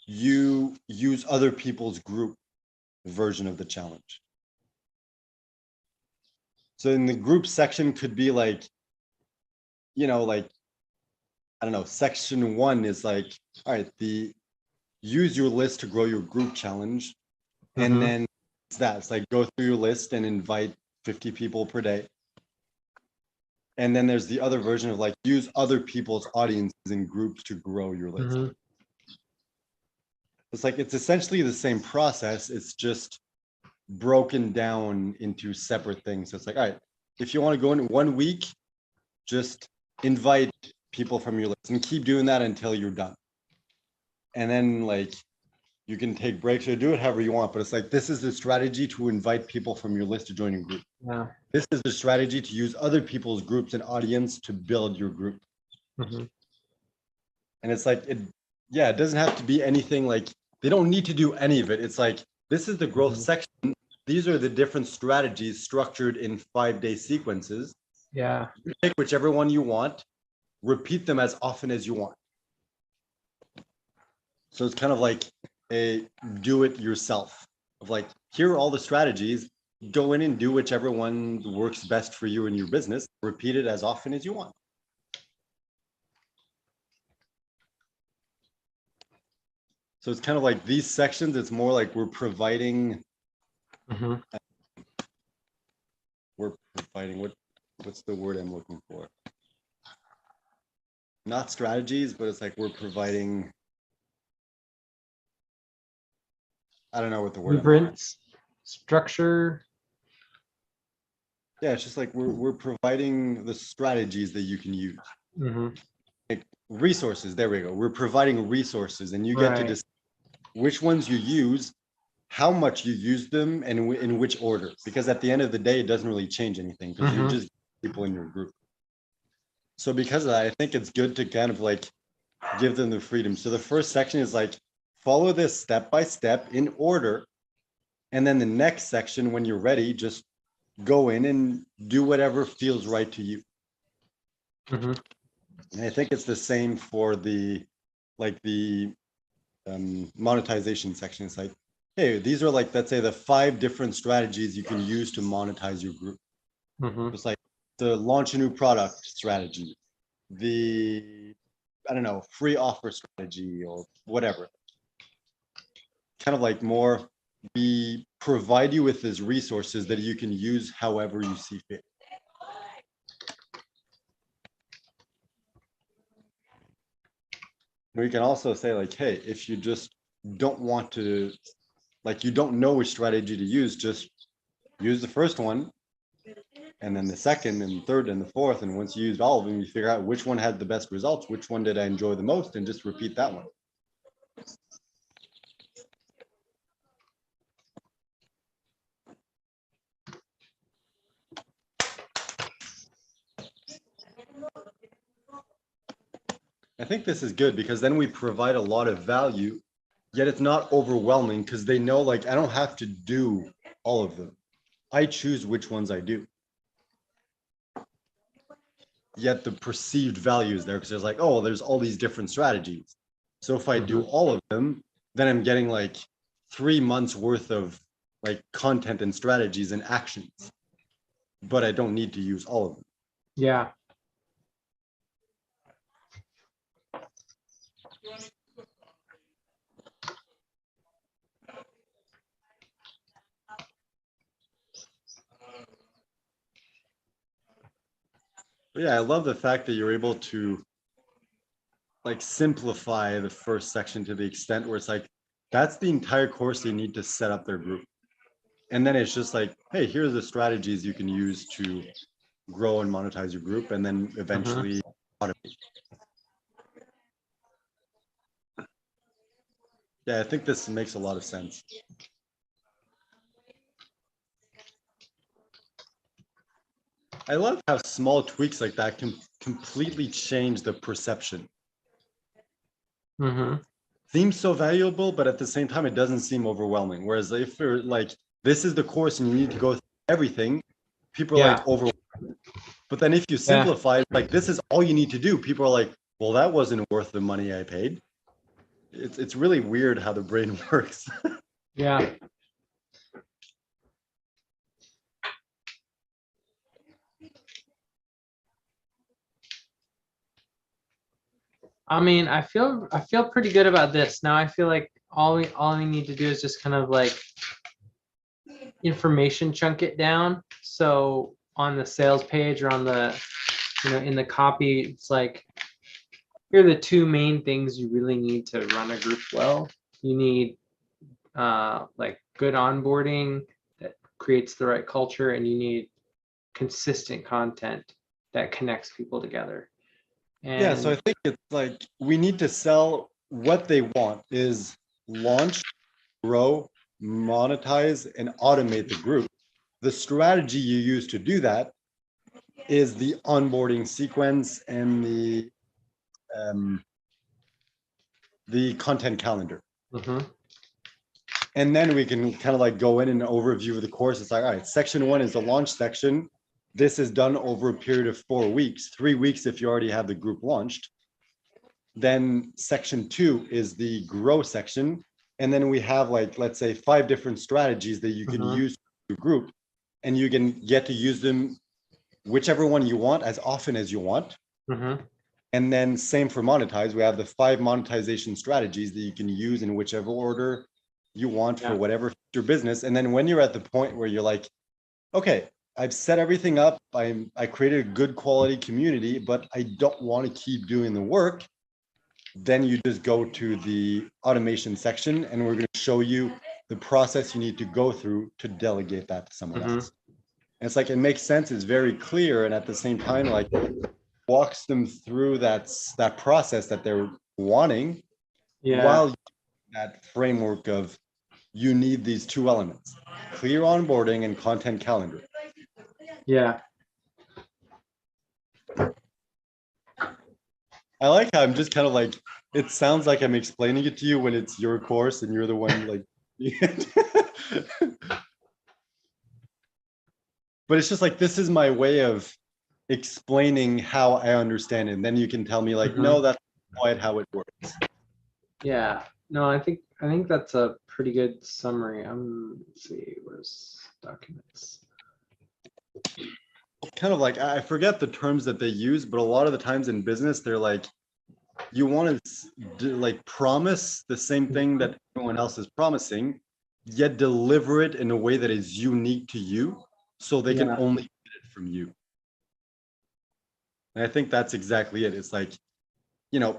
you use other people's group version of the challenge. So in the group section could be like, you know, like, I don't know, section 1 is like, all right, the use your list to grow your group challenge. And then it's like go through your list and invite 50 people per day. And then there's the other version of like use other people's audiences and groups to grow your list. It's like it's essentially the same process. It's just broken down into separate things. So it's like, all right, if you want to go in 1 week, just invite people from your list and keep doing that until you're done. And then like you can take breaks or do it however you want, but it's like this is the strategy to invite people from your list to join your group. Yeah. This is the strategy to use other people's groups and audience to build your group. And it's like, it doesn't have to be anything like, they don't need to do any of it. It's like, this is the growth section. These are the different strategies structured in 5-day sequences. Yeah. You pick whichever one you want, repeat them as often as you want. So it's kind of like a do it yourself of like, here are all the strategies, go in and do whichever one works best for you and your business, repeat it as often as you want. So it's kind of like these sections, it's more like we're providing, what's the word I'm looking for? Not strategies, but it's like we're providing, I don't know what the word. Blueprints, structure. Yeah, it's just like we're providing the strategies that you can use. Like resources, there we go. We're providing resources, and you get to decide which ones you use, how much you use them, and in which order. Because at the end of the day, it doesn't really change anything because you're just people in your group. So because of that, I think it's good to kind of like give them the freedom. So the first section is like, follow this step by step in order. And then the next section, when you're ready, just go in and do whatever feels right to you. And I think it's the same for the monetization section. It's like, hey, these are like, let's say the 5 different strategies you can use to monetize your group. It's like the launch a new product strategy, the, I don't know, free offer strategy or whatever. Kind of like more, we provide you with these resources that you can use however you see fit. We can also say like, hey, if you just don't want to, like you don't know which strategy to use, just use the first one, and then the second and third and the fourth. And once you used all of them, you figure out which one had the best results, which one did I enjoy the most, and just repeat that one. I think this is good because then we provide a lot of value, yet it's not overwhelming because they know like I don't have to do all of them. I choose which ones I do. Yet the perceived value is there because there's like, oh, there's all these different strategies. So if I do all of them, then I'm getting like 3 months worth of like content and strategies and actions, but I don't need to use all of them. Yeah. But yeah, I love the fact that you're able to like simplify the first section to the extent where it's like, that's the entire course they need to set up their group. And then it's just like, hey, here are the strategies you can use to grow and monetize your group, and then eventually automate. Yeah, I think this makes a lot of sense. I love how small tweaks like that can completely change the perception. Seems so valuable, but at the same time, it doesn't seem overwhelming. Whereas if you're like, this is the course and you need to go through everything, people are like overwhelmed. But then if you simplify, like, this is all you need to do, people are like, well, that wasn't worth the money I paid. It's really weird how the brain works. Yeah. I mean, I feel pretty good about this. Now I feel like all we need to do is just kind of like information chunk it down. So on the sales page or on the, in the copy, it's like, here are the two main things you really need to run a group well. You need like good onboarding that creates the right culture, and you need consistent content that connects people together. And yeah, so I think it's like, we need to sell what they want is launch, grow, monetize, and automate the group. The strategy you use to do that is the onboarding sequence and the content calendar. And then we can kind of like go in and overview of the course. It's like, all right, section 1 is the launch section. This is done over a period of 4 weeks, 3 weeks if you already have the group launched. Then section 2 is the grow section. And then we have, like, let's say 5 different strategies that you can use to group, and you can get to use them whichever one you want as often as you want. And then same for monetize. We have the 5 monetization strategies that you can use in whichever order you want for whatever your business. And then when you're at the point where you're like, okay, I've set everything up, I created a good quality community, but I don't want to keep doing the work, then you just go to the automation section, and we're going to show you the process you need to go through to delegate that to someone else. And it's like, it makes sense, it's very clear, and at the same time, like, walks them through that process that they're wanting, while that framework of, you need these 2 elements, clear onboarding and content calendar. I like how I'm just kind of like, it sounds like I'm explaining it to you when it's your course and you're the one like but it's just like, this is my way of explaining how I understand it, and then you can tell me like, no, that's not quite how it works. No, I think that's a pretty good summary. Let's see, where's documents? Kind of like, I forget the terms that they use, but a lot of the times in business, they're like, you want to like promise the same thing that everyone else is promising, yet deliver it in a way that is unique to you, so they can only get it from you. And I think that's exactly it. It's like,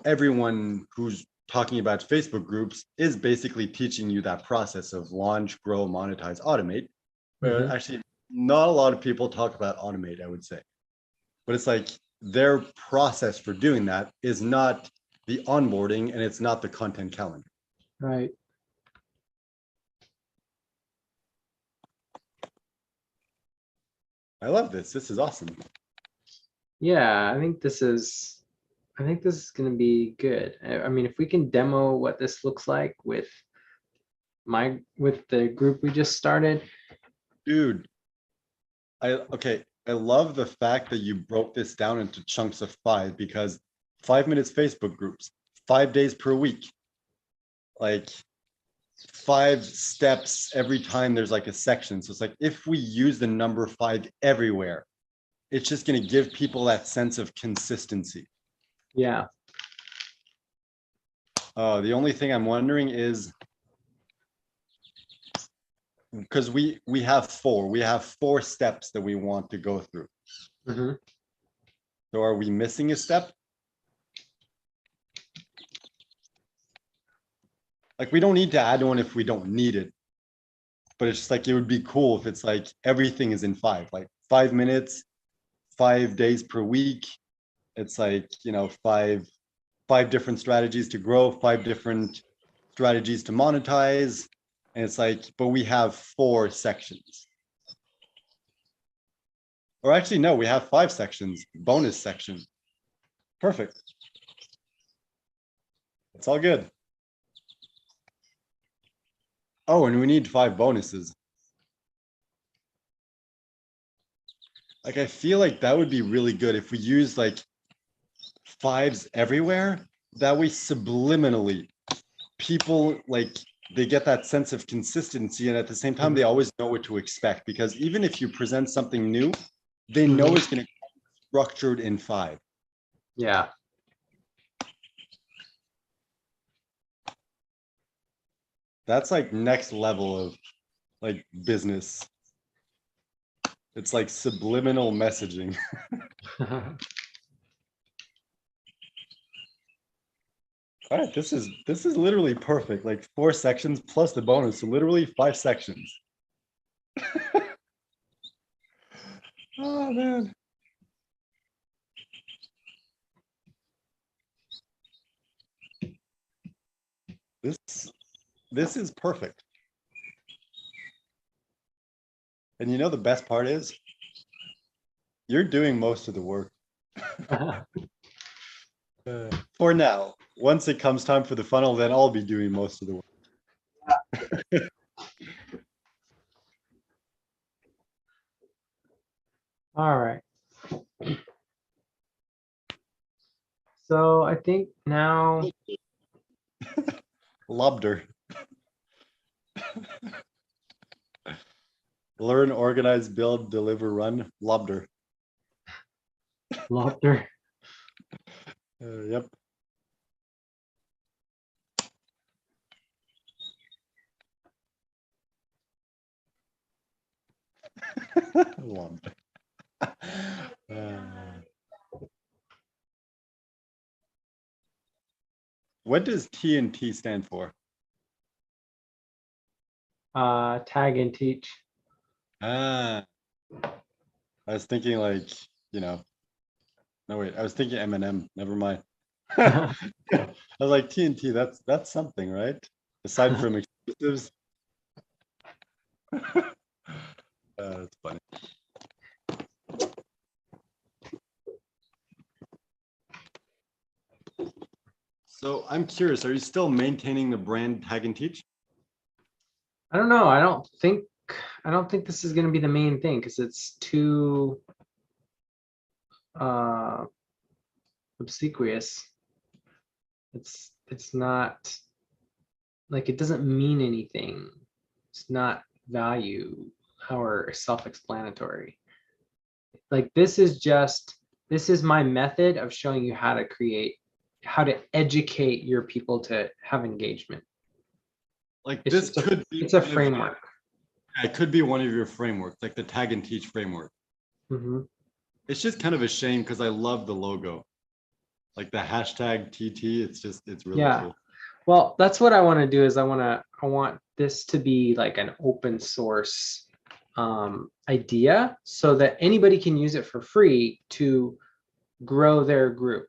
everyone who's talking about Facebook groups is basically teaching you that process of launch, grow, monetize, automate. But actually, not a lot of people talk about automate, I would say. But it's like, their process for doing that is not the onboarding, and it's not the content calendar. Right. I love this. This is awesome. Yeah, I think this is going to be good. I mean, if we can demo what this looks like with the group we just started. Dude, I love the fact that you broke this down into chunks of 5, because 5 minutes Facebook groups, 5 days per week, like 5 steps every time there's like a section. So it's like, if we use the number 5 everywhere, it's just going to give people that sense of consistency. Yeah. The only thing I'm wondering is, because we have 4 steps that we want to go through. So are we missing a step? Like we don't need to add one if we don't need it. But it's just like it would be cool if it's like everything is in 5, like 5 minutes, 5 days per week. It's like, you know, five different strategies to grow, 5 different strategies to monetize. And it's like, but we have 4 sections. Or actually, no, we have 5 sections, bonus section. Perfect. It's all good. Oh, and we need 5 bonuses. Like, I feel like that would be really good if we use like 5s everywhere. That way, subliminally, people like they get that sense of consistency, and at the same time, they always know what to expect. Because even if you present something new, they know it's going to be structured in 5. Yeah. That's like next level of like business. It's like subliminal messaging. All right, this is literally perfect. Like 4 sections plus the bonus, so literally 5 sections. Oh man. This is perfect. And you know the best part is you're doing most of the work. For now. Once it comes time for the funnel, then I'll be doing most of the work. All right. So I think now Lobder. Learn, organize, build, deliver, run. Lobder. Lobster. Yep. Lobder. What does TNT stand for? Tag and teach. Ah, I was thinking like, you know, no wait, I was thinking M&M. Never mind. I was like TNT. That's something, right? Aside from exclusives. That's funny. So I'm curious, are you still maintaining the brand Tag and Teach? I don't know. I don't think this is going to be the main thing because it's too obsequious. It's not like it doesn't mean anything. It's not value or self-explanatory. Like this is my method of showing you how to educate your people to have engagement. Like It's this just could be it's a one of- framework. it could be one of your frameworks, like the Tag and Teach framework. Mhm. It's just kind of a shame because I love the logo. Like the hashtag TT, it's really Yeah. cool. Well, that's what I want to do is I want this to be like an open source idea so that anybody can use it for free to grow their group.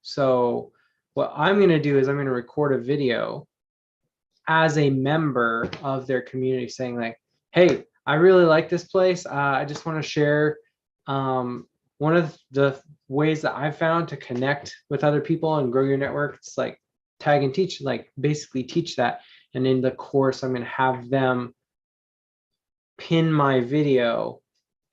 So what I'm going to do is I'm going to record a video as a member of their community saying like, hey, I really like this place. I just want to share one of the ways that I've found to connect with other people and grow your network. It's like tag and teach, like basically teach that. And in the course, I'm going to have them pin my video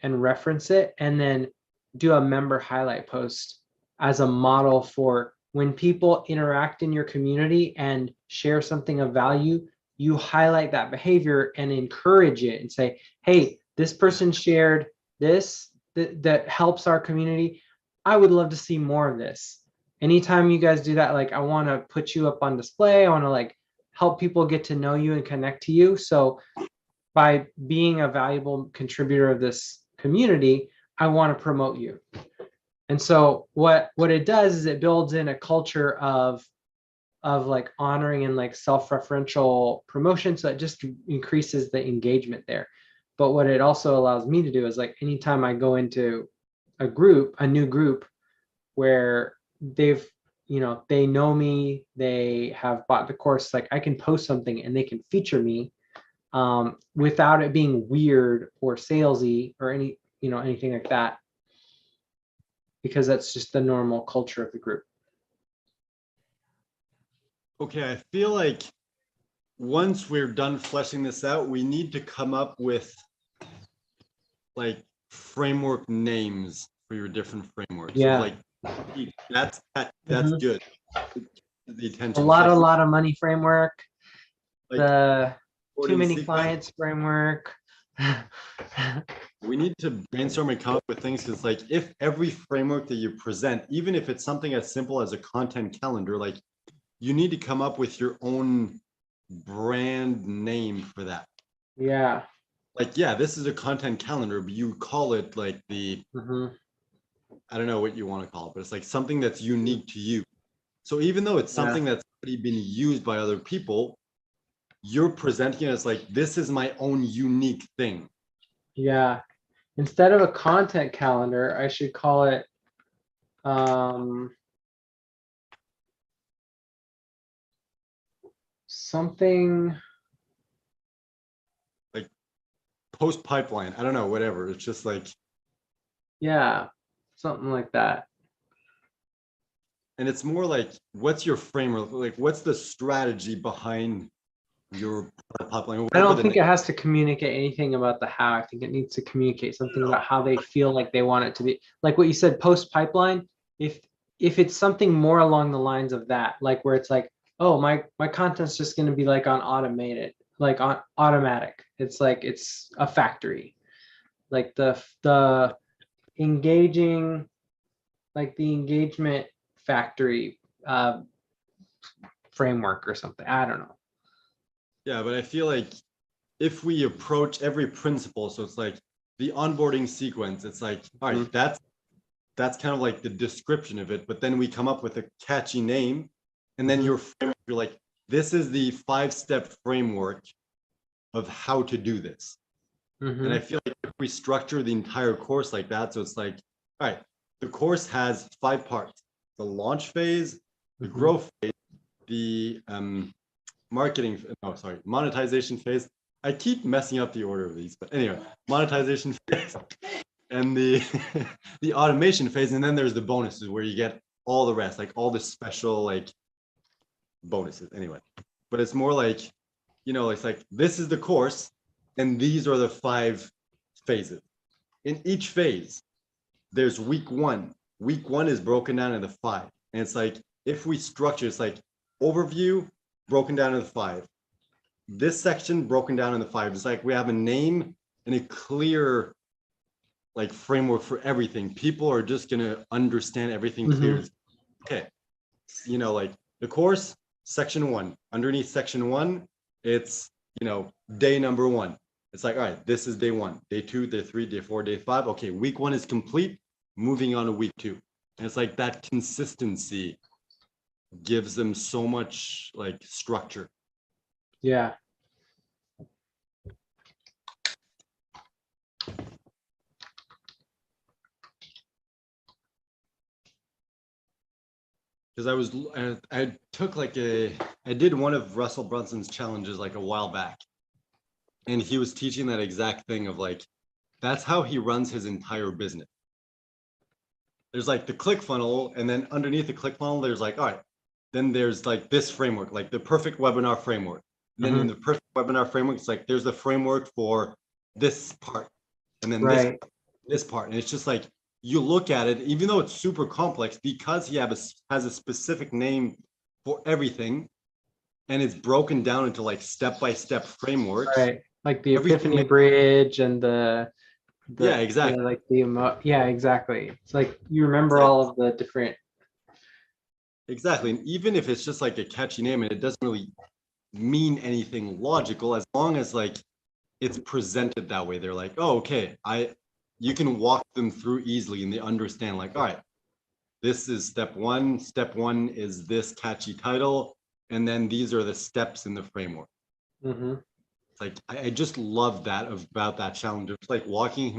and reference it and then do a member highlight post as a model for when people interact in your community and share something of value, you highlight that behavior and encourage it and say, hey, this person shared this that helps our community. I would love to see more of this. Anytime you guys do that, like I want to put you up on display. I want to like help people get to know you and connect to you. So by being a valuable contributor of this community, I want to promote you. And so what it does is it builds in a culture of of like honoring and like self-referential promotion. So it just increases the engagement there. But what it also allows me to do is like anytime I go into a group, a new group where they've, you know, they know me, they have bought the course, like I can post something and they can feature me without it being weird or salesy or any, you know, anything like that, because that's just the normal culture of the group. Okay, I feel like once we're done fleshing this out, we need to come up with like framework names for your different frameworks. Yeah. So like that's Mhm. good. The A attention. lot of money framework, Like the too onboarding many sequence. clients framework. We need to brainstorm and come up with things because like if every framework that you present, even if it's something as simple as a content calendar, like you need to come up with your own brand name for that. Yeah. Like, yeah, this is a content calendar, but you call it like the, Mhm. I don't know what you want to call it, but it's like something that's unique to you. So even though it's Yeah. something that's already been used by other people, you're presenting it as like, this is my own unique thing. Yeah. Instead of a content calendar, I should call it something. Like post pipeline, I don't know, whatever. It's just like, Yeah, something like that. and it's more like, what's your framework? Like, what's the strategy behind your pipeline? I don't think it has to communicate anything about the how. I think it needs to communicate something about how they feel like they want it to be. Like what you said, post pipeline. If it's something more along the lines of that, like where it's like, oh, my content's just going to be like on automated, like on automatic. It's like it's a factory. Like the engaging, like the engagement factory framework or something. I don't know. Yeah, but I feel like if we approach every principle, so it's like the onboarding sequence, it's like, all right, that's kind of like the description of it, but then we come up with a catchy name, and then you're like, this is the 5-step framework of how to do this. And I feel like if we structure the entire course like that, so it's like, all right, the course has 5 parts: the launch phase, the growth phase, the monetization phase. I keep messing up the order of these, but anyway, monetization phase and the the automation phase, and then there's the bonuses where you get all the rest, like all the special like bonuses. Anyway, but it's more like, you know, it's like this is the course, and these are the 5 phases. In each phase, there's week 1. Week 1 is broken down into 5, and it's like if we structure, it's like overview broken down into 5. This section broken down into 5. It's like we have a name and a clear like framework for everything. People are just gonna understand everything clearly. Okay, you know, like the course, section 1. Underneath section 1, it's, you know, day number 1. It's like, all right, this is day 1, day 2, day 3, day 4, day 5. Okay, week 1 is complete. Moving on to week 2, and it's like that consistency gives them so much like structure. Yeah. Because I took like I did one of Russell Brunson's challenges like a while back, and he was teaching that exact thing of like, that's how he runs his entire business. There's like the click funnel, and then underneath the click funnel, there's like, all right, then there's like this framework, like the perfect webinar framework. And then in the perfect webinar framework, it's like, there's the framework for this part, and then this part. And it's just like, you look at it, even though it's super complex, because he has a specific name for everything, and it's broken down into like step-by-step frameworks. Right. Like the Everything Epiphany Bridge and yeah, exactly. like yeah, exactly. It's like you remember like, all of the different. exactly. And even if it's just like a catchy name and it doesn't really mean anything logical, as long as like it's presented that way, they're like, oh, okay, you can walk them through easily and they understand like, all right, this is step 1. Step 1 is this catchy title. and then these are the steps in the framework. Mm-hmm. It's like I just love that about that challenge. It's like watching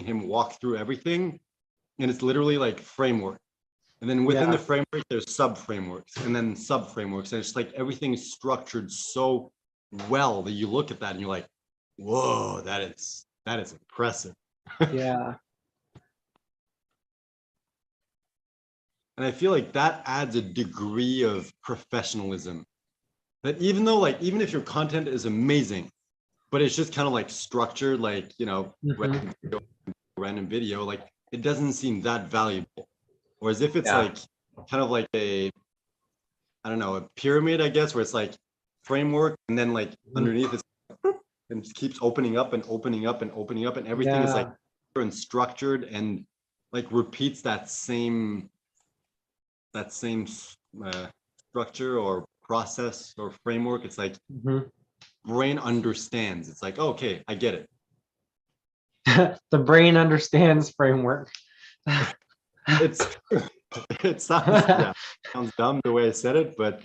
him walk through everything, and it's literally like framework. And then within the framework, there's sub frameworks and then sub frameworks. And it's like everything is structured so well that you look at that and you're like, whoa, that is impressive. Yeah. And I feel like that adds a degree of professionalism that even though like, even if your content is amazing, but it's just kind of like structured, like, you know, random video, like it doesn't seem that valuable. Whereas if it's like kind of like I don't know, a pyramid, I guess, where it's like framework and then like underneath it's and it keeps opening up and opening up and opening up and everything is like and structured and like repeats that same structure or process or framework. It's like brain understands. It's like, okay, I get it. The brain understands framework. It sounds dumb the way I said it, but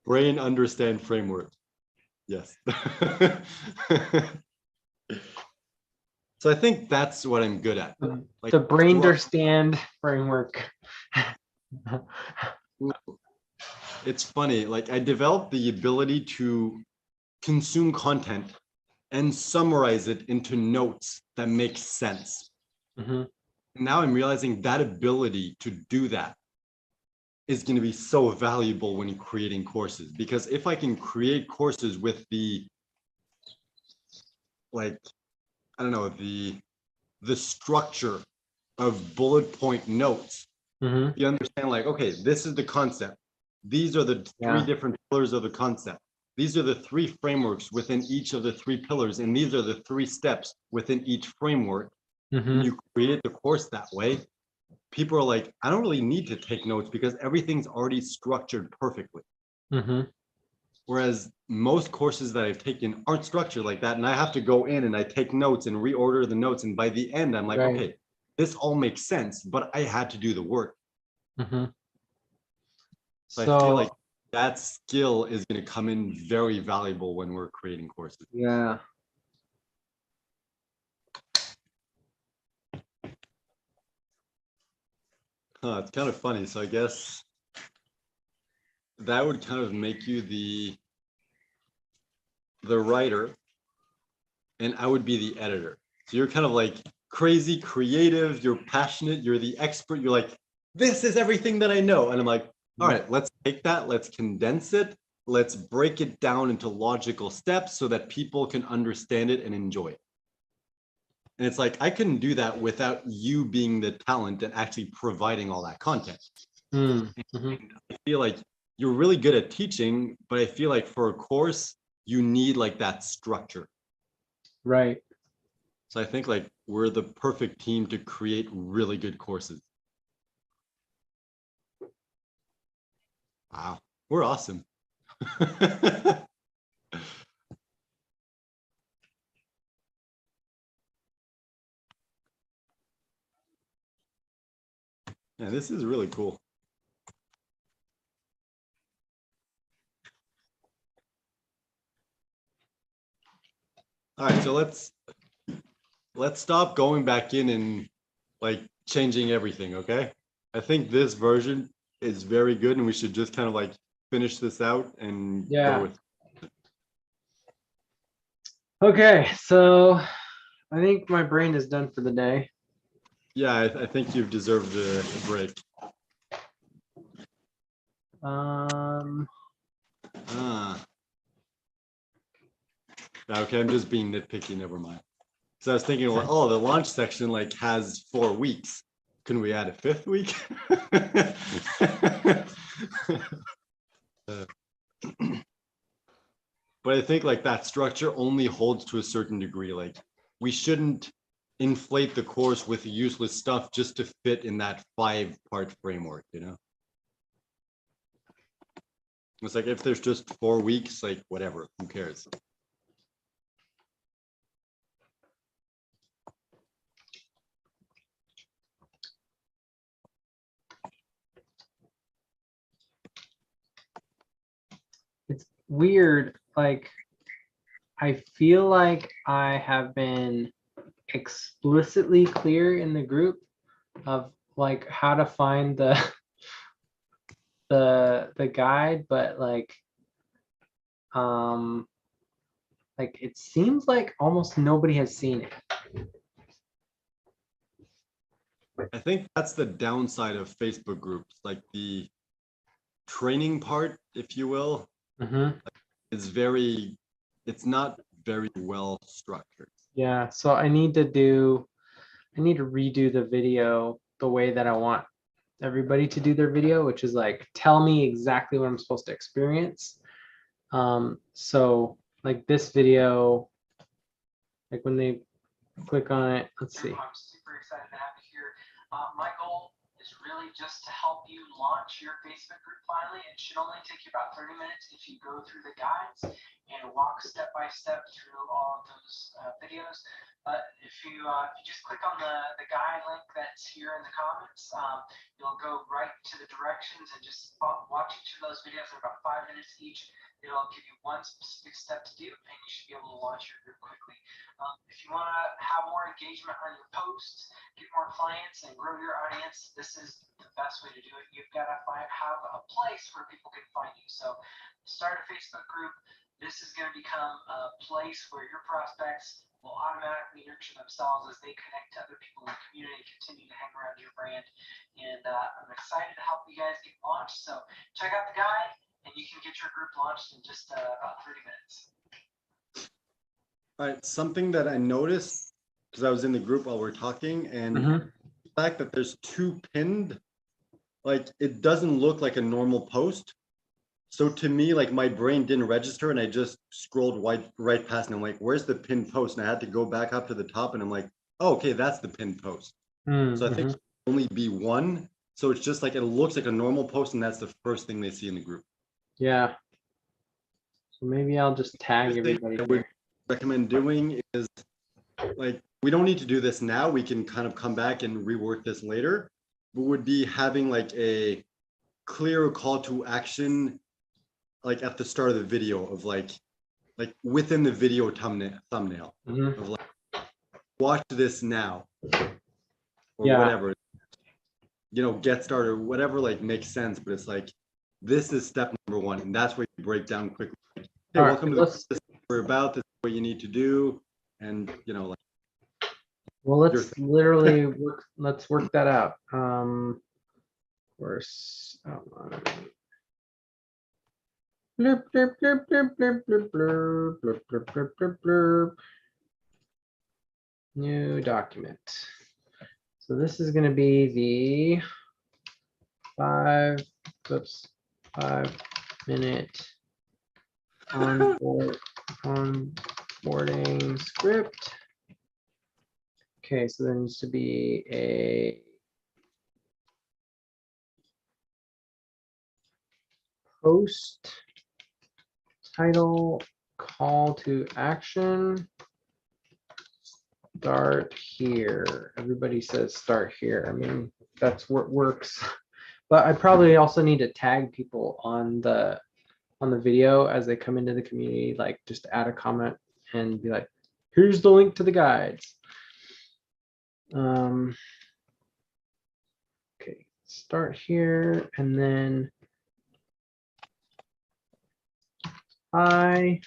brain understand framework. Yes. So I think that's what I'm good at. Like the brain understand framework. It's funny, like I developed the ability to consume content and summarize it into notes that make sense. Now I'm realizing that ability to do that is going to be so valuable when you're creating courses, because if I can create courses with the, like, I don't know, the structure of bullet point notes, you understand, like, okay, this is the concept. These are the three different pillars of the concept. These are the three frameworks within each of the three pillars, and these are the three steps within each framework. And you create the course that way. People are like, I don't really need to take notes because everything's already structured perfectly. Whereas most courses that I've taken aren't structured like that. And I have to go in and I take notes and reorder the notes. And by the end, I'm like, okay, this all makes sense, but I had to do the work. So I feel like that skill is going to come in very valuable when we're creating courses. Yeah. It's kind of funny. So I guess that would kind of make you the writer, and I would be the editor. So you're kind of like crazy creative, you're passionate, you're the expert, you're like, this is everything that I know. And I'm like, all right, let's take that, let's condense it, let's break it down into logical steps so that people can understand it and enjoy it. And it's like, I couldn't do that without you being the talent and actually providing all that content. I feel like you're really good at teaching, but I feel like for a course, you need like that structure. Right. So I think like we're the perfect team to create really good courses. Wow, we're awesome. Yeah, this is really cool. All right, so let's stop going back in and like changing everything, okay? I think this version is very good and we should just kind of like finish this out and go with. Okay, so I think my brain is done for the day. Yeah, I think you've deserved a break. Okay, I'm just being nitpicky, never mind. So I was thinking, well, oh, the launch section like has 4 weeks. Can we add a 5th week? But I think like that structure only holds to a certain degree. Like we shouldn't inflate the course with useless stuff just to fit in that 5-part framework, you know? It's like if there's just 4 weeks, like whatever, who cares? weird. Like, I feel like I have been explicitly clear in the group of like how to find the the guide, but like it seems like almost nobody has seen it. I think that's the downside of Facebook groups, like the training part, if you will, is it's not very well structured. Yeah, so I need to redo the video the way that I want everybody to do their video, which is like tell me exactly what I'm supposed to experience. So like this video, like when they click on it, let's see. I'm super excited to have you here. My goal is really just to help you launch your Facebook group finally. It should only take you about 30 minutes if you go through the guides and walk step by step through all of those videos. But if you just click on the guide link that's here in the comments, you'll go right to the directions and just watch each of those videos. They're about 5 minutes each. It'll give you one specific step to do, and you should be able to launch your group quickly. If you want to have more engagement on your posts, get more clients, and grow your audience, this is the best way to do it. You've got to have a place where people can find you. So start a Facebook group. This is going to become a place where your prospects will automatically nurture themselves as they connect to other people in the community and continue to hang around your brand. And I'm excited to help you guys get launched. So check out the guide, and you can get your group launched in just about 30 minutes. All right, something that I noticed, because I was in the group while we're talking, and the fact that there's 2 pinned, like it doesn't look like a normal post. So to me, like my brain didn't register, and I just scrolled right past, and I'm like, where's the pinned post? And I had to go back up to the top, and I'm like, oh, okay, that's the pinned post. So I think it should only be one. So it's just like it looks like a normal post, and that's the first thing they see in the group. Yeah. So maybe I'll just tag everybody. I would recommend doing is like, we don't need to do this now. We can kind of come back and rework this later, but would be having like a clear call to action, like at the start of the video of like within the video thumbnail of like, watch this now or whatever, you know, get started, whatever, like makes sense. But it's like, this is step number 1, and that's where you break down quickly. Like, hey, welcome to this. We're about this. Is what you need to do, and you know, like. Well, let's literally work. Let's work that out. Course. Blurp, blurp, blurp, blurp, blurp, blurp, blurp, blurp, blurp, blurp, blurp, blurp. New document. So this is going to be the 5-minute onboarding script. Okay, so there needs to be a post title, call to action. Start here. Everybody says start here. I mean, that's what works. But I probably also need to tag people on the video as they come into the community, like just add a comment and be like, here's the link to the guides. Okay, start here, and then hi,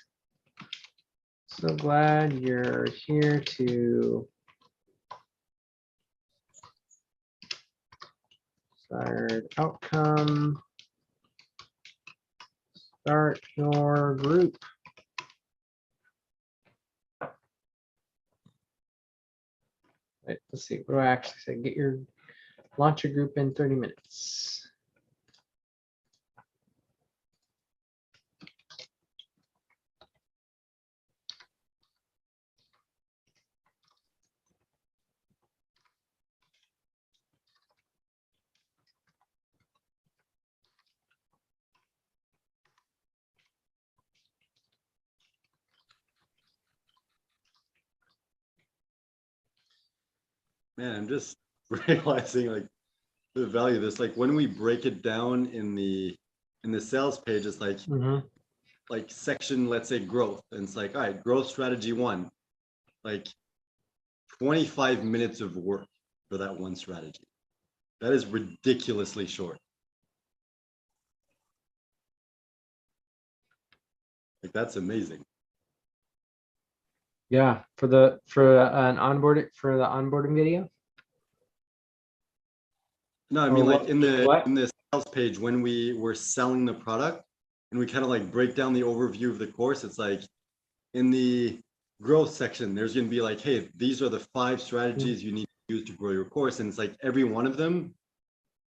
so glad you're here to desired outcome. Start your group. Wait, let's see. What do I actually say? Launch your group in 30 minutes. Man, I'm just realizing like the value of this. Like when we break it down in the sales page, it's like like section, let's say growth, and it's like, all right, growth strategy 1, like 25 minutes of work for that one strategy. That is ridiculously short. Like, that's amazing. Yeah, for the onboarding video. No, I Or mean, like what- in the what? sales page, when we were selling the product and we kind of like break down the overview of the course, it's like in the growth section, there's going to be like, hey, these are the 5 strategies you need to use to grow your course. And it's like every one of them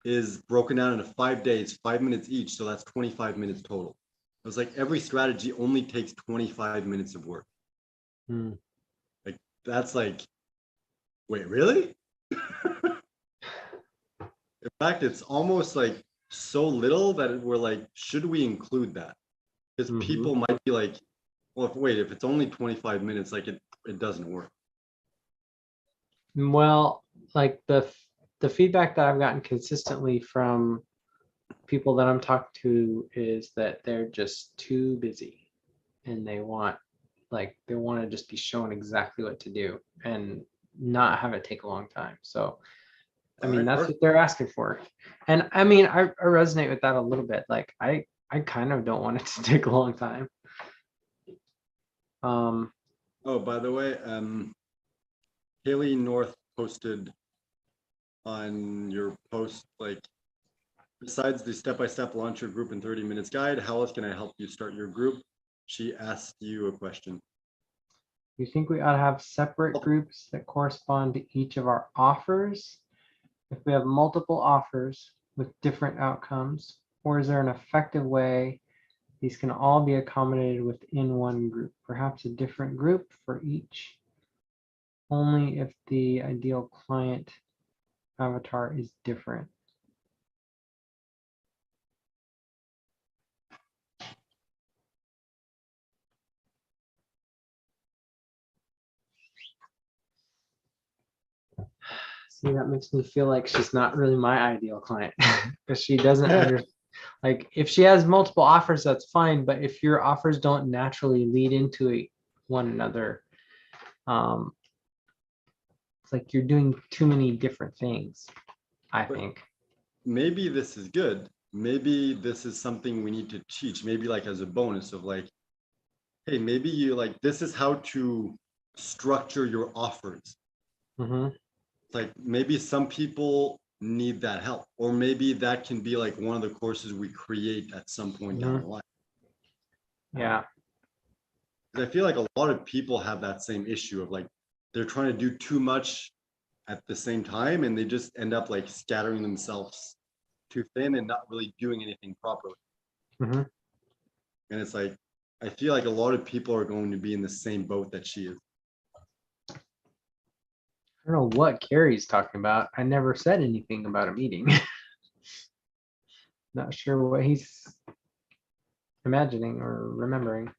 is broken down into 5 days, 5 minutes each. So that's 25 minutes total. It was like every strategy only takes 25 minutes of work. Hmm. Like, that's like, wait, really? In fact, it's almost like so little that we're like, should we include that? Because Mhm. people might be like, well, if it's only 25 minutes, like it doesn't work. Well, like the feedback that I've gotten consistently from people that I'm talking to is that they're just too busy and they want to just be shown exactly what to do and not have it take a long time. So I mean, that's what they're asking for. And I mean, I resonate with that a little bit. Like I kind of don't want it to take a long time. Oh, by the way, Haley North posted on your post, like, besides the step-by-step launch your group in 30 minutes guide, how else can I help you start your group? She asked you a question. You think we ought to have separate groups that correspond to each of our offers? If we have multiple offers with different outcomes, or is there an effective way these can all be accommodated within one group? Perhaps a different group for each, only if the ideal client avatar is different. See, that makes me feel like she's not really my ideal client because she doesn't understand. Like if she has multiple offers, that's fine. But if your offers don't naturally lead into one another, it's like you're doing too many different things, I think. Maybe this is good. Maybe this is something we need to teach, maybe like as a bonus of like, hey, maybe you like, this is how to structure your offers. Mm-hmm. Like maybe some people need that help, or maybe that can be like one of the courses we create at some point down the line. Yeah. I feel like a lot of people have that same issue of like, they're trying to do too much at the same time and they just end up like scattering themselves too thin and not really doing anything properly. Mm-hmm. And it's like, I feel like a lot of people are going to be in the same boat that she is. I don't know what Carrie's talking about. I never said anything about a meeting. Not sure what he's imagining or remembering.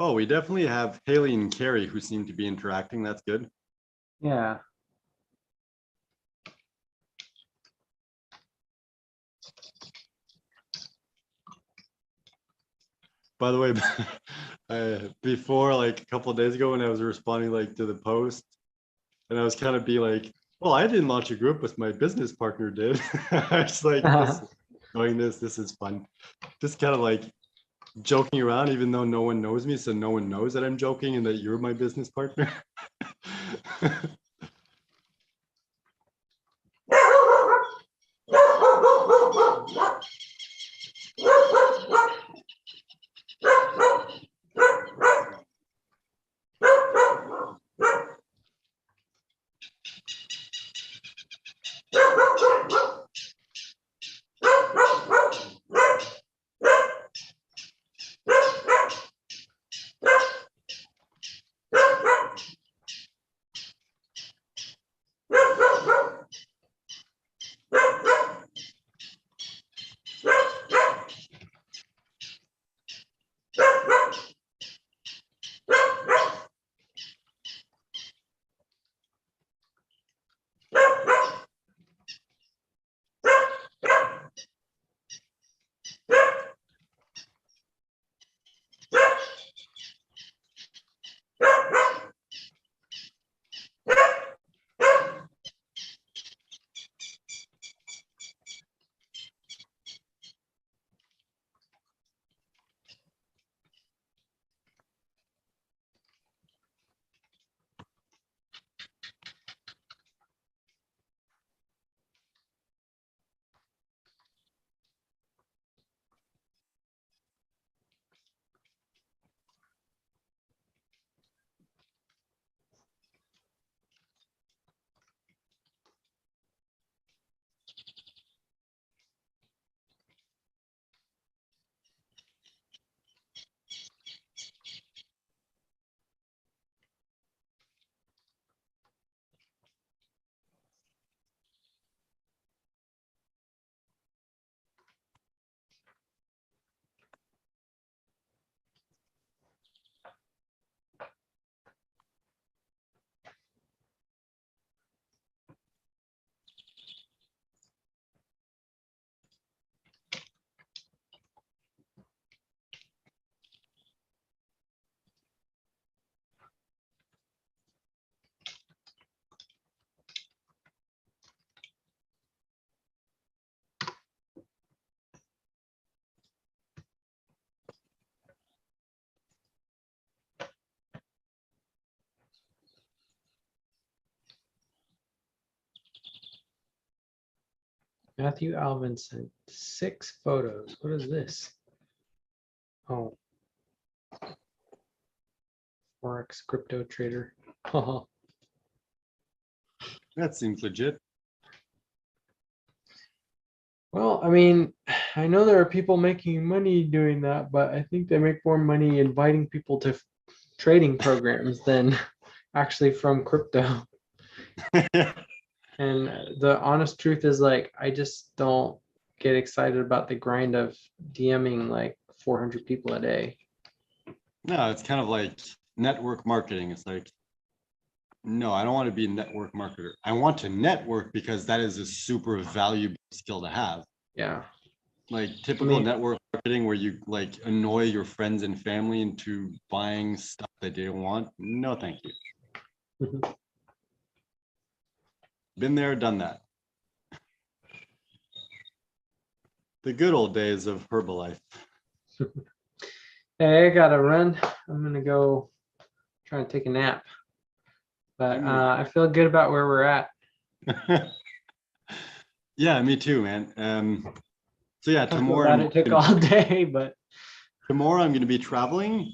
Oh, we definitely have Haley and Carrie who seem to be interacting. That's good. Yeah. By the way, before like a couple of days ago when I was responding like to the post, and I was kind of be like, well, I didn't launch a group, but my business partner did. I was like, doing this is fun. Just kind of like joking around, even though no one knows me, so no one knows that I'm joking and that you're my business partner. Matthew Alvin sent 6 photos. What is this? Oh. Forex crypto trader. That seems legit. Well, I mean, I know there are people making money doing that, but I think they make more money inviting people to trading programs than actually from crypto. And the honest truth is, like, I just don't get excited about the grind of DMing like 400 people a day. No, it's kind of like network marketing. It's like, no, I don't want to be a network marketer. I want to network because that is a super valuable skill to have. Yeah. Like typical network marketing where you like annoy your friends and family into buying stuff that they don't want. No, thank you. Been there, done that. The good old days of Herbalife. Hey, I gotta run. I'm gonna go try and take a nap. But I feel good about where we're at. Yeah, me too, man. So yeah, Tomorrow it took all day, but tomorrow I'm going to be traveling,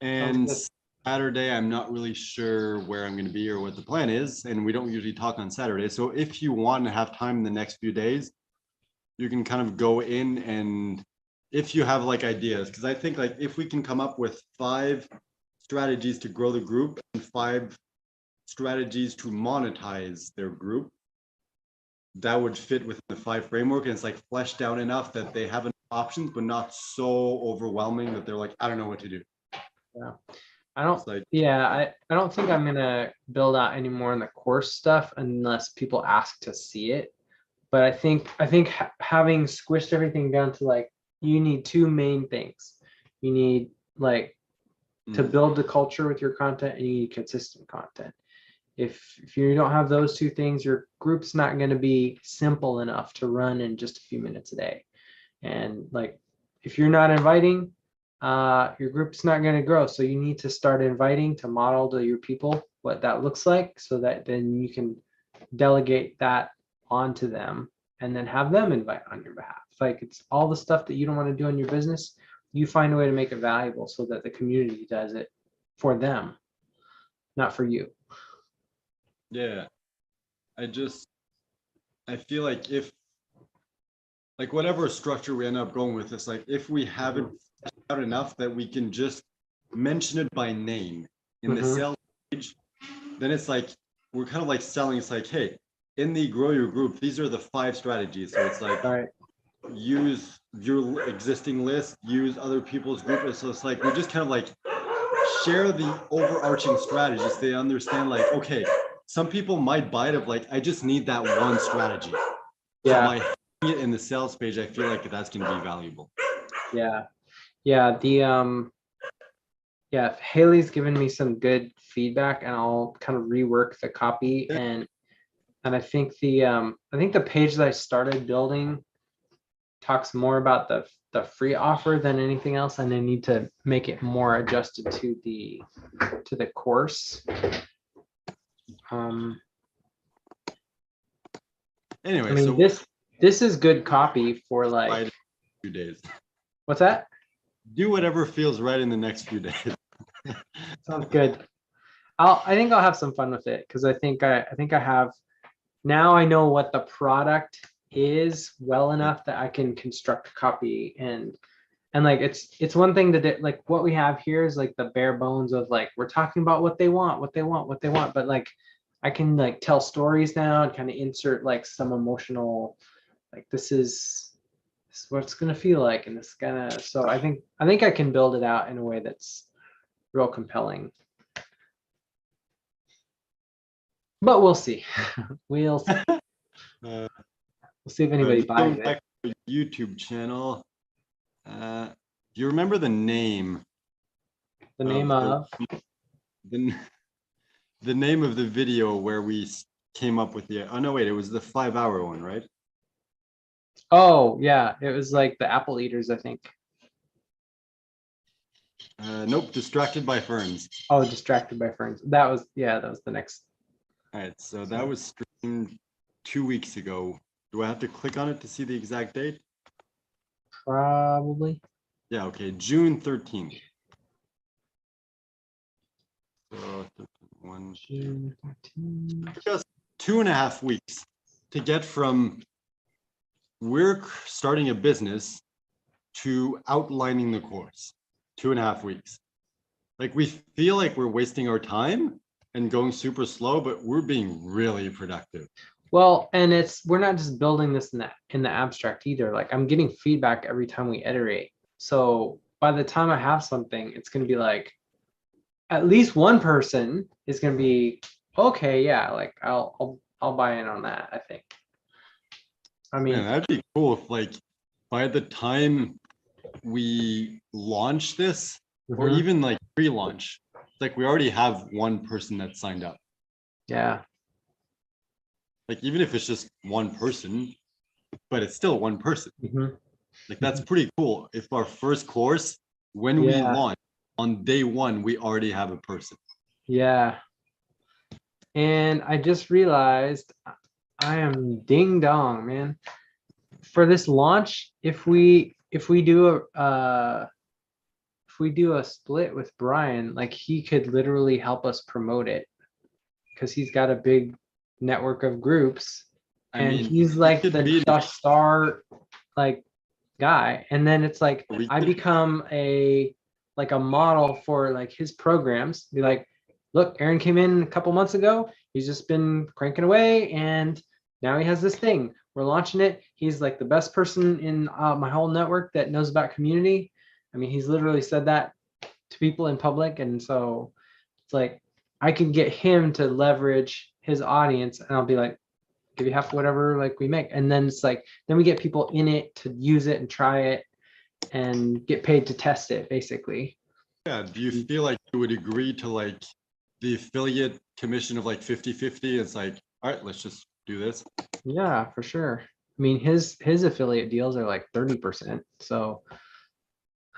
and Saturday I'm not really sure where I'm going to be or what the plan is, and we don't usually talk on Saturday. So if you want to have time in the next few days, you can kind of go in, and if you have like ideas, because I think like if we can come up with 5 strategies to grow the group and 5 strategies to monetize their group, that would fit within the 5 framework, and it's like fleshed out enough that they have options, but not so overwhelming that they're like, I don't know what to do. Yeah, I don't. Like, I don't think I'm gonna build out any more in the course stuff unless people ask to see it. But I think having squished everything down to like, you need 2 main things. You need like to build the culture with your content, and you need consistent content. If you don't have those 2 things, your group's not going to be simple enough to run in just a few minutes a day. And like, if you're not inviting, your group's not going to grow. So you need to start inviting to model to your people what that looks like, so that then you can delegate that onto them and then have them invite on your behalf. Like, it's all the stuff that you don't want to do in your business. You find a way to make it valuable so that the community does it for them, not for you. Yeah, I feel like if, like whatever structure we end up going with, it's like if we haven't out enough that we can just mention it by name in the sales page, then it's like we're kind of like selling. It's like, hey, in the grow your group, these are the 5 strategies. So it's like, use your existing list, use other people's group. So it's like we just kind of like share the overarching strategies. They understand like, okay, some people might buy it of like, I just need that one strategy. Yeah. So by having it in the sales page, I feel like that's going to be valuable. Yeah. Yeah. Yeah, Haley's given me some good feedback, and I'll kind of rework the copy, and I think the page that I started building talks more about the free offer than anything else, and I need to make it more adjusted to the course. Anyway, I mean, so this is good copy for like few days. What's that? Do whatever feels right in the next few days. Sounds good. I think I'll have some fun with it, because I think I have, now I know what the product is well enough that I can construct a copy, and like it's one thing to like what we have here is like the bare bones of like, we're talking about what they want, but like I can like tell stories now and kind of insert like some emotional, like this is what it's gonna feel like, and this gonna, so I think I can build it out in a way that's real compelling. But we'll see. We'll see. We'll see if anybody buys it. YouTube channel. Do you remember the name? The name of the name of the video where we came up with the, oh no, wait, it was the 5-hour one, right? Oh yeah, it was like the apple eaters, I think. Nope, distracted by ferns. Oh, distracted by ferns. That was the next. All right, so that was streamed 2 weeks ago. Do I have to click on it to see the exact date? Probably. Yeah, okay, June 13th. So, 1, June 13. just 2.5 weeks to get from we're starting a business to outlining the course. 2.5 weeks. Like we feel like we're wasting our time and going super slow, but we're being really productive. Well, and we're not just building this in the abstract either. Like I'm getting feedback every time we iterate. So by the time I have something, it's going to be like at least one person is going to be okay. Yeah, like I'll buy in on that. I think. I mean, Man, that'd be cool if like by the time we launch this, or mhm, even like pre-launch, like we already have one person that signed up. yeah, Like even if it's just one person, but it's still one person. mhm, Like that's pretty cool. If our first course, when we yeah, launch on day one, we already have a person. yeah. And I just realized I am ding dong, man. For this launch, if we do a if we do a split with Brian, like he could literally help us promote it because he's got a big network of groups I and mean, he's we like could the be star like guy. And then it's like we I could- become a like a model for like his programs. Be like, look, Aaron came in a couple months ago. He's just been cranking away and now he has this thing. We're launching it. He's like the best person in my whole network that knows about community. I mean, he's literally said that to people in public. And so it's like I can get him to leverage his audience and I'll be like, give you half whatever like we make. And then it's like, then we get people in it to use it and try it and get paid to test it basically. yeah, do you feel like you would agree to like the affiliate commission of like 50-50? It's like, all right, let's just do this. Yeah, for sure. I mean, his affiliate deals are like 30%. So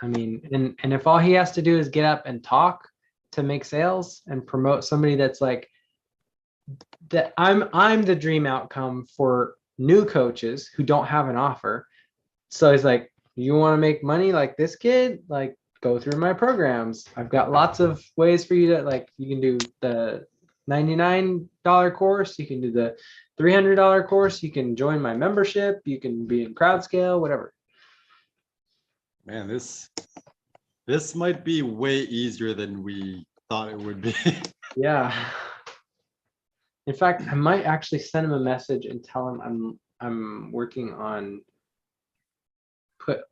I mean, and if all he has to do is get up and talk to make sales and promote somebody that's like that I'm the dream outcome for new coaches who don't have an offer. So he's like, you want to make money like this kid? Like go through my programs. I've got lots of ways for you to like you can do the $99 course, you can do the $300 course, you can join my membership, you can be in crowd scale, whatever. Man, this might be way easier than we thought it would be. Yeah. In fact, I might actually send him a message and tell him I'm working on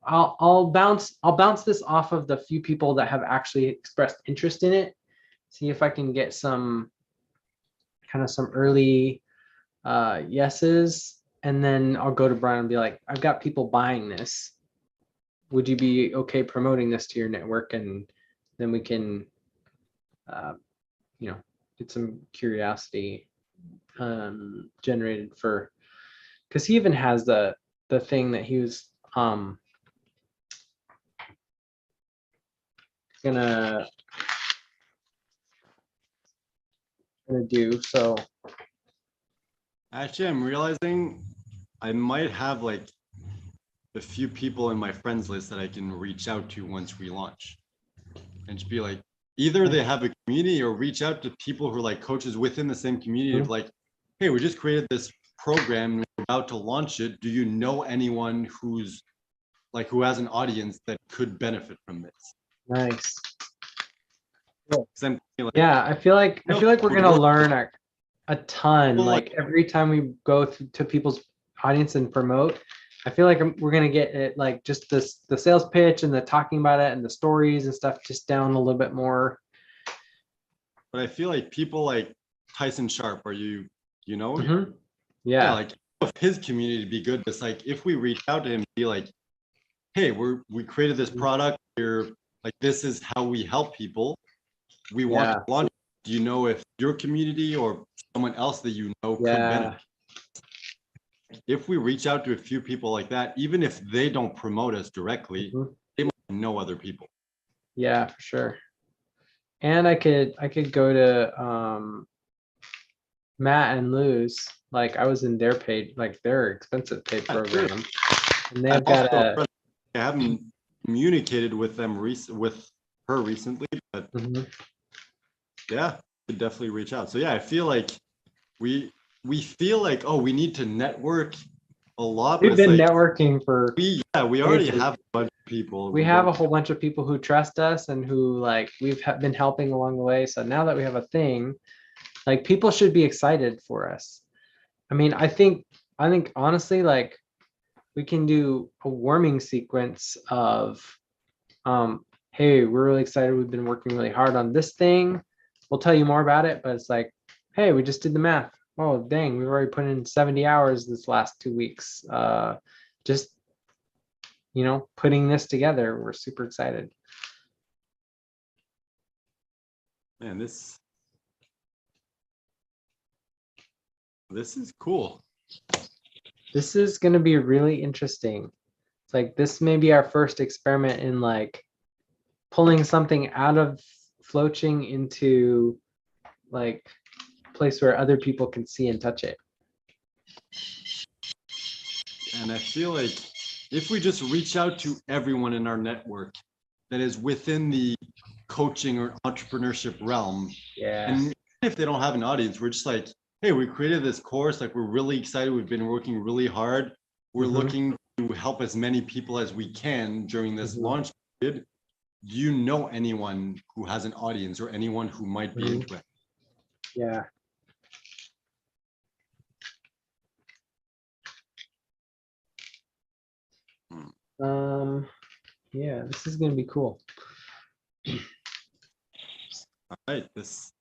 I'll bounce this off of the few people that have actually expressed interest in it. See if I can get some kind of some early yeses, and then I'll go to Brian and be like, I've got people buying this. Would you be okay promoting this to your network? And then we can you know, get some curiosity generated for because he even has the thing that he was gonna do. So Actually, I'm realizing I might have like a few people in my friends list that I can reach out to once we launch and just be like, either they have a community or reach out to people who are like coaches within the same community of like, hey, we just created this program, we're about to launch it. Do you know anyone who's like who has an audience that could benefit from this? nice. 'Cause I'm thinking, like, Yeah, I feel like we're gonna learn a ton. Well, Like every time we go to people's audience and promote, I feel like we're gonna get it like just the sales pitch and the talking about it and the stories and stuff just down a little bit more. but I feel like people like Tyson Sharp, are you know? Mhm. Yeah, Yeah, like of his community to be good. It's like if we reach out to him, be like, hey, we created this product here, like this is how we help people. We want yeah, to launch. Do you know if your community or someone else that you know could yeah, benefit? If we reach out to a few people like that, even if they don't promote us directly, mhm. they might know other people. Yeah, for sure. And I could go to Matt and Lou's Like I was in their paid, like their expensive paid Yeah, sure. program, and I'm they've got also a. I haven't communicated with them with her recently, but Mhm. yeah, could definitely reach out. So yeah, I feel like we feel like, oh, we need to network a lot, but We've it's been like networking for we already ages. have a bunch of people. We have a don't- whole bunch of people who trust us and who like we've been helping along the way. So now that we have a thing, like people should be excited for us. I mean, I think honestly, like we can do a warming sequence of, hey, we're really excited. We've been working really hard on this thing. We'll tell you more about it, but it's like, hey, we just did the math. Oh, dang, we've already put in 70 hours this last 2 weeks. Just, putting this together. We're super excited. Man, this is cool. This is going to be really interesting. It's like this may be our first experiment in like pulling something out of floaching into like place where other people can see and touch it. And I feel like if we just reach out to everyone in our network that is within the coaching or entrepreneurship realm, Yeah. and if they don't have an audience, we're just like, hey, we created this course, like we're really excited, we've been working really hard, we're looking to help as many people as we can during this launch period. Do you know anyone who has an audience or anyone who might be into it? Yeah. Yeah, this is gonna be cool. All right, this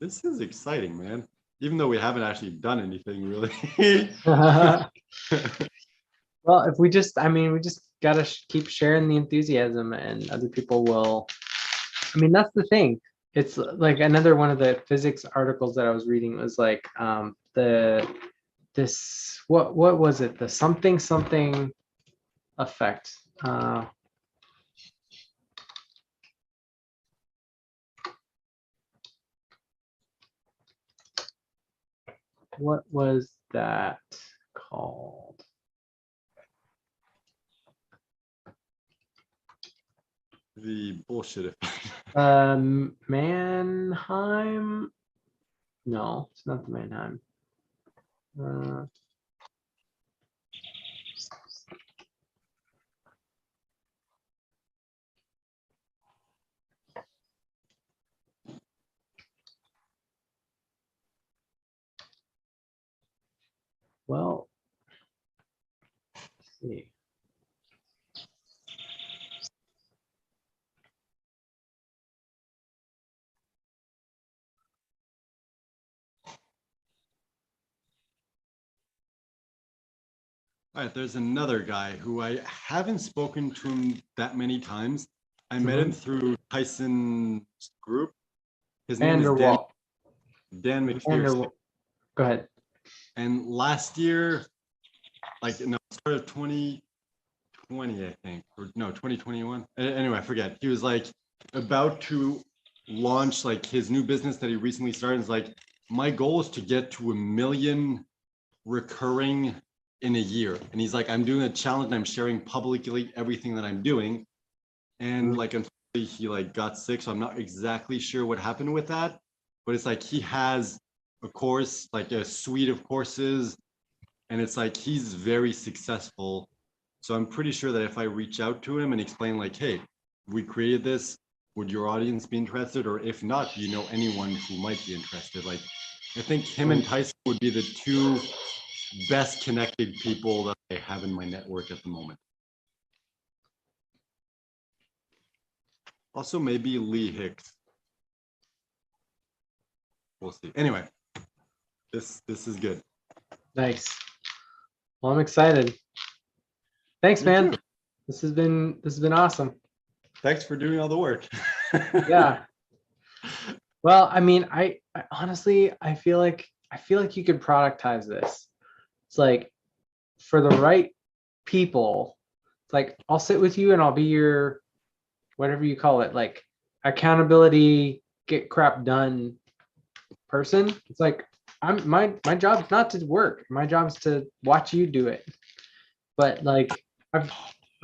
is exciting, man. Even though we haven't actually done anything really. Well, if we just, we just gotta keep sharing the enthusiasm, and other people will. I mean, that's the thing. It's like another one of the physics articles that I was reading was like what was it, the something effect. What was that called? The bullshit. Mannheim. No, it's not the Mannheim. Well, let's see. All right, there's another guy who I haven't spoken to him that many times. I met him through Tyson's group. His name is Dan McPherson. Go ahead. And last year, like no, start of 2020, I think, or no, 2021. Anyway, I forget. He was like about to launch like his new business that he recently started. It's like, my goal is to get to 1 million recurring in a year. And he's like, I'm doing a challenge and I'm sharing publicly everything that I'm doing. And like, unfortunately, he like got sick. So I'm not exactly sure what happened with that. But it's like he has a course, like a suite of courses. And it's like he's very successful. So I'm pretty sure that if I reach out to him and explain like, hey, we created this, would your audience be interested? Or if not, do you know anyone who might be interested? Like, I think him and Tyson would be the two best connected people that I have in my network at the moment. Also, maybe Lee Hicks. We'll see. Anyway, this is good. Nice. Well, I'm excited. Thanks, Me man. too. This has been awesome. Thanks for doing all the work. Yeah. Well, I honestly, I feel like you could productize this. It's like for the right people, it's like I'll sit with you and I'll be your whatever you call it, like accountability, get crap done person. It's like my job's not to work. My job's to watch you do it. But like I've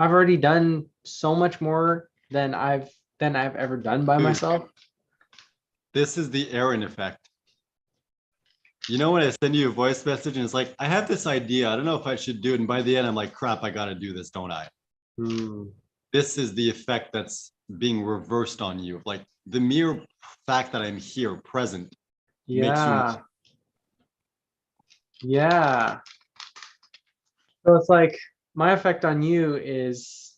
already done so much more than I've ever done by Dude. myself. This is the Aaron effect. You know, when I send you a voice message and it's like, I have this idea, I don't know if I should do it. And by the end, I'm like, crap, I got to do this, don't I? This is the effect that's being reversed on you. Like the mere fact that I'm here, present, makes you. Yeah. Yeah. So it's like my effect on you is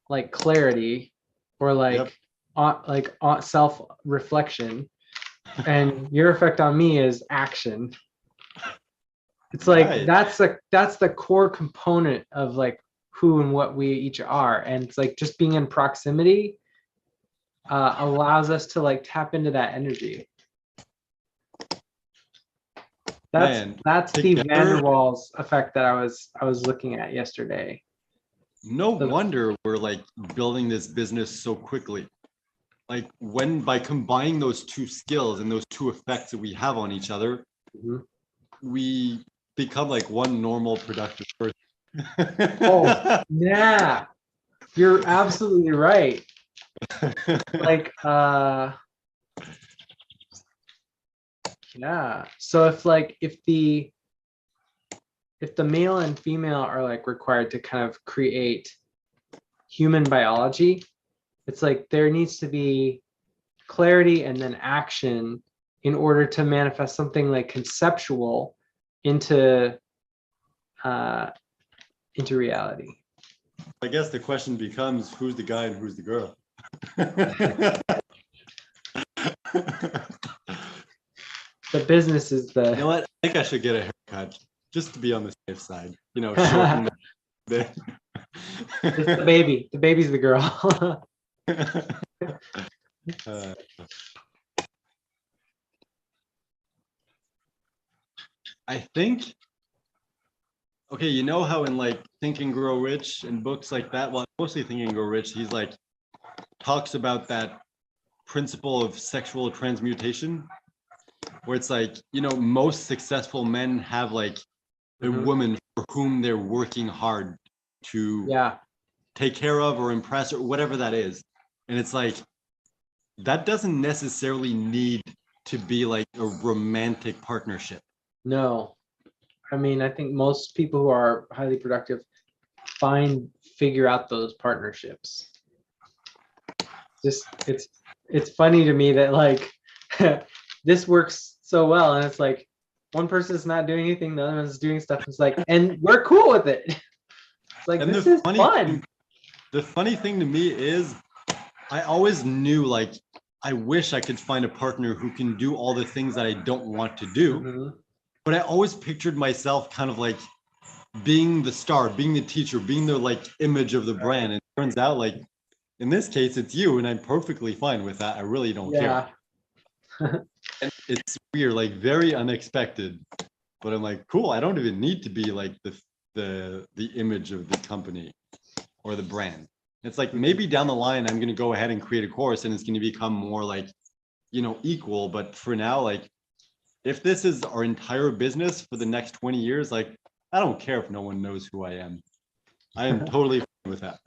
like clarity or like Yep. self-reflection. And your effect on me is action. It's like Right. that's the core component of like who and what we each are. And it's like just being in proximity allows us to like tap into that energy. That's the together- Van der Waals effect that I was looking at yesterday. No wonder we're like building this business so quickly. Like by combining those two skills and those two effects that we have on each other, we become like one normal productive person. Oh, yeah. You're absolutely right. Like yeah. So if the male and female are like required to kind of create human biology, it's like there needs to be clarity and then action in order to manifest something like conceptual into reality. I guess the question becomes, who's the guy and who's the girl? The business is the. You know what? I think I should get a haircut just to be on the safe side. You know, shorten the It's the baby. The baby's the girl. I think, okay, you know how in like Think and Grow Rich and books like that, well, mostly Think and Grow Rich, he's like, talks about that principle of sexual transmutation, where it's like, you know, most successful men have like a woman for whom they're working hard to take care of or impress or whatever that is. And it's like, that doesn't necessarily need to be like a romantic partnership. No. I mean, I think most people who are highly productive figure out those partnerships. Just it's funny to me that like this works so well, and it's like one person's not doing anything, the other one's doing stuff. It's like, and we're cool with it. It's like, and this is fun. The funny thing to me is I always knew like I wish I could find a partner who can do all the things that I don't want to do. But I always pictured myself kind of like being the star, being the teacher, being the like image of the brand. And it turns out like in this case, it's you, and I'm perfectly fine with that. I really don't care. And it's weird, like very unexpected. But I'm like, cool, I don't even need to be like the image of the company or the brand. It's like maybe down the line, I'm going to go ahead and create a course and it's going to become more like, you know, equal. But for now, like, if this is our entire business for the next 20 years, like, I don't care if no one knows who I am. I am totally fine with that.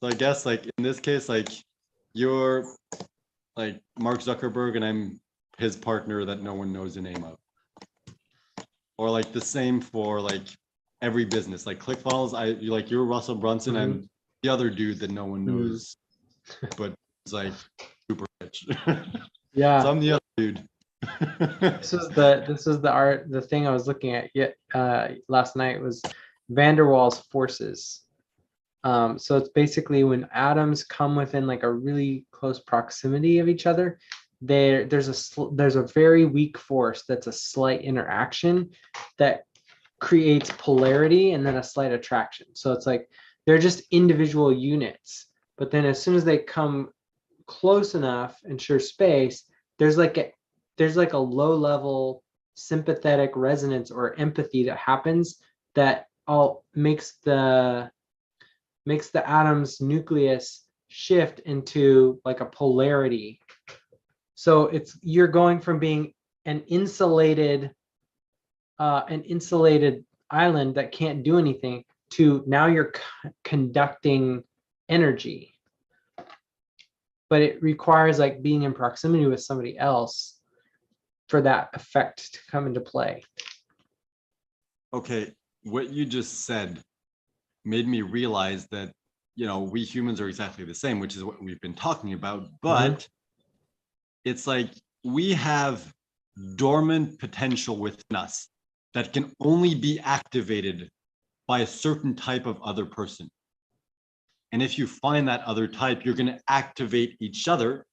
So I guess like in this case, like you're like Mark Zuckerberg and I'm his partner that no one knows the name of. Or like the same for like every business, like ClickFunnels, you're Russell Brunson, I'm the other dude that no one knows, but it's like super rich. Yeah. So I'm the other dude. This is the thing I was looking at last night was Van der Waals forces. So it's basically when atoms come within like a really close proximity of each other, there's a very weak force that's a slight interaction that creates polarity and then a slight attraction. So it's like they're just individual units, but then as soon as they come close enough and share space, there's like a low level sympathetic resonance or empathy that happens that all makes the atom's nucleus shift into like a polarity. So you're going from being an insulated island that can't do anything to now you're conducting energy. But it requires like being in proximity with somebody else for that effect to come into play. Okay, what you just said made me realize that, you know, we humans are exactly the same, which is what we've been talking about, but it's like we have dormant potential within us that can only be activated by a certain type of other person. And if you find that other type, you're going to activate each other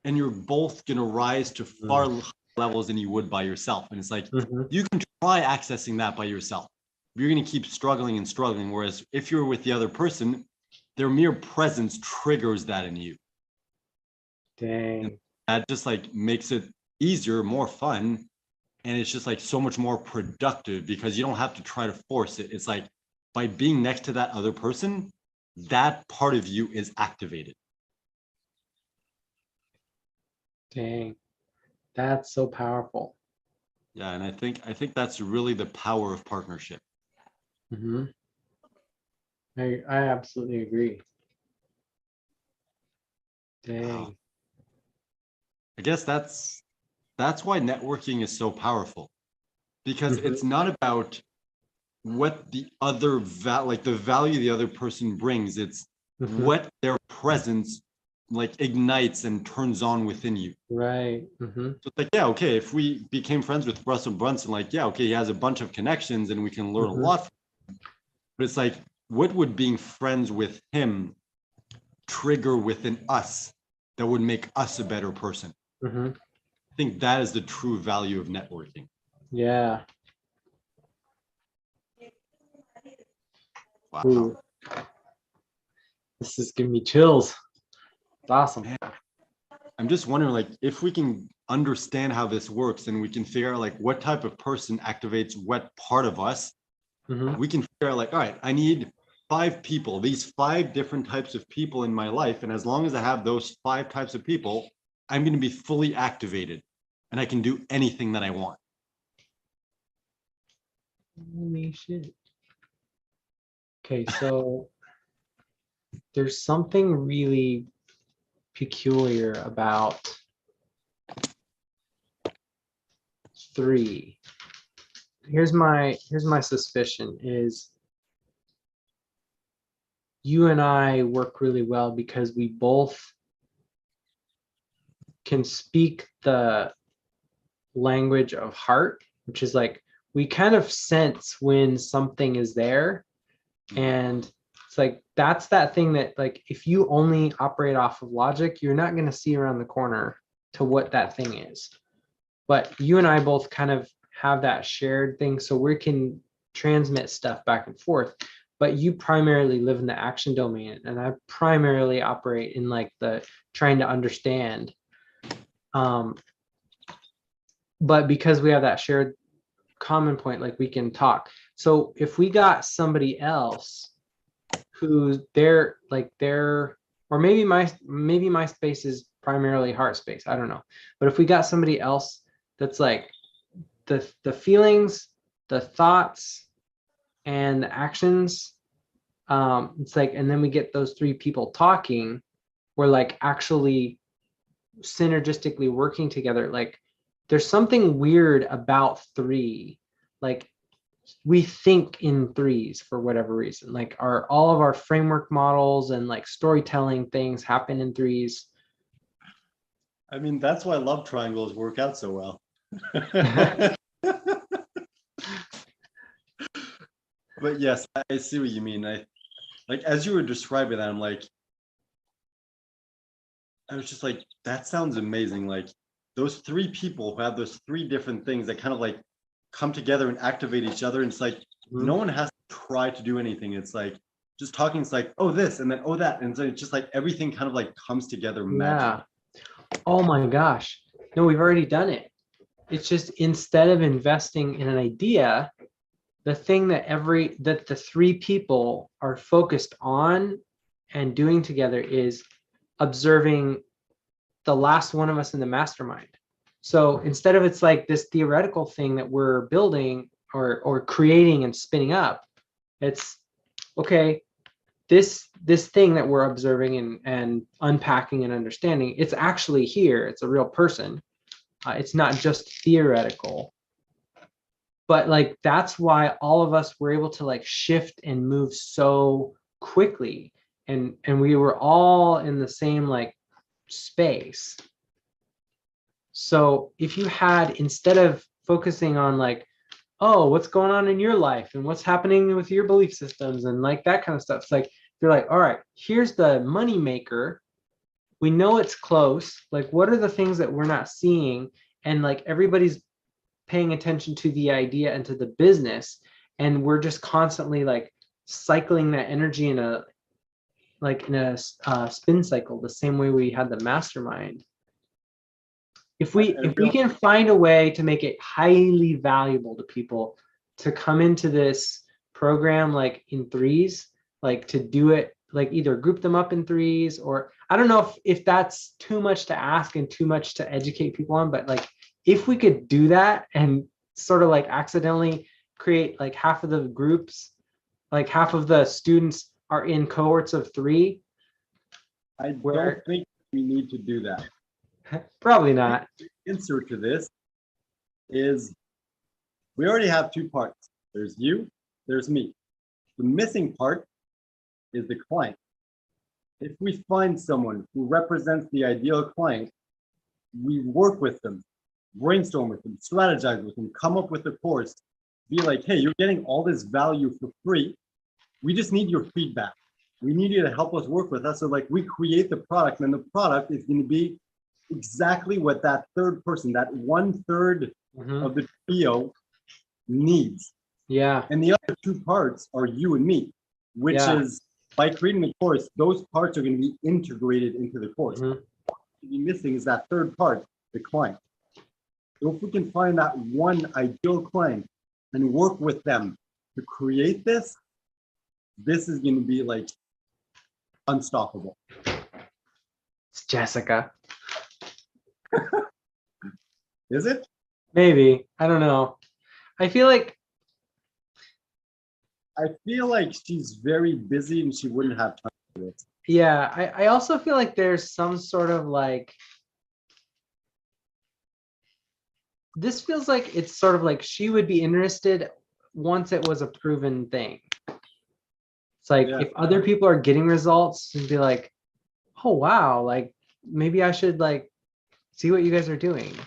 and you're both going to rise to far higher levels than you would by yourself. And it's like, you can try accessing that by yourself. You're going to keep struggling and struggling. Whereas if you're with the other person, their mere presence triggers that in you. Dang. And that just like makes it easier, more fun. And it's just like so much more productive because you don't have to try to force it. It's like by being next to that other person, that part of you is activated. Dang. That's so powerful. Yeah, and I think that's really the power of partnership. I absolutely agree. Dang. Wow. I guess that's why networking is so powerful, because it's not about what the other like the value the other person brings. It's what their presence like ignites and turns on within you. Right. So it's like, yeah, okay, if we became friends with Russell Brunson, like, yeah, okay, he has a bunch of connections and we can learn a lot from him. But it's like, what would being friends with him trigger within us that would make us a better person? I think that is the true value of networking. Yeah. Wow. Ooh. This is giving me chills. It's awesome. Man. I'm just wondering, like, if we can understand how this works and we can figure out like what type of person activates what part of us, we can figure out like, all right, I need 5 people, these 5 different types of people in my life. And as long as I have those 5 types of people, I'm going to be fully activated and I can do anything that I want. Holy shit. Okay, so there's something really peculiar about 3. Here's my suspicion is you and I work really well because we both can speak the language of heart, which is like we kind of sense when something is there. And it's like that's that thing that like if you only operate off of logic, you're not going to see around the corner to what that thing is. But you and I both kind of have that shared thing, so we can transmit stuff back and forth. But you primarily live in the action domain, and I primarily operate in like the trying to understand. But because we have that shared common point, like we can talk. So if we got somebody else who's or maybe my space is primarily heart space, I don't know. But if we got somebody else that's like the feelings, the thoughts, and the actions, it's like, and then we get those 3 people talking, we're like actually synergistically working together. Like there's something weird about 3. Like we think in 3s for whatever reason. Like all of our framework models and like storytelling things happen in 3s. I mean, that's why love triangles work out so well. But yes, I see what you mean. Like as you were describing that, I'm like, I was just like, that sounds amazing. Like those 3 people who have those 3 different things that kind of like come together and activate each other. And it's like, no one has to try to do anything. It's like just talking. It's like, oh, this, and then, oh, that. And so it's just like, everything kind of like comes together magically. Oh my gosh. No, we've already done it. It's just instead of investing in an idea, the thing that the 3 people are focused on and doing together is observing the last one of us in the mastermind. So instead of it's like this theoretical thing that we're building or creating and spinning up, it's okay, this thing that we're observing and unpacking and understanding, it's actually here. It's a real person. It's not just theoretical. But like that's why all of us were able to like shift and move so quickly, and we were all in the same like space. So if you had, instead of focusing on like, oh, what's going on in your life and what's happening with your belief systems and like that kind of stuff, it's like you're like, all right, here's the money maker. We know it's close. Like, what are the things that we're not seeing? And like everybody's paying attention to the idea and to the business, and we're just constantly like cycling that energy in a spin cycle, the same way we had the mastermind. If we can find a way to make it highly valuable to people to come into this program like in threes, like to do it, like either group them up in threes, or I don't know if that's too much to ask and too much to educate people on, but like if we could do that and sort of like accidentally create like half of the groups, like half of the students are in cohorts of 3. I don't think we need to do that. Probably not. The answer to this is we already have 2 parts. There's you, there's me. The missing part is the client. If we find someone who represents the ideal client, we work with them, brainstorm with them, strategize with them, come up with a course, be like, hey, you're getting all this value for free. We just need your feedback. We need you to help us work with us. So like we create the product, and the product is going to be exactly what that third person, that 1/3 of the trio needs. Yeah. And the other 2 parts are you and me, which is by creating the course, those parts are going to be integrated into the course. What you're missing is that third part, the client. So if we can find that one ideal client and work with them to create this, this is going to be like unstoppable. It's Jessica. Is it? Maybe. I don't know. I feel like she's very busy and she wouldn't have time for this. Yeah, I also feel like there's some sort of like, this feels like it's sort of like she would be interested once it was a proven thing. It's like if other people are getting results, and be like, oh wow, like maybe I should like see what you guys are doing.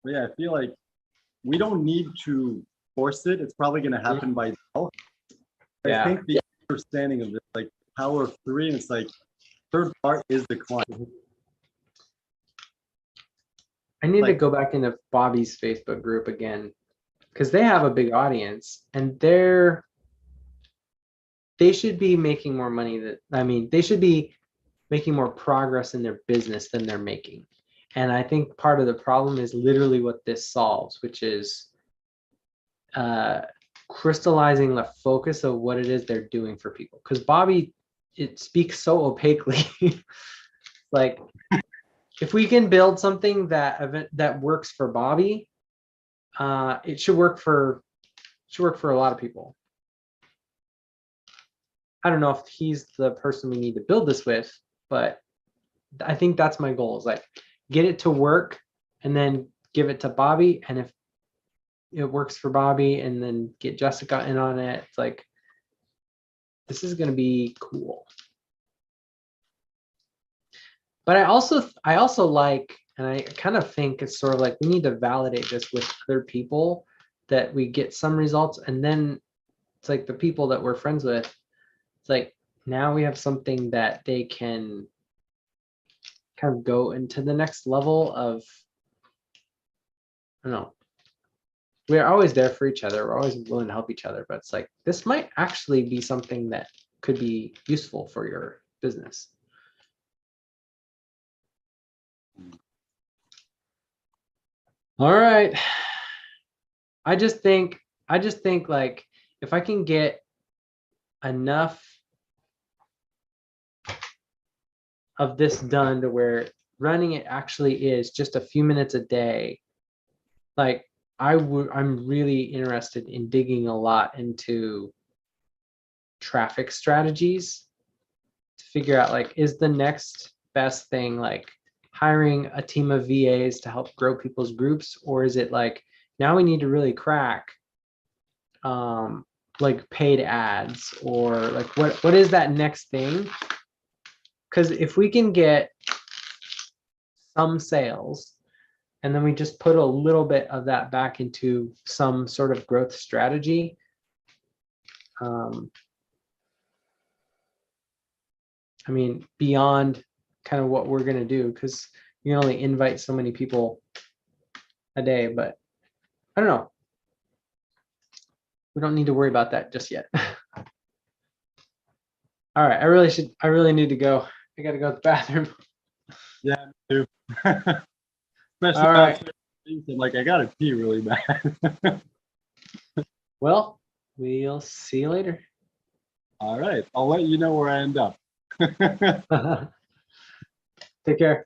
But yeah, I feel like we don't need to force it. It's probably going to happen by itself. I think the understanding of this, like power of 3, and it's like third part is the client. I need to go back into Bobby's Facebook group again, because they have a big audience and they should be making more money they should be making more progress in their business than they're making. And I think part of the problem is literally what this solves, which is crystallizing the focus of what it is they're doing for people. Because Bobby, it speaks so opaquely. Like, if we can build something that works for Bobby, it should work for a lot of people. I don't know if he's the person we need to build this with, but I think that's my goal, is like get it to work and then give it to Bobby. And if it works for Bobby, and then get Jessica in on it, it's like, this is going to be cool. But I also like, and I kind of think it's sort of like we need to validate this with other people, that we get some results, and then it's like the people that we're friends with, it's like now we have something that they can kind of go into the next level of, I don't know. We're always there for each other. We're always willing to help each other, but it's like, this might actually be something that could be useful for your business. All right. I just think like if I can get enough of this done to where running it actually is just a few minutes a day, like I'm really interested in digging a lot into traffic strategies to figure out, like, is the next best thing like hiring a team of VAs to help grow people's groups, or is it like now we need to really crack like paid ads, or like what is that next thing? Because if we can get some sales and then we just put a little bit of that back into some sort of growth strategy, I mean, beyond kind of what we're going to do, because you can only invite so many people a day, but I don't know. We don't need to worry about that just yet. All right, I really need to go. I got to go to the bathroom. Yeah, me too. Especially All right. after I'm like, I gotta pee really bad. Well, we'll see you later. All right, I'll let you know where I end up. Take care.